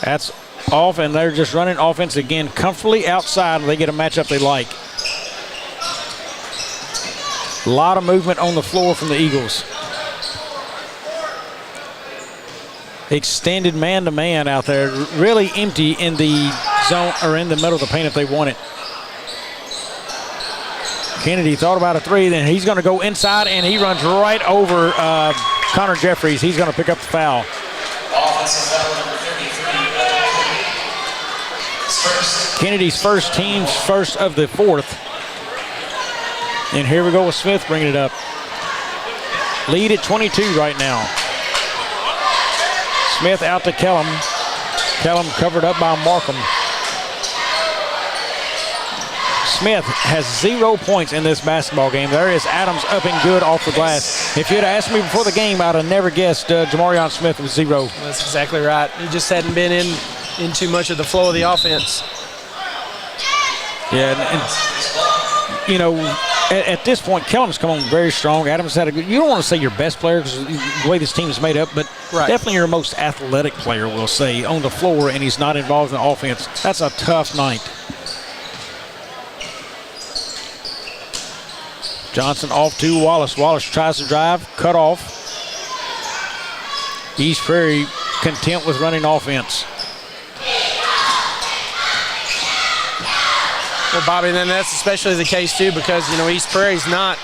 That's off, and they're just running offense again comfortably outside. They get a matchup they like. A lot of movement on the floor from the Eagles. Extended man-to-man out there. Really empty in the zone or in the middle of the paint if they want it. Kennedy thought about a three, then he's going to go inside, and he runs right over Connor Jeffries. He's going to pick up the foul. Kennedy's first, team's first of the fourth. And here we go with Smith bringing it up. Lead at 22 right now. Smith out to Kellum. Kellum covered up by Markham. Smith has 0 points in this basketball game. There is Adams up and good off the glass. If you'd asked me before the game, I'd have never guessed Jamarion Smith was 0. That's exactly right. He just hadn't been in too much of the flow of the offense. Yeah, and you know, at this point, Kellum's come on very strong. Adams had a good, you don't want to say your best player because the way this team is made up, but definitely your most athletic player, we'll say, on the floor, and he's not involved in the offense. That's a tough night. Johnson off to Wallace. Wallace tries to drive, cut off. East Prairie content with running offense. Well, Bobby, then that's especially the case too because, you know, East Prairie's not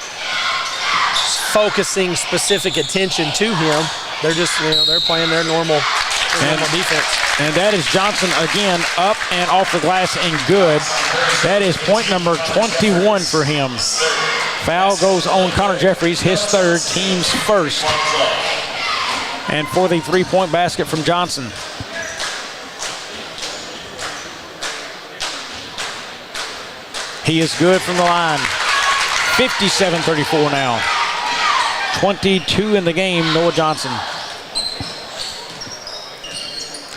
focusing specific attention to him. They're just, you know, they're playing their normal defense. And that is Johnson again up and off the glass and good. That is point number 21 for him. Foul goes on Connor Jeffries, his third, team's first. And for the three-point basket from Johnson. He is good from the line. 57-34 now. 22 in the game, Noah Johnson.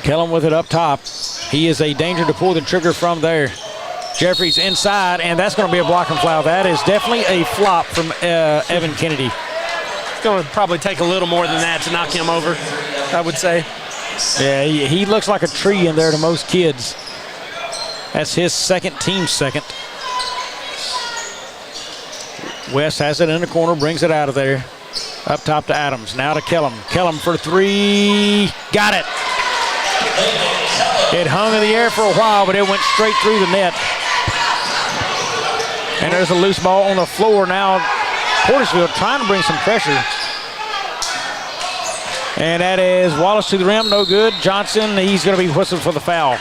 Kellum with it up top. He is a danger to pull the trigger from there. Jeffries inside, and that's going to be a blocking foul. That is definitely a flop from Evan Kennedy. It's going to probably take a little more than that to knock him over, I would say. Yeah, he looks like a tree in there to most kids. That's his team's second. West has it in the corner, brings it out of there. Up top to Adams, now to Kellum. Kellum for three, got it. It hung in the air for a while, but it went straight through the net. And there's a loose ball on the floor now. Portersville trying to bring some pressure. And that is Wallace to the rim, no good. Johnson, he's going to be whistled for the foul.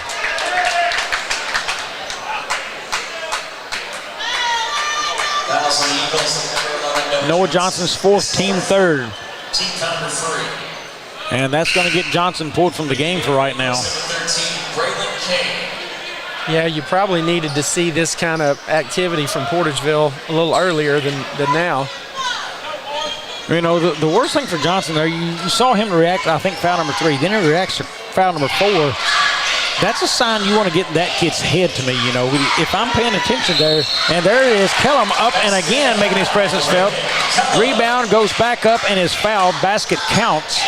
Noah Johnson's fourth, team third. And that's going to get Johnson pulled from the game for right now. Yeah, you probably needed to see this kind of activity from Portersville a little earlier than now. You know, the worst thing for Johnson there, you saw him react, I think, foul number 3. Then he reacts to foul number 4. That's a sign you want to get in that kid's head to me, you know. If I'm paying attention there, and there it is, Kellum up and again making his presence felt. Rebound goes back up and is fouled. Basket counts.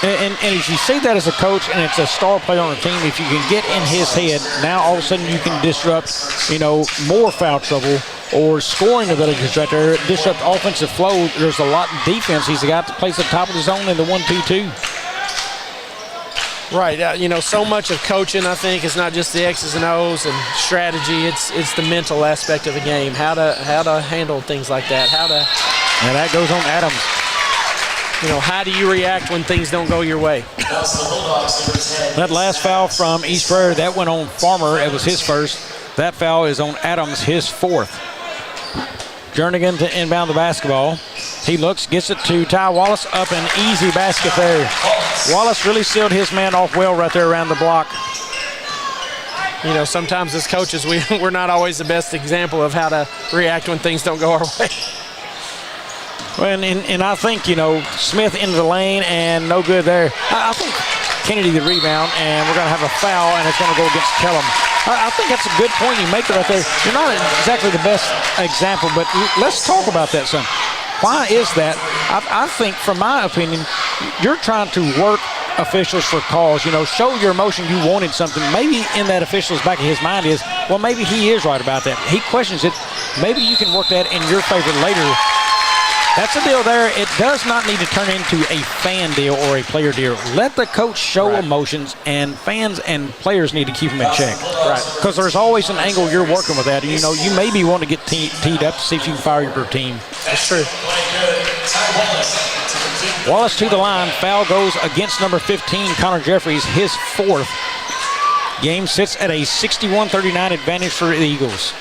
And if you see that as a coach and it's a star player on the team, if you can get in his head, now all of a sudden you can disrupt, you know, more foul trouble or scoring abilities right there, disrupt offensive flow. There's a lot in defense. He's a guy that plays at the top of the zone in the 1-2-2. Right, you know, so much of coaching, I think, is not just the X's and O's and strategy. It's the mental aspect of the game, how to handle things like that, and that goes on Adams. You know, how do you react when things don't go your way? That last foul from East Prairie, that went on Farmer. It was his first. That foul is on Adams, his fourth. Jernigan to inbound the basketball. He looks, gets it to Ty Wallace, up an easy basket there. Wallace really sealed his man off well right there around the block. You know, sometimes as coaches, we're not always the best example of how to react when things don't go our way. Well, and I think, you know, Smith into the lane and no good there. I think Kennedy the rebound, and we're going to have a foul, and it's going to go against Kellum. I think that's a good point you make right there. You're not exactly the best example, but let's talk about that, son. Why is that? I think, from my opinion, you're trying to work officials for calls. You know, show your emotion you wanted something. Maybe in that official's back of his mind is, well, maybe he is right about that. He questions it. Maybe you can work that in your favor later. That's the deal there. It does not need to turn into a fan deal or a player deal. Let the coach show emotions, and fans and players need to keep them in check. Right. Because there's always an angle you're working with that. And, you know, you maybe want to get teed up to see if you can fire your team. That's true. Wallace to the line. Foul goes against number 15, Connor Jeffries, his fourth. Game sits at a 61-39 advantage for the Eagles.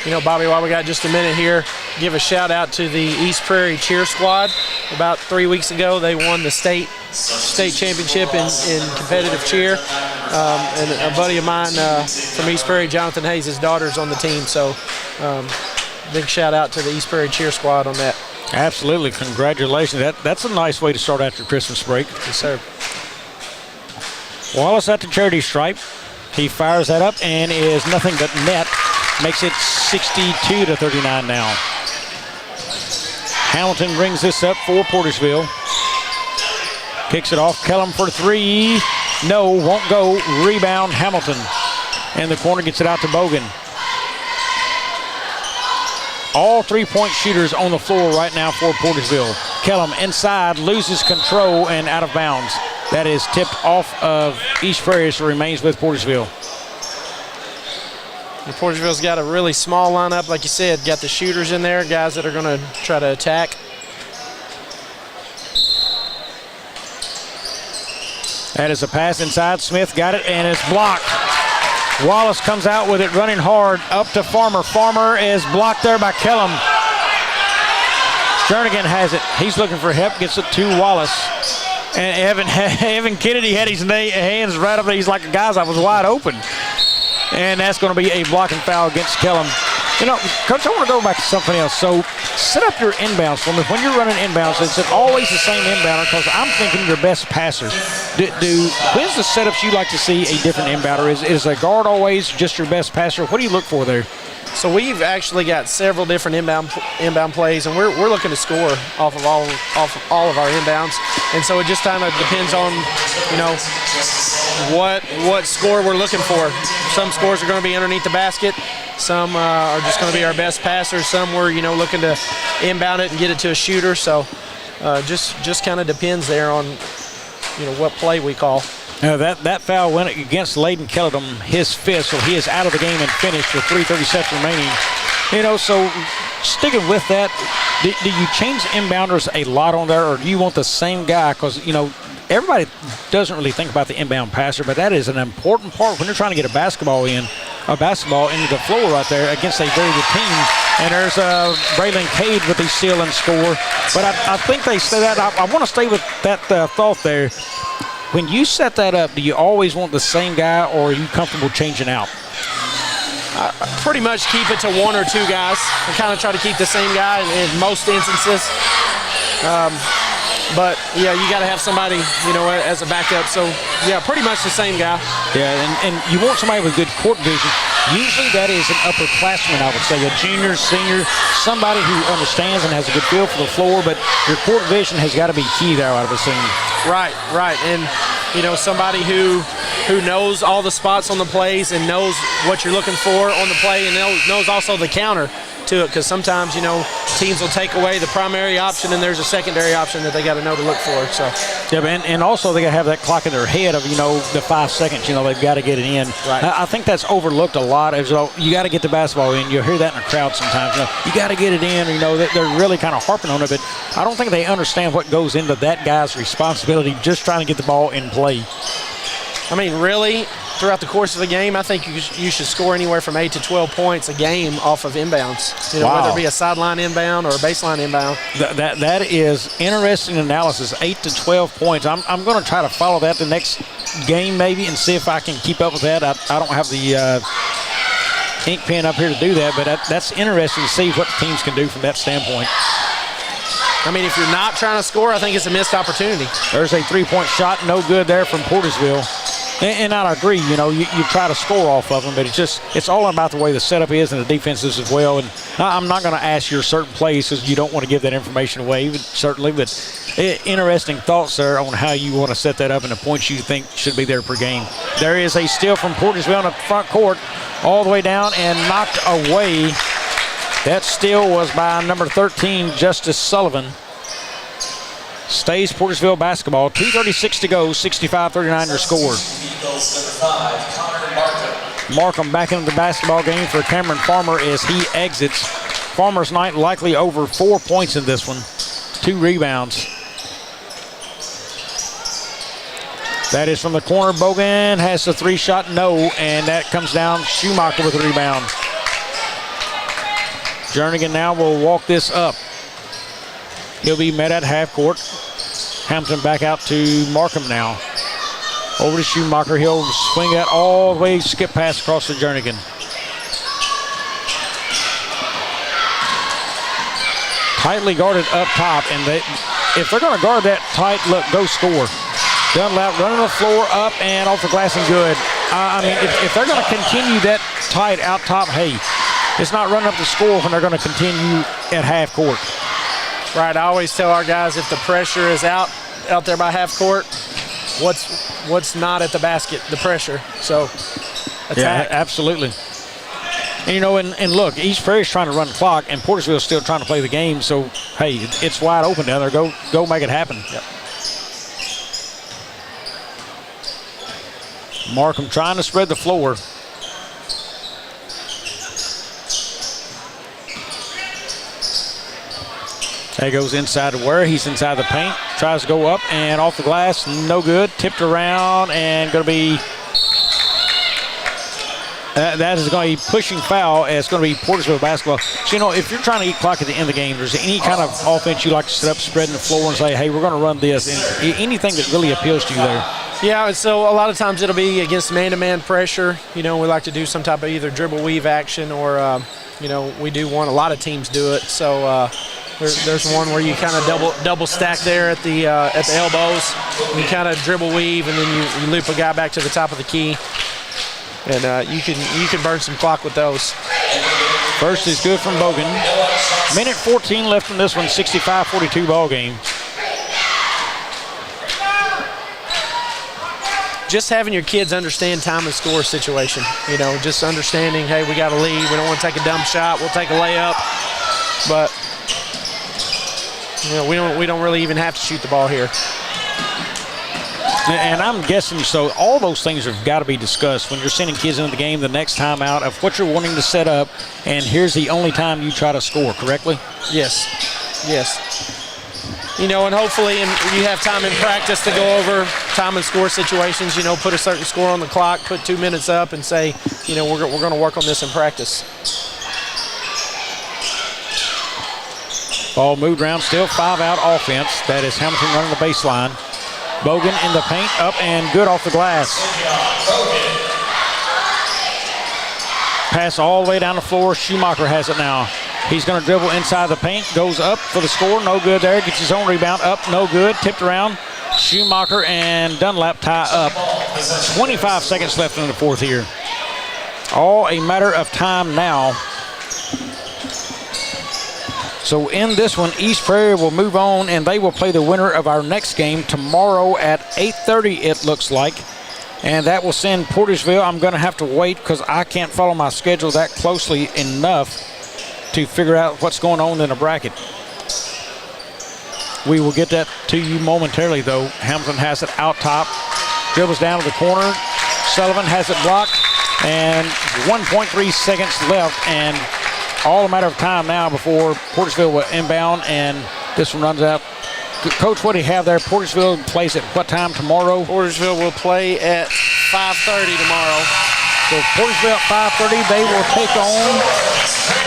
You know, Bobby, while we got just a minute here, give a shout out to the East Prairie Cheer Squad. About 3 weeks ago, they won the state championship in competitive cheer. And a buddy of mine from East Prairie, Jonathan Hayes, his daughter's on the team. So big shout out to the East Prairie Cheer Squad on that. Absolutely. Congratulations. That's a nice way to start after Christmas break. Yes, sir. Wallace at the charity stripe. He fires that up and is nothing but net. Makes it 62-39 now. Hamilton brings this up for Portersville. Kicks it off. Kellum for three. No, won't go. Rebound, Hamilton. And the corner gets it out to Bogan. All three-point shooters on the floor right now for Portersville. Kellum inside, loses control and out of bounds. That is tipped off of East Prairie, so remains with Portersville. And Portersville's got a really small lineup, like you said. Got the shooters in there, guys that are going to try to attack. That is a pass inside. Smith got it, and it's blocked. Wallace comes out with it running hard up to Farmer. Farmer is blocked there by Kellum. Jernigan has it. He's looking for help, gets it to Wallace. And Evan Kennedy had his hands right up there. He's like, guys, I was wide open. And that's going to be a blocking foul against Kellum. You know, Coach, I want to go back to something else. So set up your inbounds for me. When you're running inbounds, is it always the same inbounder? Because I'm thinking your best passers. When's the setups you like to see a different inbounder? Is a guard always just your best passer? What do you look for there? So we've actually got several different inbound plays, and we're looking to score off of all of our inbounds. And so it just kind of depends on, you know, what score we're looking for. Some scores are going to be underneath the basket. Some are just going to be our best passers. Some we're, you know, looking to inbound it and get it to a shooter. So just kind of depends there on, you know, what play we call. That foul went against Layden Kelledum, his fifth, so he is out of the game and finished with 3:30 seconds remaining. You know, so sticking with that, do you change inbounders a lot on there, or do you want the same guy? Because, you know, everybody doesn't really think about the inbound passer, but that is an important part when you're trying to get a basketball into the floor right there against a very good team. And there's Braylon Cade with the steal and score. But I think they say that. I want to stay with that thought there. When you set that up, do you always want the same guy, or are you comfortable changing out? Pretty much keep it to one or two guys. I kind of try to keep the same guy in most instances. But, yeah, you got to have somebody, you know, as a backup. So, yeah, pretty much the same guy. Yeah, and you want somebody with good court vision. Usually that is an upperclassman, I would say, a junior, senior, somebody who understands and has a good feel for the floor, but your court vision has got to be key there out of a scene. Right. And, you know, somebody who knows all the spots on the plays and knows what you're looking for on the play and knows also the counter to it, because sometimes, you know, teams will take away the primary option and there's a secondary option that they got to know to look for. So yeah, and also they got to have that clock in their head of, you know, the 5 seconds, you know, they've got to get it in. Right. I think that's overlooked a lot. As well, you got to get the basketball in. You'll hear that in the crowd sometimes. You got to get it in. You know, they're really kind of harping on it, but I don't think they understand what goes into that guy's responsibility just trying to get the ball in play. I mean, really, throughout the course of a game, I think you should score anywhere from 8 to 12 points a game off of inbounds. You know, wow. Whether it be a sideline inbound or a baseline inbound. That is interesting analysis. 8 to 12 points. I'm going to try to follow that the next game maybe and see if I can keep up with that. I don't have the ink pen up here to do that, but that's interesting to see what the teams can do from that standpoint. I mean, if you're not trying to score, I think it's a missed opportunity. There's a three-point shot, no good there from Portersville. And I agree, you know, you try to score off of them, but it's all about the way the setup is and the defenses as well. And I'm not going to ask you certain plays because you don't want to give that information away, certainly. But interesting thoughts there on how you want to set that up and the points you think should be there per game. There is a steal from Portersville in the front court, all the way down and knocked away. That steal was by number 13, Justice Sullivan. Stays Portersville basketball. 2:36 to go, 65-39 your score. Markham back into the basketball game for Cameron Farmer as he exits. Farmer's night likely over 4 points in this one. 2 rebounds. That is from the corner. Bogan has the 3-shot, no, and that comes down. Schumacher with a rebound. Jernigan now will walk this up. He'll be met at half court. Hamilton back out to Markham now. Over to Schumacher. He'll swing that all the way, skip pass across to Jernigan. Tightly guarded up top, and if they're going to guard that tight, look, go score. Dunlap running the floor up and off the glass and good. I mean, if they're going to continue that tight out top, hey, it's not running up the score when they're going to continue at half court. Right, I always tell our guys if the pressure is out there by half court, what's not at the basket? The pressure. So attack. Yeah, absolutely. And, you know, and look, East Prairie's trying to run the clock, and Portersville's still trying to play the game. So, hey, it's wide open down there. Go make it happen. Yep. Markham trying to spread the floor. There goes inside to Ware. He's inside the paint. Tries to go up and off the glass. No good. Tipped around and going to be... that is going to be pushing foul. And it's going to be Portersville basketball. So, you know, if you're trying to eat clock at the end of the game, there's any kind of offense you like to set up, spreading the floor and say, hey, we're going to run this. And anything that really appeals to you there. Yeah, so a lot of times it'll be against man-to-man pressure. You know, we like to do some type of either dribble weave action or, you know, we do one. A lot of teams do it. So there's one where you kind of double stack there at the elbows. You kind of dribble weave, and then you loop a guy back to the top of the key. And you can burn some clock with those. First is good from Bogan. Minute 14 left in this one, 65-42 ball game. Just having your kids understand time and score situation. You know, just understanding, hey, we got to lead. We don't want to take a dumb shot. We'll take a layup. But, you know, we don't really even have to shoot the ball here. And I'm guessing, so all those things have got to be discussed when you're sending kids into the game the next time out of what you're wanting to set up, and here's the only time you try to score, correctly? Yes. You know, and hopefully you have time in practice to go over time and score situations, you know, put a certain score on the clock, put 2 minutes up and say, you know, we're going to work on this in practice. Ball moved around, still 5-out offense. That is Hamilton running the baseline. Bogan in the paint, up and good off the glass. Pass all the way down the floor. Schumacher has it now. He's going to dribble inside the paint, goes up for the score, no good there. Gets his own rebound, up, no good. Tipped around. Schumacher and Dunlap tie up. 25 seconds left in the fourth here. All a matter of time now. So in this one, East Prairie will move on, and they will play the winner of our next game tomorrow at 8:30, it looks like. And that will send Portersville. I'm going to have to wait because I can't follow my schedule that closely enough to figure out what's going on in the bracket. We will get that to you momentarily, though. Hamilton has it out top. Dribbles down to the corner. Sullivan has it blocked. And 1.3 seconds left. And all a matter of time now before Portersville will inbound. And this one runs out. Coach, what do you have there? Portersville plays at what time tomorrow? Portersville will play at 5:30 tomorrow. So Portersville at 5:30, they will take on.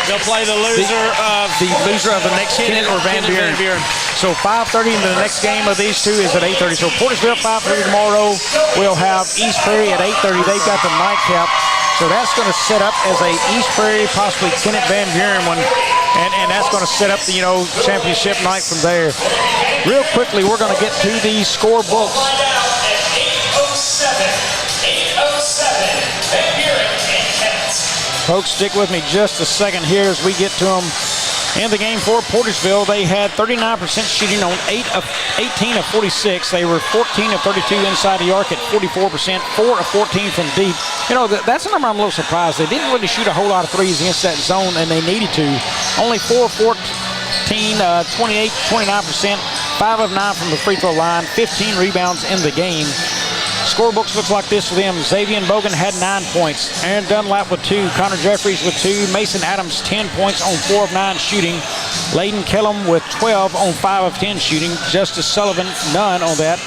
They'll play the loser of the next Kennett or Van Buren. So 5:30 into the next game of these two is at 8:30. So Portersville at 5:30 tomorrow. We'll have East Prairie at 8:30. They've got the nightcap. So that's going to set up as a East Prairie, possibly Kennett Van Buren one. And that's going to set up the, championship night from there. Real quickly, we're going to get to the score books. 8:07, Van Buren and Kennett. Folks, stick with me just a second here as we get to them. In the game for Portersville, they had 39% shooting on 18 of 46. They were 14 of 32 inside the arc at 44%, 4 of 14 from deep. That's a number I'm a little surprised. They didn't really shoot a whole lot of threes against that zone, and they needed to. Only 4 of 14, 28, 29%, 5 of 9 from the free throw line, 15 rebounds in the game. Scorebooks looks like this for them. Xavier Bogan had 9 points. Aaron Dunlap with 2. Connor Jeffries with 2. Mason Adams 10 points on 4 of 9 shooting. Layden Kellum with 12 on 5 of 10 shooting. Justice Sullivan none on that.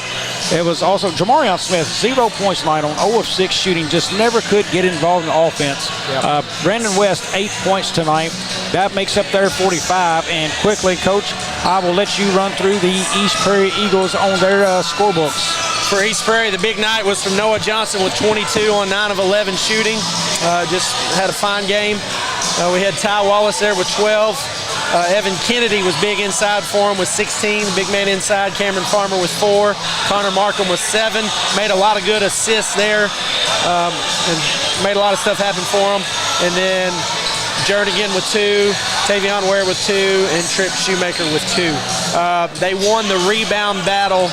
It was also Jamarion Smith, 0 points tonight on 0 of 6 shooting, just never could get involved in offense. Yep. Brandon West, 8 points tonight. That makes up their 45. And quickly, Coach, I will let you run through the East Prairie Eagles on their scorebooks. For East Prairie, the big night was from Noah Johnson with 22 on 9 of 11 shooting. Just had a fine game. We had Ty Wallace there with 12. Evan Kennedy was big inside for him with 16. Big man inside. Cameron Farmer with 4. Connor Markham with 7. Made a lot of good assists there. And made a lot of stuff happen for him. And then Jernigan with 2, Tavion Ware with 2, and Tripp Shoemaker with 2. They won the rebound battle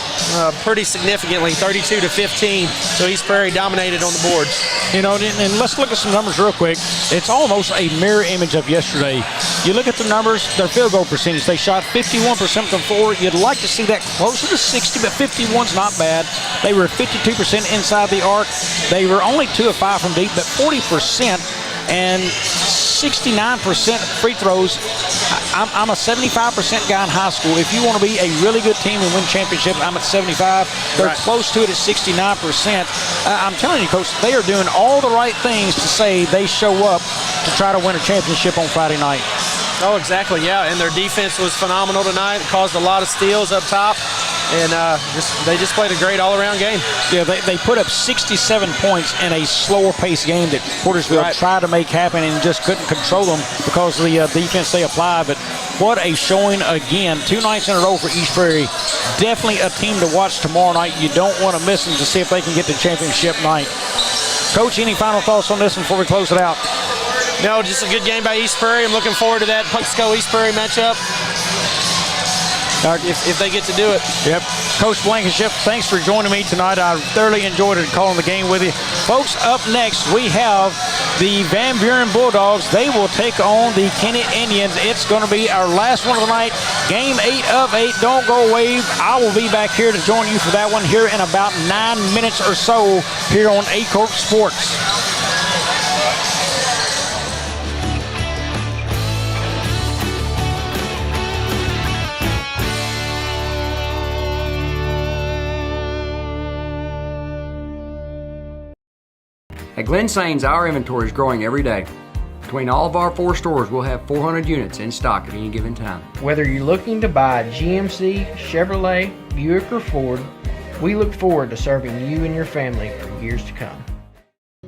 pretty significantly, 32-15. So East Prairie dominated on the boards. You know, and let's look at some numbers real quick. It's almost a mirror image of yesterday. You look at the numbers, their field goal percentage. They shot 51% from the floor. You'd like to see that closer to 60, but 51's not bad. They were 52% inside the arc. They were only 2 of 5 from deep, but 40% and 69% free throws. I'm a 75% guy in high school. If you want to be a really good team and win championship, I'm at 75. They're Right. close to it at 69%. I'm telling you, Coach, they are doing all the right things to say they show up to try to win a championship on Friday night. Oh, exactly, yeah. And their defense was phenomenal tonight. It caused a lot of steals up top. And they just played a great all-around game. Yeah, they put up 67 points in a slower-paced game that Portersville tried to make happen and just couldn't control them because of the defense they applied. But what a showing again. 2 nights in a row for East Prairie. Definitely a team to watch tomorrow night. You don't want to miss them to see if they can get to championship night. Coach, any final thoughts on this one before we close it out? No, just a good game by East Prairie. I'm looking forward to that Punxsutawney-East Prairie matchup. If they get to do it. Yep. Coach Blankenship, thanks for joining me tonight. I thoroughly enjoyed it calling the game with you. Folks, up next, we have the Van Buren Bulldogs. They will take on the Kennett Indians. It's going to be our last one of the night. Game 8 of 8. Don't go away. I will be back here to join you for that one here in about 9 minutes or so here on A-Corp Sports. At Glen Sains, our inventory is growing every day. Between all of our 4 stores, we'll have 400 units in stock at any given time. Whether you're looking to buy GMC, Chevrolet, Buick, or Ford, we look forward to serving you and your family for years to come.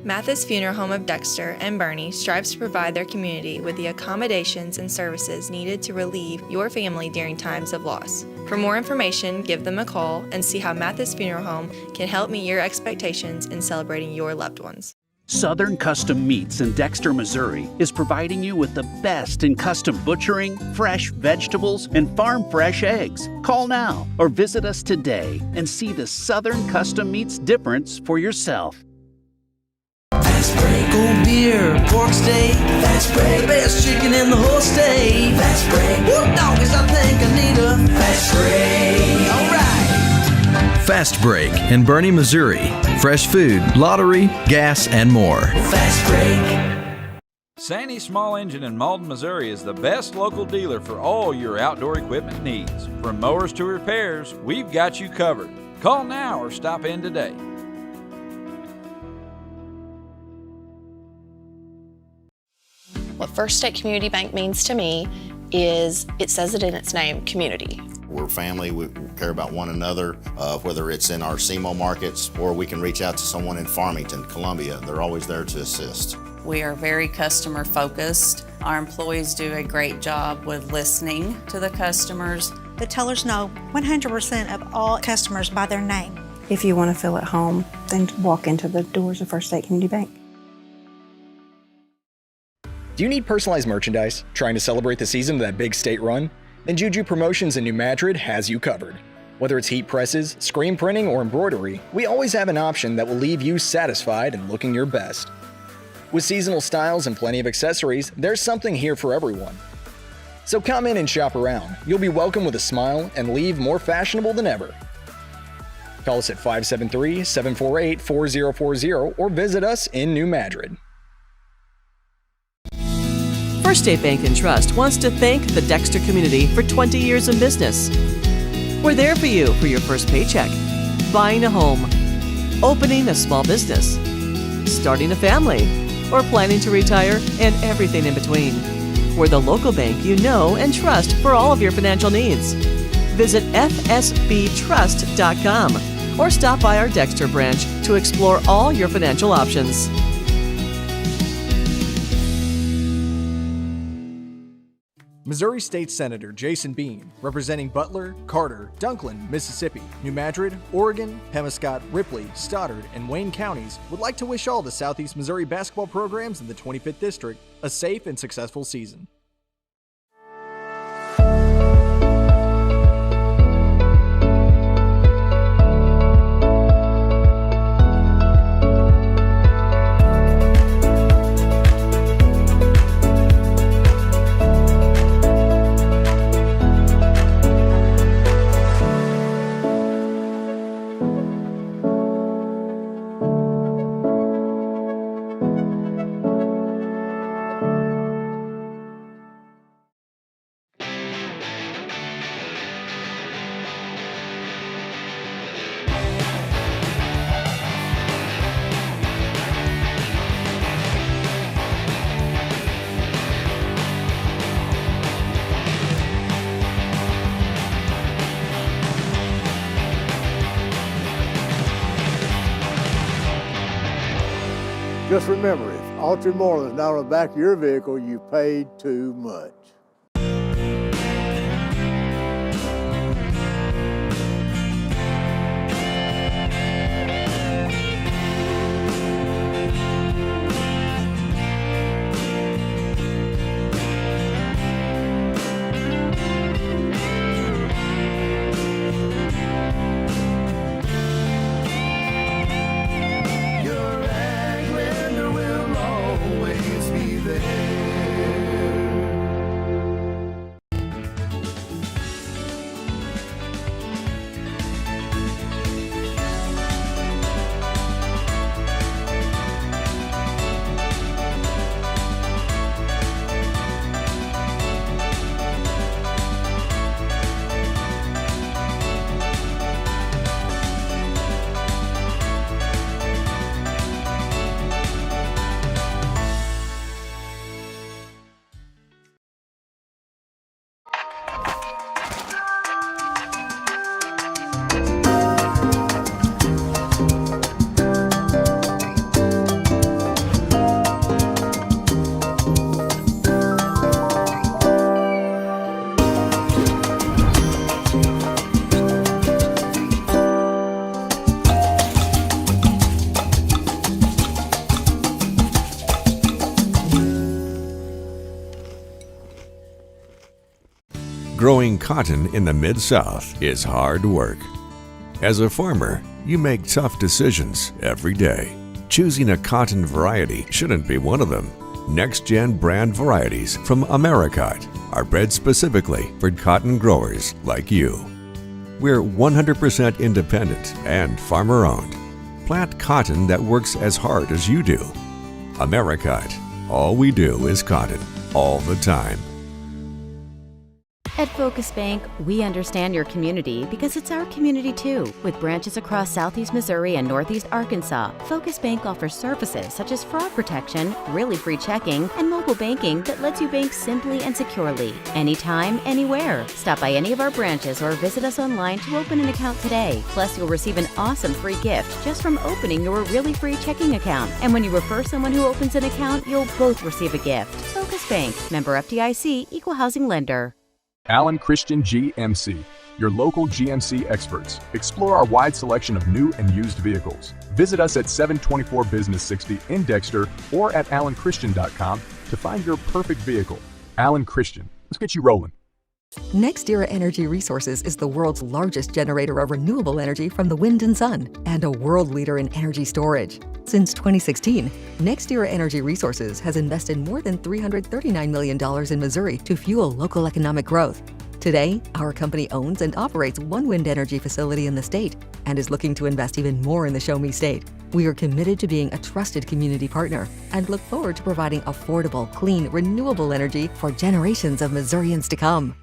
Mathis Funeral Home of Dexter and Bernie strives to provide their community with the accommodations and services needed to relieve your family during times of loss. For more information, give them a call and see how Mathis Funeral Home can help meet your expectations in celebrating your loved ones. Southern Custom Meats in Dexter, Missouri is providing you with the best in custom butchering, fresh vegetables, and farm fresh eggs. Call now or visit us today and see the Southern Custom Meats difference for yourself. Fast break, cold beer, pork steak. Fast break, the best chicken in the whole state. Fast break, woo doggies, I think I need a fast break. All right. Fast Break in Bernie, Missouri. Fresh food, lottery, gas, and more. Fast Break. Sandy Small Engine in Malden, Missouri is the best local dealer for all your outdoor equipment needs. From mowers to repairs, we've got you covered. Call now or stop in today. What First State Community Bank means to me is it says it in its name, community. We're family, we care about one another, whether it's in our SEMO markets or we can reach out to someone in Farmington, Columbia. They're always there to assist. We are very customer focused. Our employees do a great job with listening to the customers. The tellers know 100% of all customers by their name. If you want to feel at home, then walk into the doors of First State Community Bank. Do you need personalized merchandise? Trying to celebrate the season of that big state run? Then Juju Promotions in New Madrid has you covered. Whether it's heat presses, screen printing, or embroidery, we always have an option that will leave you satisfied and looking your best. With seasonal styles and plenty of accessories, there's something here for everyone. So come in and shop around. You'll be welcome with a smile and leave more fashionable than ever. Call us at 573-748-4040 or visit us in New Madrid. First State Bank and Trust wants to thank the Dexter community for 20 years in business. We're there for you for your first paycheck, buying a home, opening a small business, starting a family, or planning to retire, and everything in between. We're the local bank you know and trust for all of your financial needs. Visit fsbtrust.com or stop by our Dexter branch to explore all your financial options. Missouri State Senator Jason Bean, representing Butler, Carter, Dunklin, Mississippi, New Madrid, Oregon, Pemiscot, Ripley, Stoddard, and Wayne counties, would like to wish all the Southeast Missouri basketball programs in the 25th District a safe and successful season. Just remember, if Autry Moreland is not on the back of your vehicle, you paid too much. Growing cotton in the Mid-South is hard work. As a farmer, you make tough decisions every day. Choosing a cotton variety shouldn't be one of them. Next-gen brand varieties from Americot are bred specifically for cotton growers like you. We're 100% independent and farmer-owned. Plant cotton that works as hard as you do. Americot. All we do is cotton, all the time. At Focus Bank, we understand your community because it's our community too. With branches across Southeast Missouri and Northeast Arkansas, Focus Bank offers services such as fraud protection, really free checking, and mobile banking that lets you bank simply and securely, anytime, anywhere. Stop by any of our branches or visit us online to open an account today. Plus, you'll receive an awesome free gift just from opening your really free checking account. And when you refer someone who opens an account, you'll both receive a gift. Focus Bank, member FDIC, equal housing lender. Allen Christian GMC, your local GMC experts. Explore our wide selection of new and used vehicles. Visit us at 724 Business 60 in Dexter or at allenchristian.com to find your perfect vehicle. Allen Christian, let's get you rolling. NextEra Energy Resources is the world's largest generator of renewable energy from the wind and sun, and a world leader in energy storage. Since 2016, NextEra Energy Resources has invested more than $339 million in Missouri to fuel local economic growth. Today, our company owns and operates one wind energy facility in the state and is looking to invest even more in the Show Me State. We are committed to being a trusted community partner and look forward to providing affordable, clean, renewable energy for generations of Missourians to come.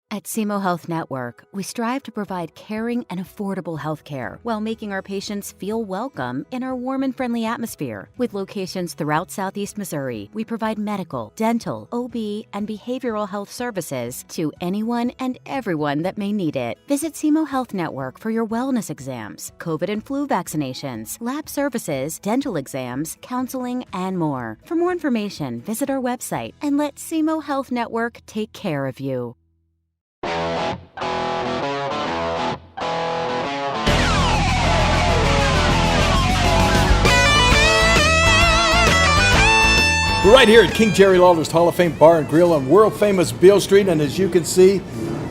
At SEMO Health Network, we strive to provide caring and affordable health care while making our patients feel welcome in our warm and friendly atmosphere. With locations throughout Southeast Missouri, we provide medical, dental, OB, and behavioral health services to anyone and everyone that may need it. Visit SEMO Health Network for your wellness exams, COVID and flu vaccinations, lab services, dental exams, counseling, and more. For more information, visit our website and let SEMO Health Network take care of you. We're right here at King Jerry Lawler's Hall of Fame Bar and Grill on world-famous Beale Street, and as you can see,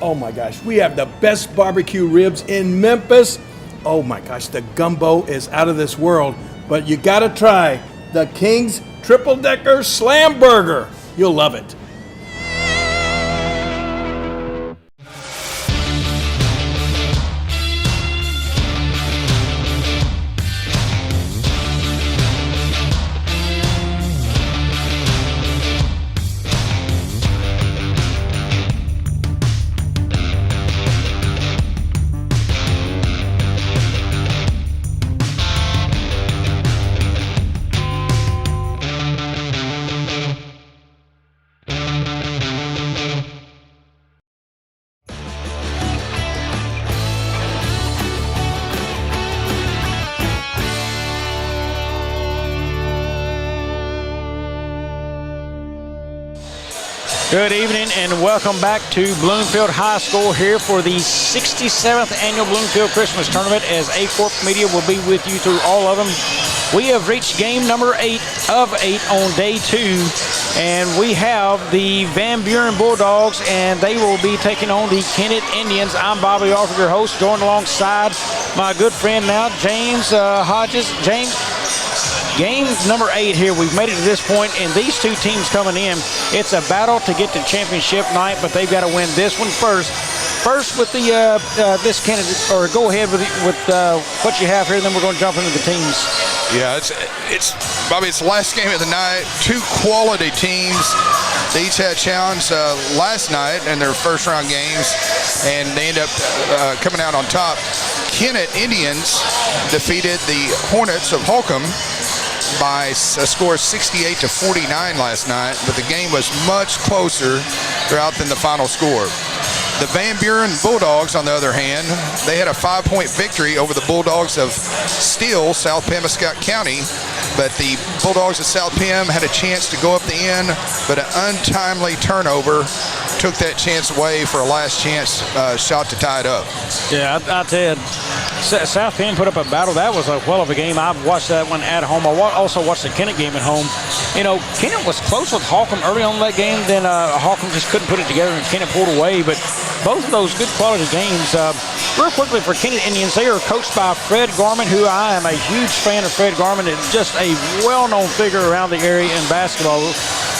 oh my gosh, we have the best barbecue ribs in Memphis. Oh my gosh, the gumbo is out of this world, but you gotta try the King's Triple Decker Slam Burger. You'll love it. Good evening and welcome back to Bloomfield High School here for the 67th Annual Bloomfield Christmas Tournament, as A Corp Media will be with you through all of them. We have reached game number 8 of 8 on day 2, and we have the Van Buren Bulldogs, and they will be taking on the Kennett Indians. I'm Bobby Alford, your host, joined alongside my good friend now, James Hodges. James, game number 8 here. We've made it to this point, and these two teams coming in, it's a battle to get to championship night, but they've got to win this one first. First with the this candidate, or go ahead with what you have here, and then we're going to jump into the teams. Yeah, it's Bobby. It's the last game of the night. Two quality teams. They each had a challenge last night in their first round games, and they end up coming out on top. Kennett Indians defeated the Hornets of Holcomb by a score of 68-49 last night, but the game was much closer throughout than the final score. The Van Buren Bulldogs, on the other hand, they had a 5-point victory over the Bulldogs of Steele, South Pemiscot County, but the Bulldogs of South Pem had a chance to go up the end, but an untimely turnover took that chance away for a last chance shot to tie it up. Yeah, I tell you, South Penn put up a battle. That was a hell of a game. I've watched that one at home. I also watched the Kennett game at home. You know, Kennett was close with Holcomb early on in that game. Then Holcomb just couldn't put it together, and Kennett pulled away. But both of those good quality games. Real quickly for Kennett Indians, they are coached by Fred Garman, who I am a huge fan of. Fred Garman is just a well-known figure around the area in basketball.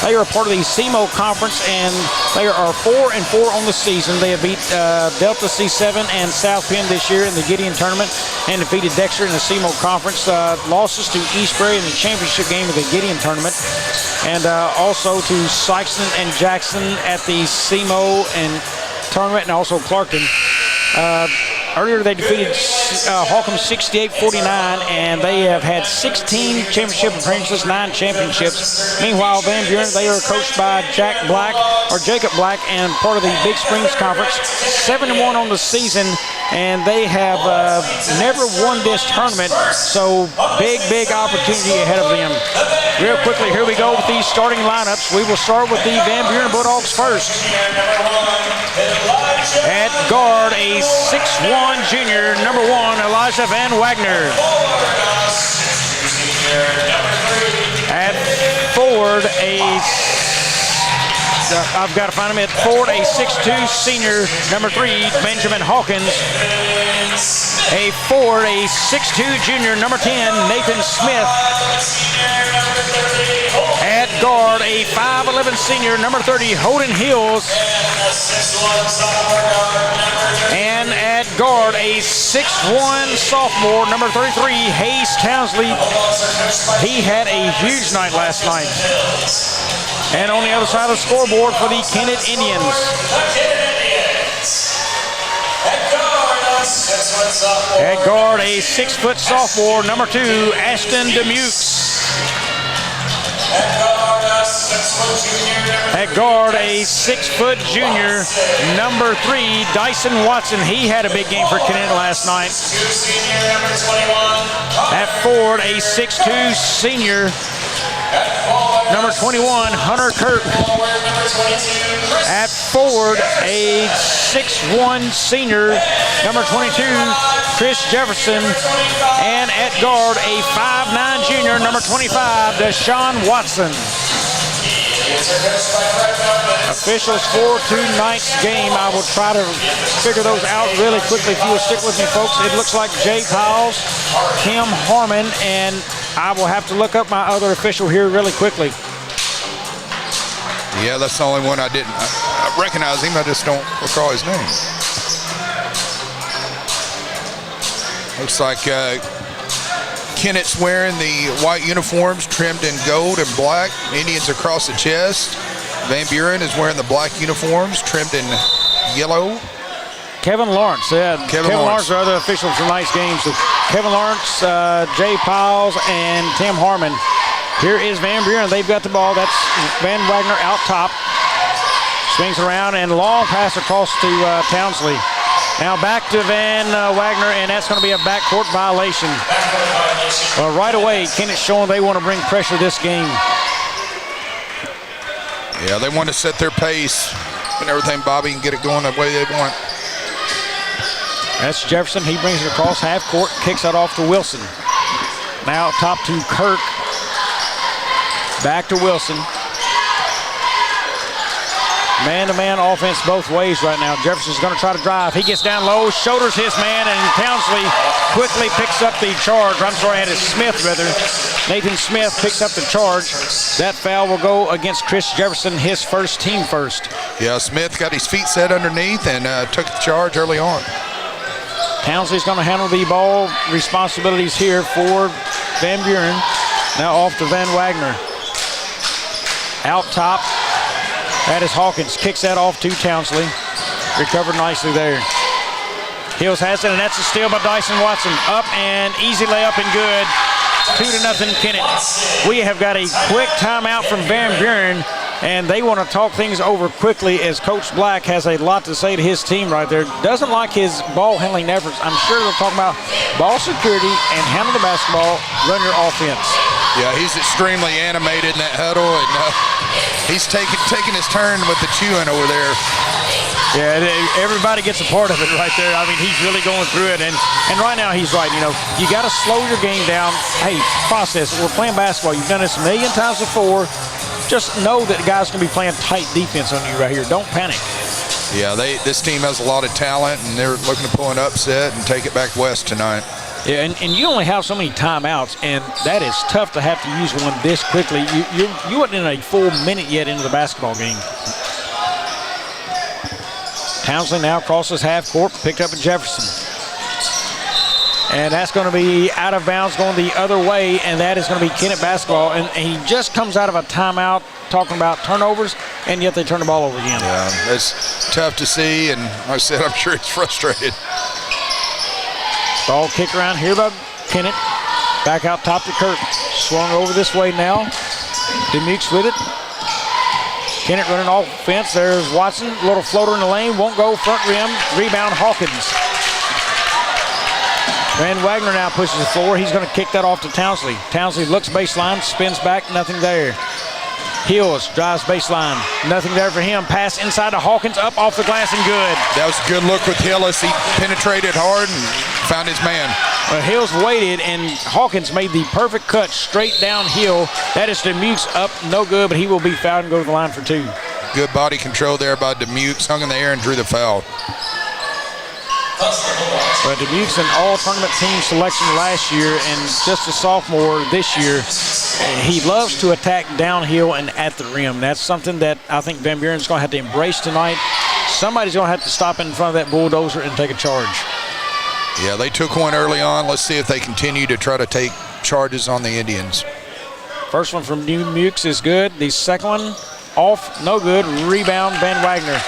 They are a part of the SEMO Conference, and they are 4-4 on the season. They have beat Delta C7 and South Penn this year in the Gideon Tournament, and defeated Dexter in the SEMO Conference. Losses to Eastbury in the championship game of the Gideon Tournament, and also to Sykeston and Jackson at the SEMO and Tournament, and also Clarkton. Earlier they defeated Holcomb 68-49, and they have had 16 championship appearances, 9 championships. Meanwhile, Van Buren, they are coached by Jacob Black, and part of the Big Springs Conference, 7-1 on the season, and they have never won this tournament, so big opportunity ahead of them. Real quickly, here we go with these starting lineups. We will start with the Van Buren Bulldogs first. At guard, a 6'1" junior, number 1, Elijah Van Wagner. At forward, I've got to find him at forward, a 6'2" senior, number 3, Benjamin Hawkins. A forward, a 6'2" junior, number 10, Nathan Smith. At guard, a 5'11" senior, number 30, Holden Hills. And at guard, a 6'1" sophomore, number 33, Hayes Townsley. He had a huge night last night. And on the other side of the scoreboard for the Kennett Indians, At guard, a 6-foot sophomore, number 2, Ashton Demukes. At guard, a 6-foot junior, number 3, Dyson Watson. He had a big game for Kennett last night. At forward, a 6'2 senior, number 21, Hunter Kirk. At forward, a 6'1 senior, number 22, Chris Jefferson. And at guard, a 5'9 junior, number 25, Deshaun Watson. Officials for tonight's game, I will try to figure those out really quickly if you will stick with me, folks. It looks like Jay Piles, Tim Harmon, and I will have to look up my other official here really quickly. Yeah, that's the only one I didn't. I recognize him, I just don't recall his name. Looks like Kennett's wearing the white uniforms trimmed in gold and black, Indians across the chest. Van Buren is wearing the black uniforms trimmed in yellow. Kevin Lawrence, Kevin Lawrence are other officials for tonight's game. So Kevin Lawrence, Jay Piles, and Tim Harmon. Here is Van Buren. They've got the ball. That's Van Wagner out top. Swings around and long pass across to Townsley. Now back to Van Wagner, and that's going to be a backcourt violation. Right away, Kennett's showing they want to bring pressure this game. Yeah, they want to set their pace and everything, Bobby, and get it going the way they want. That's Jefferson. He brings it across half court, kicks that off to Wilson. Now top to Kirk. Back to Wilson. Man-to-man offense both ways right now. Jefferson's going to try to drive. He gets down low, shoulders his man, and Townsley quickly picks up the charge. I'm sorry, it is Smith, rather. Nathan Smith picks up the charge. That foul will go against Chris Jefferson, his first, team first. Yeah, Smith got his feet set underneath and took the charge early on. Townsley's going to handle the ball responsibilities here for Van Buren. Now off to Van Wagner. Out top. That is Hawkins. Kicks that off to Townsley. Recovered nicely there. Hills has it, and that's a steal by Dyson Watson. Up and easy layup and good. 2-0 Kennett. We have got a quick timeout from Van Buren, and they want to talk things over quickly as Coach Black has a lot to say to his team right there. Doesn't like his ball handling efforts. I'm sure they'll talk about ball security and handle the basketball, run your offense. Yeah, he's extremely animated in that huddle, and he's taking his turn with the chewing over there. Yeah, everybody gets a part of it right there. I mean, he's really going through it, and right now he's right. You know, you got to slow your game down. Hey, process it. We're playing basketball. You've done this a million times before. Just know that the guys going to be playing tight defense on you right here. Don't panic. Yeah, this team has a lot of talent, and they're looking to pull an upset and take it back west tonight. Yeah, and you only have so many timeouts, and that is tough to have to use one this quickly. You weren't in a full minute yet into the basketball game. Townsley now crosses half court, picked up at Jefferson. And that's going to be out of bounds going the other way, and that is going to be Kennett basketball. And he just comes out of a timeout talking about turnovers, and yet they turn the ball over again. Yeah, it's tough to see, and like I said, I'm sure he's frustrated. Ball kicked around here by Kennett. Back out top to Kirk. Swung over this way now. Demukes with it. Kennett running offense. There's Watson. Little floater in the lane. Won't go. Front rim. Rebound Hawkins. Van Wagner now pushes the floor. He's going to kick that off to Townsley. Townsley looks baseline. Spins back. Nothing there. Hills drives baseline. Nothing there for him. Pass inside to Hawkins. Up off the glass and good. That was a good look with Hillis. He penetrated hard and found his man. Well, Hills waited, and Hawkins made the perfect cut straight downhill. That is Demukes up. No good, but he will be fouled and go to the line for 2. Good body control there by Demukes. Hung in the air and drew the foul. But Demukes an all-tournament team selection last year and just a sophomore this year. He loves to attack downhill and at the rim. That's something that I think Van Buren's going to have to embrace tonight. Somebody's going to have to stop in front of that bulldozer and take a charge. Yeah, they took one early on. Let's see if they continue to try to take charges on the Indians. First one from Demukes is good. The second one off, no good. Rebound, Van Wagner.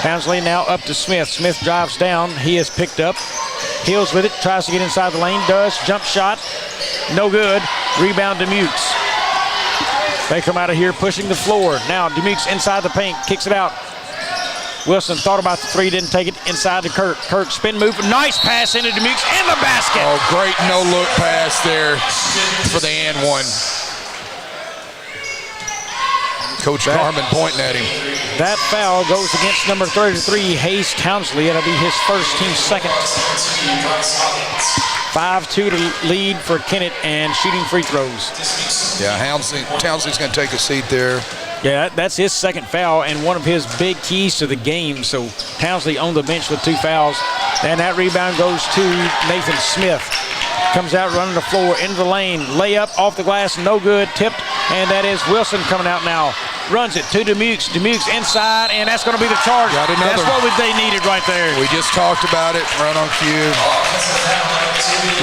Townsley now up to Smith. Smith drives down. He is picked up. Hills with it. Tries to get inside the lane. Does. Jump shot. No good. Rebound Demukes. They come out of here pushing the floor. Now Demukes inside the paint. Kicks it out. Wilson thought about the three. Didn't take it inside to Kirk. Kirk spin move. Nice pass into Demukes in the basket. Oh, great no-look pass there for the and one. Coach Garman pointing at him. That foul goes against number 33, Hayes Townsley. It'll be his first, team second. 5-2 to lead for Kennett and shooting free throws. Yeah, Townsley's going to take a seat there. Yeah, that's his second foul and one of his big keys to the game. So Townsley on the bench with 2 fouls. And that rebound goes to Nathan Smith. Comes out running the floor into the lane. Layup off the glass, no good. Tipped, and that is Wilson coming out now. Runs it to Demukes. Demukes inside, and that's going to be the charge. Got another. That's what they needed right there. We just talked about it. Run on cue.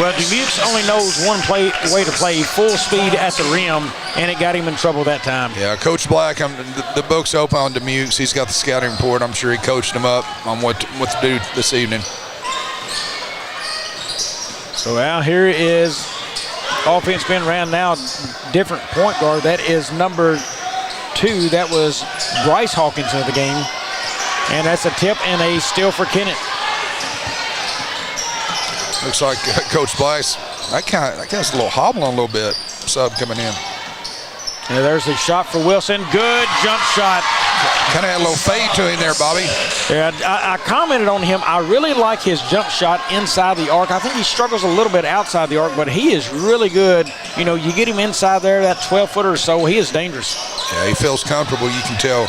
Well, Demukes only knows one way to play full speed at the rim, and it got him in trouble that time. Yeah, Coach Black, the book's open on Demukes. He's got the scouting report. I'm sure he coached him up on what to do this evening. So now here is offense being ran now. Different point guard. That is number 2. That was Bryce Hawkins in the game. And that's a tip and a steal for Kennett. Looks like Coach Blyce, that guy's a little hobbling a little bit. Sub coming in. And there's a shot for Wilson. Good jump shot. Kind of had a little fade to him there, Bobby. Yeah, I commented on him. I really like his jump shot inside the arc. I think he struggles a little bit outside the arc, but he is really good. You know, you get him inside there, that 12-footer or so, he is dangerous. Yeah, he feels comfortable, you can tell.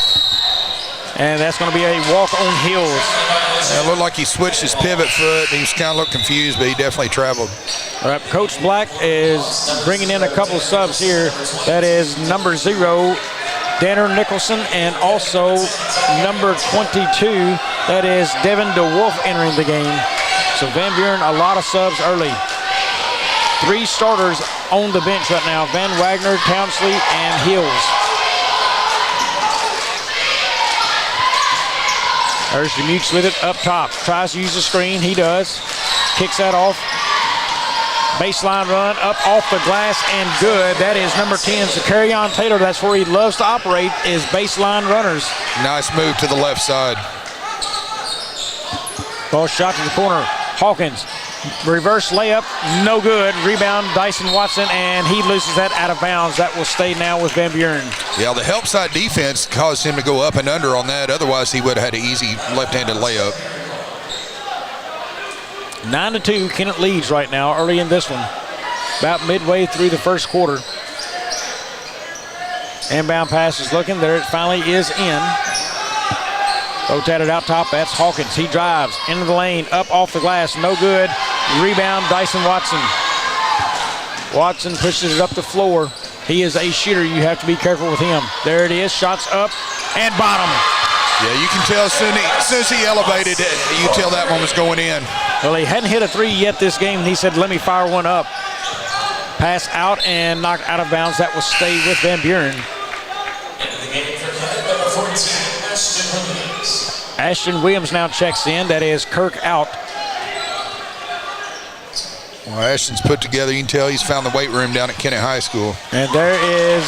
And that's going to be a walk on Hills. Yeah, it looked like he switched his pivot foot. He was kind of looked confused, but he definitely traveled. All right, Coach Black is bringing in a couple of subs here. That is number 0, Danner Nicholson, and also number 22, that is Devin DeWolf entering the game. So Van Buren, a lot of subs early. 3 starters on the bench right now, Van Wagner, Townsley, and Hills. There's Demukes with it up top. Tries to use the screen. He does. Kicks that off. Baseline run up off the glass and good. That is number 10, Zakarion Taylor. That's where he loves to operate, is baseline runners. Nice move to the left side. Ball shot to the corner. Hawkins. Reverse layup. No good. Rebound Dyson Watson, and he loses that out of bounds. That will stay now with Van Buren. Yeah, the help side defense caused him to go up and under on that. Otherwise, he would have had an easy left-handed layup. 9-2, Kennett leads right now early in this one. About midway through the first quarter. Inbound pass is looking. There it finally is in. Rotated out top. That's Hawkins. He drives into the lane. Up off the glass. No good. Rebound Dyson Watson. Watson pushes it up the floor. He is a shooter. You have to be careful with him. There it is. Shots up and bottom. Yeah, you can tell as soon as he elevated it, you tell that one was going in. Well, he hadn't hit a 3 yet this game, and he said, let me fire one up. Pass out and knocked out of bounds. That will stay with Van Buren. Ashton Williams now checks in. That is Kirk out. Well, Ashton's put together. You can tell he's found the weight room down at Kennett High School. And there is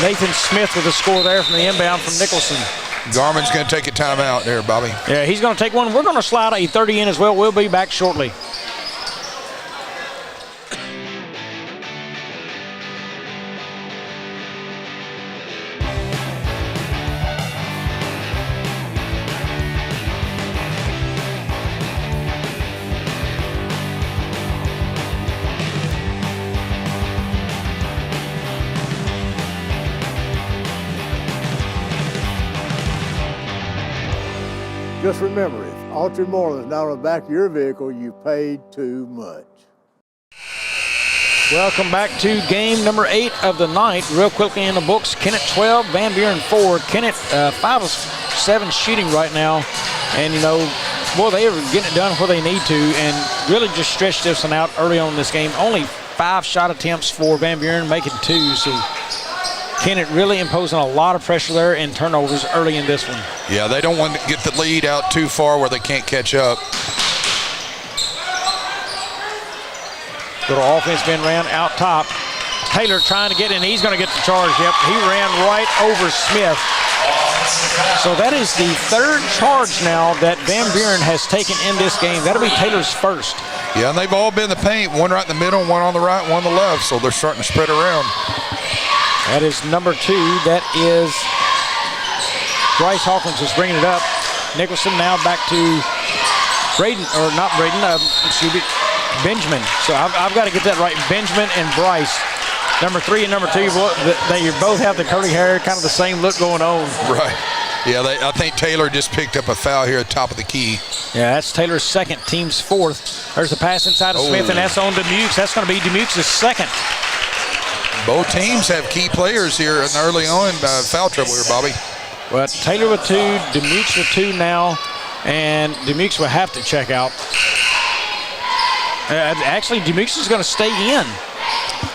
Nathan Smith with a score there from the inbound from Nicholson. Garman's going to take a timeout there, Bobby. Yeah, he's going to take one. We're going to slide a 30 in as well. We'll be back shortly. Just remember, if Autry Moreland's not on the back of your vehicle, you paid too much. Welcome back to game number 8 of the night. Real quickly in the books, Kennett 12, Van Buren 4. Kennett 5 of 7 shooting right now. And, you know, boy, they are getting it done where they need to and really just stretched this one out early on in this game. Only 5 shot attempts for Van Buren, making 2. So Kennett really imposing a lot of pressure there and turnovers early in this one. Yeah, they don't want to get the lead out too far where they can't catch up. Little offense being ran out top. Taylor trying to get in. He's going to get the charge. Yep, he ran right over Smith. So that is the third charge now that Van Buren has taken in this game. That'll be Taylor's first. Yeah, and they've all been in the paint. One right in the middle, one on the right, one on the left. So they're starting to spread around. That is number 2. That is Bryce Hawkins is bringing it up. Nicholson now back to Braden, or not Braden, excuse me, Benjamin. So I've got to get that right. Benjamin and Bryce. Number 3 and number 2, they both have the curly hair, kind of the same look going on. Right. Yeah, I think Taylor just picked up a foul here at the top of the key. Yeah, that's Taylor's second, team's fourth. There's a pass inside of Smith, and that's on Demukes. That's going to be Demukes' second. Both teams have key players here in early on foul trouble here, Bobby. Well, Taylor with 2, Demukes with 2 now, and Demukes will have to check out. Actually, Demukes is going to stay in.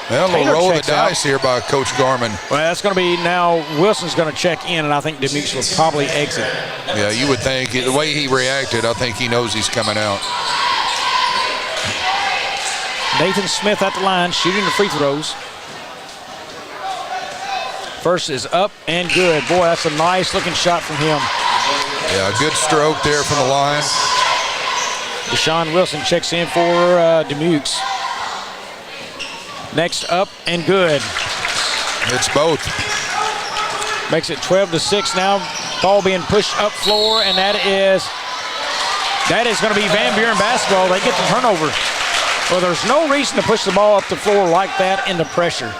Well, a little roll of the dice here by Coach Garman. Well, that's going to be now Wilson's going to check in, and I think Demukes will probably exit. Yeah, you would think. The way he reacted, I think he knows he's coming out. Nathan Smith at the line, shooting the free throws. First is up and good. Boy, that's a nice-looking shot from him. Yeah, good stroke there from the line. Deshaun Wilson checks in for Demukes. Next up and good. It's both. Makes it 12-6 now. Ball being pushed up floor, and that is going to be Van Buren basketball. They get the turnover. Well, there's no reason to push the ball up the floor like that into pressure.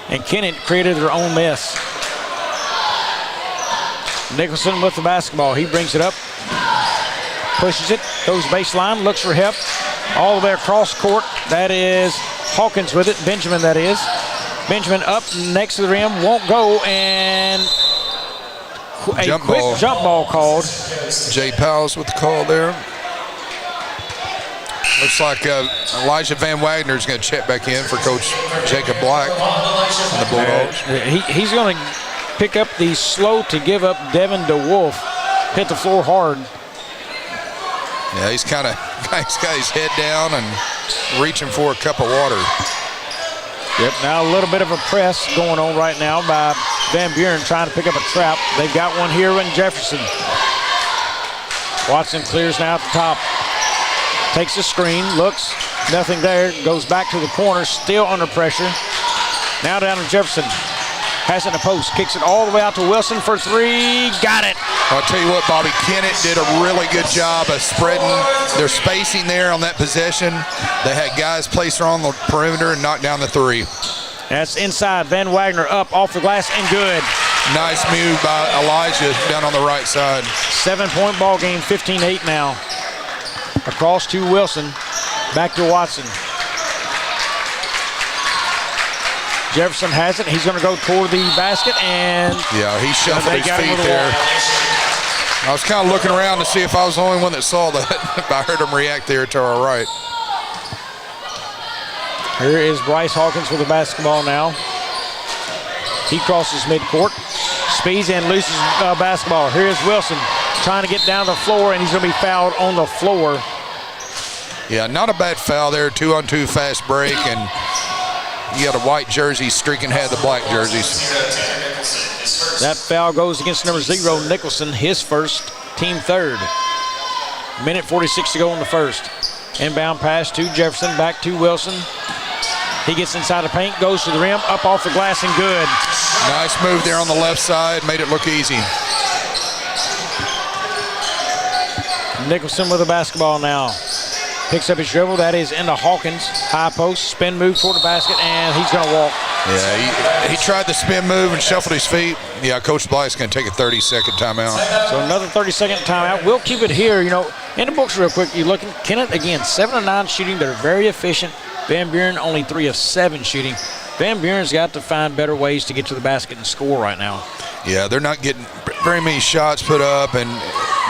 And Kennett created their own mess. Nicholson with the basketball. He brings it up. Pushes it. Goes baseline. Looks for help. All the way across court. That is Hawkins with it. Benjamin, that is. Benjamin up next to the rim. Won't go. And a quick jump ball called. Jay Powell's with the call there. Looks like Elijah Van Wagner is going to check back in for Coach Jacob Black on the Bulldogs. He's going to pick up the slow to give up Devin DeWolf. Hit the floor hard. Yeah, he's got his head down and reaching for a cup of water. Yep, now a little bit of a press going on right now by Van Buren trying to pick up a trap. They've got one here in Jefferson. Watson clears now at the top. Takes a screen, looks, nothing there, goes back to the corner, still under pressure. Now down to Jefferson. Has it in the post, kicks it all the way out to Wilson for 3, got it. I'll tell you what, Bobby, Kennett did a really good job of spreading their spacing there on that possession. They had guys placed on the perimeter and knocked down the 3. That's inside, Van Wagner up off the glass and good. Nice move by Elijah down on the right side. 7-point ball game, 15-8 now. Across to Wilson, back to Watson. Jefferson has it. He's going to go toward the basket, and yeah, he shuffled his feet there. I was kind of looking around to see if I was the only one that saw that. I heard him react there to our right. Here is Bryce Hawkins with the basketball now. He crosses midcourt, speeds and loses basketball. Here is Wilson trying to get down the floor, and he's going to be fouled on the floor. Yeah, not a bad foul there. 2-on-2 fast break, and you got a white jersey streaking ahead of the black jerseys. That foul goes against number 0, Nicholson, his first, team third. Minute 46 to go in the first. Inbound pass to Jefferson, back to Wilson. He gets inside the paint, goes to the rim, up off the glass and good. Nice move there on the left side, made it look easy. Nicholson with the basketball now. Picks up his dribble, that is into Hawkins. High post, spin move toward the basket, and he's gonna walk. Yeah, he tried the spin move and shuffled his feet. Yeah, Coach Blythe's gonna take a 30-second timeout. So another 30-second timeout. We'll keep it here, in the books real quick. You're looking, Kennett, again, 7 of 9 shooting. They're very efficient. Van Buren only 3 of 7 shooting. Van Buren's got to find better ways to get to the basket and score right now. Yeah, they're not getting very many shots put up, and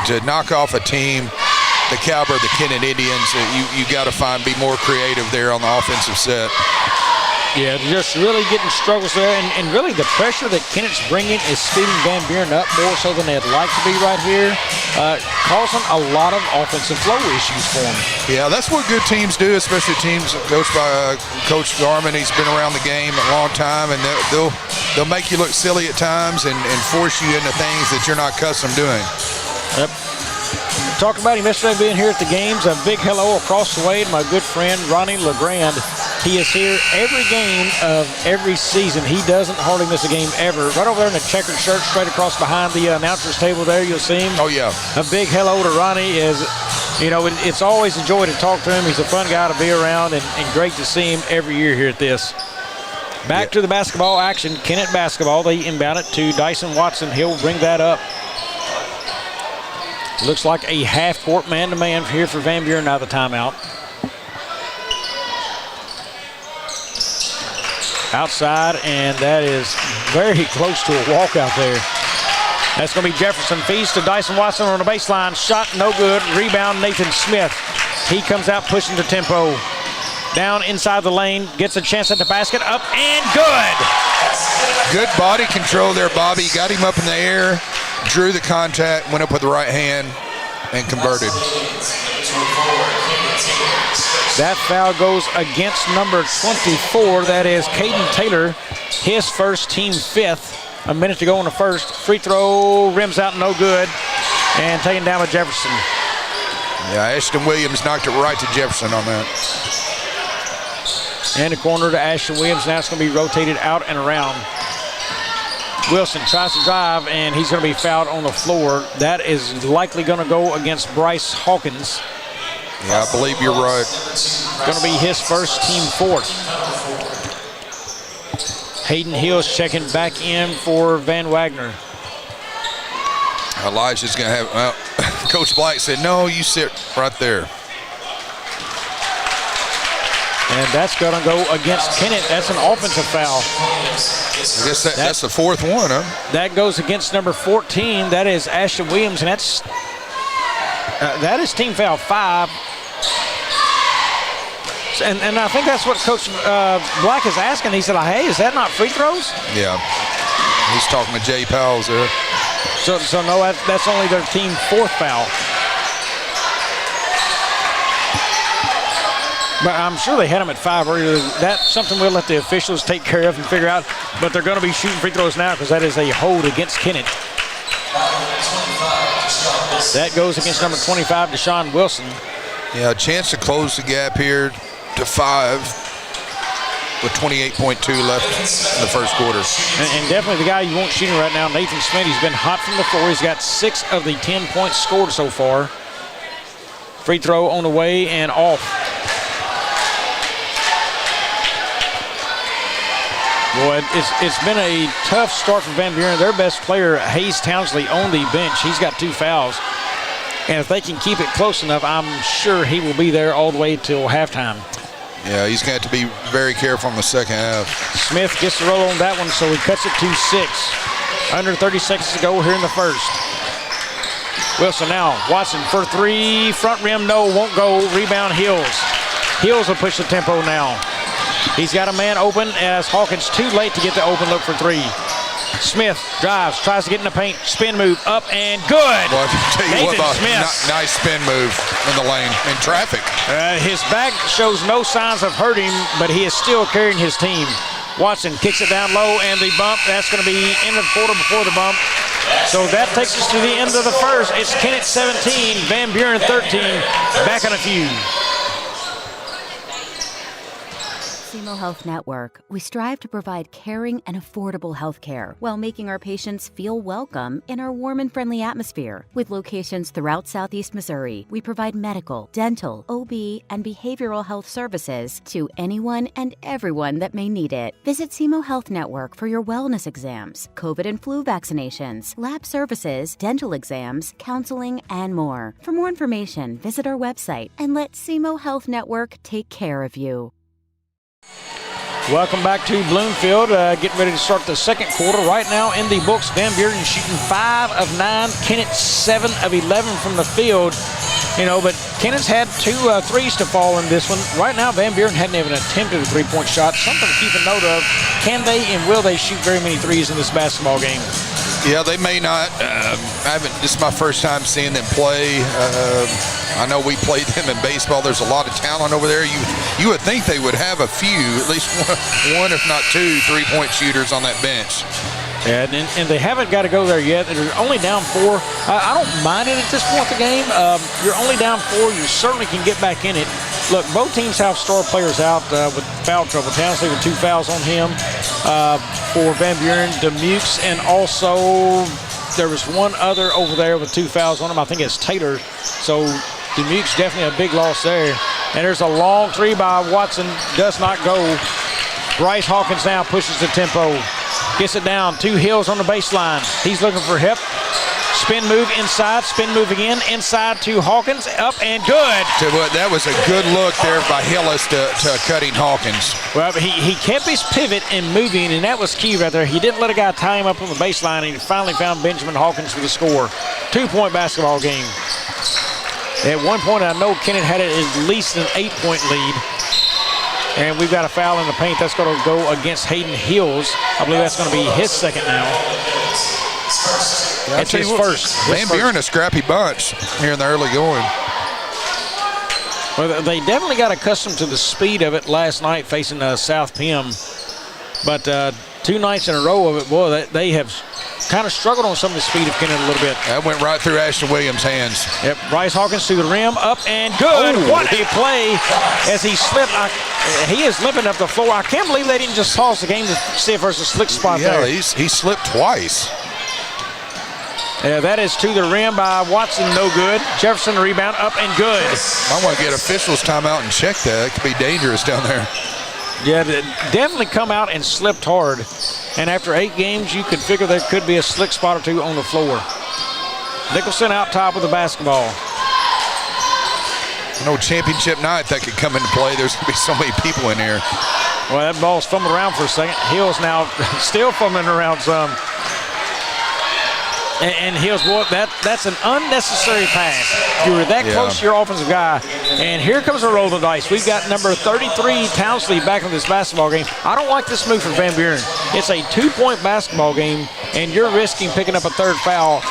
to knock off a team the caliber of the Kennett Indians, you got to be more creative there on the offensive set. Yeah, just really getting struggles there, and really the pressure that Kennett's bringing is speeding Van Buren up more so than they'd like to be right here, causing a lot of offensive flow issues for them. Yeah, that's what good teams do, especially teams coached by Coach Garman. He's been around the game a long time, and they'll make you look silly at times and force you into things that you're not accustomed doing. Yep. Talked about him yesterday being here at the games. A big hello across the way to my good friend Ronnie LeGrand. He is here every game of every season. He doesn't hardly miss a game ever. Right over there in the checkered shirt, straight across behind the announcer's table there, you'll see him. Oh, yeah. A big hello to Ronnie. It's always a joy to talk to him. He's a fun guy to be around, and great to see him every year here at this. Back to the basketball action. Kennett basketball. They inbound it to Dyson Watson. He'll bring that up. Looks like a half-court man-to-man here for Van Buren out of the timeout. Outside, and that is very close to a walkout there. That's going to be Jefferson. Feeds to Dyson Watson on the baseline. Shot no good. Rebound Nathan Smith. He comes out pushing the tempo. Down inside the lane. Gets a chance at the basket. Up and good. Good body control there, Bobby. Got him up in the air. Drew the contact. Went up with the right hand and converted. That foul goes against number 24. That is Caden Taylor, his first, team fifth. A minute to go in the first. Free throw, rims out, no good. And taken down by Jefferson. Yeah, Ashton Williams knocked it right to Jefferson on that. And the corner to Ashton Williams. Now it's going to be rotated out and around. Wilson tries to drive, and he's going to be fouled on the floor. That is likely going to go against Bryce Hawkins. Yeah, I believe you're right. Going to be his first, team fourth. Hayden Hills checking back in for Van Wagner. Elijah's going to have, well, Coach Black said, no, you sit right there. And that's going to go against Kennett. That's an offensive foul. I guess that's the fourth one, huh? That goes against number 14. That is Ashton Williams, and that is team foul 5. And I think that's what Coach Black is asking. He said, hey, is that not free throws? Yeah. He's talking to Jay Powell's there. So no, that's only their team fourth foul. But I'm sure they had them at 5 earlier. That's something we'll let the officials take care of and figure out. But they're going to be shooting free throws now because that is a hold against Kennett. That goes against number 25, Deshaun Wilson. Yeah, a chance to close the gap here to 5 with 28.2 left in the first quarter. And definitely the guy you want shooting right now, Nathan Smith. He's been hot from the floor. He's got 6 of the 10 points scored so far. Free throw on the way and off. Boy, it's been a tough start for Van Buren. Their best player, Hayes Townsley, on the bench. He's got 2 fouls. And if they can keep it close enough, I'm sure he will be there all the way till halftime. Yeah, he's going to have to be very careful in the second half. Smith gets the roll on that one, so he cuts it to 6. Under 30 seconds to go here in the first. Wilson now, Watson for 3. Front rim, no, won't go. Rebound, Hills. Hills will push the tempo now. He's got a man open as Hawkins too late to get the open look for 3. Smith drives, tries to get in the paint, spin move, up and good. Well, Nathan Smith. Nice spin move in the lane, in traffic. His back shows no signs of hurting, but he is still carrying his team. Watson kicks it down low, and the bump, that's going to be in the quarter before the bump. So that takes us to the end of the first. It's Kennett 17, Van Buren 13. Back in a few. SEMO Health Network, we strive to provide caring and affordable health care while making our patients feel welcome in our warm and friendly atmosphere. With locations throughout Southeast Missouri, we provide medical, dental, OB, and behavioral health services to anyone and everyone that may need it. Visit SEMO Health Network for your wellness exams, COVID and flu vaccinations, lab services, dental exams, counseling, and more. For more information, visit our website and let SEMO Health Network take care of you. Welcome back to Bloomfield. Getting ready to start the second quarter. Right now in the books, Van Buren shooting 5 of 9. Kennett 7 of 11 from the field. But Kenneth's had 2 threes to fall in this one. Right now, Van Buren hadn't even attempted a three-point shot. Something to keep a note of. Can they and will they shoot very many threes in this basketball game? Yeah, they may not. This is my first time seeing them play. I know we played them in baseball. There's a lot of talent over there. You would think they would have a few, at least one if not 2 3-point shooters on that bench. Yeah, and they haven't got to go there yet. They're only down 4. I don't mind it at this point in the game. You're only down 4. You certainly can get back in it. Look, both teams have star players out with foul trouble. Townsley with 2 fouls on him for Van Buren, Demukes, and also there was one other over there with 2 fouls on him. I think it's Taylor. So Demukes definitely a big loss there. And there's a long 3 by Watson. Does not go. Bryce Hawkins now pushes the tempo. Gets it down. 2 Hills on the baseline. He's looking for hip. Spin move inside. Spin move again. Inside to Hawkins. Up and good. That was a good look there by Hillis to cutting Hawkins. Well, he kept his pivot and moving, and that was key right there. He didn't let a guy tie him up on the baseline, and he finally found Benjamin Hawkins for the score. 2-point basketball game. At one point, I know Kenneth had it at least an 8-point lead. And we've got a foul in the paint. That's going to go against Hayden Hills. I believe that's going to be his second now. It's his first. Van Buren a scrappy bunch here in the early going. Well, they definitely got accustomed to the speed of it last night facing South Pim. But 2 nights in a row of it, boy, they have kind of struggled on some of the speed of Kenneth a little bit. That went right through Ashton Williams' hands. Yep, Bryce Hawkins to the rim, up and good. Ooh. What a play as he slipped. He is limping up the floor. I can't believe they didn't just pause the game to see if there's a slick spot there. Yeah, he slipped twice. Yeah, that is to the rim by Watson, no good. Jefferson rebound, up and good. I want to get officials timeout and check that. It could be dangerous down there. Yeah, definitely come out and slipped hard. And after 8 games, you could figure there could be a slick spot or 2 on the floor. Nicholson out top with the basketball. I know championship night that could come into play. There's going to be so many people in here. Well, that ball's fumbling around for a second. Hills now still fumbling around some. And Hills, boy, that's an unnecessary pass. You were that close to your offensive guy. And here comes a roll of the dice. We've got number 33, Townsley, back in this basketball game. I don't like this move for Van Buren. It's a 2-point basketball game, and you're risking picking up a 3rd foul.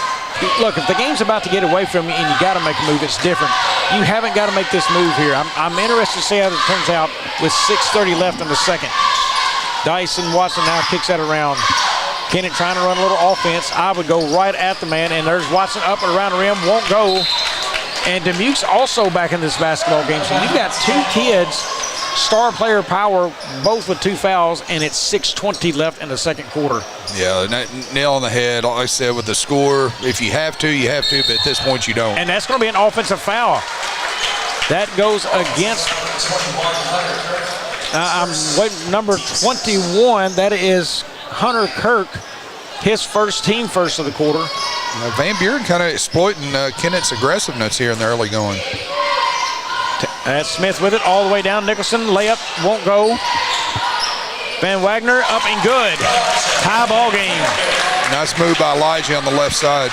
Look, if the game's about to get away from you and you got to make a move, it's different. You haven't got to make this move here. I'm interested to see how it turns out with 6:30 left in the second. Dyson Watson now kicks that around. Kenneth trying to run a little offense. I would go right at the man, and there's Watson up and around the rim, won't go. And Demukes also back in this basketball game. So you've got 2 kids, star player power, both with 2 fouls, and it's 6:20 left in the second quarter. Yeah, nail on the head. Like I said, with the score, if you have to, you have to, but at this point you don't. And that's going to be an offensive foul. That goes against number 21. That is Hunter Kirk, his team first of the quarter. Van Buren kind of exploiting Kenneth's aggressiveness here in the early going. That's Smith with it all the way down. Nicholson, layup, won't go. Van Wagner up and good. Tie ball game. Nice move by Elijah on the left side.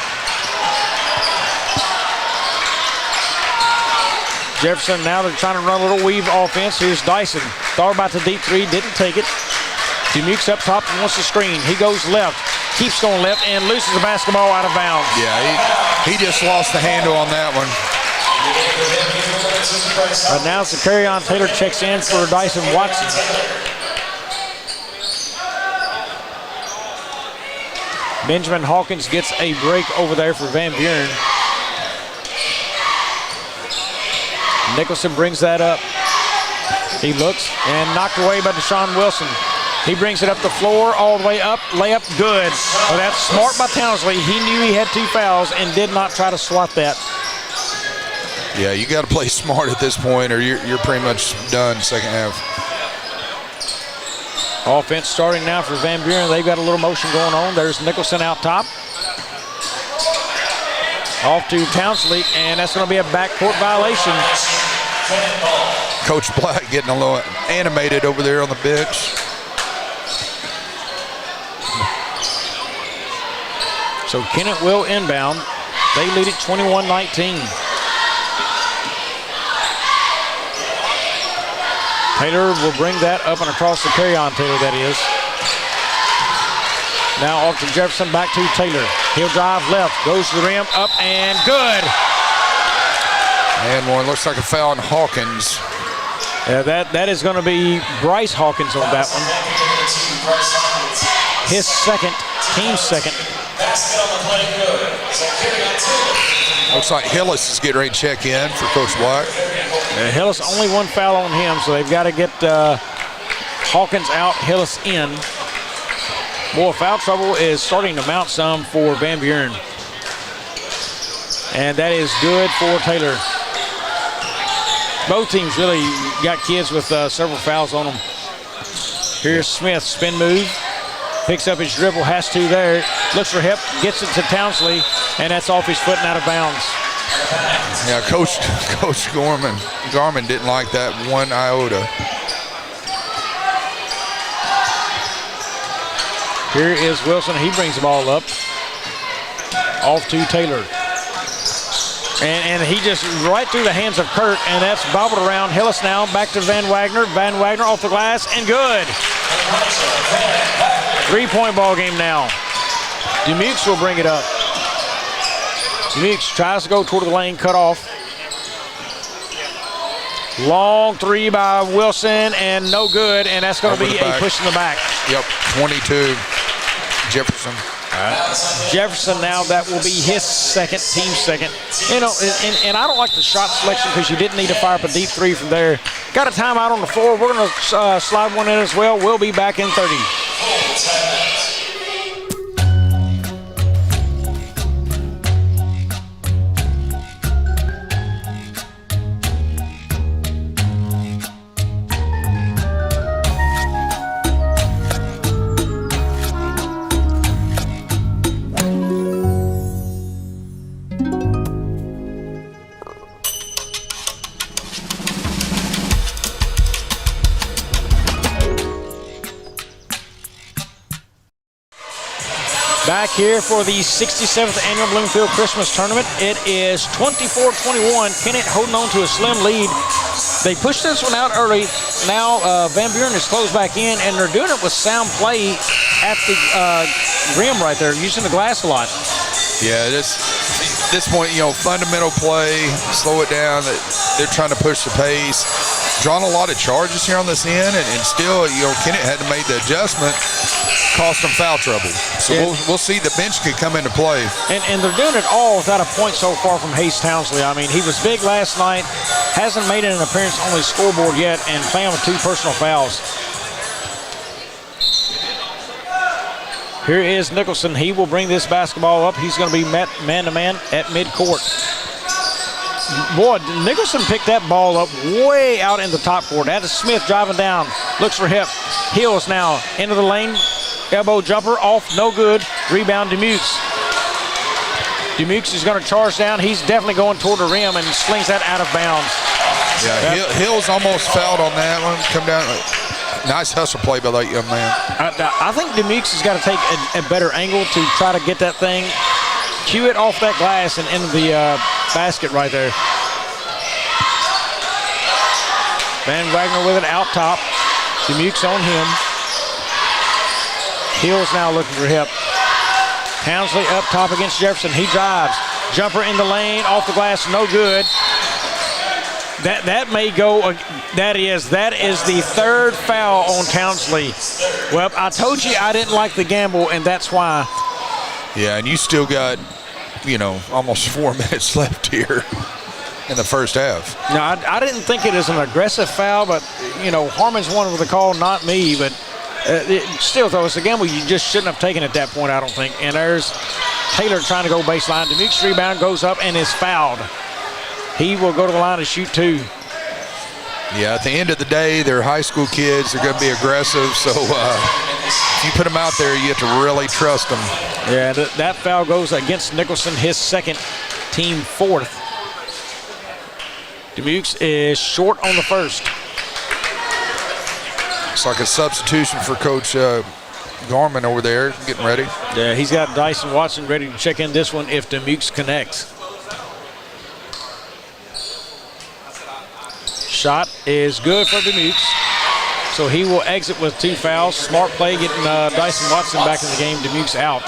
Jefferson, now they're trying to run a little weave offense. Here's Dyson. Thought about the deep 3, didn't take it. Demukes up top and wants to screen. He goes left, keeps going left, and loses the basketball out of bounds. Yeah, he just lost the handle on that one. But now it's the carry on. Taylor checks in for Dyson Watson. Benjamin Hawkins gets a break over there for Van Buren. Nicholson brings that up. He looks and knocked away by Deshaun Wilson. He brings it up the floor, all the way up, layup, good. Well, that's smart by Townsley. He knew he had 2 fouls and did not try to swat that. Yeah, you got to play smart at this point or you're pretty much done second half. Offense starting now for Van Buren. They've got a little motion going on. There's Nicholson out top. Off to Townsley, and that's going to be a backcourt violation. Coach Black getting a little animated over there on the bench. So Kenneth will inbound. They lead it 21-19. Taylor will bring that up and across the carry-on, Taylor, that is. Now off to Jefferson, back to Taylor. He'll drive left, goes to the rim, up and good. And one looks like a foul on Hawkins. Yeah, that is going to be Bryce Hawkins on that one. His second, team second. Looks like Hillis is getting ready to check in for Coach Black. Hillis, only one foul on him, so they've got to get Hawkins out, Hillis in. Boy, foul trouble is starting to mount some for Van Buren. And that is good for Taylor. Both teams really got kids with several fouls on them. Here's Smith, spin move. Picks up his dribble, has to there. Looks for hip, gets it to Townsley, and that's off his foot and out of bounds. Yeah, Coach Garmin didn't like that one iota. Here is Wilson. He brings the ball up. Off to Taylor. And he just right through the hands of Kurt, and that's bobbled around. Hillis now back to Van Wagner. Van Wagner off the glass, and good. 3-point ball game now. Demukes will bring it up. Demukes tries to go toward the lane, cut off. Long three by Wilson, and no good, and that's going to be a push in the back. Yep, 22, Jefferson. Jefferson now, that will be his second, team second. You know, and I don't like the shot selection because you didn't need to fire up a deep three from there. Got a timeout on the floor. We're going to slide one in as well. We'll be back in 30. Back here for the 67th Annual Bloomfield Christmas Tournament. It is 24-21. Kennett holding on to a slim lead. They pushed this one out early. Now Van Buren is closed back in, and they're doing it with sound play at the rim right there, using the glass a lot. Yeah, this point, you know, fundamental play, slow it down. They're trying to push the pace. Drawn a lot of charges here on this end, and still, you know, Kennett had to make the adjustment, cost them foul trouble. So we'll see the bench could come into play. And they're doing it all without a point so far from Hayes Townsley. I mean, he was big last night, hasn't made an appearance on the scoreboard yet, and playing with 2 personal fouls. Here is Nicholson. He will bring this basketball up. He's going to be met man-to-man at midcourt. Boy, Nicholson picked that ball up way out in the top court. That is Smith driving down. Looks for hip. Hills now into the lane. Elbow jumper off, no good. Rebound Demukes. Demukes is going to charge down. He's definitely going toward the rim and slings that out of bounds. Yeah, Hills almost fouled on that one. Come down. Nice hustle play by that young man. I think Demukes has got to take a better angle to try to get that thing, cue it off that glass and into the basket right there. Van Wagner with it out top. Demukes on him. Hills now looking for hip. Townsley up top against Jefferson. He drives. Jumper in the lane, off the glass, no good. That may go, that is the 3rd foul on Townsley. Well, I told you I didn't like the gamble, and that's why. Yeah, and you still got, you know, almost 4 minutes left here in the first half. No, I didn't think it is an aggressive foul, but, you know, Harmon's one with the call, not me, but still, though, it's a gamble you just shouldn't have taken at that point, I don't think. And there's Taylor trying to go baseline. Demukes' rebound goes up and is fouled. He will go to the line to shoot 2. Yeah, at the end of the day, they're high school kids. They're going to be aggressive. So if you put them out there, you have to really trust them. Yeah, that foul goes against Nicholson, his second, team 4th. Demukes is short on the first. It's like a substitution for Coach Garmin over there, getting ready. Yeah, he's got Dyson Watson ready to check in this one if Demukes connects. Shot is good for Demukes. So he will exit with 2 fouls. Smart play getting Dyson Watson back in the game. Dubuque's out.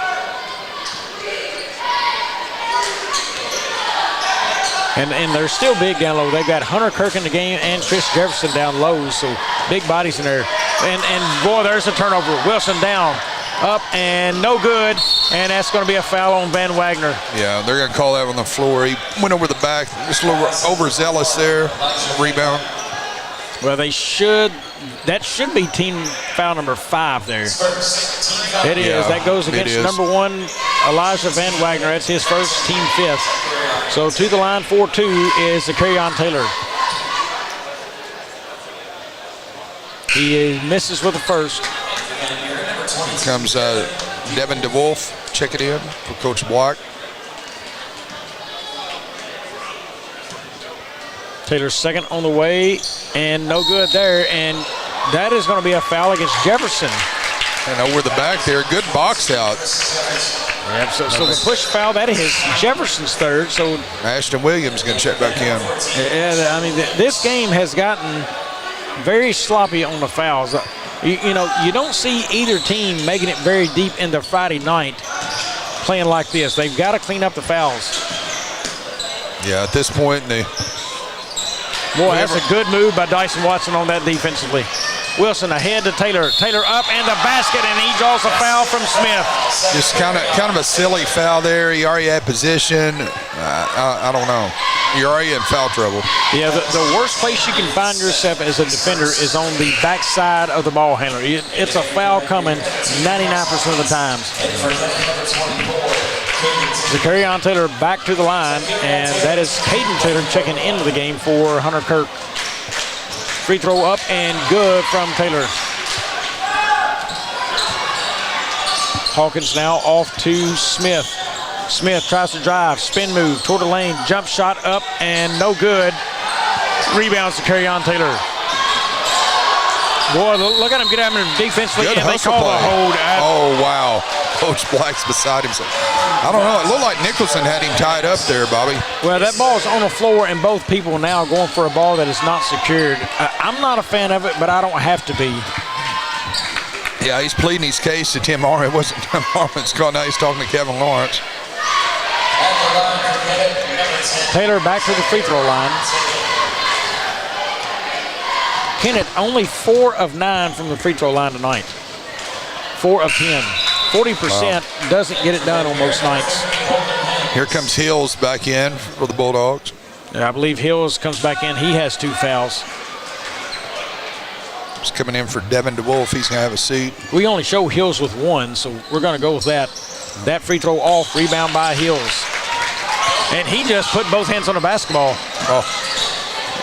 And they're still big down low. They've got Hunter Kirk in the game and Chris Jefferson down low, so big bodies in there. And boy, there's a turnover. Wilson down, up, and no good. And that's going to be a foul on Van Wagner. Yeah, they're going to call that on the floor. He went over the back, just a little overzealous there. Rebound. Well, they should. That should be team foul number 5 there. It is. Yeah, that goes against number 1, Elijah Van Wagner. That's his first, team 5th. So to the line for 2 is Zakarian Taylor. He misses with the first. Here comes Devin DeWolf. Check it in for Coach Black. Taylor's second on the way, and no good there. And that is going to be a foul against Jefferson. And over the back there, good box out. Yep, so the push foul, that is Jefferson's third. So Ashton Williams going to check back in. Yeah, I mean, this game has gotten very sloppy on the fouls. You know, you don't see either team making it very deep into Friday night playing like this. They've got to clean up the fouls. Yeah, at this point, boy, that's a good move by Dyson Watson on that defensively. Wilson ahead to Taylor. Taylor up and the basket, and he draws a foul from Smith. Just kind of a silly foul there. He already had position. I don't know. You're already in foul trouble. Yeah, the worst place you can find yourself as a defender is on the backside of the ball handler. It's a foul coming 99% of the times. Zakarian Taylor back to the line, and that is Caden Taylor checking into the game for Hunter Kirk. Free throw up and good from Taylor. Hawkins now off to Smith. Smith tries to drive, spin move toward the lane, jump shot up and no good. Rebounds to Zakarian Taylor. Boy, look at him get at him defensively, and they call a hold. Oh, wow. Coach Black's beside himself. I don't know. It looked like Nicholson had him tied up there, Bobby. Well, that ball is on the floor, and both people now going for a ball that is not secured. I'm not a fan of it, but I don't have to be. Yeah, he's pleading his case to Tim Arnold. It wasn't Tim Arnold's call. Now he's talking to Kevin Lawrence. Taylor back to the free throw line. Kennett only 4 of 9 from the free throw line tonight. 4 of 10. 40% doesn't get it done on most nights. Here comes Hills back in for the Bulldogs. Yeah, I believe Hills comes back in. He has 2 fouls. He's coming in for Devin DeWolf. He's going to have a seat. We only show Hills with 1, so we're going to go with that. That free throw off, rebound by Hills. And he just put both hands on the basketball.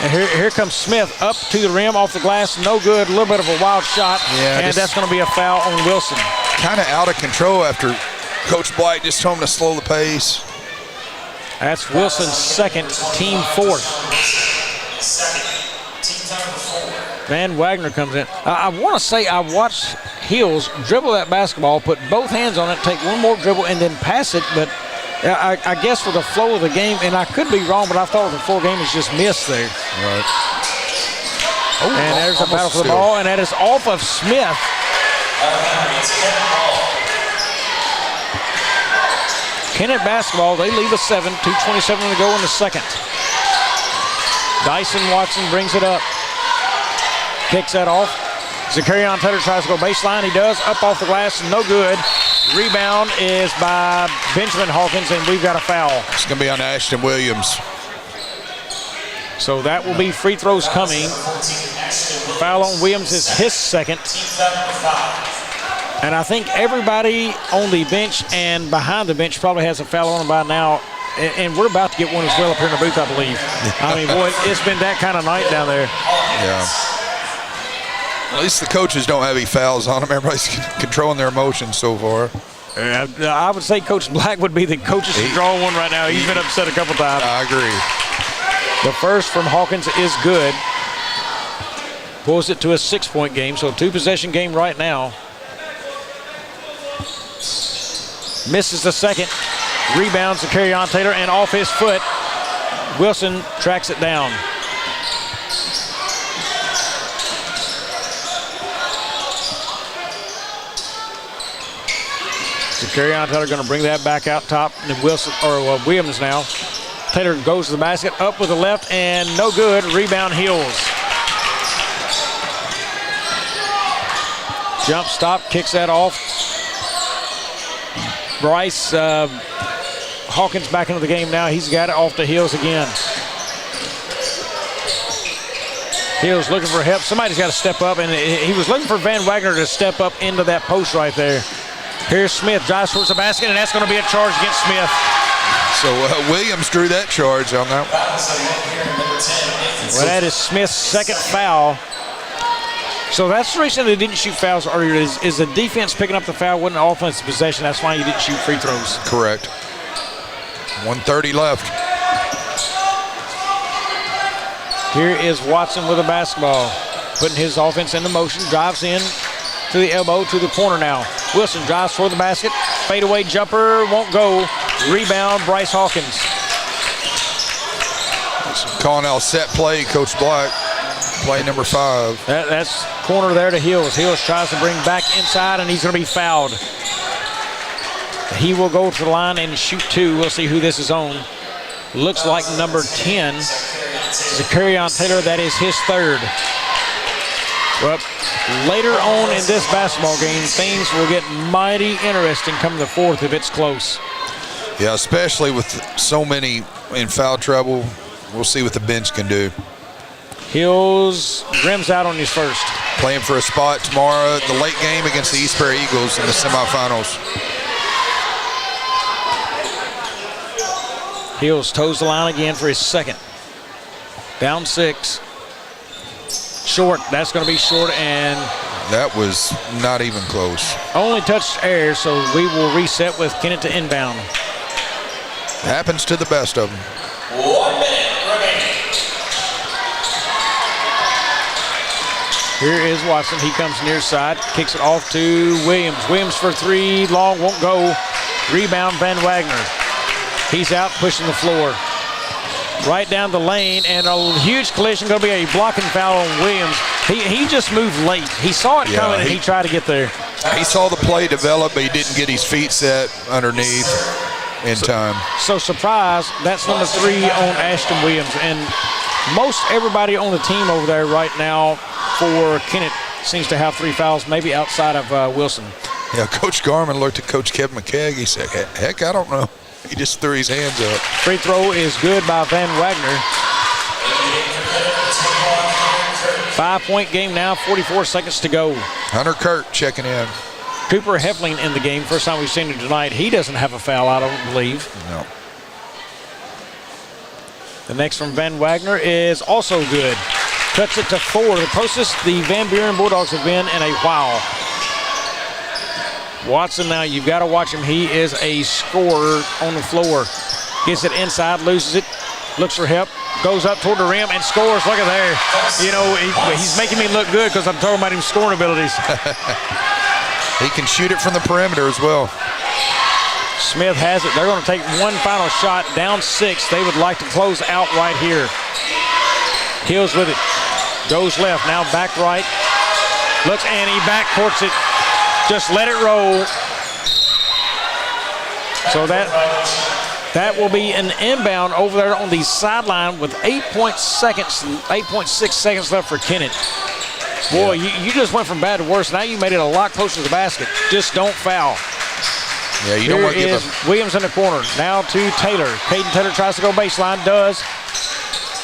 And here comes Smith up to the rim, off the glass, no good, a little bit of a wild shot, and that's going to be a foul on Wilson. Kind of out of control after Coach Blight just told him to slow the pace. That's Wilson's second, team 4th. Van Wagner comes in. I want to say I watched Hills dribble that basketball, put both hands on it, take one more dribble, and then pass it, but I guess for the flow of the game, and I could be wrong, but I thought the full game was just missed there. Right. And there's a battle for the ball, and that is off of Smith. Kennett basketball, they lead a 7, 2:27 to go in the second. Dyson Watson brings it up. Kicks that off. Zakarian Taylor tries to go baseline. He does. Up off the glass, no good. Rebound is by Benjamin Hawkins, and we've got a foul. It's going to be on Ashton Williams. So that will be free throws coming. Foul on Williams is his second. And I think everybody on the bench and behind the bench probably has a foul on them by now. And we're about to get one as well up here in the booth, I believe. I mean, boy, it's been that kind of night down there. Yeah. At least the coaches don't have any fouls on them. Everybody's controlling their emotions so far. I would say Coach Black would be the closest to draw one right now. He's been upset a couple times. I agree. The first from Hawkins is good. Pulls it to a 6-point game, so a 2-possession game right now. Misses the second. Rebounds to Zakarian Taylor, and off his foot, Wilson tracks it down. Carry-on Taylor going to bring that back out top. And then Williams now. Taylor goes to the basket, up with the left, and no good. Rebound Hills. Jump stop, kicks that off. Bryce Hawkins back into the game now. He's got it off to Hills again. Hills looking for help. Somebody's got to step up, and he was looking for Van Wagner to step up into that post right there. Here's Smith, drives towards the basket, and that's going to be a charge against Smith. So Williams drew that charge on that one. Well, that is Smith's second foul. So that's the reason they didn't shoot fouls earlier is the defense picking up the foul, wasn't an offensive possession. That's why you didn't shoot free throws. Correct. 1:30 left. Here is Watson with a basketball, putting his offense into motion, drives in to the elbow, to the corner now. Wilson drives for the basket, fadeaway jumper, won't go. Rebound, Bryce Hawkins. Calling out set play, Coach Black. Play number 5. That's corner there to Hills. Hills tries to bring back inside, and he's going to be fouled. He will go to the line and shoot 2. We'll see who this is on. Looks like number 10. Carry-on Taylor, that is his 3rd. Well, later on in this basketball game, things will get mighty interesting come the 4th if it's close. Yeah, especially with so many in foul trouble. We'll see what the bench can do. Hills rims out on his first. Playing for a spot tomorrow, the late game against the East Prairie Eagles in the semifinals. Hills toes the line again for his second. Down 6. Short, that's going to be short, and that was not even close. Only touched air, so we will reset with Kennett to inbound. Happens to the best of them. 1 minute remaining. Here is Watson. He comes near side, kicks it off to Williams. Williams for 3, long, won't go. Rebound, Van Wagner. He's out, pushing the floor. Right down the lane, and a huge collision. Going to be a blocking foul on Williams. He just moved late. He saw it coming, and he tried to get there. He saw the play develop, but he didn't get his feet set underneath in time. So surprise, that's number 3 on Ashton Williams. And most everybody on the team over there right now for Kennett seems to have 3 fouls, maybe outside of Wilson. Yeah, Coach Garman looked at Coach Kevin McKegg. He said, heck, I don't know. He just threw his hands up. Free throw is good by Van Wagner. 5-point game now, 44 seconds to go. Hunter Kirk checking in. Cooper Heffling in the game. First time we've seen him tonight. He doesn't have a foul, I don't believe. No. The next from Van Wagner is also good. Cuts it to 4. The closest the Van Buren Bulldogs have been in a while. Watson now, you've got to watch him. He is a scorer on the floor. Gets it inside, loses it, looks for help, goes up toward the rim and scores. Look at there. You know, he's making me look good because I'm talking about his scoring abilities. He can shoot it from the perimeter as well. Smith has it. They're going to take one final shot, down 6. They would like to close out right here. Hills with it. Goes left, now back right. Looks, and he backcourts it. Just let it roll. So that will be an inbound over there on the sideline with 8.6 seconds left for Kennett. Boy, you just went from bad to worse. Now you made it a lot closer to the basket. Just don't foul. Yeah, you don't want to give him. Williams in the corner. Now to Taylor. Caden Taylor tries to go baseline. Does.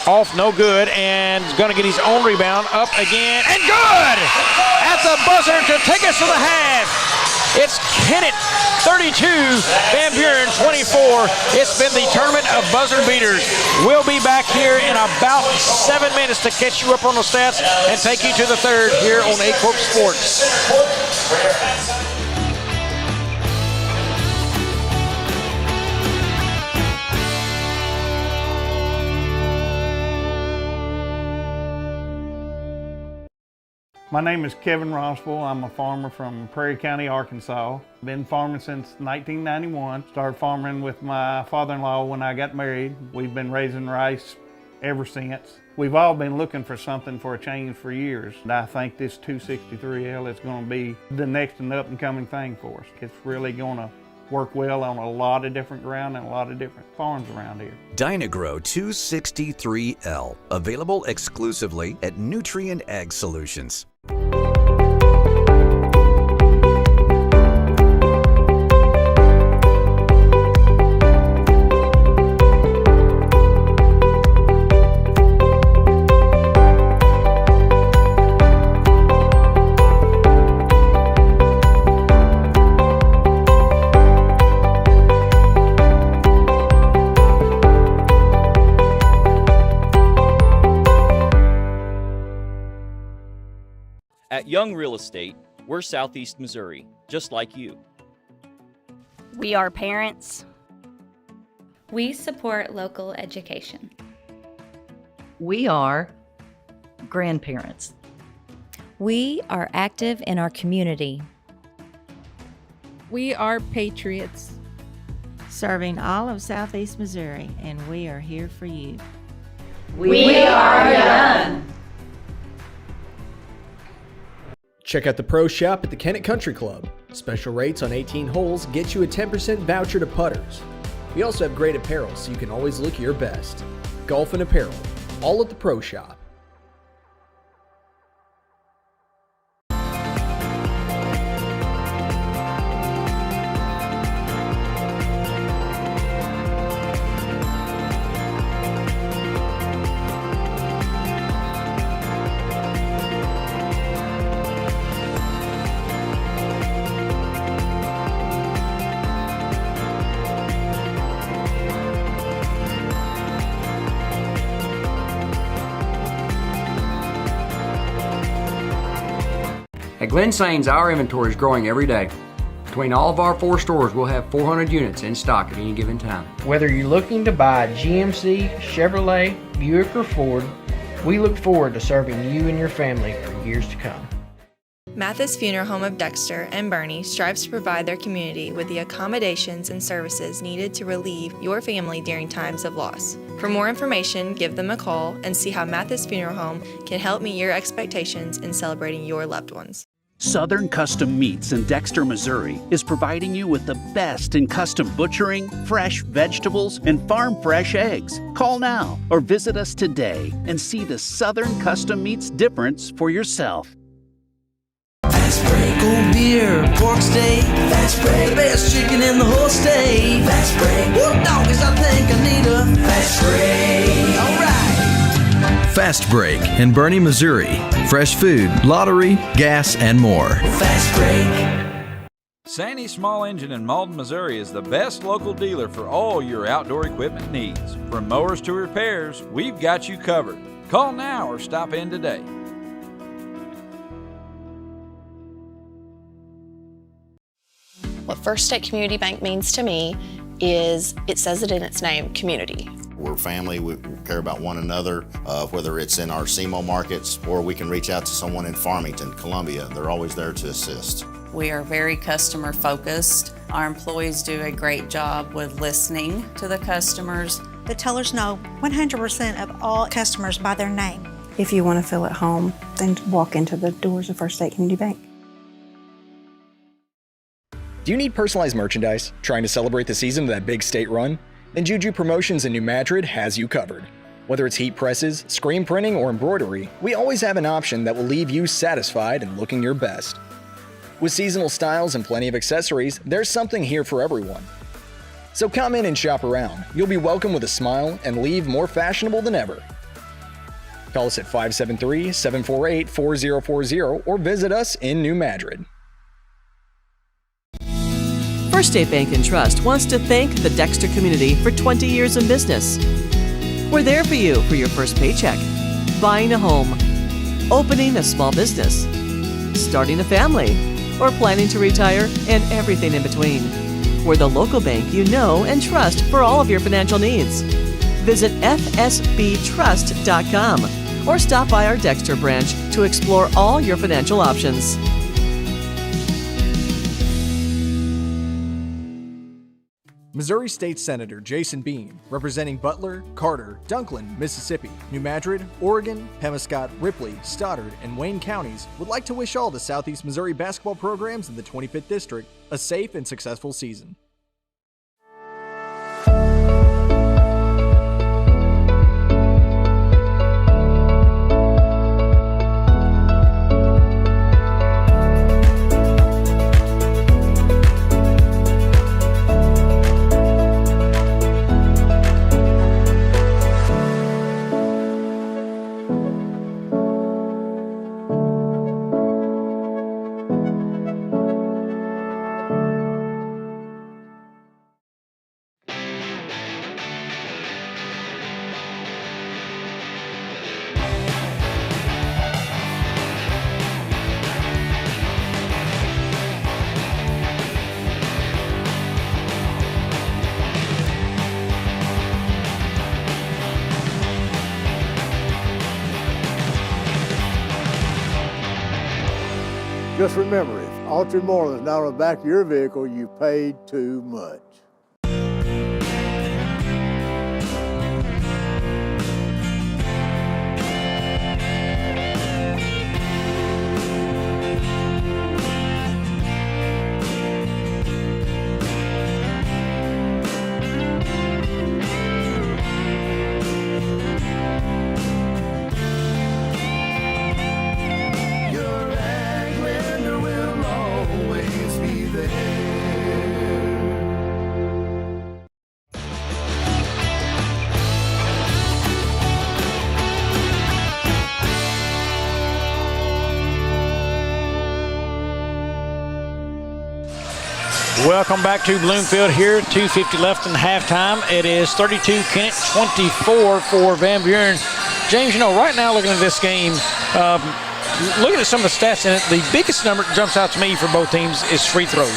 Off, no good, and going to get his own rebound. Up again, and good! At the buzzer to take us to the half. It's Kennett 32, Van Buren 24. It's been the tournament of buzzer beaters. We'll be back here in about 7 minutes to catch you up on the stats and take you to the 3rd here on A Corp Sports. My name is Kevin Rossville. I'm a farmer from Prairie County, Arkansas. Been farming since 1991. Started farming with my father-in-law when I got married. We've been raising rice ever since. We've all been looking for something for a change for years. And I think this 263L is going to be the next and up and coming thing for us. It's really going to work well on a lot of different ground and a lot of different farms around here. Dynagro 263L, available exclusively at Nutrient Ag Solutions. At Young Real Estate, we're Southeast Missouri, just like you. We are parents. We support local education. We are grandparents. We are active in our community. We are patriots. Serving all of Southeast Missouri, and we are here for you. We are Young. Check out the Pro Shop at the Kennett Country Club. Special rates on 18 holes get you a 10% voucher to putters. We also have great apparel so you can always look your best. Golf and apparel, all at the Pro Shop. At Glen Sains, our inventory is growing every day. Between all of our 4 stores, we'll have 400 units in stock at any given time. Whether you're looking to buy GMC, Chevrolet, Buick, or Ford, we look forward to serving you and your family for years to come. Mathis Funeral Home of Dexter and Bernie strives to provide their community with the accommodations and services needed to relieve your family during times of loss. For more information, give them a call and see how Mathis Funeral Home can help meet your expectations in celebrating your loved ones. Southern Custom Meats in Dexter, Missouri is providing you with the best in custom butchering, fresh vegetables, and farm fresh eggs. Call now or visit us today and see the Southern Custom Meats difference for yourself. Fast break, cold beer, pork steak. Fast break, the best chicken in the whole state. Fast break, whoop doggies, I think I need a fast break. All right. Fast Break in Bernie, Missouri. Fresh food, lottery, gas, and more. Fast Break. Sandy Small Engine in Malden, Missouri is the best local dealer for all your outdoor equipment needs. From mowers to repairs, we've got you covered. Call now or stop in today. What First State Community Bank means to me is, it says it in its name, community. We're family, we care about one another, whether it's in our SEMO markets or we can reach out to someone in Farmington, Columbia. They're always there to assist. We are very customer focused. Our employees do a great job with listening to the customers. The tellers know 100% of all customers by their name. If you want to feel at home, then walk into the doors of First State Community Bank. Do you need personalized merchandise? Trying to celebrate the season of that big state run? Then Juju Promotions in New Madrid has you covered. Whether it's heat presses, screen printing, or embroidery, we always have an option that will leave you satisfied and looking your best. With seasonal styles and plenty of accessories, there's something here for everyone. So come in and shop around. You'll be welcome with a smile and leave more fashionable than ever. Call us at 573-748-4040 or visit us in New Madrid. First State Bank and Trust wants to thank the Dexter community for 20 years in business. We're there for you for your first paycheck, buying a home, opening a small business, starting a family, or planning to retire, and everything in between. We're the local bank you know and trust for all of your financial needs. Visit fsbtrust.com or stop by our Dexter branch to explore all your financial options. Missouri State Senator Jason Bean, representing Butler, Carter, Dunklin, Mississippi, New Madrid, Oregon, Pemiscot, Ripley, Stoddard, and Wayne counties, would like to wish all the Southeast Missouri basketball programs in the 25th District a safe and successful season. Just remember, if Autry Moreland's not on the back of your vehicle, you paid too much. Welcome back to Bloomfield here. 2:50 left in halftime. It is 32 Kent, 24 for Van Buren. James, right now looking at this game, looking at some of the stats in it, the biggest number that jumps out to me for both teams is free throws.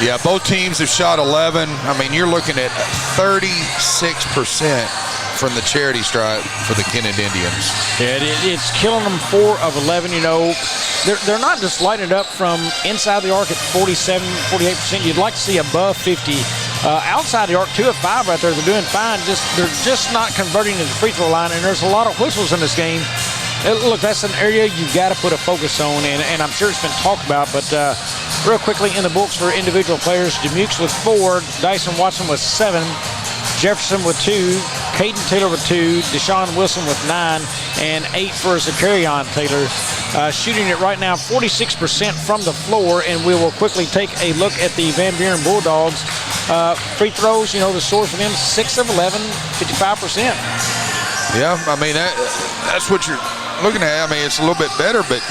Yeah, both teams have shot 11. I mean, you're looking at 36% from the charity stripe for the Kennett Indians. Yeah, it's killing them 4 of 11, They're not just lighting it up from inside the arc at 47, 48%. You'd like to see above 50. Outside the arc, 2 of 5 right there. They're doing fine. They're just not converting to the free throw line, and there's a lot of whistles in this game. Look, that's an area you've got to put a focus on, and I'm sure it's been talked about, but real quickly in the books for individual players, Demukes with 4, Dyson Watson with 7, Jefferson with 2, Caden Taylor with 2, Deshaun Wilson with 9, and 8 for Zakarian Taylor. Shooting it right now 46% from the floor, and we will quickly take a look at the Van Buren Bulldogs. Free throws, the source for them, 6 of 11, 55%. Yeah, I mean, that's what you're looking at. I mean, it's a little bit better, but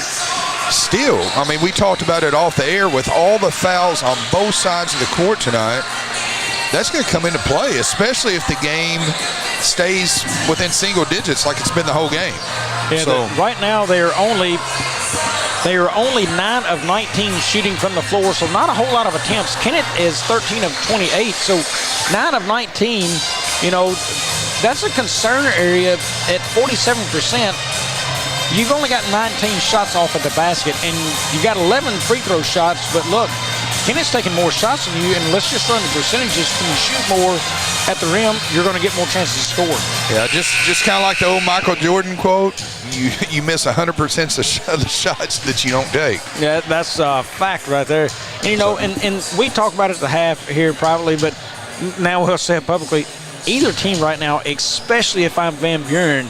still, I mean, we talked about it off the air with all the fouls on both sides of the court tonight. That's going to come into play, especially if the game stays within single digits like it's been the whole game. Yeah, so right now they are only 9 of 19 shooting from the floor, so not a whole lot of attempts. Kennett is 13 of 28, so 9 of 19, that's a concern area at 47%. You've only got 19 shots off at the basket, and you got 11 free throw shots, but look, Kennett's taking more shots than you, and let's just run the percentages. When you shoot more at the rim, you're going to get more chances to score. Yeah, just kind of like the old Michael Jordan quote, you miss 100% of the shots that you don't take. Yeah, that's a fact right there. And, and we talk about it at the half here privately, but now we'll say it publicly. Either team right now, especially if I'm Van Buren,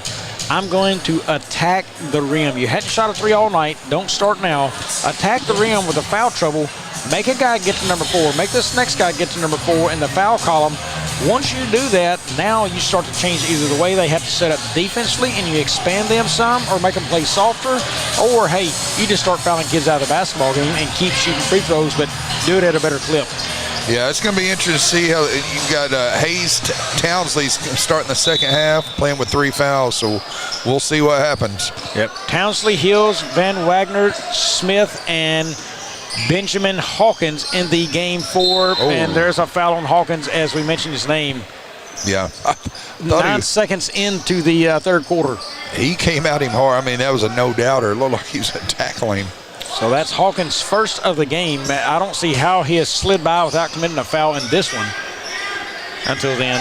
I'm going to attack the rim. You hadn't shot a 3 all night. Don't start now. Attack the rim with the foul trouble. Make a guy get to number 4. Make this next guy get to number 4 in the foul column. Once you do that, now you start to change either the way they have to set up defensively and you expand them some, or make them play softer, or, hey, you just start fouling kids out of the basketball game and keep shooting free throws, but do it at a better clip. Yeah, it's going to be interesting to see how you've got Hayes Townsley starting the second half, playing with 3 fouls, so we'll see what happens. Yep. Townsley, Hills, Van Wagner, Smith, and Benjamin Hawkins in the game 4, and there's a foul on Hawkins as we mentioned his name. Yeah. 9 seconds into the third quarter. He came at him hard. I mean, that was a no-doubter. It looked like he was tackling him. So that's Hawkins' first of the game. I don't see how he has slid by without committing a foul in this one until then.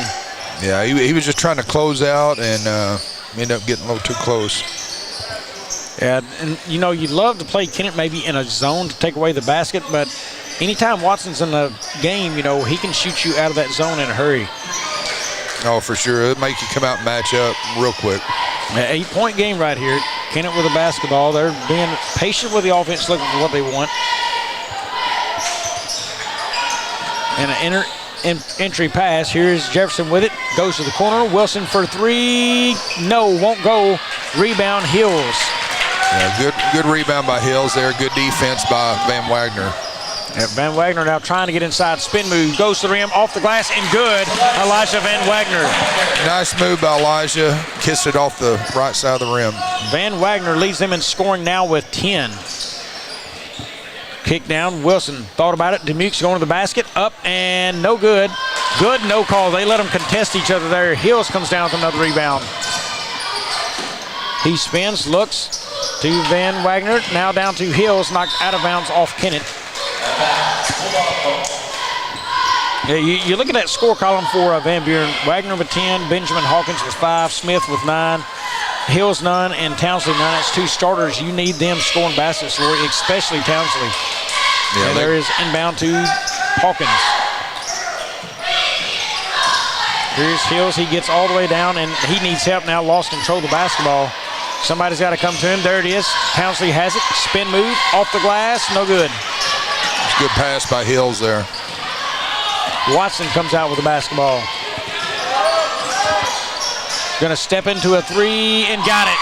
Yeah, he was just trying to close out and ended up getting a little too close. Yeah, and you'd love to play Kennett maybe in a zone to take away the basket, but anytime Watson's in the game, he can shoot you out of that zone in a hurry. Oh, for sure. It'll make you come out and match up real quick. Yeah, 8-point game right here. Kennett with the basketball. They're being patient with the offense, looking for what they want. And an entry pass. Here's Jefferson with it. Goes to the corner. Wilson for 3. No, won't go. Rebound, Hills. Yeah, good rebound by Hills there. Good defense by Van Wagner. Yeah, Van Wagner now trying to get inside. Spin move. Goes to the rim. Off the glass and good. Elijah Van Wagner. Nice move by Elijah. Kissed it off the right side of the rim. Van Wagner leads them in scoring now with 10. Kick down. Wilson thought about it. Demukes going to the basket. Up and no good. Good no call. They let them contest each other there. Hills comes down with another rebound. He spins, looks, to Van Wagner. Now down to Hills, knocked out of bounds off Kennett. Yeah, you look at that score column for Van Buren. Wagner with 10, Benjamin Hawkins with 5, Smith with 9, Hills none, and Townsley none. That's 2 starters. You need them scoring baskets for you, especially Townsley. Yeah, and there is inbound to Hawkins. Here's Hills. He gets all the way down, and he needs help now. Lost control of the basketball. Somebody's got to come to him. There it is. Townsley has it. Spin move off the glass. No good. It's a good pass by Hills there. Watson comes out with the basketball. Going to step into a 3 and got it.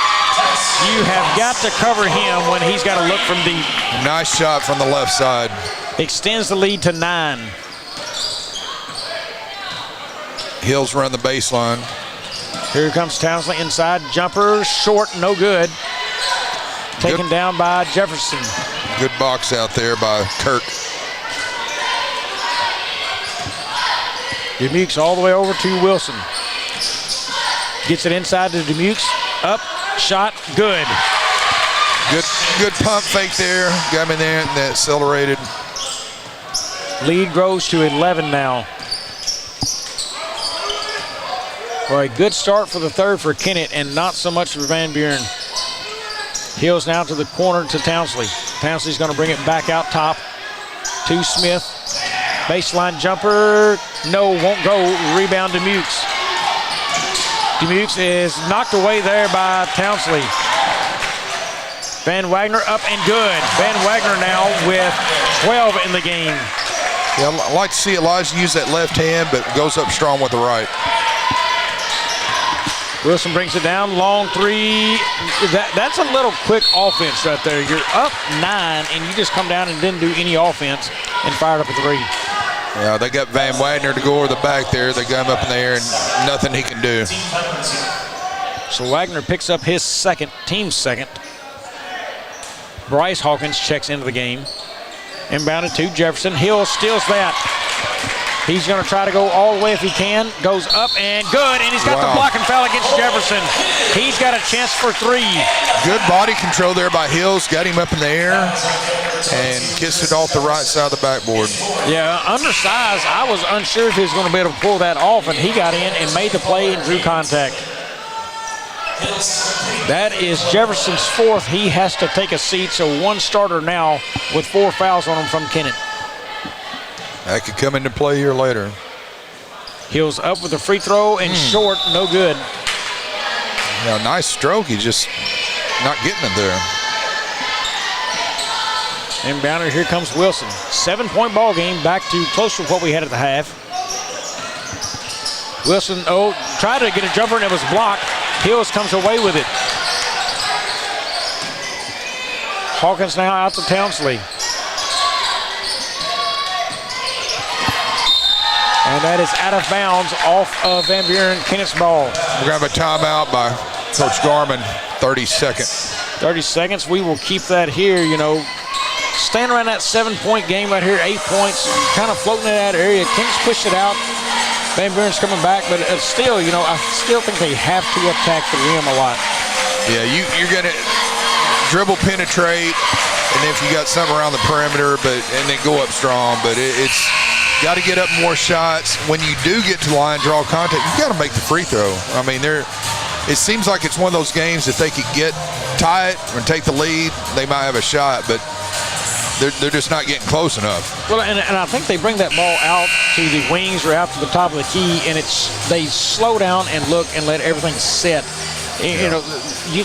You have got to cover him when he's got to look from deep. Nice shot from the left side. Extends the lead to 9. Hills run the baseline. Here comes Townsley inside. Jumper, short, no good. Taken down by Jefferson. Good box out there by Kirk. Demukes all the way over to Wilson. Gets it inside to Demukes. Up, shot, good. Good pump fake there. Got him in there and that accelerated. Lead grows to 11 now. Well, a good start for the third for Kennett and not so much for Van Buren. Hills now to the corner to Townsley. Townsley's going to bring it back out top to Smith. Baseline jumper, no, won't go. Rebound Demukes. Demukes is knocked away there by Townsley. Van Wagner up and good. Van Wagner now with 12 in the game. Yeah, I like to see Elijah use that left hand, but goes up strong with the right. Wilson brings it down, long 3. That's a little quick offense right there. You're up 9, and you just come down and didn't do any offense and fired up a 3. Yeah, they got Van Wagner to go over the back there. They got him up in the air, and nothing he can do. So Wagner picks up his second, team's second. Bryce Hawkins checks into the game. Inbounded to Jefferson. Hill steals that. He's going to try to go all the way if he can. Goes up and good, and he's got the block and foul against Jefferson. He's got a chance for 3. Good body control there by Hills. Got him up in the air and kissed it off the right side of the backboard. Yeah, undersized. I was unsure if he was going to be able to pull that off, and he got in and made the play and drew contact. That is Jefferson's 4th. He has to take a seat, so 1 starter now with 4 fouls on him from Kennett. That could come into play here later. Hills up with a free throw and short, no good. Yeah, nice stroke. He's just not getting it there. Inbounder, here comes Wilson. 7-point ball game, back to close to what we had at the half. Wilson, tried to get a jumper and it was blocked. Hills comes away with it. Hawkins now out to Townsley. And that is out of bounds off of Van Buren Kennett's ball. We're going to have a timeout by Coach Garman, 30 seconds. 30 seconds, we will keep that here, Staying around that 7-point game right here, 8 points, kind of floating in that area. Kennett's pushed it out. Van Buren's coming back, but still, I still think they have to attack the rim a lot. Yeah, you're going to dribble, penetrate, and if you got something around the perimeter, and then go up strong. But it's got to get up more shots. When you do get to the line, draw contact, you got to make the free throw. I mean, it seems like it's one of those games that they could tie it or take the lead, they might have a shot, but they're just not getting close enough. Well, and I think they bring that ball out to the wings or out to the top of the key, and they slow down and look and let everything set. Yeah.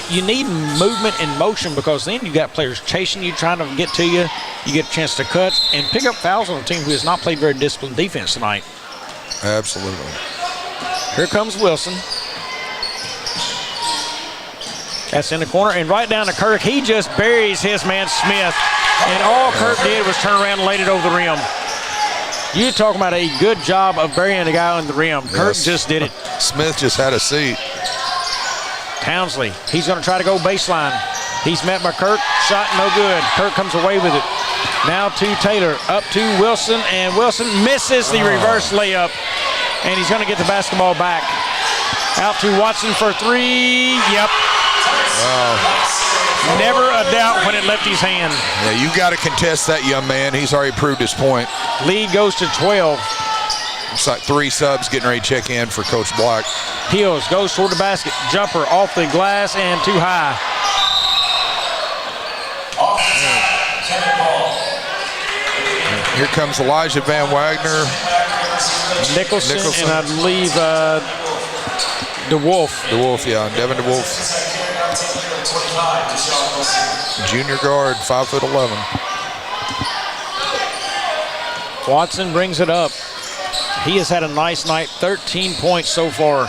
You need movement and motion, because then you got players chasing you, trying to get to you. You get a chance to cut and pick up fouls on a team who has not played very disciplined defense tonight. Absolutely. Here comes Wilson. That's in the corner and right down to Kirk. He just buries his man Smith, and all Kirk did was turn around and laid it over the rim. You're talking about a good job of burying the guy on the rim. Yes. Kirk just did it. Smith just had a seat. Townsley, he's going to try to go baseline. He's met by Kirk. Shot no good. Kirk comes away with it. Now to Taylor. Up to Wilson, and Wilson misses the reverse layup, and he's going to get the basketball back. Out to Watson for 3. Yep. Wow. Never a doubt when it left his hand. Yeah, you got to contest that young man. He's already proved his point. Lead goes to 12. It's like 3 subs getting ready to check in for Coach Black. Hills goes toward the basket. Jumper off the glass and too high. Here comes Elijah Van Wagner. Nicholson. And I believe DeWolf. DeWolf, yeah. Devin DeWolf. Junior guard, 5'11". Watson brings it up. He has had a nice night, 13 points so far.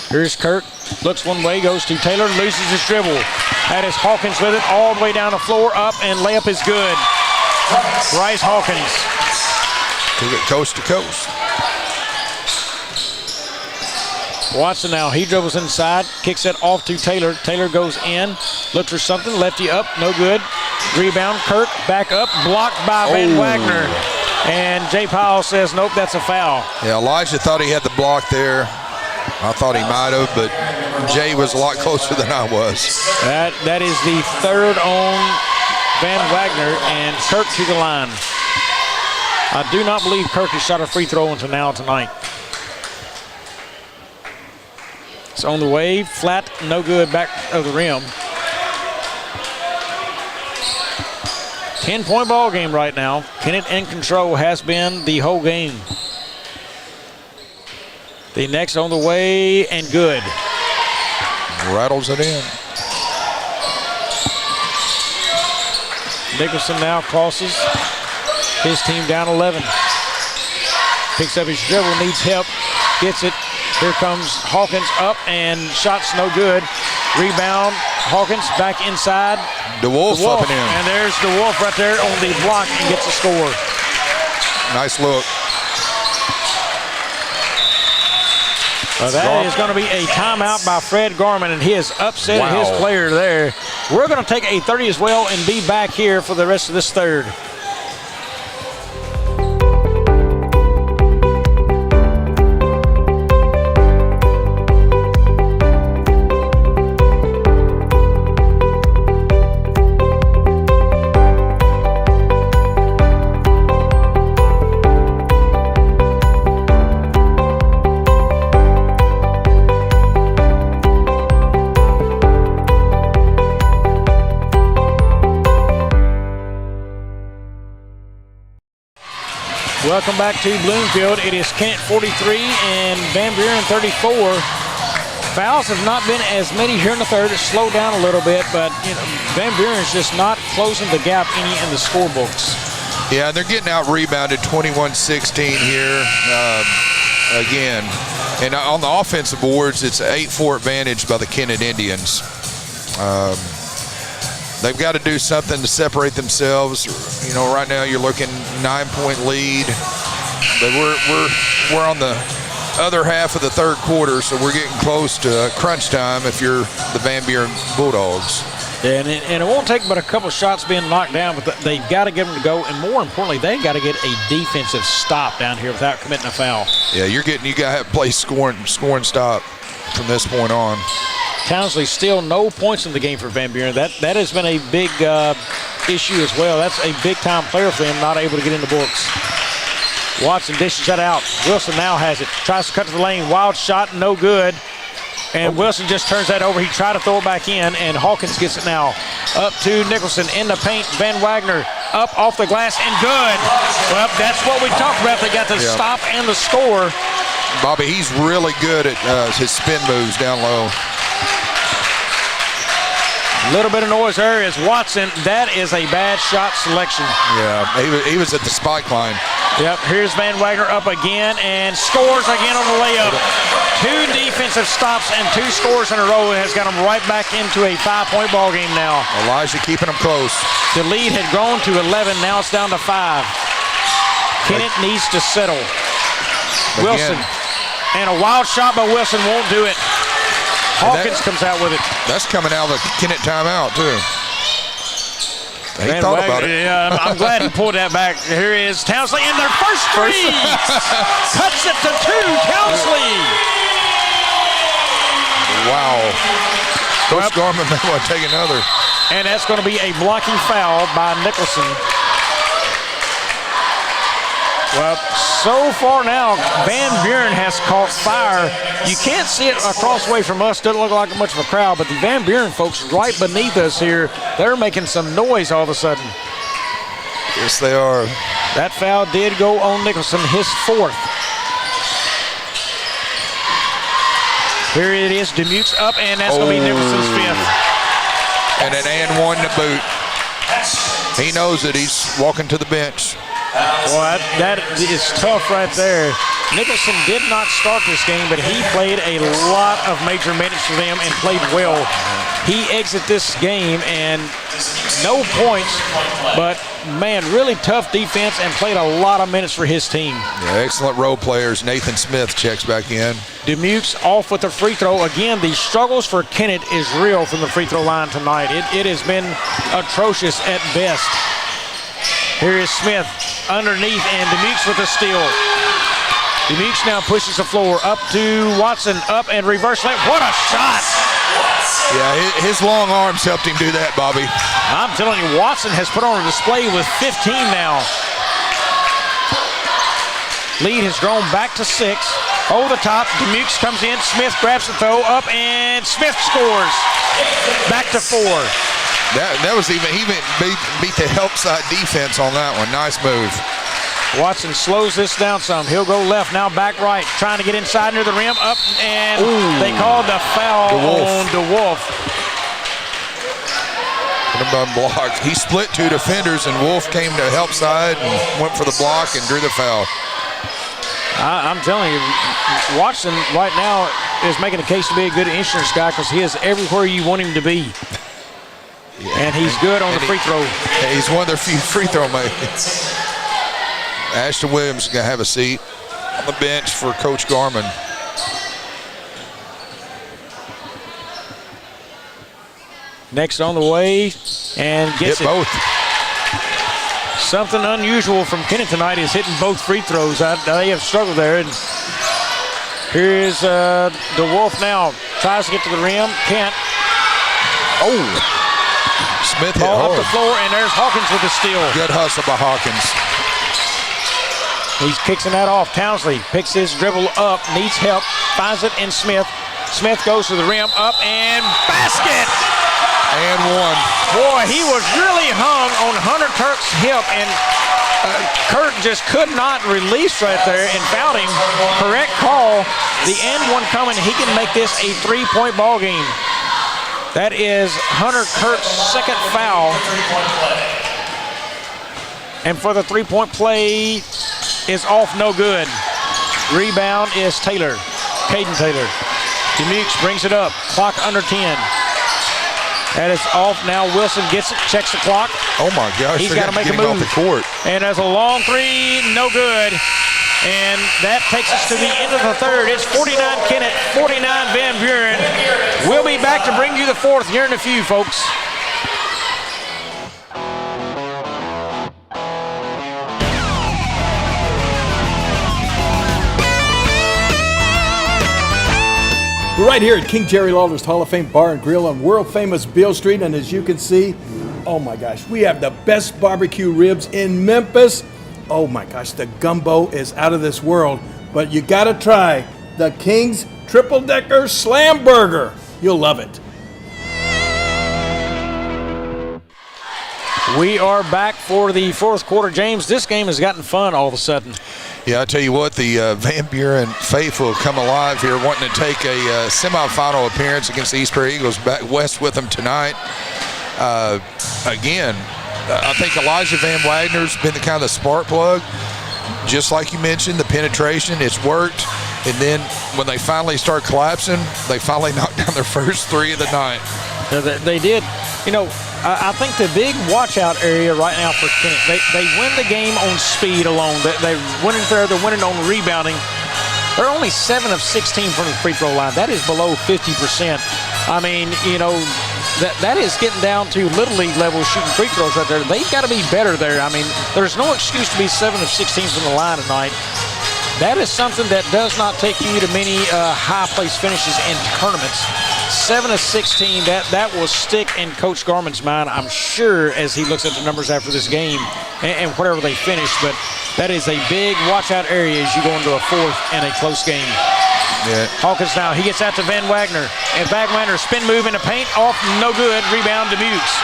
Here's Kirk, looks one way, goes to Taylor, loses his dribble. That is Hawkins with it, all the way down the floor, up, and layup is good. Bryce Hawkins. Took it coast to coast. Watson now, he dribbles inside, kicks it off to Taylor. Taylor goes in, looks for something, lefty up, no good. Rebound, Kirk, back up, blocked by Van Wagner. And Jay Powell says, nope, that's a foul. Yeah, Elijah thought he had the block there. I thought he might have, but Jay was a lot closer than I was. That is the third on Van Wagner, and Kirk to the line. I do not believe Kirk has shot a free throw until now tonight. It's on the way, flat, no good, back of the rim. 10-point ball game right now. Kennett in control, has been the whole game. The next on the way, and good. Rattles it in. Nicholson now crosses. His team down 11. Picks up his dribble, needs help, gets it. Here comes Hawkins up, and shots no good. Rebound, Hawkins back inside. DeWolf up and in. And there's DeWolf right there on the block and gets a score. Nice look. That is going to be a timeout by Fred Garman, and he has upset his player there. We're going to take a 30 as well and be back here for the rest of this third. Welcome back to Bloomfield. It is Kent 43 and Van Buren 34. Fouls have not been as many here in the third. It's slowed down a little bit, but Van Buren's just not closing the gap any in the scorebooks. Yeah, they're getting out rebounded 21-16 here again. And on the offensive boards, it's an 8-4 advantage by the Kennett Indians. They've got to do something to separate themselves. You know, right now you're looking 9-point lead. But we're on the other half of the third quarter, so we're getting close to crunch time if you're the Van Buren Bulldogs. Yeah, and it won't take but a couple shots being knocked down, but they've got to get them to go. And more importantly, they got to get a defensive stop down here without committing a foul. Yeah, you got to have play scoring stop from this point on. Townsley still no points in the game for Van Buren. That has been a big issue as well. That's a big-time player for them, not able to get in the books. Watson dishes that out. Wilson now has it. Tries to cut to the lane. Wild shot, no good. And Wilson just turns that over. He tried to throw it back in, and Hawkins gets it now. Up to Nicholson in the paint. Van Wagner up off the glass and good. Well, that's what we talked about. They got the stop and the score. Bobby, he's really good at his spin moves down low. A little bit of noise there is Watson. That is a bad shot selection. Yeah, he was at the spike line. Yep, here's Van Wagner up again and scores again on the layup. 2 defensive stops and 2 scores in a row has got them right back into a 5-point ball game now. Elijah keeping them close. The lead had grown to 11, now it's down to 5. Kennett needs to settle. Wilson, and a wild shot by Wilson won't do it. Hawkins comes out with it. That's coming out of a Kennett timeout, too. He thought about it. Yeah, I'm glad he pulled that back. Here is Townsley in their first three. Cuts it to 2, Townsley. Wow. Coach Garman may want to take another. And that's going to be a blocking foul by Nicholson. Well, so far now, Van Buren has caught fire. You can't see it across the way from us. Doesn't look like much of a crowd, but the Van Buren folks right beneath us here, they're making some noise all of a sudden. Yes, they are. That foul did go on Nicholson, his 4th. Here it is, Demuke's up, and that's going to be Nicholson's 5th. And an and one to boot. He knows it. He's walking to the bench. Well, that is tough right there. Nicholson did not start this game, but he played a lot of major minutes for them and played well. He exited this game and no points, but man, really tough defense and played a lot of minutes for his team. Yeah, excellent role players. Nathan Smith checks back in. Demuke's off with the free throw. Again, the struggles for Kennett is real from the free throw line tonight. It has been atrocious at best. Here is Smith underneath, and Demuke's with a steal. Demuke's now pushes the floor up to Watson, up and reverse layup. What a shot! Yeah, his long arms helped him do that, Bobby. I'm telling you, Watson has put on a display with 15 now. Lead has grown back to 6. Over the top, Demuke's comes in. Smith grabs the throw up, and Smith scores. Back to 4. That was even beat the help side defense on that one. Nice move. Watson slows this down some. He'll go left, now back right, trying to get inside near the rim, up, and they called the foul on DeWolf. Blocked. He split 2 defenders, and Wolf came to help side and went for the block and drew the foul. I'm telling you, Watson right now is making a case to be a good insurance guy because he is everywhere you want him to be. Yeah. And he's good on the free throw. He's one of their few free throw makers. Ashton Williams is going to have a seat on the bench for Coach Garman. Next on the way, and gets it. Both. Something unusual from Kennett tonight is hitting both free throws. They have struggled there. And here is DeWolf now. Tries to get to the rim. Can't. Smith hit ball hard. Up the floor, and there's Hawkins with the steal. Good hustle by Hawkins. He's kicking that off. Townsley picks his dribble up, needs help, finds it in Smith. Smith goes to the rim, up, and basket! And one. Boy, he was really hung on Hunter Kirk's hip, and Kirk just could not release right there and fouled him. Correct call. The and one coming. He can make this a 3-point ball game. That is Hunter Kirk's 2nd foul. And for the 3-point play is off, no good. Rebound is Taylor, Caden Taylor. Demuke's brings it up, clock under 10. That is off now. Wilson gets it, checks the clock. Oh my gosh, he's got to make a move. Off the court. And there's a long 3, no good. And that takes us to the end of the 3rd. It's 49 Kennett, 49 Van Buren. We'll be back to bring you the 4th here in a few, folks. We're right here at King Jerry Lawler's Hall of Fame Bar and Grill on world-famous Beale Street, and as you can see, oh my gosh, we have the best barbecue ribs in Memphis. Oh my gosh, the gumbo is out of this world, but you gotta try the King's Triple Decker Slam Burger. You'll love it. We are back for the 4th quarter. James, this game has gotten fun all of a sudden. Yeah, I tell you what, the Van Buren faithful come alive here, wanting to take a semifinal appearance against the East Prairie Eagles back west with them tonight. Again, I think Elijah Van Wagner's been the kind of the spark plug. Just like you mentioned, the penetration, it's worked. And then when they finally start collapsing, they finally knocked down their first 3 of the night. They did. You know, I think the big watch-out area right now for Kennett, they win the game on speed alone. They're winning there. They're winning on rebounding. They're only 7 of 16 from the free throw line. That is below 50%. I mean, you know, that is getting down to Little League level shooting free throws right there. They've got to be better there. I mean, there's no excuse to be 7 of 16 from the line tonight. That is something that does not take you to many high place finishes in tournaments. 7 of 16. That will stick in Coach Garman's mind, I'm sure, as he looks at the numbers after this game and whatever they finish. But that is a big watch-out area as you go into a fourth and a close game. Yeah. Hawkins now, he gets out to Van Wagner. And Van Wagner, spin move in the paint, off, no good. Rebound, Demukes.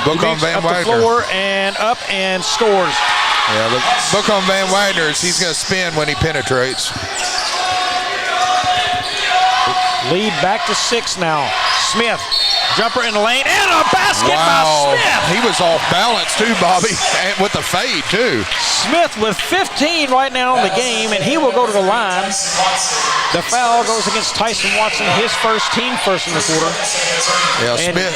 Book on Van up Wagner. the floor and up and scores. Yeah, the book on Van Wagner is he's going to spin when he penetrates. Lead back to 6 now. Smith, jumper in the lane, and a basket by Smith. He was off balance too, Bobby, and with the fade too. Smith with 15 right now in the game, and he will go to the line. The foul goes against Tyson Watson, his team first in the quarter. Yeah, and Smith.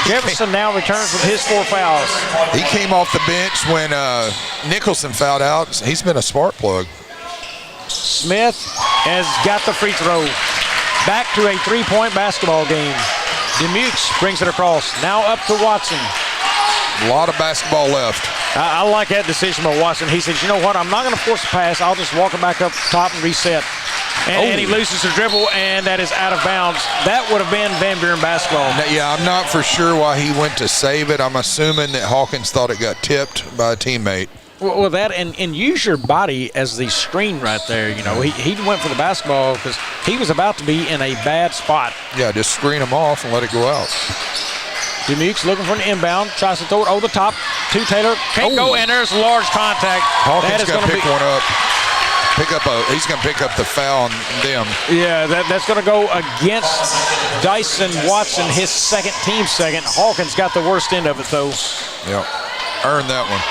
Jefferson now returns with his 4 fouls. He came off the bench when Nicholson fouled out. He's been a spark plug. Smith has got the free throw. Back to a 3-point basketball game. Demukes brings it across. Now up to Watson. A lot of basketball left. I like that decision by Watson. He says, you know what, I'm not going to force a pass. I'll just walk it back up top and reset. And he loses the dribble, and that is out of bounds. That would have been Van Buren basketball. Yeah, I'm not for sure why he went to save it. I'm assuming that Hawkins thought it got tipped by a teammate. Well, that and use your body as the screen right there. You know, he went for the basketball because he was about to be in a bad spot. Yeah, just screen him off and let it go out. Demukes looking for an inbound, tries to throw it over the top to Taylor. Can't go, and there's large contact. Hawkins got to pick one up. He's going to pick up the foul on them. Yeah, that's going to go against Dyson Watson, his team second. Hawkins got the worst end of it, though. Yep, earned that one.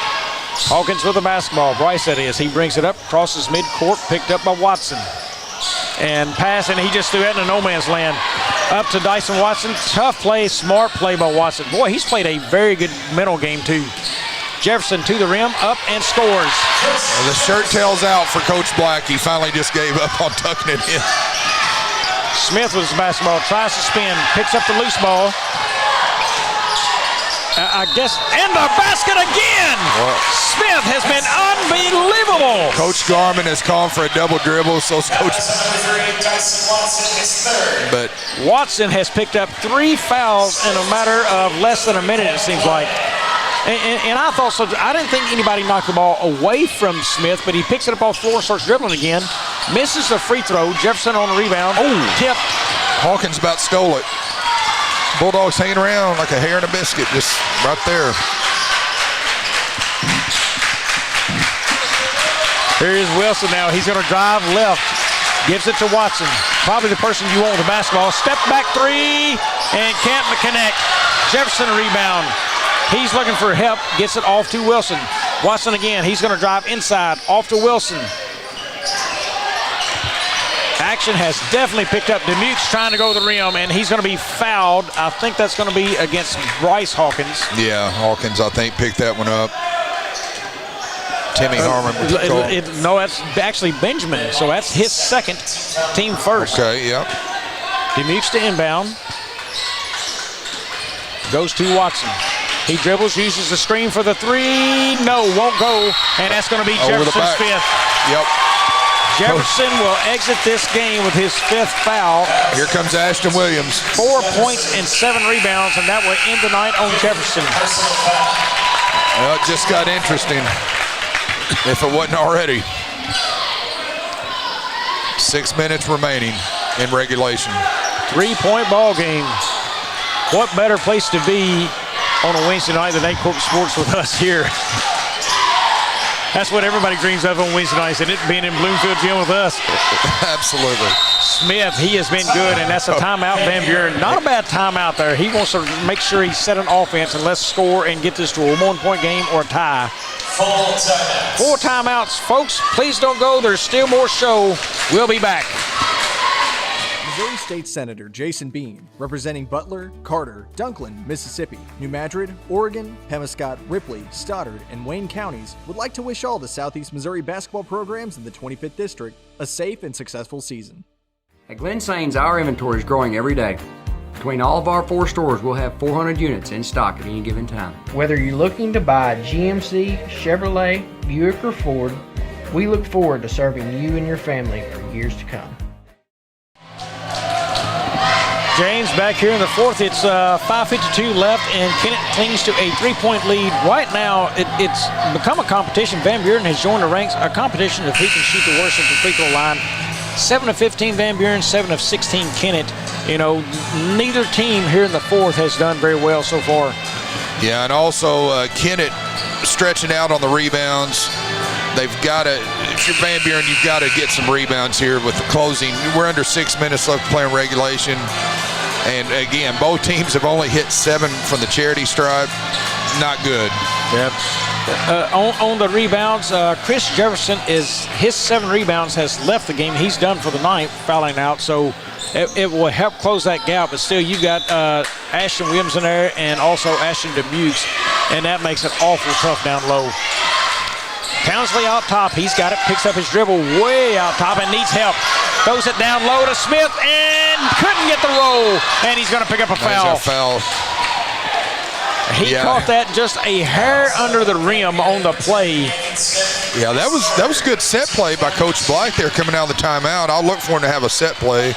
Hawkins with the basketball. Bryce, that is. He brings it up, crosses midcourt, picked up by Watson. And pass, and he just threw it into no man's land. Up to Dyson Watson. Tough play, smart play by Watson. Boy, he's played a very good mental game, too. Jefferson to the rim, up and scores. Well, the shirt tails out for Coach Black. He finally just gave up on tucking it in. Smith with his basketball, tries to spin, picks up the loose ball. I guess, and the basket again! Well, Smith has been unbelievable! Coach Garman has called for a double dribble, so Coach... But Watson has picked up 3 fouls in a matter of less than a minute, it seems like. And I thought so. I didn't think anybody knocked the ball away from Smith, but he picks it up off the floor and starts dribbling again. Misses the free throw. Jefferson on the rebound. Tipped. Hawkins about stole it. Bulldogs hanging around like a hair in a biscuit, just right there. Here's Wilson now. He's going to drive left. Gives it to Watson. Probably the person you want with the basketball. Step back 3 and can't connect. Jefferson a rebound. He's looking for help. Gets it off to Wilson. Watson again. He's going to drive inside. Off to Wilson. Action has definitely picked up. Demukes trying to go to the rim, and he's going to be fouled. I think that's going to be against Bryce Hawkins. Yeah, Hawkins, I think, picked that one up. Timmy Harmon with the call. No, that's actually Benjamin, so that's his second, team first. Okay, yep. Demukes to inbound. Goes to Watson. He dribbles, uses the screen for the 3. No, won't go, and that's going to be Jefferson's 5th. Yep. Jefferson will exit this game with his 5th foul. Here comes Ashton Williams. 4 points and 7 rebounds, and that will end the night on Jefferson. Well, it just got interesting, if it wasn't already. 6 minutes remaining in regulation. 3-point ball game. What better place to be on a Wednesday night than 8 Corp Sports with us here? That's what everybody dreams of on Wednesday nights, and it being in Bloomfield Gym with us. Absolutely. Smith, he has been good, and that's a timeout, Van Buren. Not a bad timeout there. He wants to make sure he's set an offense and let's score and get this to a 1-point game or a tie. 4 timeouts. Folks, please don't go. There's still more show. We'll be back. Missouri State Senator Jason Bean, representing Butler, Carter, Dunklin, Mississippi, New Madrid, Oregon, Pemiscot, Ripley, Stoddard, and Wayne counties, would like to wish all the Southeast Missouri basketball programs in the 25th District a safe and successful season. At Glen Sains, our inventory is growing every day. Between all of our 4 stores, we'll have 400 units in stock at any given time. Whether you're looking to buy GMC, Chevrolet, Buick, or Ford, we look forward to serving you and your family for years to come. James back here in the fourth. It's 5:52 left, and Kennett clings to a 3-point lead. Right now, it's become a competition. Van Buren has joined the ranks, a competition of who can shoot the worst at the free throw line. 7 of 15 Van Buren, 7 of 16 Kennett. You know, neither team here in the fourth has done very well so far. Yeah, and also Kennett stretching out on the rebounds. They've got to, if you're Van Buren, you've got to get some rebounds here with the closing. We're under 6 minutes left playing regulation. And again, both teams have only hit 7 from the charity stripe. Not good. Yep. On the rebounds, Chris Jefferson his 7 rebounds has left the game. He's done for the night, fouling out. So it will help close that gap. But still, you got Ashton Williams in there and also Ashton Demukes. And that makes it awful tough down low. Townsley out top. He's got it. Picks up his dribble way out top and needs help. Throws it down low to Smith and couldn't get the roll. And he's going to pick up a foul. He caught that just a hair under the rim on the play. Yeah, that was good set play by Coach Black there coming out of the timeout. I'll look for him to have a set play.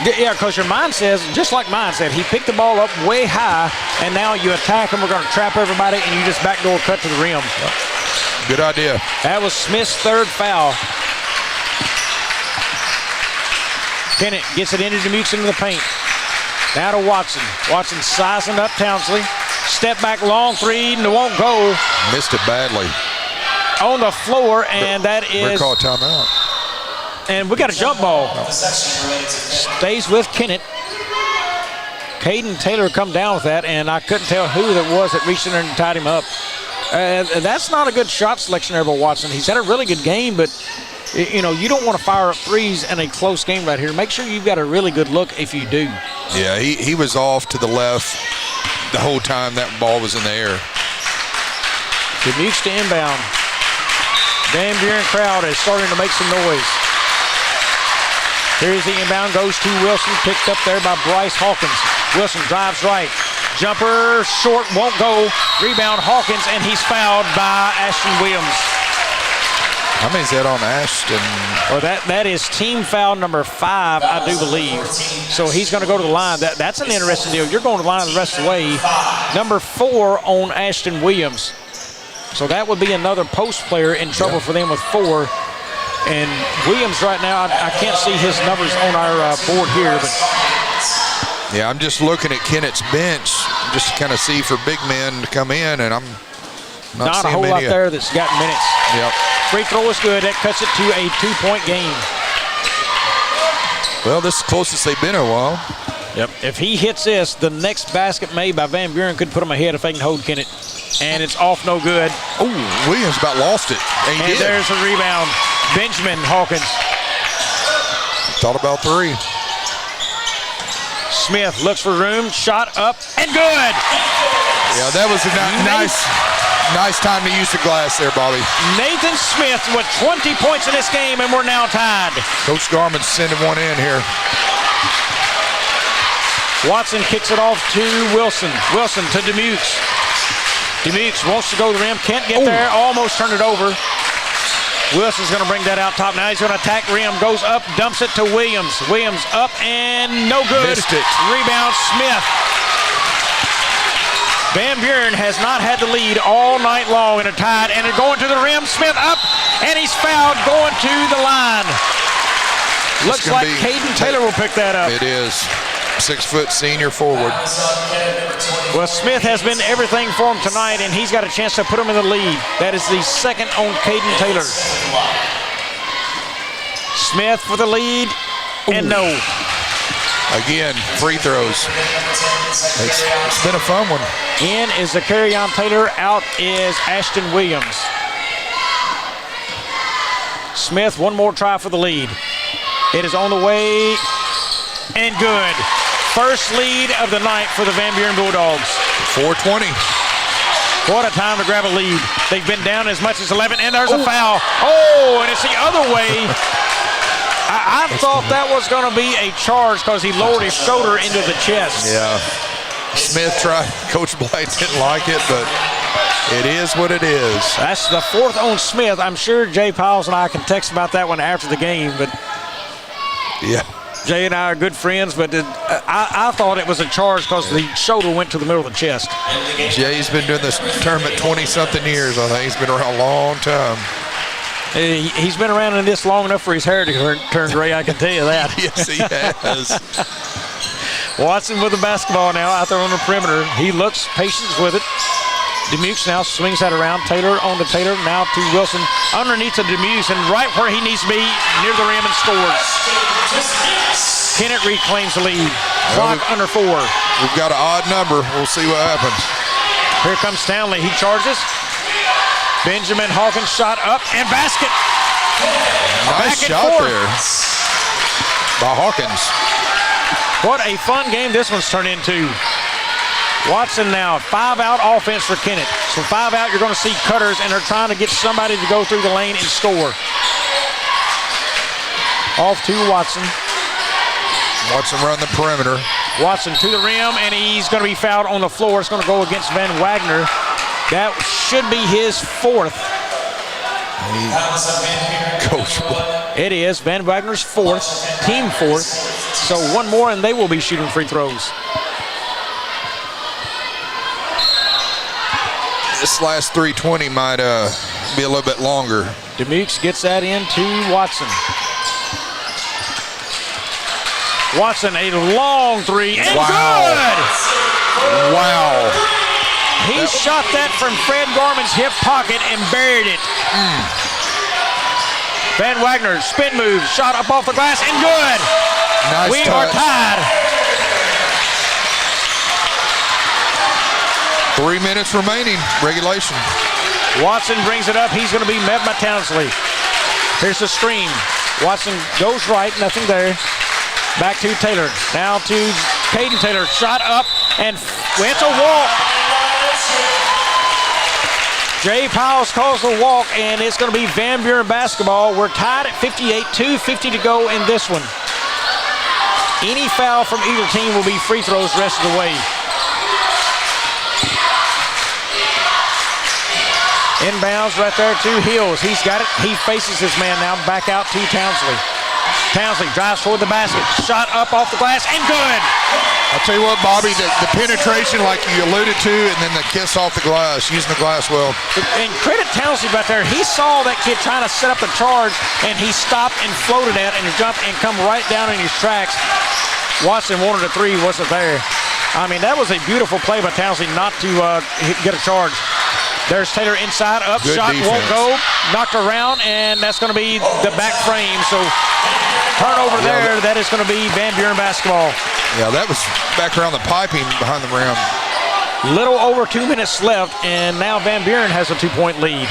Yeah, because your mind says, just like mine said, he picked the ball up way high, and now you attack him. We're going to trap everybody, and you just backdoor cut to the rim. Good idea. That was Smith's 3rd foul. Kennett gets it into Demukes into the paint. Now to Watson. Watson sizing up Townsley. Step back long 3, and it won't go. Missed it badly. On the floor, and that is... We're called timeout. And we got a jump ball. Stays with Kennett. Caden Taylor come down with that, and I couldn't tell who that was that reached in there and tied him up. That's not a good shot selection there by Watson. He's had a really good game, but you know, you don't want to fire up threes in a close game right here. Make sure you've got a really good look if you do. Yeah, he was off to the left the whole time that ball was in the air. Demukes to inbound. Van Buren crowd is starting to make some noise. Here's the inbound, goes to Wilson, picked up there by Bryce Hawkins. Wilson drives right. Jumper short, won't go. Rebound Hawkins, and he's fouled by Ashton Williams. How many is that on Ashton? Well, that is team foul number 5, I do believe. So he's going to go to the line. That's an interesting deal. You're going to the line the rest of the way. Number 4 on Ashton Williams. So that would be another post player in trouble for them with 4. And Williams right now, I can't see his numbers on our board here, but yeah, I'm just looking at Kennett's bench just to kind of see for big men to come in, and I'm not a whole lot there that's got minutes. Yep. Free throw is good. That cuts it to a 2-point game. Well, this is the closest they've been in a while. Yep. If he hits this, the next basket made by Van Buren could put him ahead if they can hold Kennett. And it's off no good. Oh, Williams about lost it. And there's a rebound. Benjamin Hawkins. Thought about 3. Smith looks for room, shot up, and good. Yeah, that was a nice time to use the glass there, Bobby. Nathan Smith with 20 points in this game, and we're now tied. Coach Garman's sending one in here. Watson kicks it off to Wilson. Wilson to Demukes. Demukes wants to go to the rim, can't get there, almost turned it over. Wilson's going to bring that out top. Now he's going to attack rim, goes up, dumps it to Williams. Williams up and no good. Missed it. Rebound Smith. Van Buren has not had the lead all night long and are tied, and they're going to the rim. Smith up, and he's fouled going to the line. Looks like Caden Taylor will pick that up. It is. 6-foot senior forward. Well, Smith has been everything for him tonight, and he's got a chance to put him in the lead. That is the second on Caden Taylor. Smith for the lead, and no. Again, free throws. It's been a fun one. In is Zakarian Taylor, out is Ashton Williams. Smith, one more try for the lead. It is on the way, and good. First lead of the night for the Van Buren Bulldogs. 4:20. What a time to grab a lead. They've been down as much as 11, and there's a foul. Oh, and it's the other way. I thought that was going to be a charge because he lowered his shoulder into the chest. Yeah. Smith tried. Coach Blight didn't like it, but it is what it is. That's the 4th on Smith. I'm sure Jay Piles and I can text about that one after the game, but yeah. Jay and I are good friends, but I thought it was a charge because the shoulder went to the middle of the chest. Jay's been doing this tournament 20-something years. I think he's been around a long time. He's been around in this long enough for his hair to turn gray, I can tell you that. Yes, he has. Watson with the basketball now out there on the perimeter. He looks patience with it. Demukes now swings that around. Taylor on to Taylor, now to Wilson. Underneath to Demukes, and right where he needs to be, near the rim, and scores. Kennett reclaims the lead. Clock under 4. We've got an odd number. We'll see what happens. Here comes Stanley. He charges. Benjamin Hawkins shot up and basket. Nice shot there by Hawkins. What a fun game this one's turned into. Watson now, 5-out offense for Kennett. So 5 out, you're going to see cutters, and they're trying to get somebody to go through the lane and score. Off to Watson. Watson run the perimeter. Watson to the rim, and he's going to be fouled on the floor. It's going to go against Van Wagner. That should be his 4th. Coach. It is Van Wagner's 4th, team 4th. So one more, and they will be shooting free throws. This last 320 might be a little bit longer. Demukes gets that into Watson. Watson, a long 3, and good! Wow. He shot that from Fred Gorman's hip pocket and buried it. Van Wagner, spin move, shot up off the glass, and good! Nice we touch. are tied. 3 minutes remaining, regulation. Watson brings it up. He's going to be met by Townsley. Here's the screen. Watson goes right, nothing there. Back to Taylor. Now to Caden Taylor. Shot up, and it's a walk. Jay Piles calls the walk, and it's going to be Van Buren basketball. We're tied at 58, 2:50 to go in this one. Any foul from either team will be free throws the rest of the way. Inbounds right there to Hills. He's got it. He faces his man now. Back out to Townsley. Townsley drives toward the basket. Shot up off the glass, and good. I'll tell you what, Bobby, the penetration like you alluded to, and then the kiss off the glass, using the glass well. And credit Townsley right there. He saw that kid trying to set up the charge, and he stopped and floated at and jumped and come right down in his tracks. Watson wanted a 3, wasn't there. I mean, that was a beautiful play by Townsley not to get a charge. There's Taylor inside, up, good shot, defense. won't go, knocked around, and that's going to be the back frame. So turnover there, that is going to be Van Buren basketball. Yeah, that was back around the piping behind the rim. Little over 2 minutes left, and now Van Buren has a 2-point lead.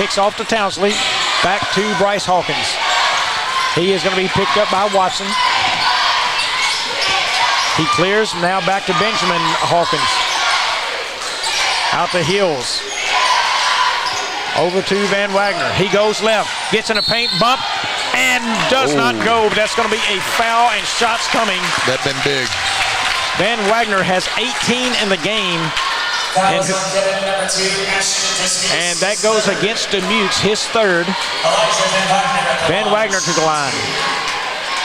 Kicks off to Townsley, back to Bryce Hawkins. He is going to be picked up by Watson. He clears, now back to Benjamin Hawkins. Out to Hills. Over to Van Wagner. He goes left, gets in a paint bump, and does not go. But that's going to be a foul, and shots coming. That's been big. Van Wagner has 18 in the game. And that goes against Demukes, his 3rd. Van Wagner to the line.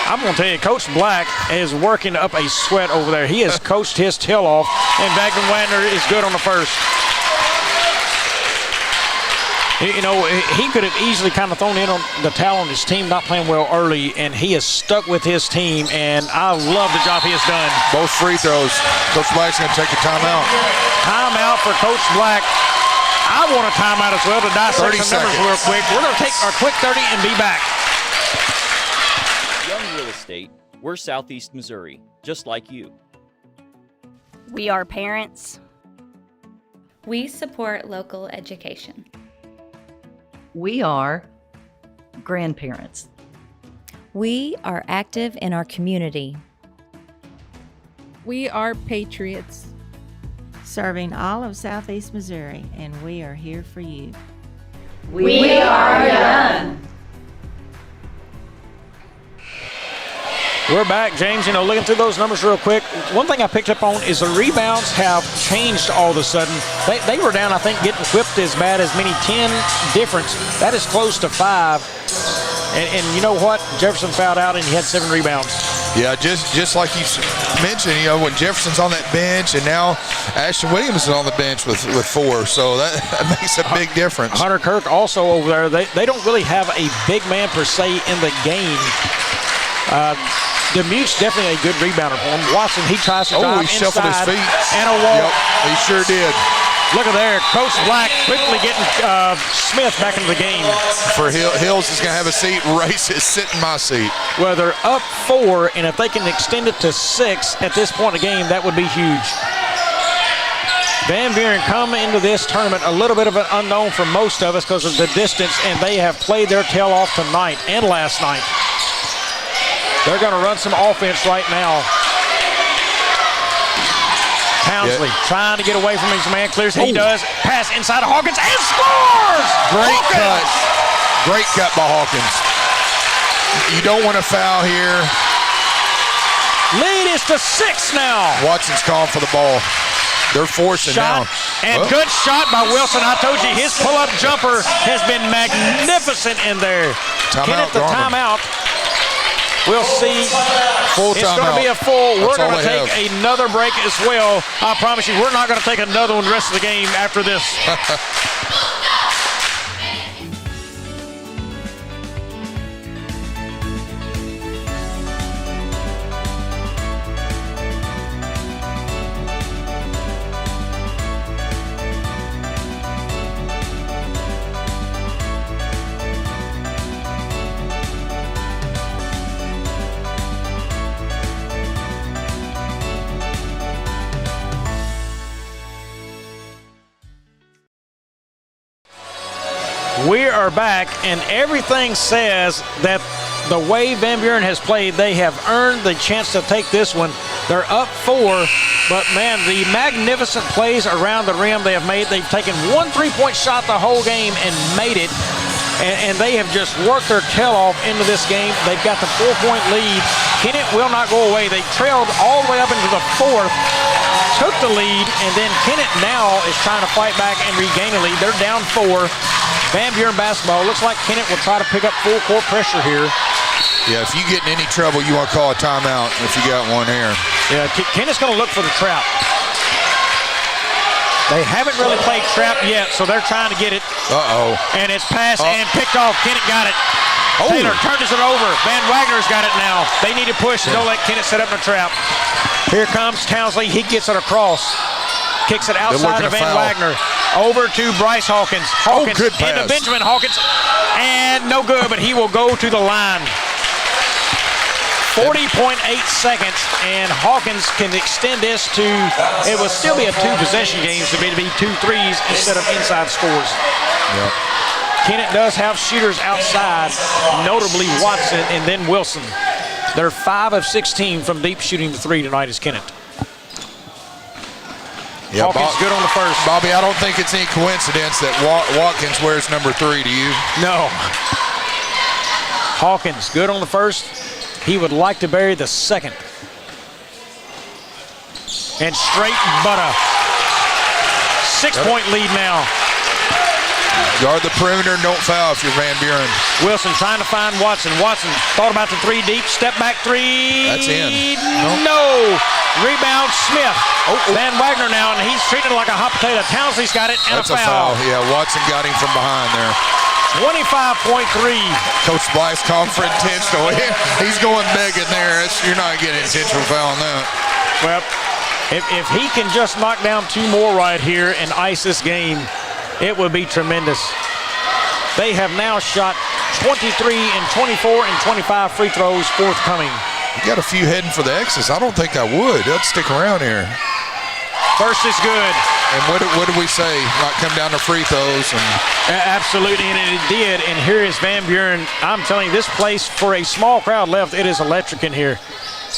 I'm going to tell you, Coach Black is working up a sweat over there. He has coached his tail off, and Van Wagner is good on the first. You know, he could have easily kind of thrown in on the towel on his team not playing well early, and he is stuck with his team, and I love the job he has done. Both free throws. Coach Black's going to take a timeout. Timeout for Coach Black. I want a timeout as well to dissect some numbers real quick. We're going to take our quick 30 and be back. Young Real Estate, we're Southeast Missouri, just like you. We are parents. We support local education. We are grandparents. We are active in our community. We are patriots. Serving all of Southeast Missouri, and we are here for you. We are young. We're back, James. You know, looking through those numbers real quick, one thing I picked up on is the rebounds have changed all of a sudden. They were down, I think, getting whipped as bad as many 10 difference. That is close to 5. And you know what? Jefferson fouled out, and he had 7 rebounds. Yeah, just like you mentioned, you know, when Jefferson's on that bench, and now Ashton Williams is on the bench with 4, so that makes a big difference. Hunter Kirk also over there. They don't really have a big man per se in the game. DeMute's definitely a good rebounder for him. Watson, he tries to drive he shuffled his inside feet. And a walk. Yep, he sure did. Look at there. Coach Black quickly getting Smith back into the game. For Hills is going to have a seat. Race is sit in my seat. Well, they're up 4, and if they can extend it to 6 at this point in the game, that would be huge. Van Buren come into this tournament a little bit of an unknown for most of us because of the distance, and they have played their tail off tonight and last night. They're going to run some offense right now. Townsley trying to get away from his man, clears. He does. Pass inside of Hawkins and scores! Great cut. Great cut by Hawkins. You don't want to foul here. Lead is to 6 now. Watson's calling for the ball. They're forcing now. And good shot by Wilson. I told you his pull-up jumper has been magnificent in there. Timeout, the timeout. We'll see. Full it's going to be a full. We're going to take another break as well. I promise you, we're not going to take another one the rest of the game after this. We are back, and everything says that the way Van Buren has played, they have earned the chance to take this one. They're up 4, but man, the magnificent plays around the rim they have made. They've taken 1 3-point shot the whole game and made it, and they have just worked their tail off into this game. They've got the 4-point lead. Kennett will not go away. They trailed all the way up into the 4th, took the lead, and then Kennett now is trying to fight back and regain a lead. They're down 4. Van Buren basketball. Looks like Kennett will try to pick up full court pressure here. Yeah, if you get in any trouble, you want to call a timeout if you got one here. Yeah, Kennett's going to look for the trap. They haven't really played trap yet, so they're trying to get it. Uh-oh. And it's passed and picked off. Kennett got it. Oh. Taylor turns it over. Van Wagner's got it now. They need to push. Don't let Kennett set up a trap. Here comes Townsley. He gets it across. Kicks it outside of Van Wagner. Over to Bryce Hawkins. Hawkins good pass. Into Benjamin Hawkins. And no good, but he will go to the line. 40.8 seconds, and Hawkins can extend this to, it will still be a 2-possession game, so it'll be 2 threes instead of inside scores. Yep. Kennett does have shooters outside, notably Watson and then Wilson. They're 5 of 16 from deep shooting the 3 tonight is Kennett. Yeah, Hawkins good on the first. Bobby, I don't think it's any coincidence that Watkins wears number 3 to you. No. Hawkins good on the first. He would like to bury the second. And straight butter. 6-point lead now. Guard the perimeter, don't foul if you're Van Buren. Wilson trying to find Watson. Watson thought about the 3 deep, step back 3. That's in. No. Rebound Smith. Van Wagner now, and he's treated like a hot potato. Townsley's got it, and that's a foul. Yeah, Watson got him from behind there. 25.3. Coach Blythe's calling for intentional. He's going big in there. You're not getting intentional foul on that. Well, if he can just knock down 2 more right here and ice this game, it would be tremendous. They have now shot 23 and 24 and 25 free throws forthcoming. You got a few heading for the X's. I don't think I would. Let's stick around here. First is good. And what did we say? Not come down to free throws. Absolutely, and it did. And here is Van Buren. I'm telling you, this place, for a small crowd left, it is electric in here.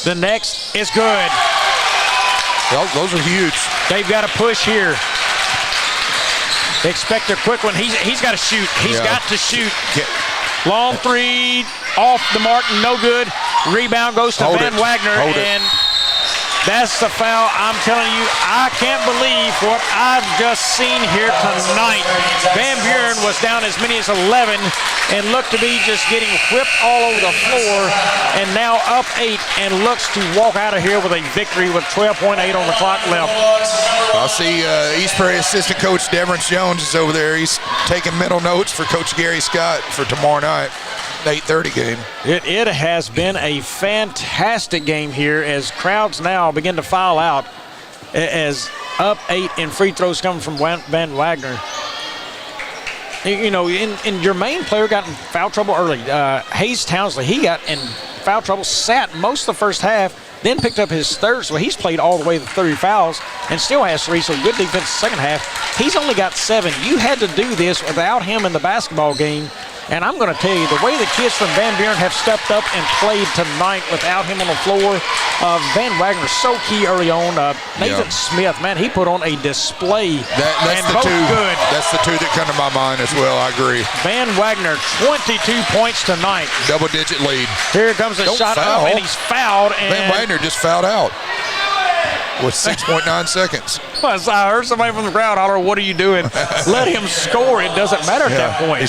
The next is good. Well, those are huge. They've got to push here. Expect a quick one. He's got to shoot. He's got to shoot. Long 3, off the mark, no good. Rebound goes to Van Wagner, and That's the foul. I'm telling you, I can't believe what I've just seen here tonight. Van Buren was down as many as 11 and looked to be just getting whipped all over the floor, and now up 8 and looks to walk out of here with a victory with 12.8 on the clock left. I see East Prairie assistant coach Deverance Jones is over there. He's taking mental notes for Coach Gary Scott for tomorrow night. 8:30 game. It has been a fantastic game here as crowds now begin to file out as up 8 in free throws coming from Van Wagner. You know, and your main player got in foul trouble early. Hayes Townsley, he got in foul trouble, sat most of the first half, then picked up his third, so he's played all the way to 30 fouls and still has 3, so good defense second half. He's only got 7. You had to do this without him in the basketball game. And I'm going to tell you, the way the kids from Van Buren have stepped up and played tonight without him on the floor, Van Wagner so key early on. Nathan Smith, man, he put on a display. That's the two. Good. That's the two that come to my mind as well. I agree. Van Wagner, 22 points tonight. Double-digit lead. Here comes a shot up, and he's fouled. And Van Wagner just fouled out with 6.9 seconds. I heard somebody from the crowd holler, "What are you doing?" Let him score. It doesn't matter at that point.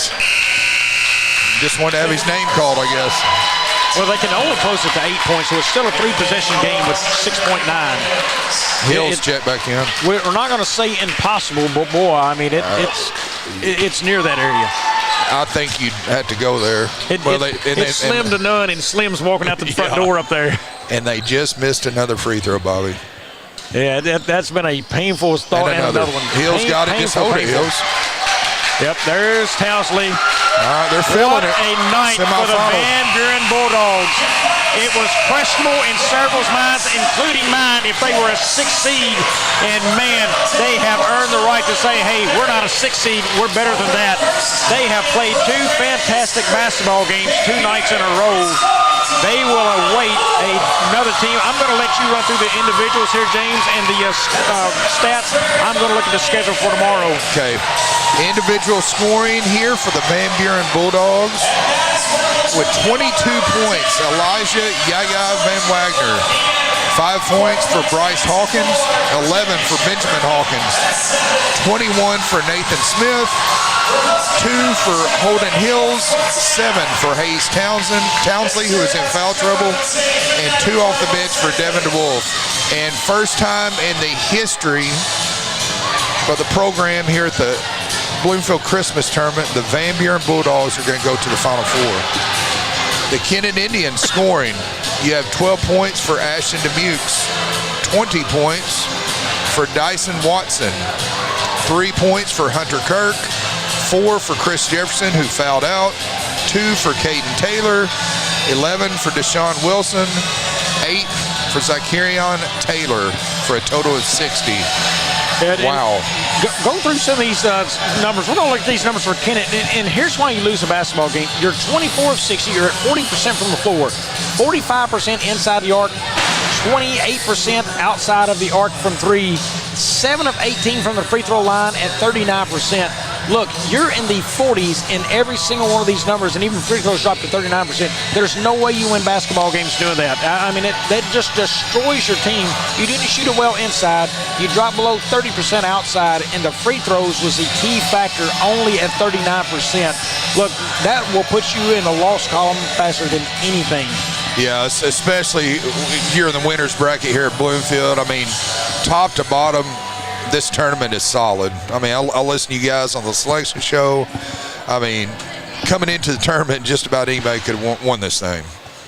Just wanted to have his name called, I guess. Well, they can only close it to 8 points, so it's still a 3-possession game with 6.9. Hills check back in. We're not going to say impossible, but boy, I mean, it's near that area. I think you'd have to go there. It's slim to none, and Slim's walking out the front door up there. And they just missed another free throw, Bobby. Yeah, that's been a painful thought. And another one. Hills got it. Just hold it, Hills. Yep, there's Townsley. All right, they're feeling it. What a night for the Van Buren Bulldogs. It was questionable in several minds, including mine, if they were a 6 seed. And, man, they have earned the right to say, hey, we're not a 6 seed. We're better than that. They have played 2 fantastic basketball games 2 nights in a row. They will await another team. I'm going to let you run through the individuals here, James, and the stats. I'm going to look at the schedule for tomorrow. Okay. Individual scoring here for the Van Buren Bulldogs with 22 points. Elijah Yaya Van Wagner. 5 points for Bryce Hawkins. 11 for Benjamin Hawkins. 21 for Nathan Smith. 2 for Holden Hills, 7 for Hayes Townsley, who is in foul trouble, and 2 off the bench for Devin DeWolf. And first time in the history of the program here at the Bloomfield Christmas Tournament, the Van Buren Bulldogs are going to go to the Final Four. The Kennan Indians scoring. You have 12 points for Ashton Demukes, 20 points for Dyson Watson, 3 points for Hunter Kirk, 4 for Chris Jefferson, who fouled out, 2 for Caden Taylor, 11 for Deshaun Wilson, 8 for Zacharion Taylor, for a total of 60. Wow. Go through some of these numbers. We're going to look at these numbers for Kennett, and here's why you lose a basketball game. You're 24 of 60. You're at 40% from the floor, 45% inside the arc, 28% outside of the arc from 3, 7 of 18 from the free throw line at 39%. Look, you're in the 40s in every single one of these numbers, and even free throws dropped to 39%. There's no way you win basketball games doing that. I mean, that just destroys your team. You didn't shoot it well inside. You dropped below 30% outside, and the free throws was the key factor, only at 39%. Look, that will put you in the loss column faster than anything. Yeah, especially here in the winner's bracket here at Bloomfield. I mean, top to bottom, this tournament is solid. I mean, I'll listen to you guys on the selection show. I mean, coming into the tournament, just about anybody could have won this thing.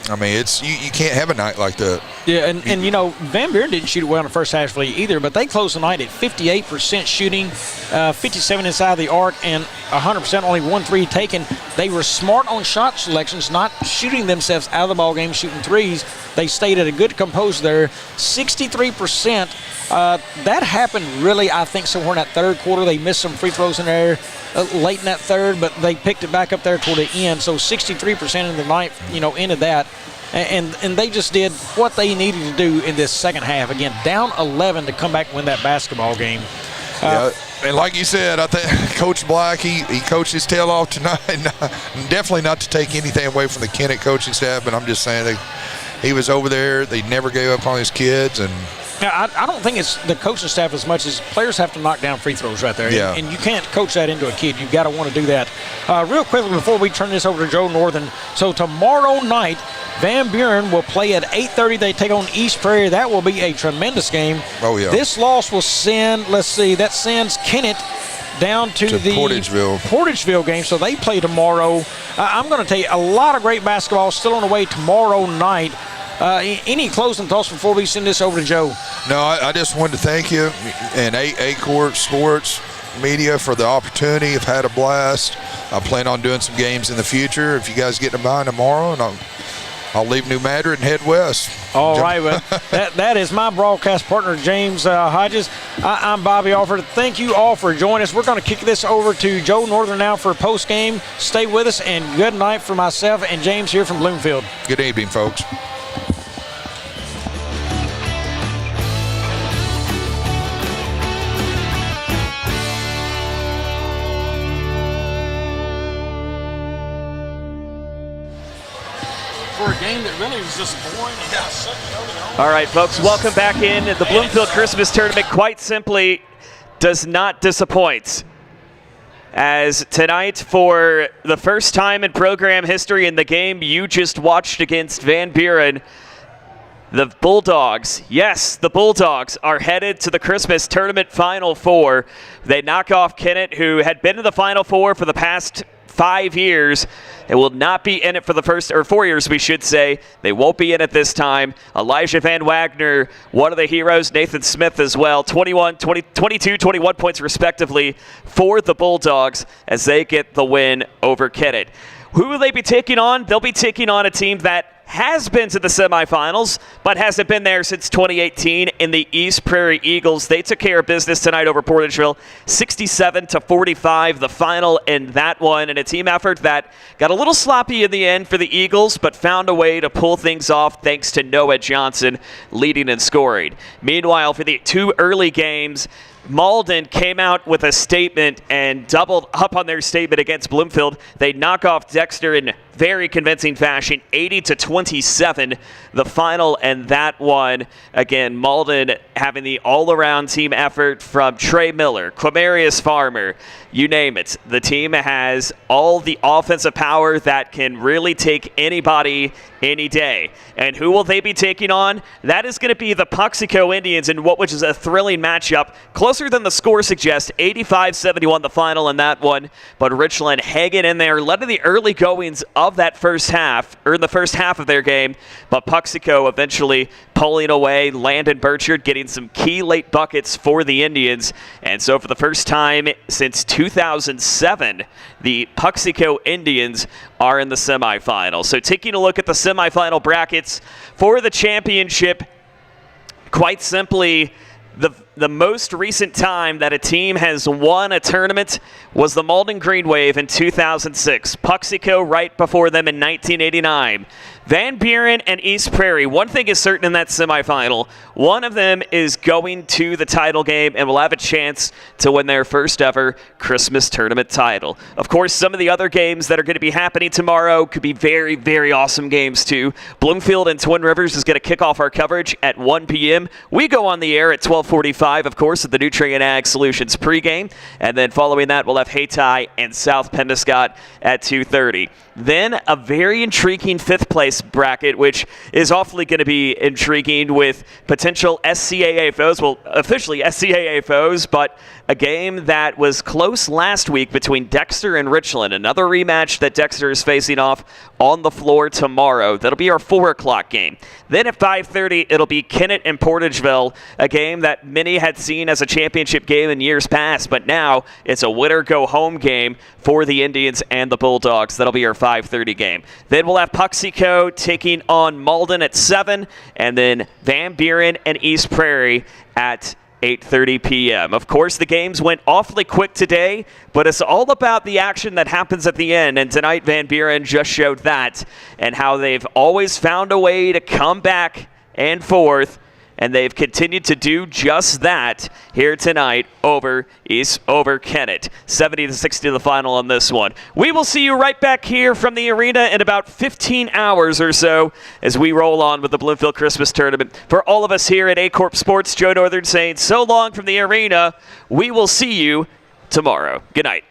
I mean, it's you can't have a night like that. Yeah, and you know, Van Buren didn't shoot it well in the first half either, but they closed the night at 58% shooting, 57 inside the arc, and 100%, only 1 3 taken. They were smart on shot selections, not shooting themselves out of the ball game, shooting threes. They stayed at a good composure there. 63%. That happened really, I think, somewhere in that third quarter. They missed some free throws in there late in that third, but they picked it back up there toward the end. So 63% in the night, into that. And they just did what they needed to do in this second half. Again, down 11 to come back and win that basketball game. Yeah, and like you said, I think Coach Black, he coached his tail off tonight. Definitely not to take anything away from the Kennett coaching staff, but I'm just saying he was over there. They never gave up on his kids, and Now, I don't think it's the coaching staff as much as players have to knock down free throws right there. Yeah. And you can't coach that into a kid. You've got to want to do that. Real quickly before we turn this over to Joe Northern. So tomorrow night, Van Buren will play at 8:30. They take on East Prairie. That will be a tremendous game. Oh, yeah. This loss will send, that sends Kennett down to the Portageville game. So they play tomorrow. I'm going to tell you, a lot of great basketball still on the way tomorrow night. Any closing thoughts before we send this over to Joe? No, I just wanted to thank you and A-Court Sports Media for the opportunity. I've had a blast. I plan on doing some games in the future. If you guys get in mind tomorrow, and I'll leave New Madrid and head west. All right, well, that is my broadcast partner, James Hodges. I'm Bobby Alford. Thank you all for joining us. We're going to kick this over to Joe Northern now for post game. Stay with us, and good night for myself and James here from Bloomfield. Good evening, folks. For a game that really was just boring and such All right, folks, welcome back in. The Bloomfield Christmas Tournament, quite simply, does not disappoint. As tonight, for the first time in program history in the game you just watched against Van Buren, the Bulldogs, yes, the Bulldogs are headed to the Christmas Tournament Final Four. They knock off Kennett, who had been in the Final Four for the past 5 years. It will not be in it for the first, or 4 years, we should say. They won't be in it this time. Elijah Van Wagner, one of the heroes, Nathan Smith as well, 22, 21 points respectively for the Bulldogs as they get the win over Kennett. Who will they be taking on? They'll be taking on a team that has been to the semifinals, but hasn't been there since 2018 in the East Prairie Eagles. They took care of business tonight over Portageville, 67-45, the final in that one, and a team effort that got a little sloppy in the end for the Eagles, but found a way to pull things off thanks to Noah Johnson leading and scoring. Meanwhile, for the 2 early games, Malden came out with a statement and doubled up on their statement against Bloomfield. They knock off Dexter in very convincing fashion, 80-27, the final, and that one, again, Malden having the all-around team effort from Trey Miller, Quamarius Farmer, you name it. The team has all the offensive power that can really take anybody any day. And who will they be taking on? That is going to be the Puxico Indians in which is a thrilling matchup. Closer than the score suggests, 85-71 the final in that one. But Richland hanging in there, letting the early goings of that first half, or in the first half of their game. But Puxico eventually pulling away. Landon Burchard getting some key late buckets for the Indians. And so for the first time since 2007, the Puxico Indians are in the semifinals. So taking a look at the semifinal brackets for the championship, quite simply, the most recent time that a team has won a tournament was the Malden Green Wave in 2006. Puxico right before them in 1989. Van Buren and East Prairie. One thing is certain in that semifinal. One of them is going to the title game and will have a chance to win their first ever Christmas tournament title. Of course, some of the other games that are going to be happening tomorrow could be very, very awesome games too. Bloomfield and Twin Rivers is going to kick off our coverage at 1 p.m. We go on the air at 12:45, of course, at the Nutrient Ag Solutions pregame. And then following that, we'll have Hayti and South Penobscot at 2:30. Then a very intriguing 5th place bracket, which is awfully going to be intriguing with potential SCAA foes. Well, officially SCAA foes, but a game that was close last week between Dexter and Richland. Another rematch that Dexter is facing off on the floor tomorrow. That'll be our 4 o'clock game. Then at 5:30, it'll be Kennett and Portageville, a game that many had seen as a championship game in years past, but now it's a winner-go-home game for the Indians and the Bulldogs. That'll be our 5:30 game. Then we'll have Puxico taking on Malden at 7, and then Van Buren and East Prairie at 8:30 p.m. Of course, the games went awfully quick today, but it's all about the action that happens at the end, and tonight Van Buren just showed that and how they've always found a way to come back and forth and they've continued to do just that here tonight over Kennett. 70-60 the final on this one. We will see you right back here from the arena in about 15 hours or so as we roll on with the Bloomfield Christmas Tournament. For all of us here at A-Corp Sports, Joe Northern saying so long from the arena. We will see you tomorrow. Good night.